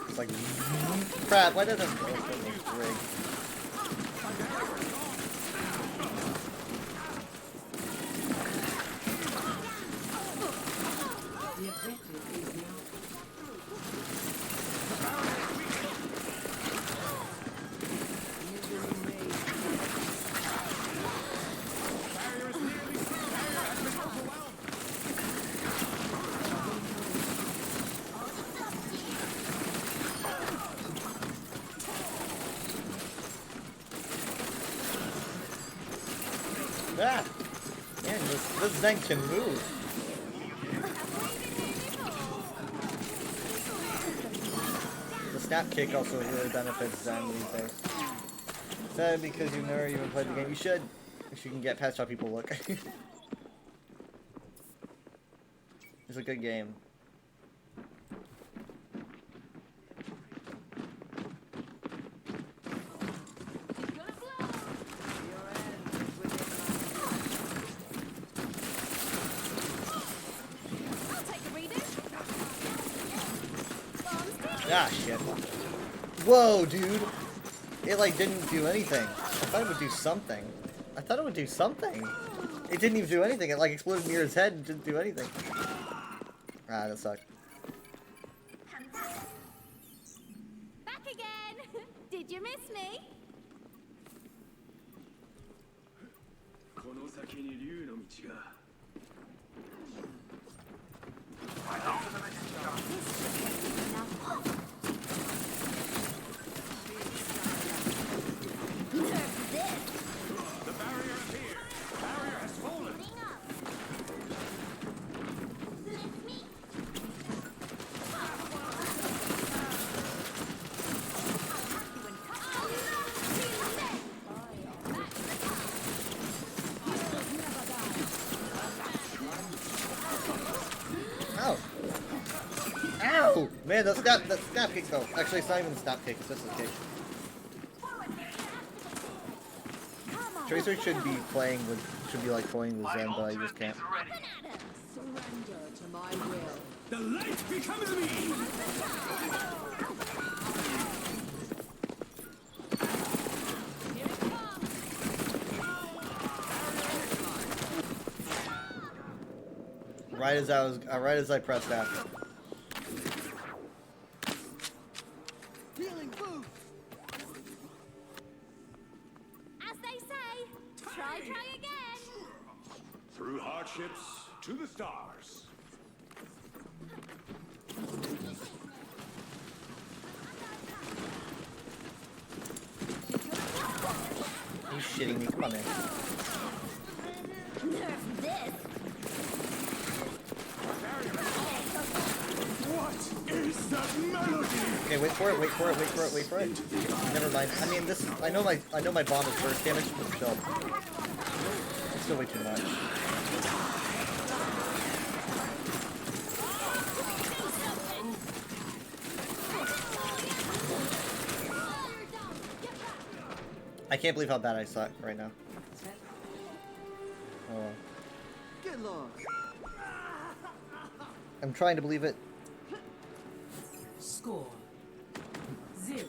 It's like, crap, why doesn't it rig? The objective is now. Ah! Man, this Zen can move. The snap kick also really benefits Zen these days. Said because you've never even played the game. You should. If you can get past how people look. It's a good game. Ah, shit. Whoa, dude. It, like, didn't do anything. I thought it would do something. I thought it would do something. It didn't even do anything. It, like, exploded near his head and didn't do anything. Ah, that sucked. Back again! Did you miss me? The barrier is here. The barrier has fallen. Ow! Ow! Man, that snap kick though. Actually, it's not even a snap kick, it's just a kick. Tracer should be like playing with Zen, but I just can't. Surrender to my will. The light becomes me. Right as I pressed after. Healing boost. As they say, try again. Through hardships to the stars. You shitting me? Come on, man. Nerf this. What is that melody? Okay, wait for it. Never mind. I mean, this. I know my bomb is burst damage, but still, it's still way too much. I can't believe how bad I suck right now. Oh. Well. Get lost. I'm trying to believe it. Score 0-1.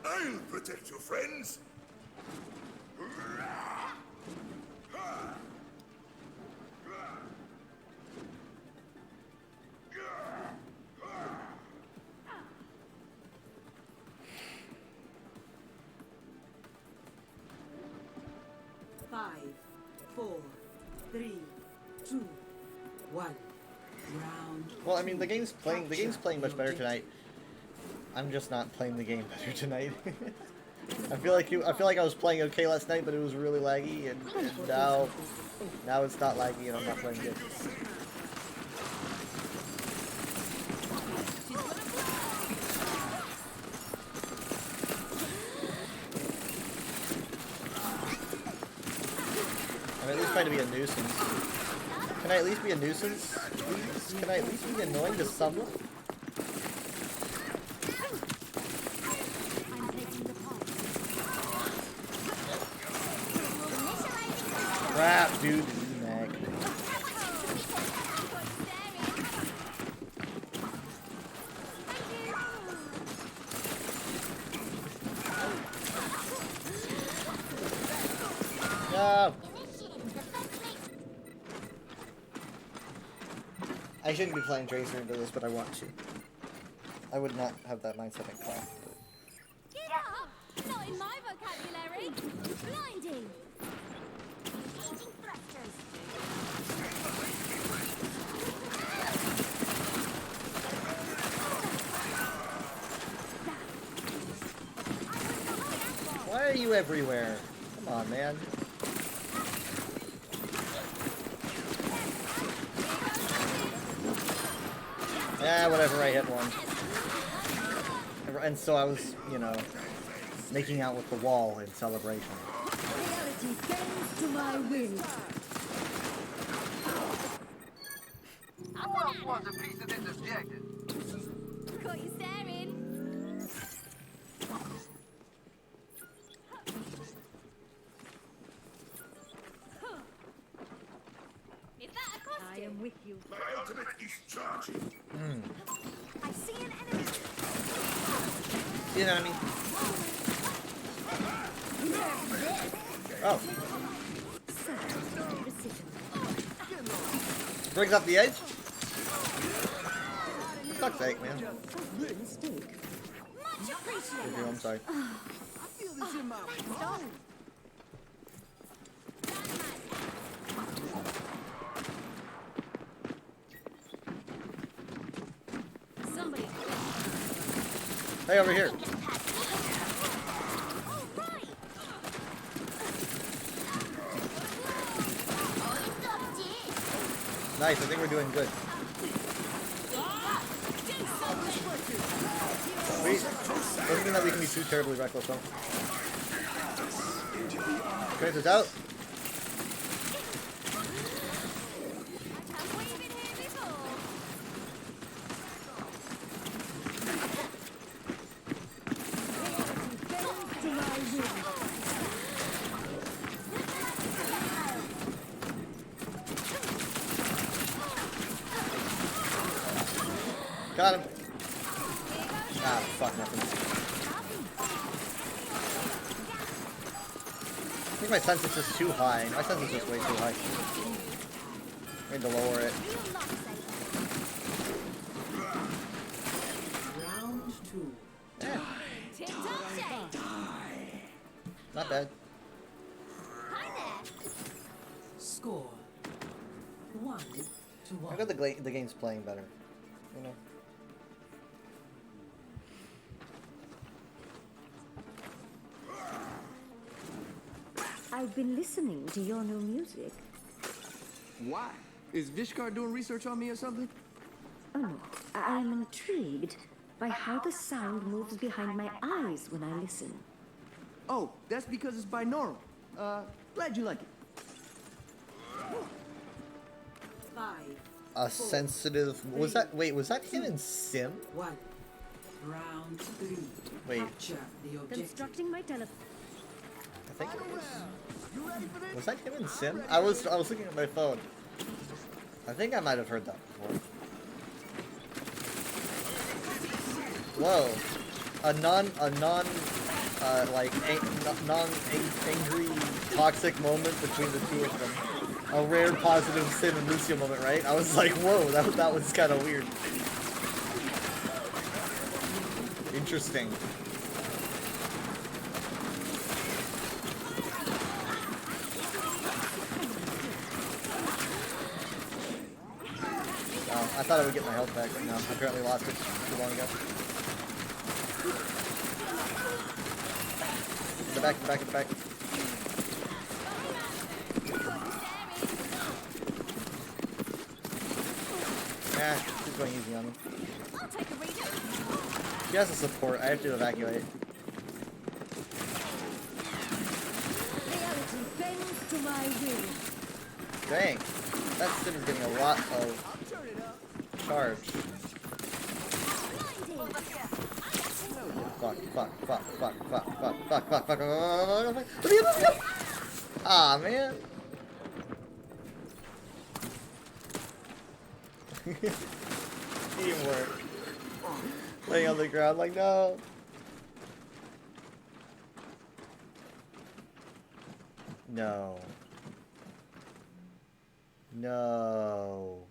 I'll protect you, friend. friends! Five, 4, 3, 2, 1. Round. Well, I mean, the game's playing much better tonight. I'm just not playing the game better tonight. I feel like I was playing okay last night, but it was really laggy, and now it's not laggy, and I'm not playing good. I'm at least trying to be a nuisance. Can I at least be a nuisance, please? Can I at least be annoying to someone? Crap, dude. Mag. No. I shouldn't be playing Tracer into this, but I want to. I would not have that mindset in class. Get up! Not in my vocabulary. Blinding. Engaging thrusters. Why are you everywhere? Come on, man. Yeah, whatever, I hit one. And so I was, you know, making out with the wall in celebration. Reality bends to my will. Who else wants a piece of this objective? Caught you staring. Is that a costume? I am with you. My ultimate is charging. I see an enemy. You know what I mean? Oh. Brings up the edge? Fuck's sake, man. Much appreciated. I'm sorry. I feel this in my bones. Somebody. Hey, over here. Nice, I think we're doing good. Wait, doesn't mean that we can be too terribly reckless, though. Tracer's out. Got him. Ah, fuck nothing. I think my sense is just too high. My sense is just way too high. I need to lower it. Round 2. Not bad. Score 1 to 1. I got the game's playing better. You know. I've been listening to your new music. Why? Is Vishkar doing research on me or something? Oh no, I'm intrigued by how the sound moves behind my eyes when I listen. Oh, that's because it's binaural. Glad you like it. 5. A sensitive. Was that? Wait, was that him in Sim? 1. Round 3. Wait. Capture the objective. Constructing my telephone. I think it was. Was that him in Sim? I was looking at my phone. I think I might have heard that before. Whoa. A non like non-angry, toxic moment between the two of them. A rare positive Sin and Lucio moment, right? I was like, whoa, that was kind of weird. Interesting. I thought I would get my health back, but no, I apparently lost it too long ago. In the back, in the back, in the back. Nah, she's going easy on him. She has a support, I have to evacuate. Reality bends to my will. Dang, that Sim is getting a lot of charge. Fuck. Ah, man. Teamwork. Laying on the ground like, no. No. No.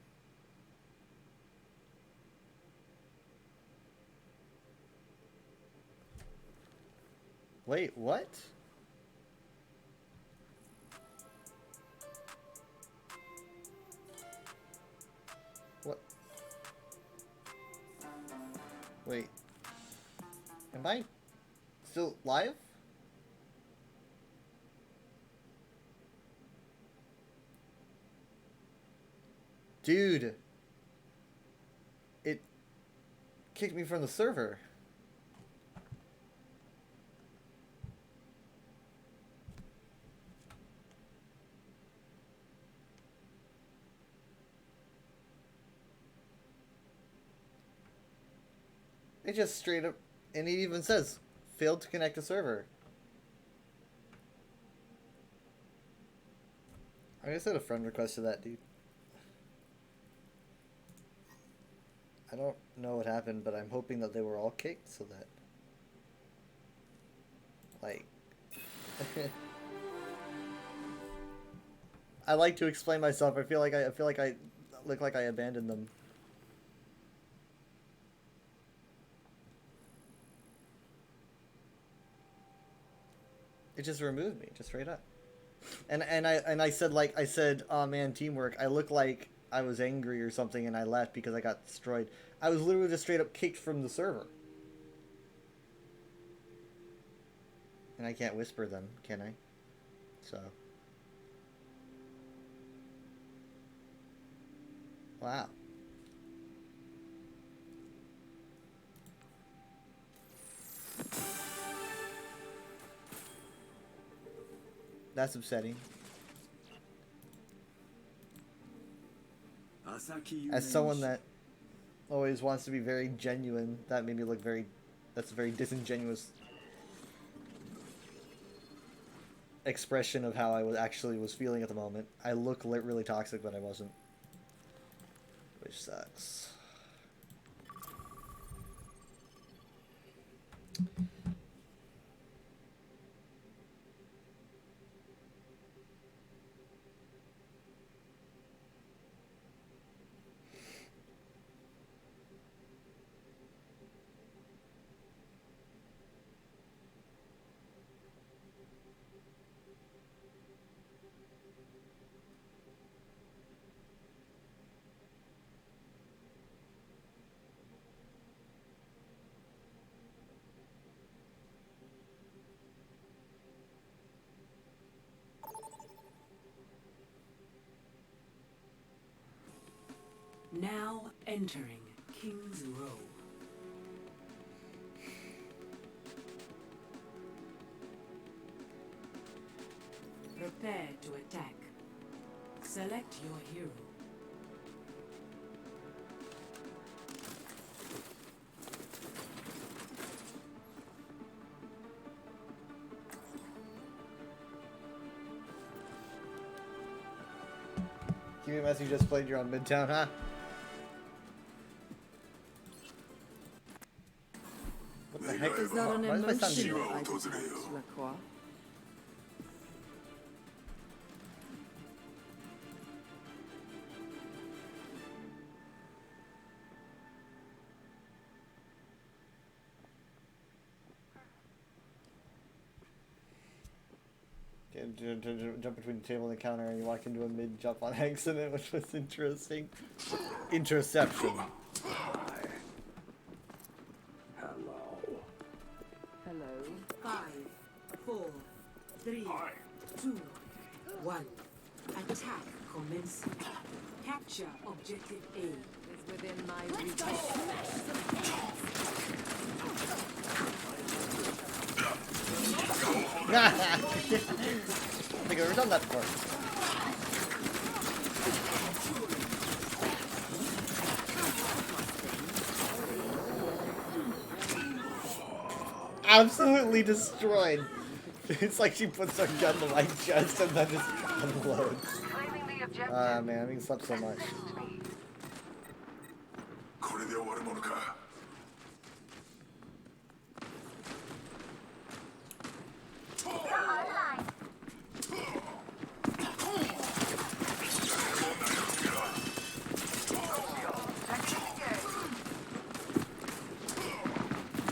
Wait, what? What? Wait. Am I still live? Dude. It kicked me from the server. It just straight up, and it even says, failed to connect to server. I just had a friend request to that dude. I don't know what happened, but I'm hoping that they were all kicked so that, like, I like to explain myself. I feel like I look like I abandoned them. It just removed me, just straight up. And I said, oh man, teamwork. I look like I was angry or something and I left because I got destroyed. I was literally just straight up kicked from the server. And I can't whisper them, can I? So. Wow. That's upsetting. As someone that always wants to be very genuine, that made me look very... That's a very disingenuous expression of how I was feeling at the moment. I look really toxic, but I wasn't. Which sucks. Now entering King's Row. Prepare to attack. Select your hero. Give me a message, you just played, you're on Midtown, huh? What the heck? Is that an Why does my sound emotional do- item, Lacroix? Jump between the table and the counter, and you walk into a mid-jump on accident, which was interesting. Interception. Hello. 5, 4, 3, 2, 1. Attack commencing. Capture objective A. Is within my reach. I think I've ever done that before. Absolutely destroyed. It's like she puts her gun to my chest and then just unloads. Ah man, I'm being slept so much.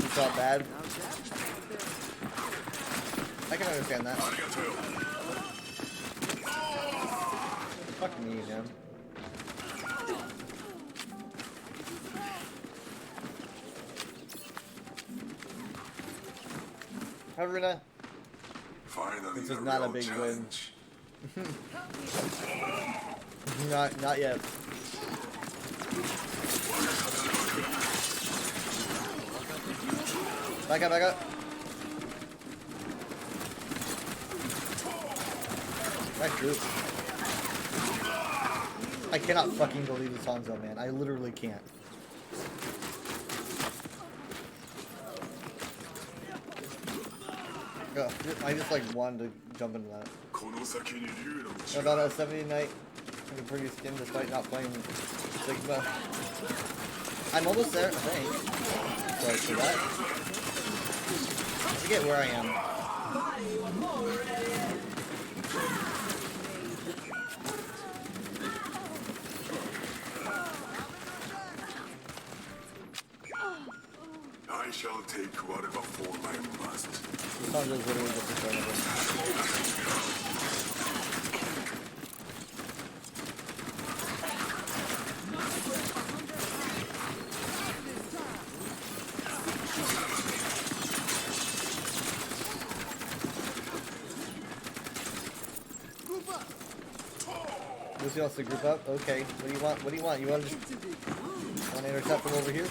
It's not bad. I can understand that. Fuck me, man. Haruna, this is not a big win. Not yet. Back up, back up. Nice group. I cannot fucking believe it's Hanzo, man. I literally can't. Go. I just like wanted to jump into that. About a 70 night in the previous skin despite not playing Sigma. I'm almost there, I think. So for that. I forget where I am. I shall take whatever form I must. This song is literally just in front of us. Lucy wants to group up? Okay. What do you want? What do you want? You want to just want to intercept from over here?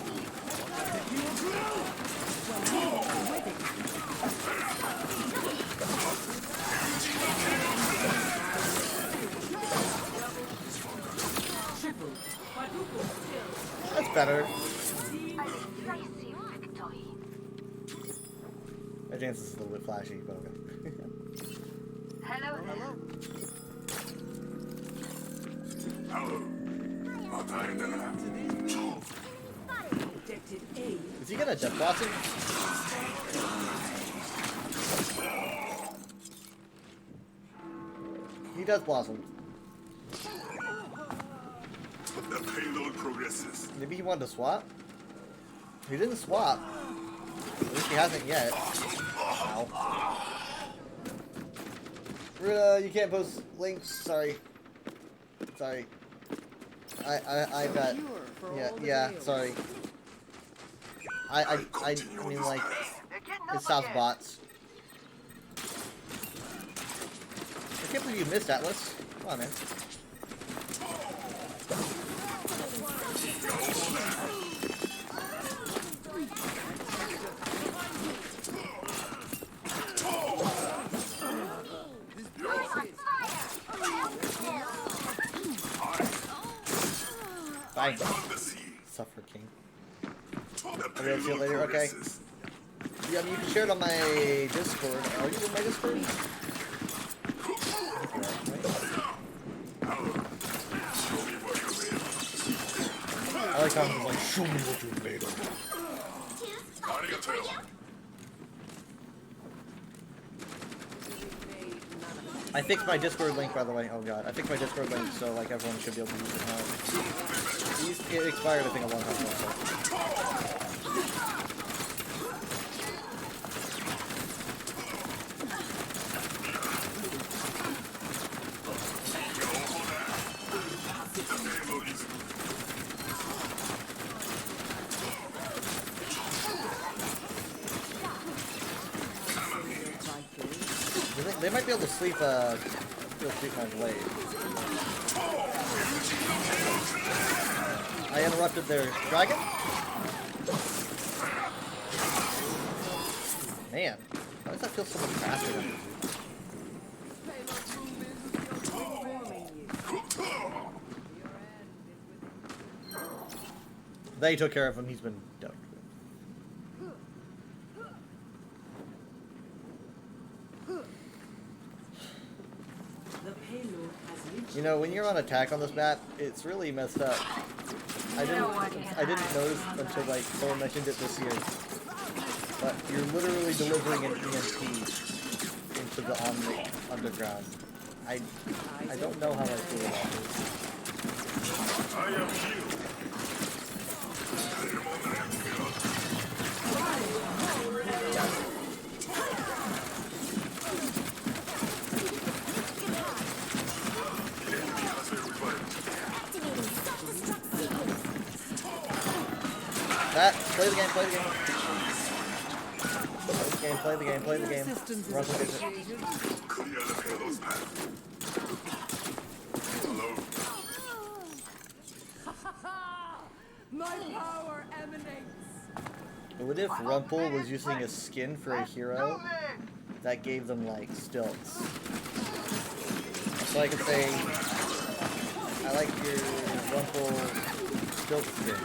That's better. My dance is a little bit flashy, but okay. Hello there. Is he gonna death blossom? He does blossom. The payload progresses. Maybe he wanted to swap? He didn't swap. At least he hasn't yet. Ow. Ruda, you can't post links. Sorry. Sorry. I got. Yeah, sorry. I mean, like, it stops bots. I can't believe you missed Atlas. Come on, man. Bye. Suffer King. I'll see you later. Okay. Yeah, I mean, you can share it on my Discord. Are you in my Discord? I like how he's like, show me what you're made of. I fixed my Discord link, by the way. Oh god, I fixed my Discord link, so like everyone should be able to use it now. It expired, I think, a long time ago. So. They might be able to sleep my blade. I interrupted their dragon? Man, why does that feel so much faster than it? They took care of him, he's been done. You know, when you're on attack on this map, it's really messed up. I didn't notice until like someone mentioned it this year. But you're literally delivering an EMP into the underground. I don't know how I feel about this. I am you. Play the game, play the game. Play the game, play the game. Russell gets it. My power emanates. What if Rumpel was using a skin for a hero that gave them like stilts? So I could say, I like your Rumpel stilt skin.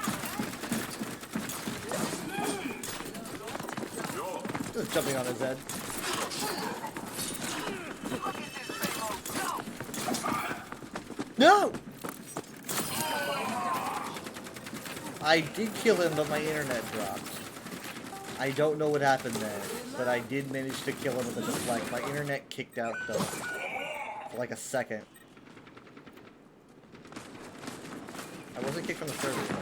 Just jumping on his head. No! I did kill him, but my internet dropped. I don't know what happened there, but I did manage to kill him with a deflect. My internet kicked out though, for like a second. I wasn't kicked from the server.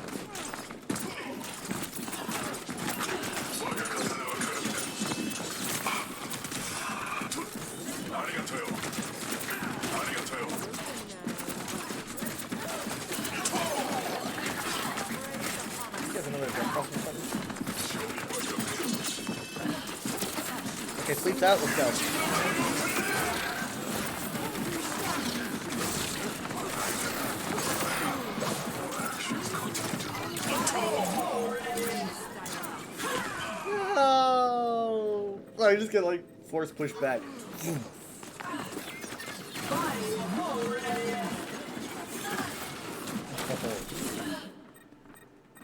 Okay, sleeps out, let's go. No! I just get like force push back.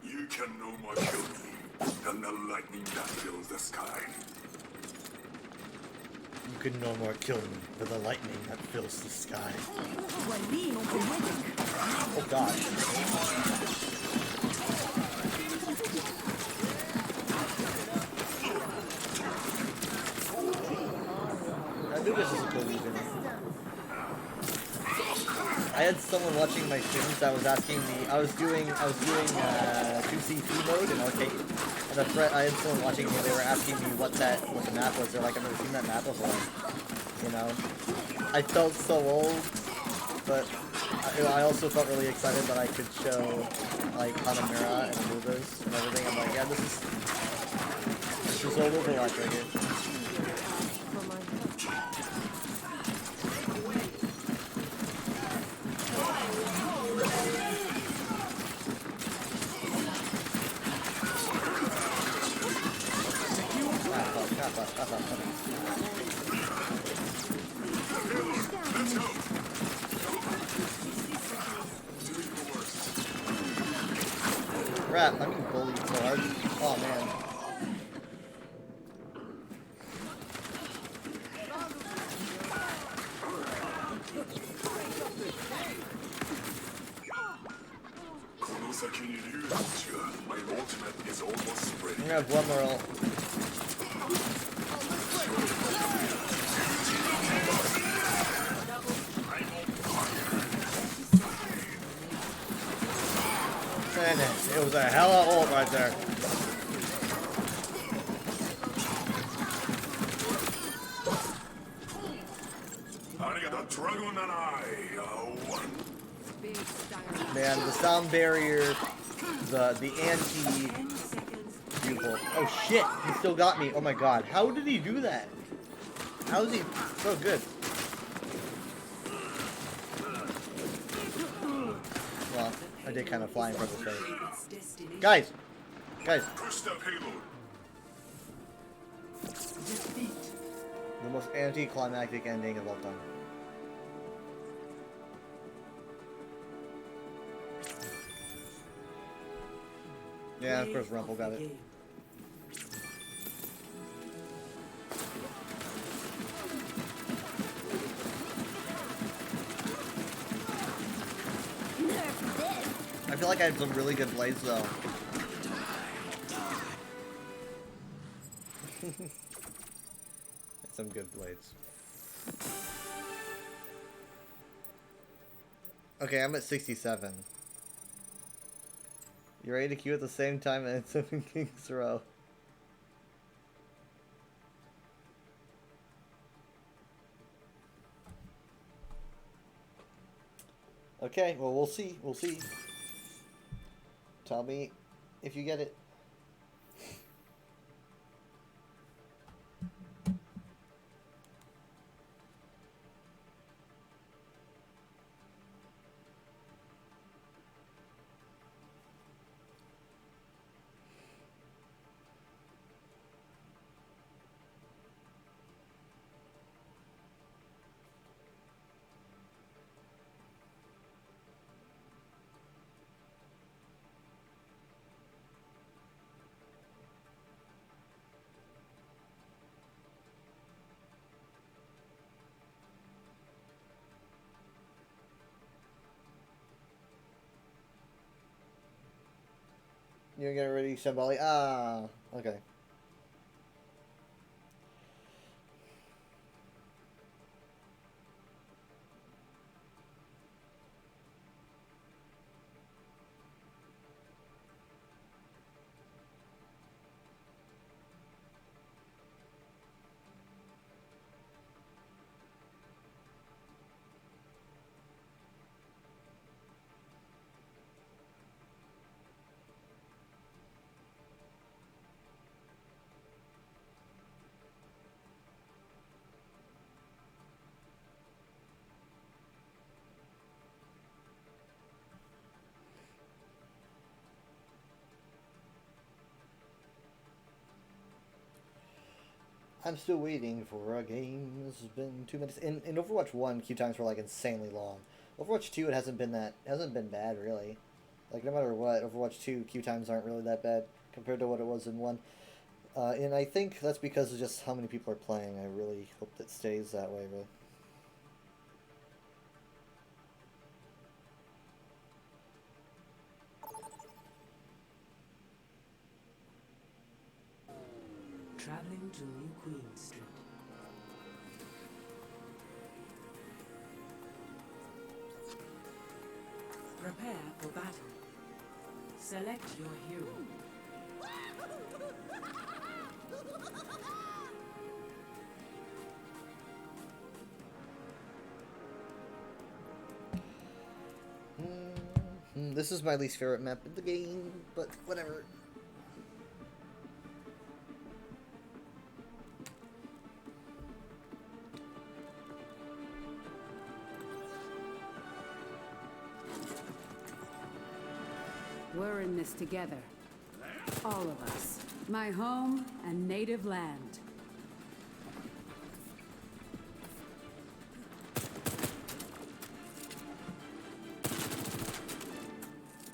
You can no more kill me than the lightning that fills the sky. You can no more kill me than the lightning that fills the sky. Oh god. Anubis is a cool even. I had someone watching my streams that was asking me. I was doing 2CP mode in arcade, and I had someone watching me. They were asking me what the map was. They're like, I've never seen that map before. You know, I felt so old, but I also felt really excited that I could show like Hanamura and Anubis and everything. I'm like, yeah, this is old Overwatch right here. Crap, I'm getting bullied so hard. Oh man. My ultimate is almost spread. I'm gonna have one more ult. cannon. It was a hella ult right there. Man, the sound barrier, the anti. Beautiful. Oh shit! He still got me. Oh my god! How did he do that? How is he so good? Well, I did kind of fly in front of his face. Guys! Guys! The most anticlimactic ending of all time. Yeah, of course Rumple got it. I feel like I have some really good blades though. Some good blades. Okay, I'm at 67. You ready to queue at the same time and 7 Kings Row? Okay, well we'll see. We'll see. Tell me if you get it. You're getting ready, Shambali? Ah, okay. I'm still waiting for a game. This has been 2 minutes. In Overwatch 1, queue times were like insanely long. Overwatch 2, it hasn't been bad really. Like no matter what, Overwatch 2 queue times aren't really that bad compared to what it was in 1. And I think that's because of just how many people are playing. I really hope that stays that way, but. Traveling to New Queen Street. Prepare for battle. Select your hero. This is my least favorite map in the game, but whatever. We're in this together. All of us. My home and native land.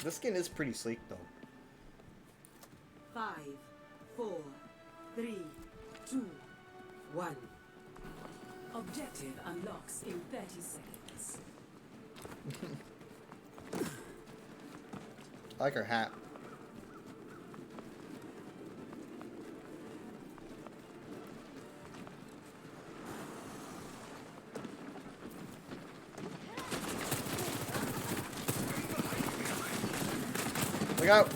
This skin is pretty sleek though. 5, 4, 3, 2, 1. Objective unlocks in 30 seconds. I like her hat. Look out!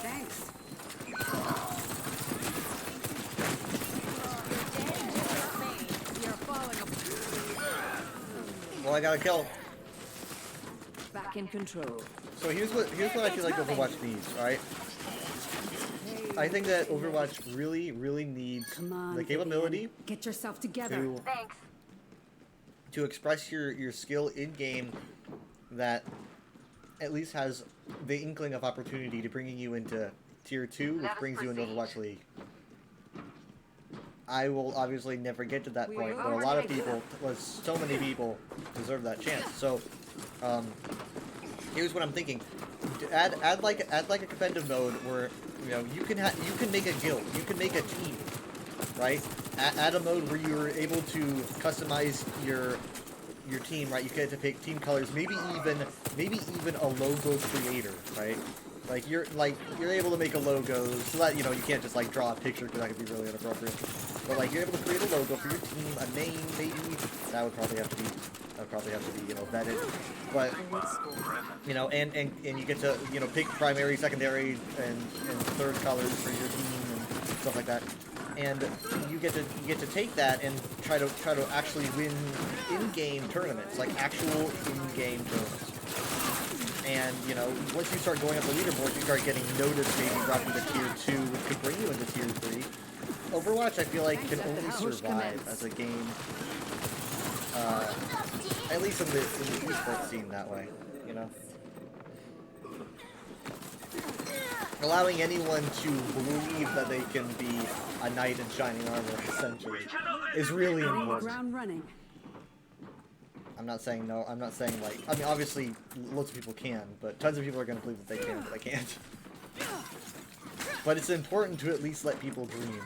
Thanks. Well, I got a kill. Back in control. So here's what I feel like Overwatch needs, alright? I think that Overwatch really needs the capability Get yourself together. to to express your skill in game that at least has the inkling of opportunity to bringing you into tier 2, which brings you into Overwatch League. I will obviously never get to that point, but a lot of people, so many people, deserve that chance. So, here's what I'm thinking: add like a competitive mode where you can make a guild, you can make a team, right? Add a mode where you're able to customize your team, right? You get to pick team colors, maybe even a logo creator, right? Like you're able to make a logo so that you can't just like draw a picture because that could be really inappropriate. But like you're able to create a logo for your team, a name maybe. That would probably have to be vetted. But and you get to pick primary, secondary, and third colors for your team and stuff like that. And you get to take that and try to actually win in-game tournaments, like actual in-game tournaments. And, once you start going up the leaderboard, you start getting noticed, maybe dropping to tier 2, which could bring you into tier 3. Overwatch, I feel like, can only survive as a game, at least in the esports scene that way, Allowing anyone to believe that they can be a knight in shining armor, essentially, is really important. Ground running. I'm not saying no. I'm not saying like. I mean, obviously, lots of people can, but tons of people are going to believe that they can, but they can't. But it's important to at least let people dream.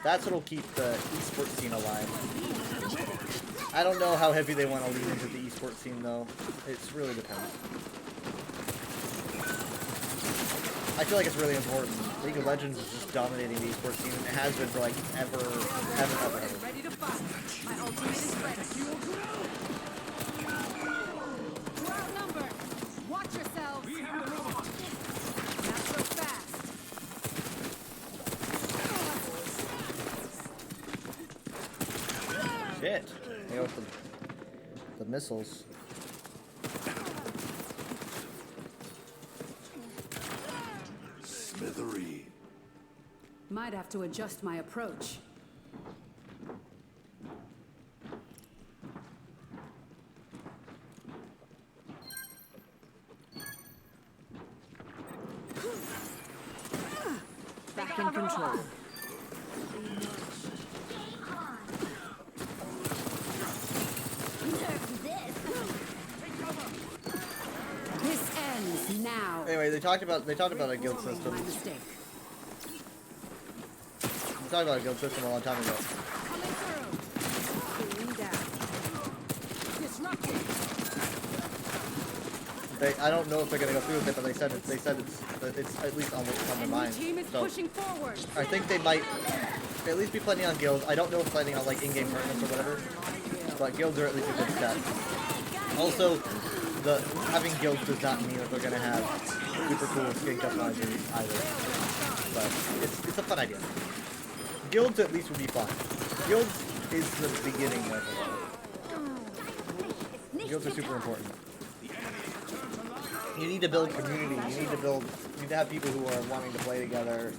That's what'll keep the esports scene alive. I don't know how heavy they want to lean into the esports scene, though. It's really depends. I feel like it's really important. League of Legends is just dominating the esports scene, and it has been for like ever. Ready to fight. My ultimate is ready. We're outnumbered. Watch yourselves. Not so fast. Shit. They go with the missiles. Smithereen. Might have to adjust my approach. Back in control. This ends now. Anyway, they talked about a guild system. My mistake. We talked about a guild system a long time ago. Coming through. Cooling down. Disrupted. I don't know if they're gonna go through with it, but they said it's at least on their mind. Team is So pushing forward. I think they might at least be planning on guilds. I don't know if planning on like in-game tournaments or whatever, but guilds are at least a good step. Also, having guilds does not mean that they're gonna have super cool skin customizers either. But it's a fun idea. Guilds at least would be fun. Guilds is the beginning of it. Guilds are super important. You need to build community. You need to have people who are wanting to play together,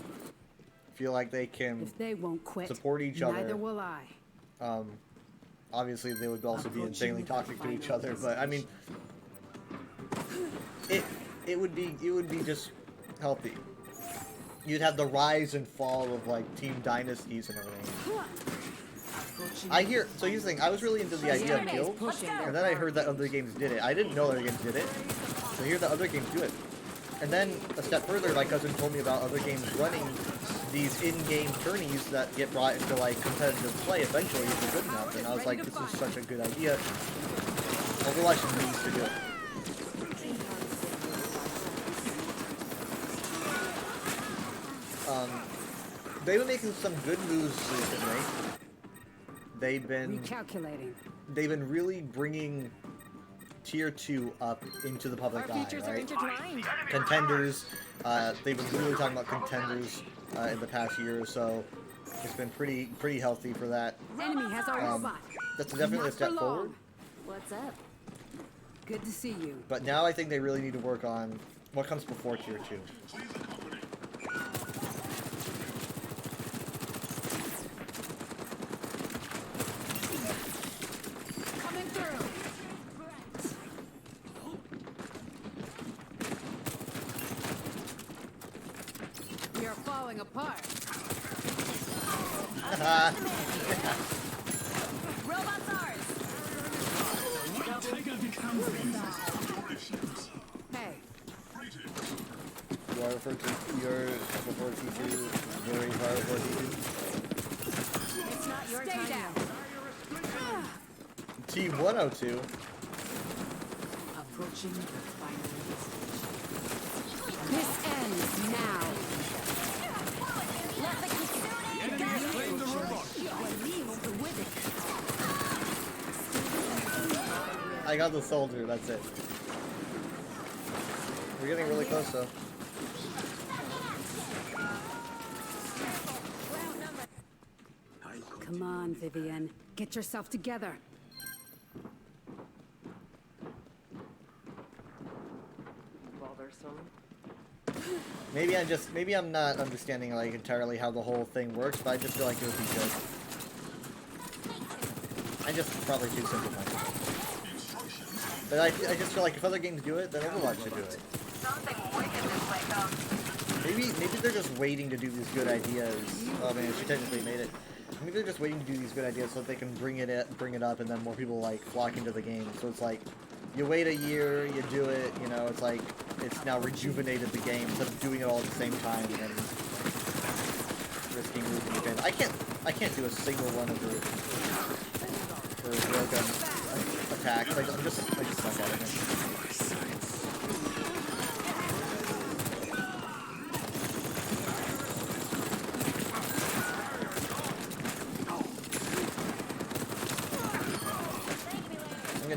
feel like they can If they won't quit, support each other. neither will I. Obviously, they would also be insanely toxic to each other, but I mean, it would be just healthy. You'd have the rise and fall of like team dynasties and everything. So here's the thing, I was really into the idea of guilds, and then I heard that other games did it. I didn't know other games did it, so here the other games do it. And then a step further, my cousin told me about other games running these in-game tourneys that get brought into like competitive play eventually if they're good enough, and I was like, this is such a good idea. Overwatch needs to do it. they've been making some good moves recently. They've been Recalculating. they've been really bringing tier 2 up into the public eye, right? Contenders. They've been really talking about contenders in the past year or so. It's been pretty healthy for that. Enemy has our robot. That's definitely a Not step for forward. long. What's up? Good to see you. But now I think they really need to work on what comes before tier 2. Coming through. We are falling apart. Robots ours. Hey. You are referred to before T2, very far before T2. It's not your Stay time down. T102. Approaching the final This ends now. Let the Kitsune guide you. I got the soldier, that's it. We're getting really close though. Come on, Vivian. Get yourself together. Maybe I'm not understanding like entirely how the whole thing works, but I just feel like it would be good. I just probably too simplified. But I just feel like if other games do it, then Overwatch should do it. Maybe they're just waiting to do these good ideas. Oh man, she technically made it. Maybe they're just waiting to do these good ideas so that they can bring it up, and then more people like flock into the game. So it's like you wait a year, you do it. You know, it's like it's now rejuvenated the game instead of doing it all at the same time and then risking losing the game. I can't do a single one of her railgun attacks. I just suck at it.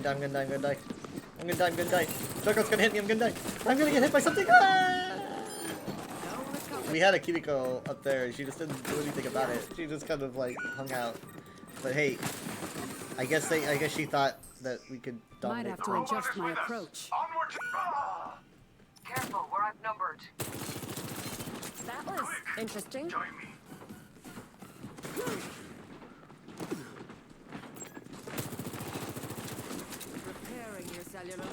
I'm gonna die. Choco's gonna hit me, I'm gonna die. I'm gonna get hit by something! Ah! We had a Kiriko up there, she just didn't do anything about it. She just kind of like hung out. But hey, I guess she thought that we could dominate. Might have to adjust my approach. Careful, we're outnumbered. That was interesting. Repairing your cellular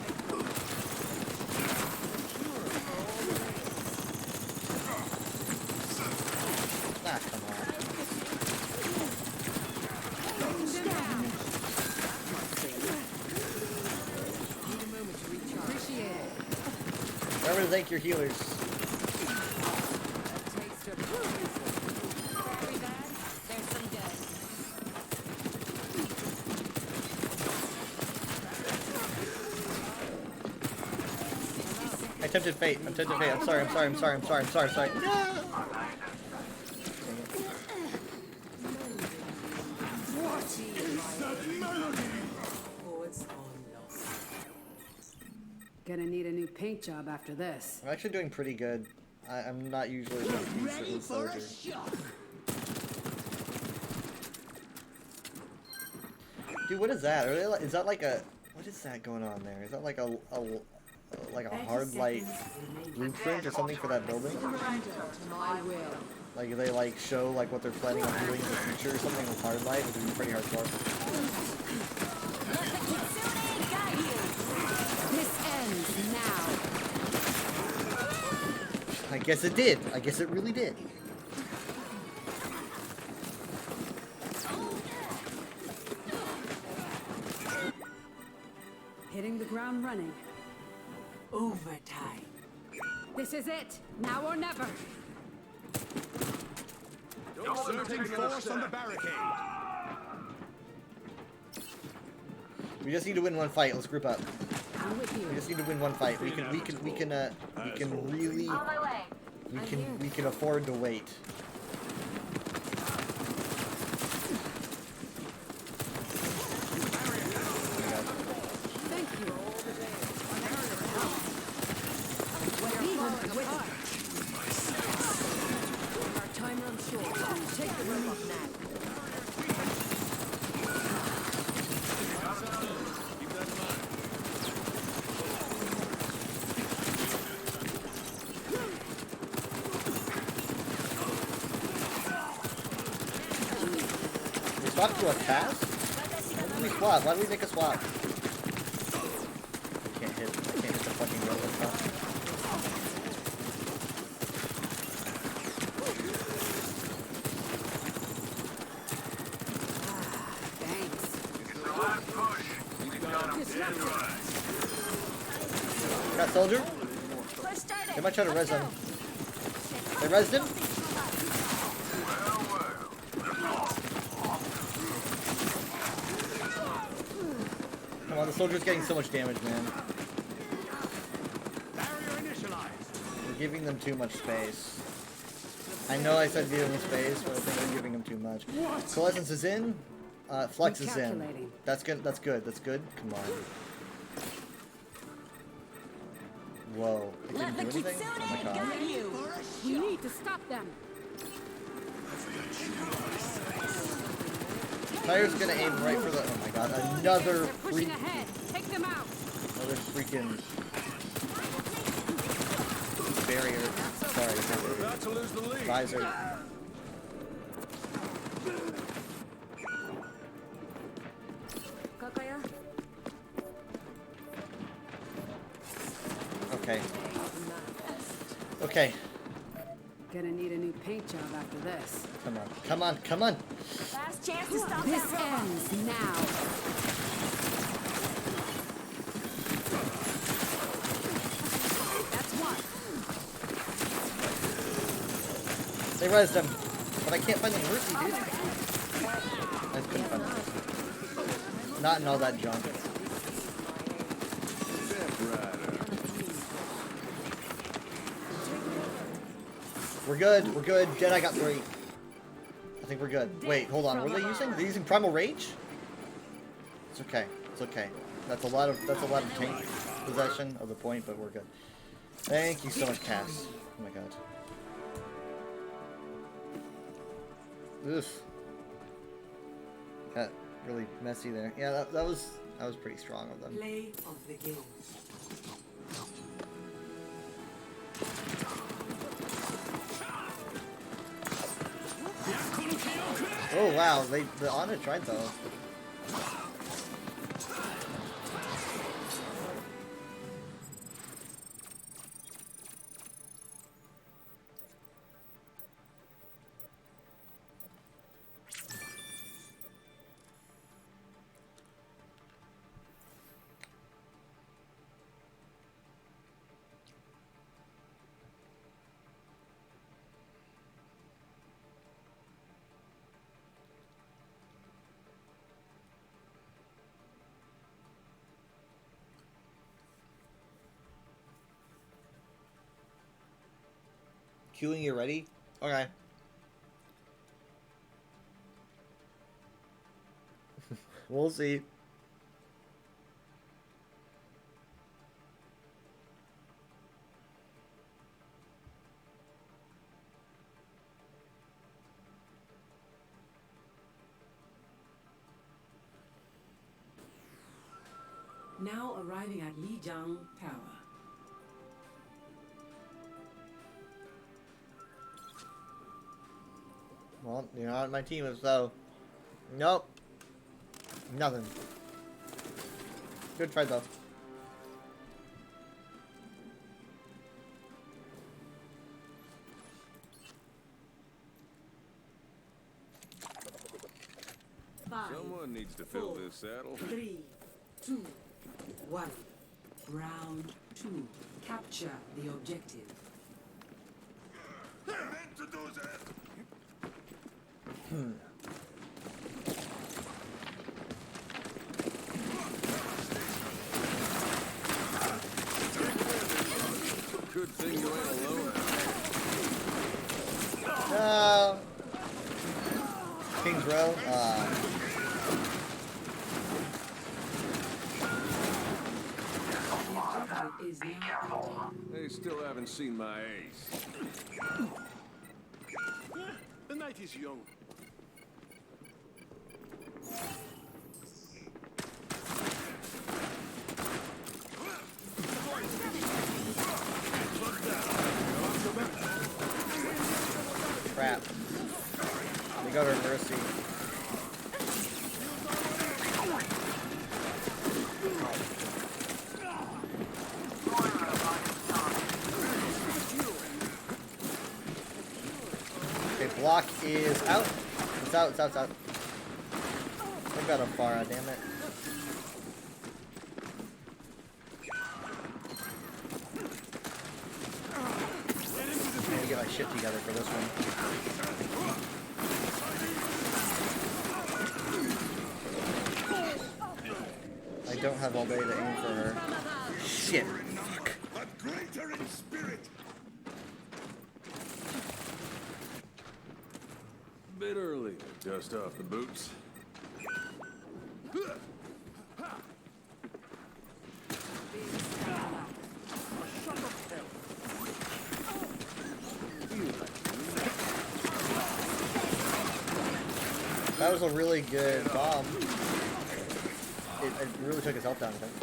Ah, come on. Remember to thank your healers. Very bad. There's some good. I tempted fate. I'm sorry. Gonna need a new paint job after this. I'm actually doing pretty good. I'm not usually a decent soldier. Dude, what is that? Is that like a... What is that going on there? Is that like a hard light blueprint or something for that building? Like they like show like what they're planning on doing in the future or something with hard light, which would be pretty hardcore. This ends now. I guess it did. I guess it really did. Hitting the ground running. overtime. This is it. Now or never. Exerting force on the barricade. We just need to win one fight. Let's group up. I'm with you. We just need to win one fight. We can really, we can afford to wait. Our time runs short. Take the rope off now. We swapped to a pass? Why did we swap? Why did we make a swap? I can't hit the fucking roller stuff. Got soldier? They might try to res him. They resed him? Come on, the soldier's getting so much damage, man. We're giving them too much space. I know I said give them space, but I think we're giving them too much. Coalescence is in. Flex is in. That's good. That's good. That's good. Come on. Whoa. It didn't do anything? Oh my god. We need to stop them. Tyre's gonna aim right for the. Oh my god. Another Pushing ahead. Take them out. Another freaking barrier. Sorry, We're about to lose the lead. visor. Okay. Okay. Gonna need a new paint job after this. Come on. Come on. Come on. Last chance to stop This that robot. ends now. That's one. They rezzed him. But I can't find the mercy, dude. I couldn't find the mercy. Not in all that junk. We're good. We're good. Jedi got 3. I think we're good. Wait, hold on. What are they using? They're using Primal Rage? It's okay. It's okay. That's a lot of tank possession of the point, but we're good. Thank you so much, Cass. Oh my god. Oof. Got really messy there. Yeah, that was pretty strong of them. Play of the game. Oh wow, the Ana tried though. Queuing, you ready? Okay. We'll see. Now arriving at Lijiang Tower. Well, you're not on my team, so nope. Nothing. Good try though. Someone needs to fill this saddle. 3, 2, 1. Round 2. Capture the objective. Good thing you ain't alone. No. King's Row. is now They still haven't seen my ace. The night is young. Crap. We got our mercy. Okay, block is out. It's out, it's out, it's out. I got a Farah, damn it. I need to get my shit together for this one. I don't have all day to aim for her. Shit. Fuck. But greater in spirit. Bit early to dust off the boots. That was a really good bomb. It really took his health down, I think.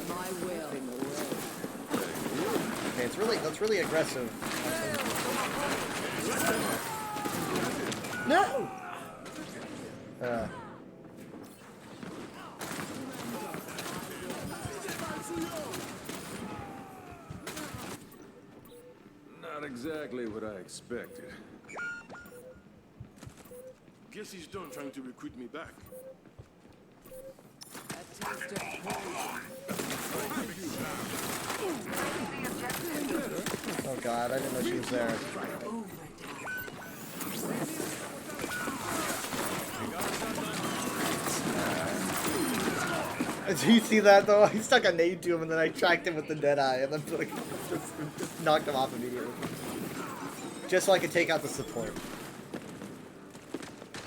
My will. Okay, that's really aggressive. No! Not exactly what I expected. Guess he's done trying to recruit me back. Oh god, I didn't know she was there. Did you see that though? I stuck a nade to him and then I tracked him with the dead eye and then like, just knocked him off immediately. Just so I could take out the support.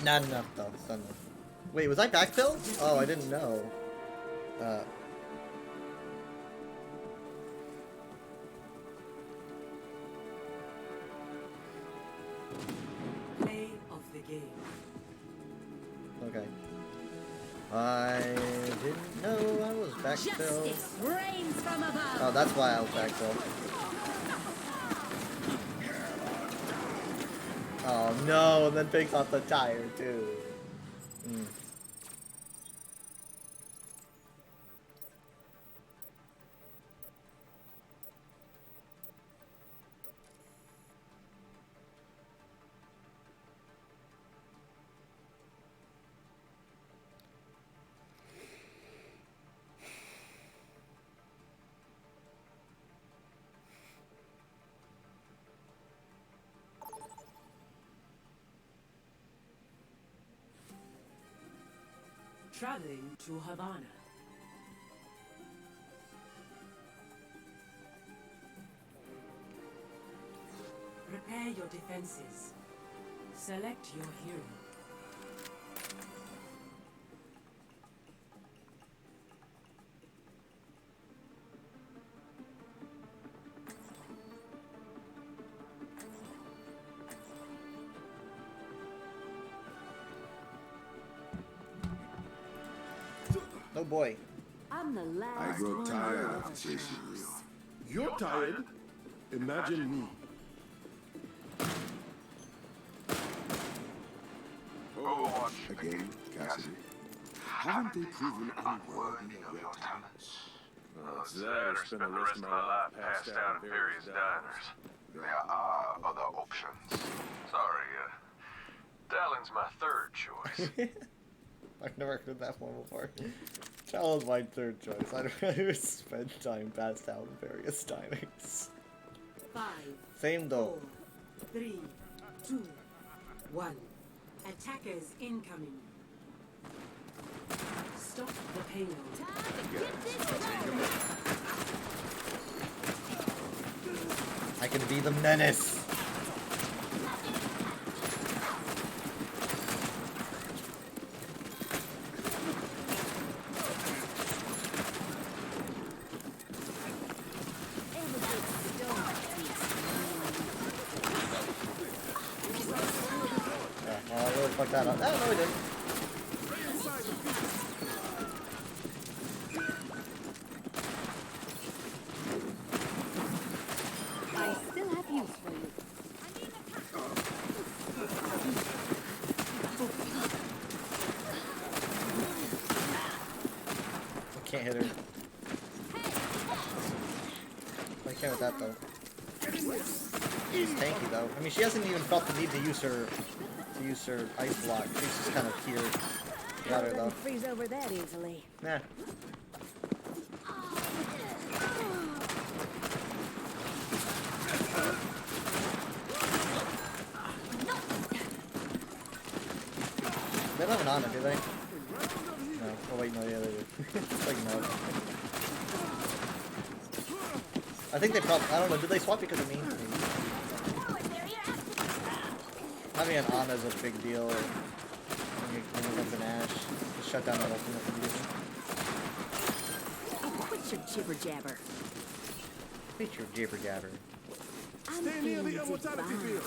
Not enough though, it's not enough. Wait, was I backfilled? Oh, I didn't know. play of the game. Okay. I didn't know I was backfilled. Justice reigns from above. Oh, that's why I was backfilled. Oh no, and then takes off the tire too. Mm. Traveling to Havana. Prepare your defenses. Select your hero. Oh boy. I'm the last I grow one tired left. of chasing you. You're tired? Imagine me. Overwatch again, Cassidy. Haven't they proven unworthy of your talents? Well, it's that or spend the rest of my life passed out in various diners. There are other options. Sorry, Talon's my third choice. I've never heard that one before. Talon's my third choice. I'd rather spend time passed out in various diners. 5, Same though. 4, 3, 2, 1. Attackers incoming. Stop the payload. I can be the menace. fucked that up. Oh, no, we didn't. I still have use for you. I can't hit her. I can't with that though. She's tanky though. I mean, she hasn't even felt the need to use her ice block. She's just kind of here. Got her though. Freeze over that easily. Nah. They don't have an Ana, do they? No. Oh wait, no, yeah, they do. It's like no. I think they probably, I don't know, did they swap because of me? Maybe. Having an Ana is a big deal when you're against an Ashe. Just shut down that ultimate immediately. Oh, quit your jibber jabber. Quit your jibber jabber. Stay near the immortality field.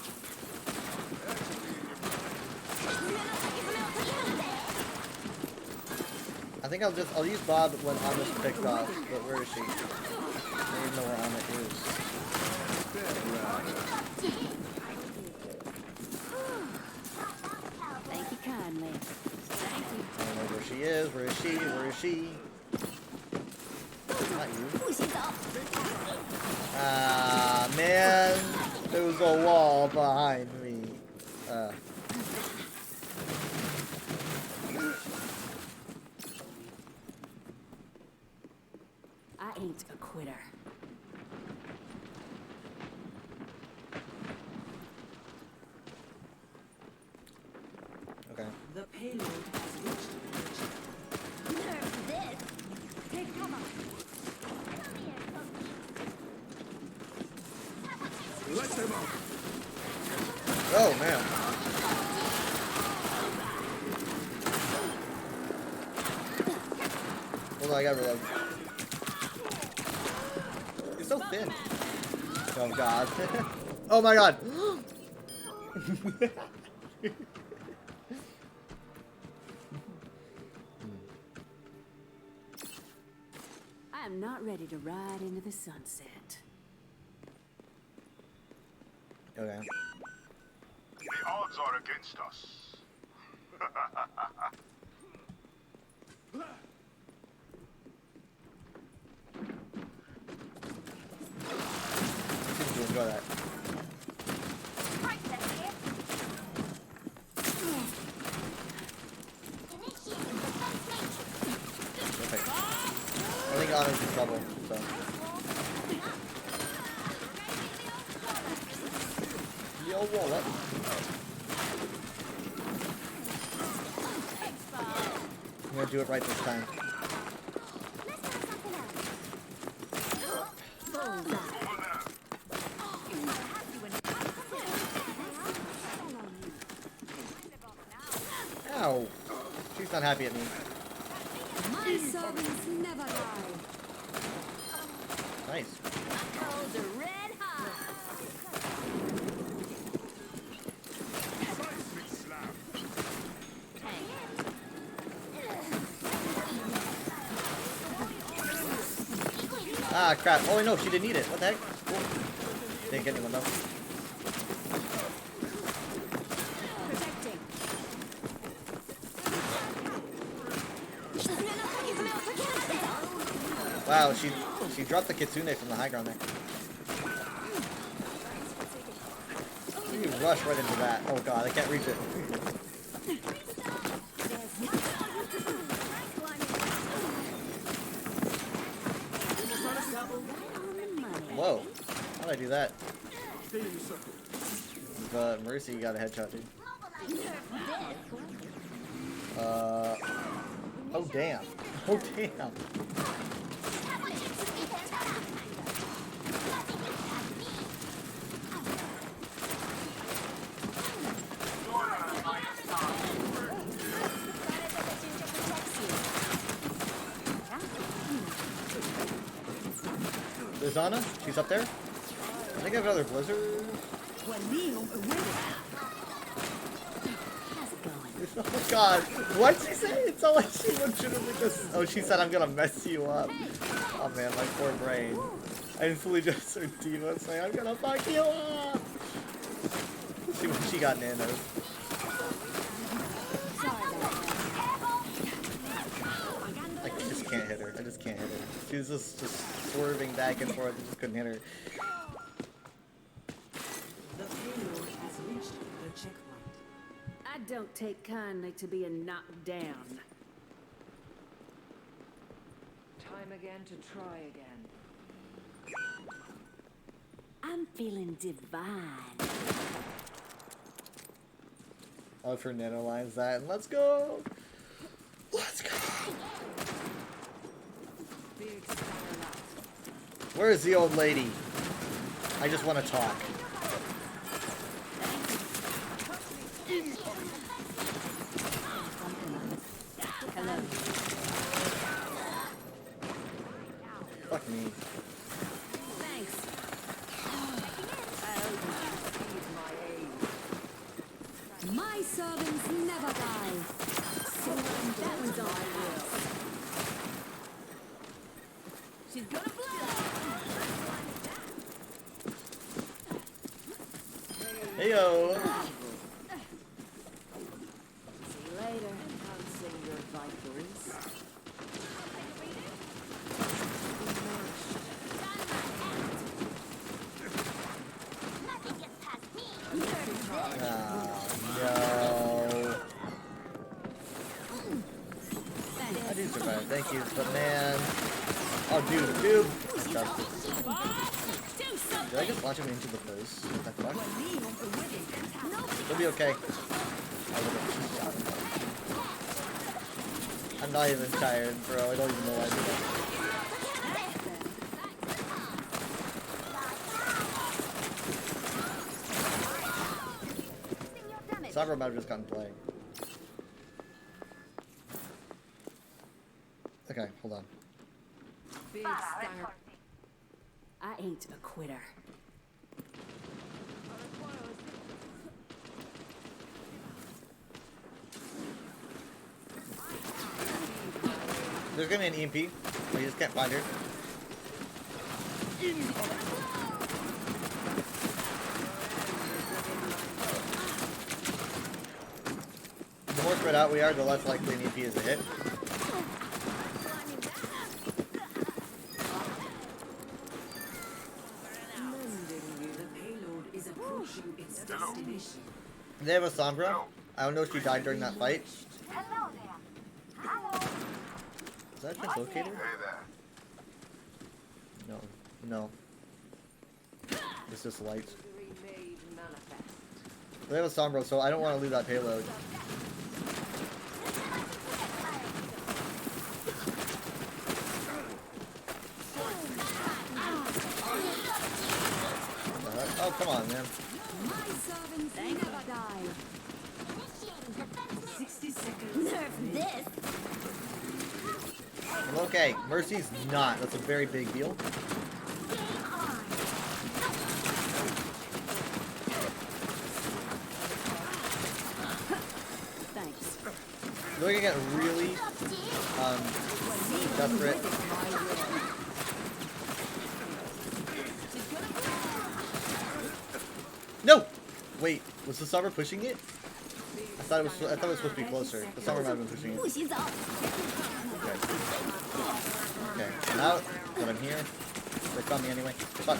I think I'll use Bob when Ana's picked off, but where is she? I don't even know where Ana is. Thank you kindly. Thank you. I don't know where she is. Where is she? Where is she? Not you. Ah, man. There was a wall behind me. I ain't a quitter. Okay. The payload has reached Nerf this. Take cover. Let them out. Oh, man. Hold on, I gotta reload. It's so thin. Oh, God. Oh, my God. I am not ready to ride into the sunset. Okay. The odds are against us. Seems to enjoy that. Perfect. I think Ana's in trouble, so. Yo, what? I'm gonna do it right this time. Ow! She's not happy at me. My servants never die. Nice. Coals are red hot. Ah, crap. Oh, no, she didn't need it. What the heck? Cool. Didn't get anyone, though. Wow, she dropped the Kitsune from the high ground there. You rush right into that. Oh god, I can't reach it. Whoa. How did I do that? But Mercy got a headshot, dude. Oh damn. Oh damn. There's Ana. She's up there. I think I have another blizzard. How's it going? Oh god, what'd she say? It's all like she legitimately just. Oh, she said, I'm gonna mess you up. Oh man, my poor brain. I instantly just heard Diva say, I'm gonna fuck you up. See when she got nanos. I just can't hit her. I just can't hit her. She was just swerving back and forth. I just couldn't hit her. The payload has reached the checkpoint. I don't take kindly to being knocked down. Time again to try again. I'm feeling divine. Oh, for nanolines that, and let's go! Let's go! Where is the old lady? I just want to talk. Hello. Fuck me. Thanks. My servants never die. So that one's on my will. She's gonna blow. Heyo. See you later. Come sing your victories. No. I do survive, thank you, but man. Oh, dude. Did I just launch him into the post? What the fuck? It'll be okay. I'm not even tired, bro. I don't even know why I did that. Cyber might have just gotten playing. Okay, hold on. Big star. I ain't a quitter. There's gonna be an EMP. I just can't find her. The more spread out we are, the less likely an EMP is a hit. They have a Sombra. I don't know if she died during that fight. Is that a translocator? No. No. It's just light. They have a Sombra, so I don't want to lose that payload. Oh, come on, man. My servants never die. 60 seconds. Nerf this. Okay, Mercy's not. That's a very big deal. Thanks. You're gonna get really desperate. No! Wait, was the Sombra pushing it? I thought it was supposed to be closer. The Sombra might have been pushing it. Okay. Okay, I'm out, but I'm here. They found me anyway. Fuck.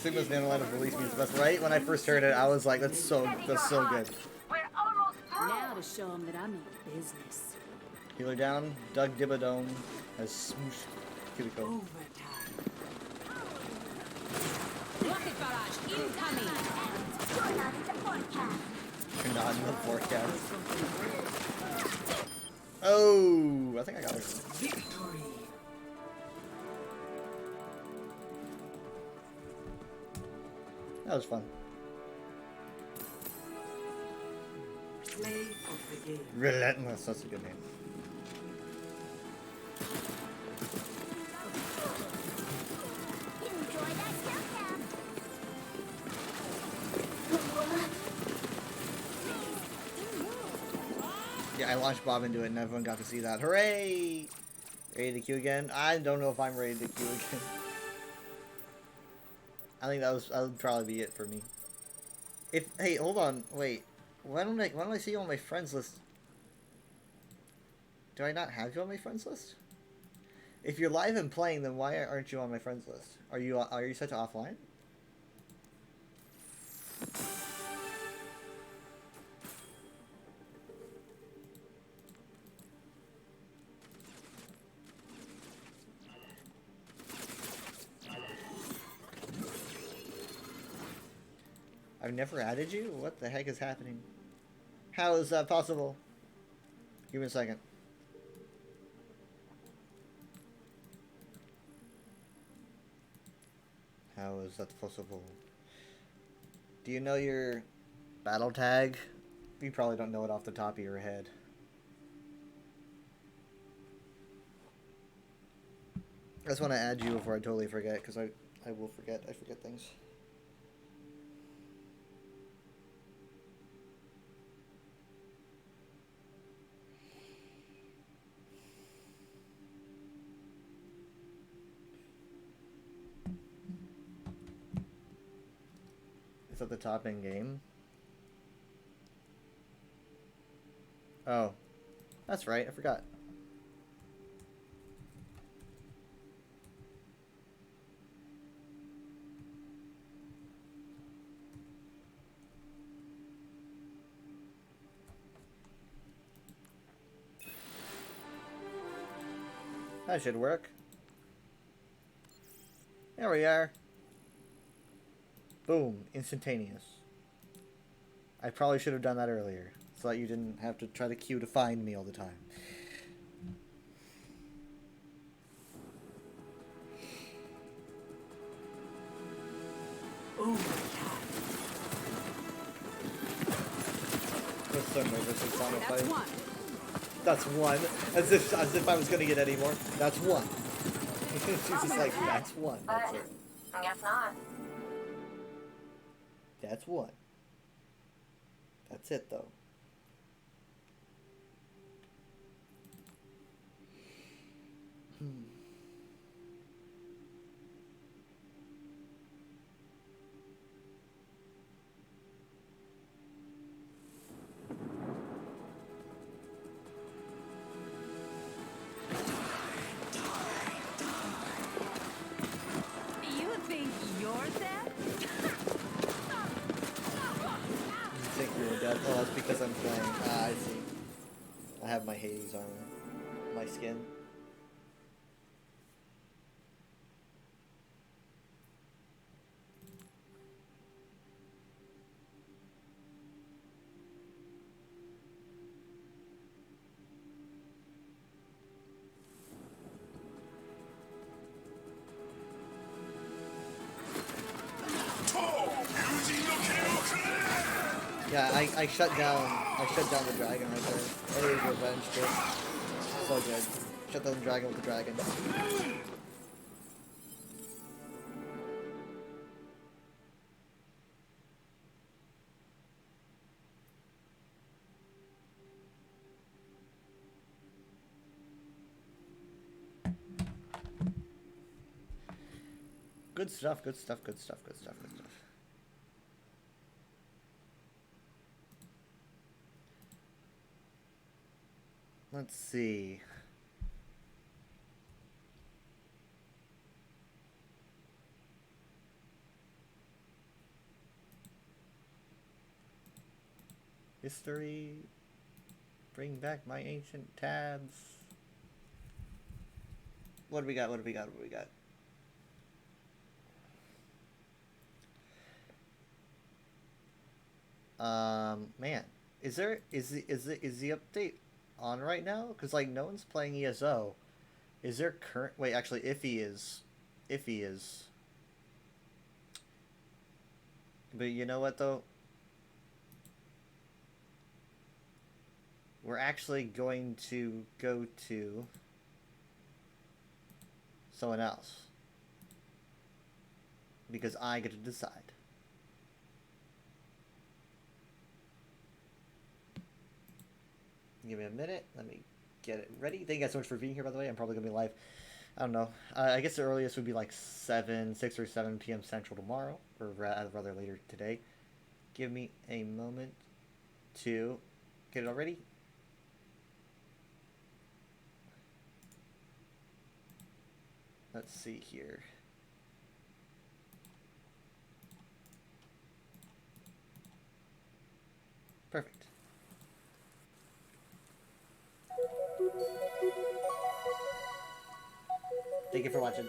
Sigma's nanoline of release means the best. Right when I first heard it, I was like, that's so good. Now to show them that I mean business. Healer down. Doug Dibadome has smooshed Kimiko. Rocket barrage incoming. You're not in the forecast. Oh, I think I got her. Victory. That was fun. Play of the game. Relentless, that's a good name. Yeah, I launched Bob into it and everyone got to see that. Hooray! Ready to queue again? I don't know if I'm ready to queue again. I think that would probably be it for me. Hey, hold on, wait. Why don't I see you on my friends list? Do I not have you on my friends list? If you're live and playing, then why aren't you on my friends list? Are you set to offline? I've never added you? What the heck is happening? How is that possible? Give me a second. How is that possible? Do you know your battle tag? You probably don't know it off the top of your head. I just want to add you before I totally forget, because I will forget. I forget things. It's at the top in game. Oh, that's right. I forgot. That should work. There we are. Boom. Instantaneous. I probably should have done that earlier, so that you didn't have to try to queue to find me all the time. Oh, I'm so nervous in Final That's Fight. one. That's one. As if I was gonna get any more. That's one. She's just like, that's one. That's it. I guess not. That's one. That's it, though. You think you're dead? You think you're dead? Oh, that's because I'm playing. Ah, I see. I have my Hades armor. My skin. Yeah, I shut down the dragon right there. It is revenge too. So good. Shut down the dragon with the dragon. Good stuff, good stuff, good stuff, good stuff, good stuff. Let's see. History. Bring back my ancient tabs. What do we got? What do we got? What do we got? Man, is the update on right now? Because like no one's playing ESO. Is there current? Wait, actually, Iffy is. But you know what though? We're actually going to go to someone else because I get to decide. Give me a minute. Let me get it ready. Thank you guys so much for being here, by the way. I'm probably going to be live. I don't know. I guess the earliest would be like 6 or 7 p.m. Central tomorrow, or rather later today. Give me a moment to get it all ready. Let's see here. Perfect. Thank you for watching.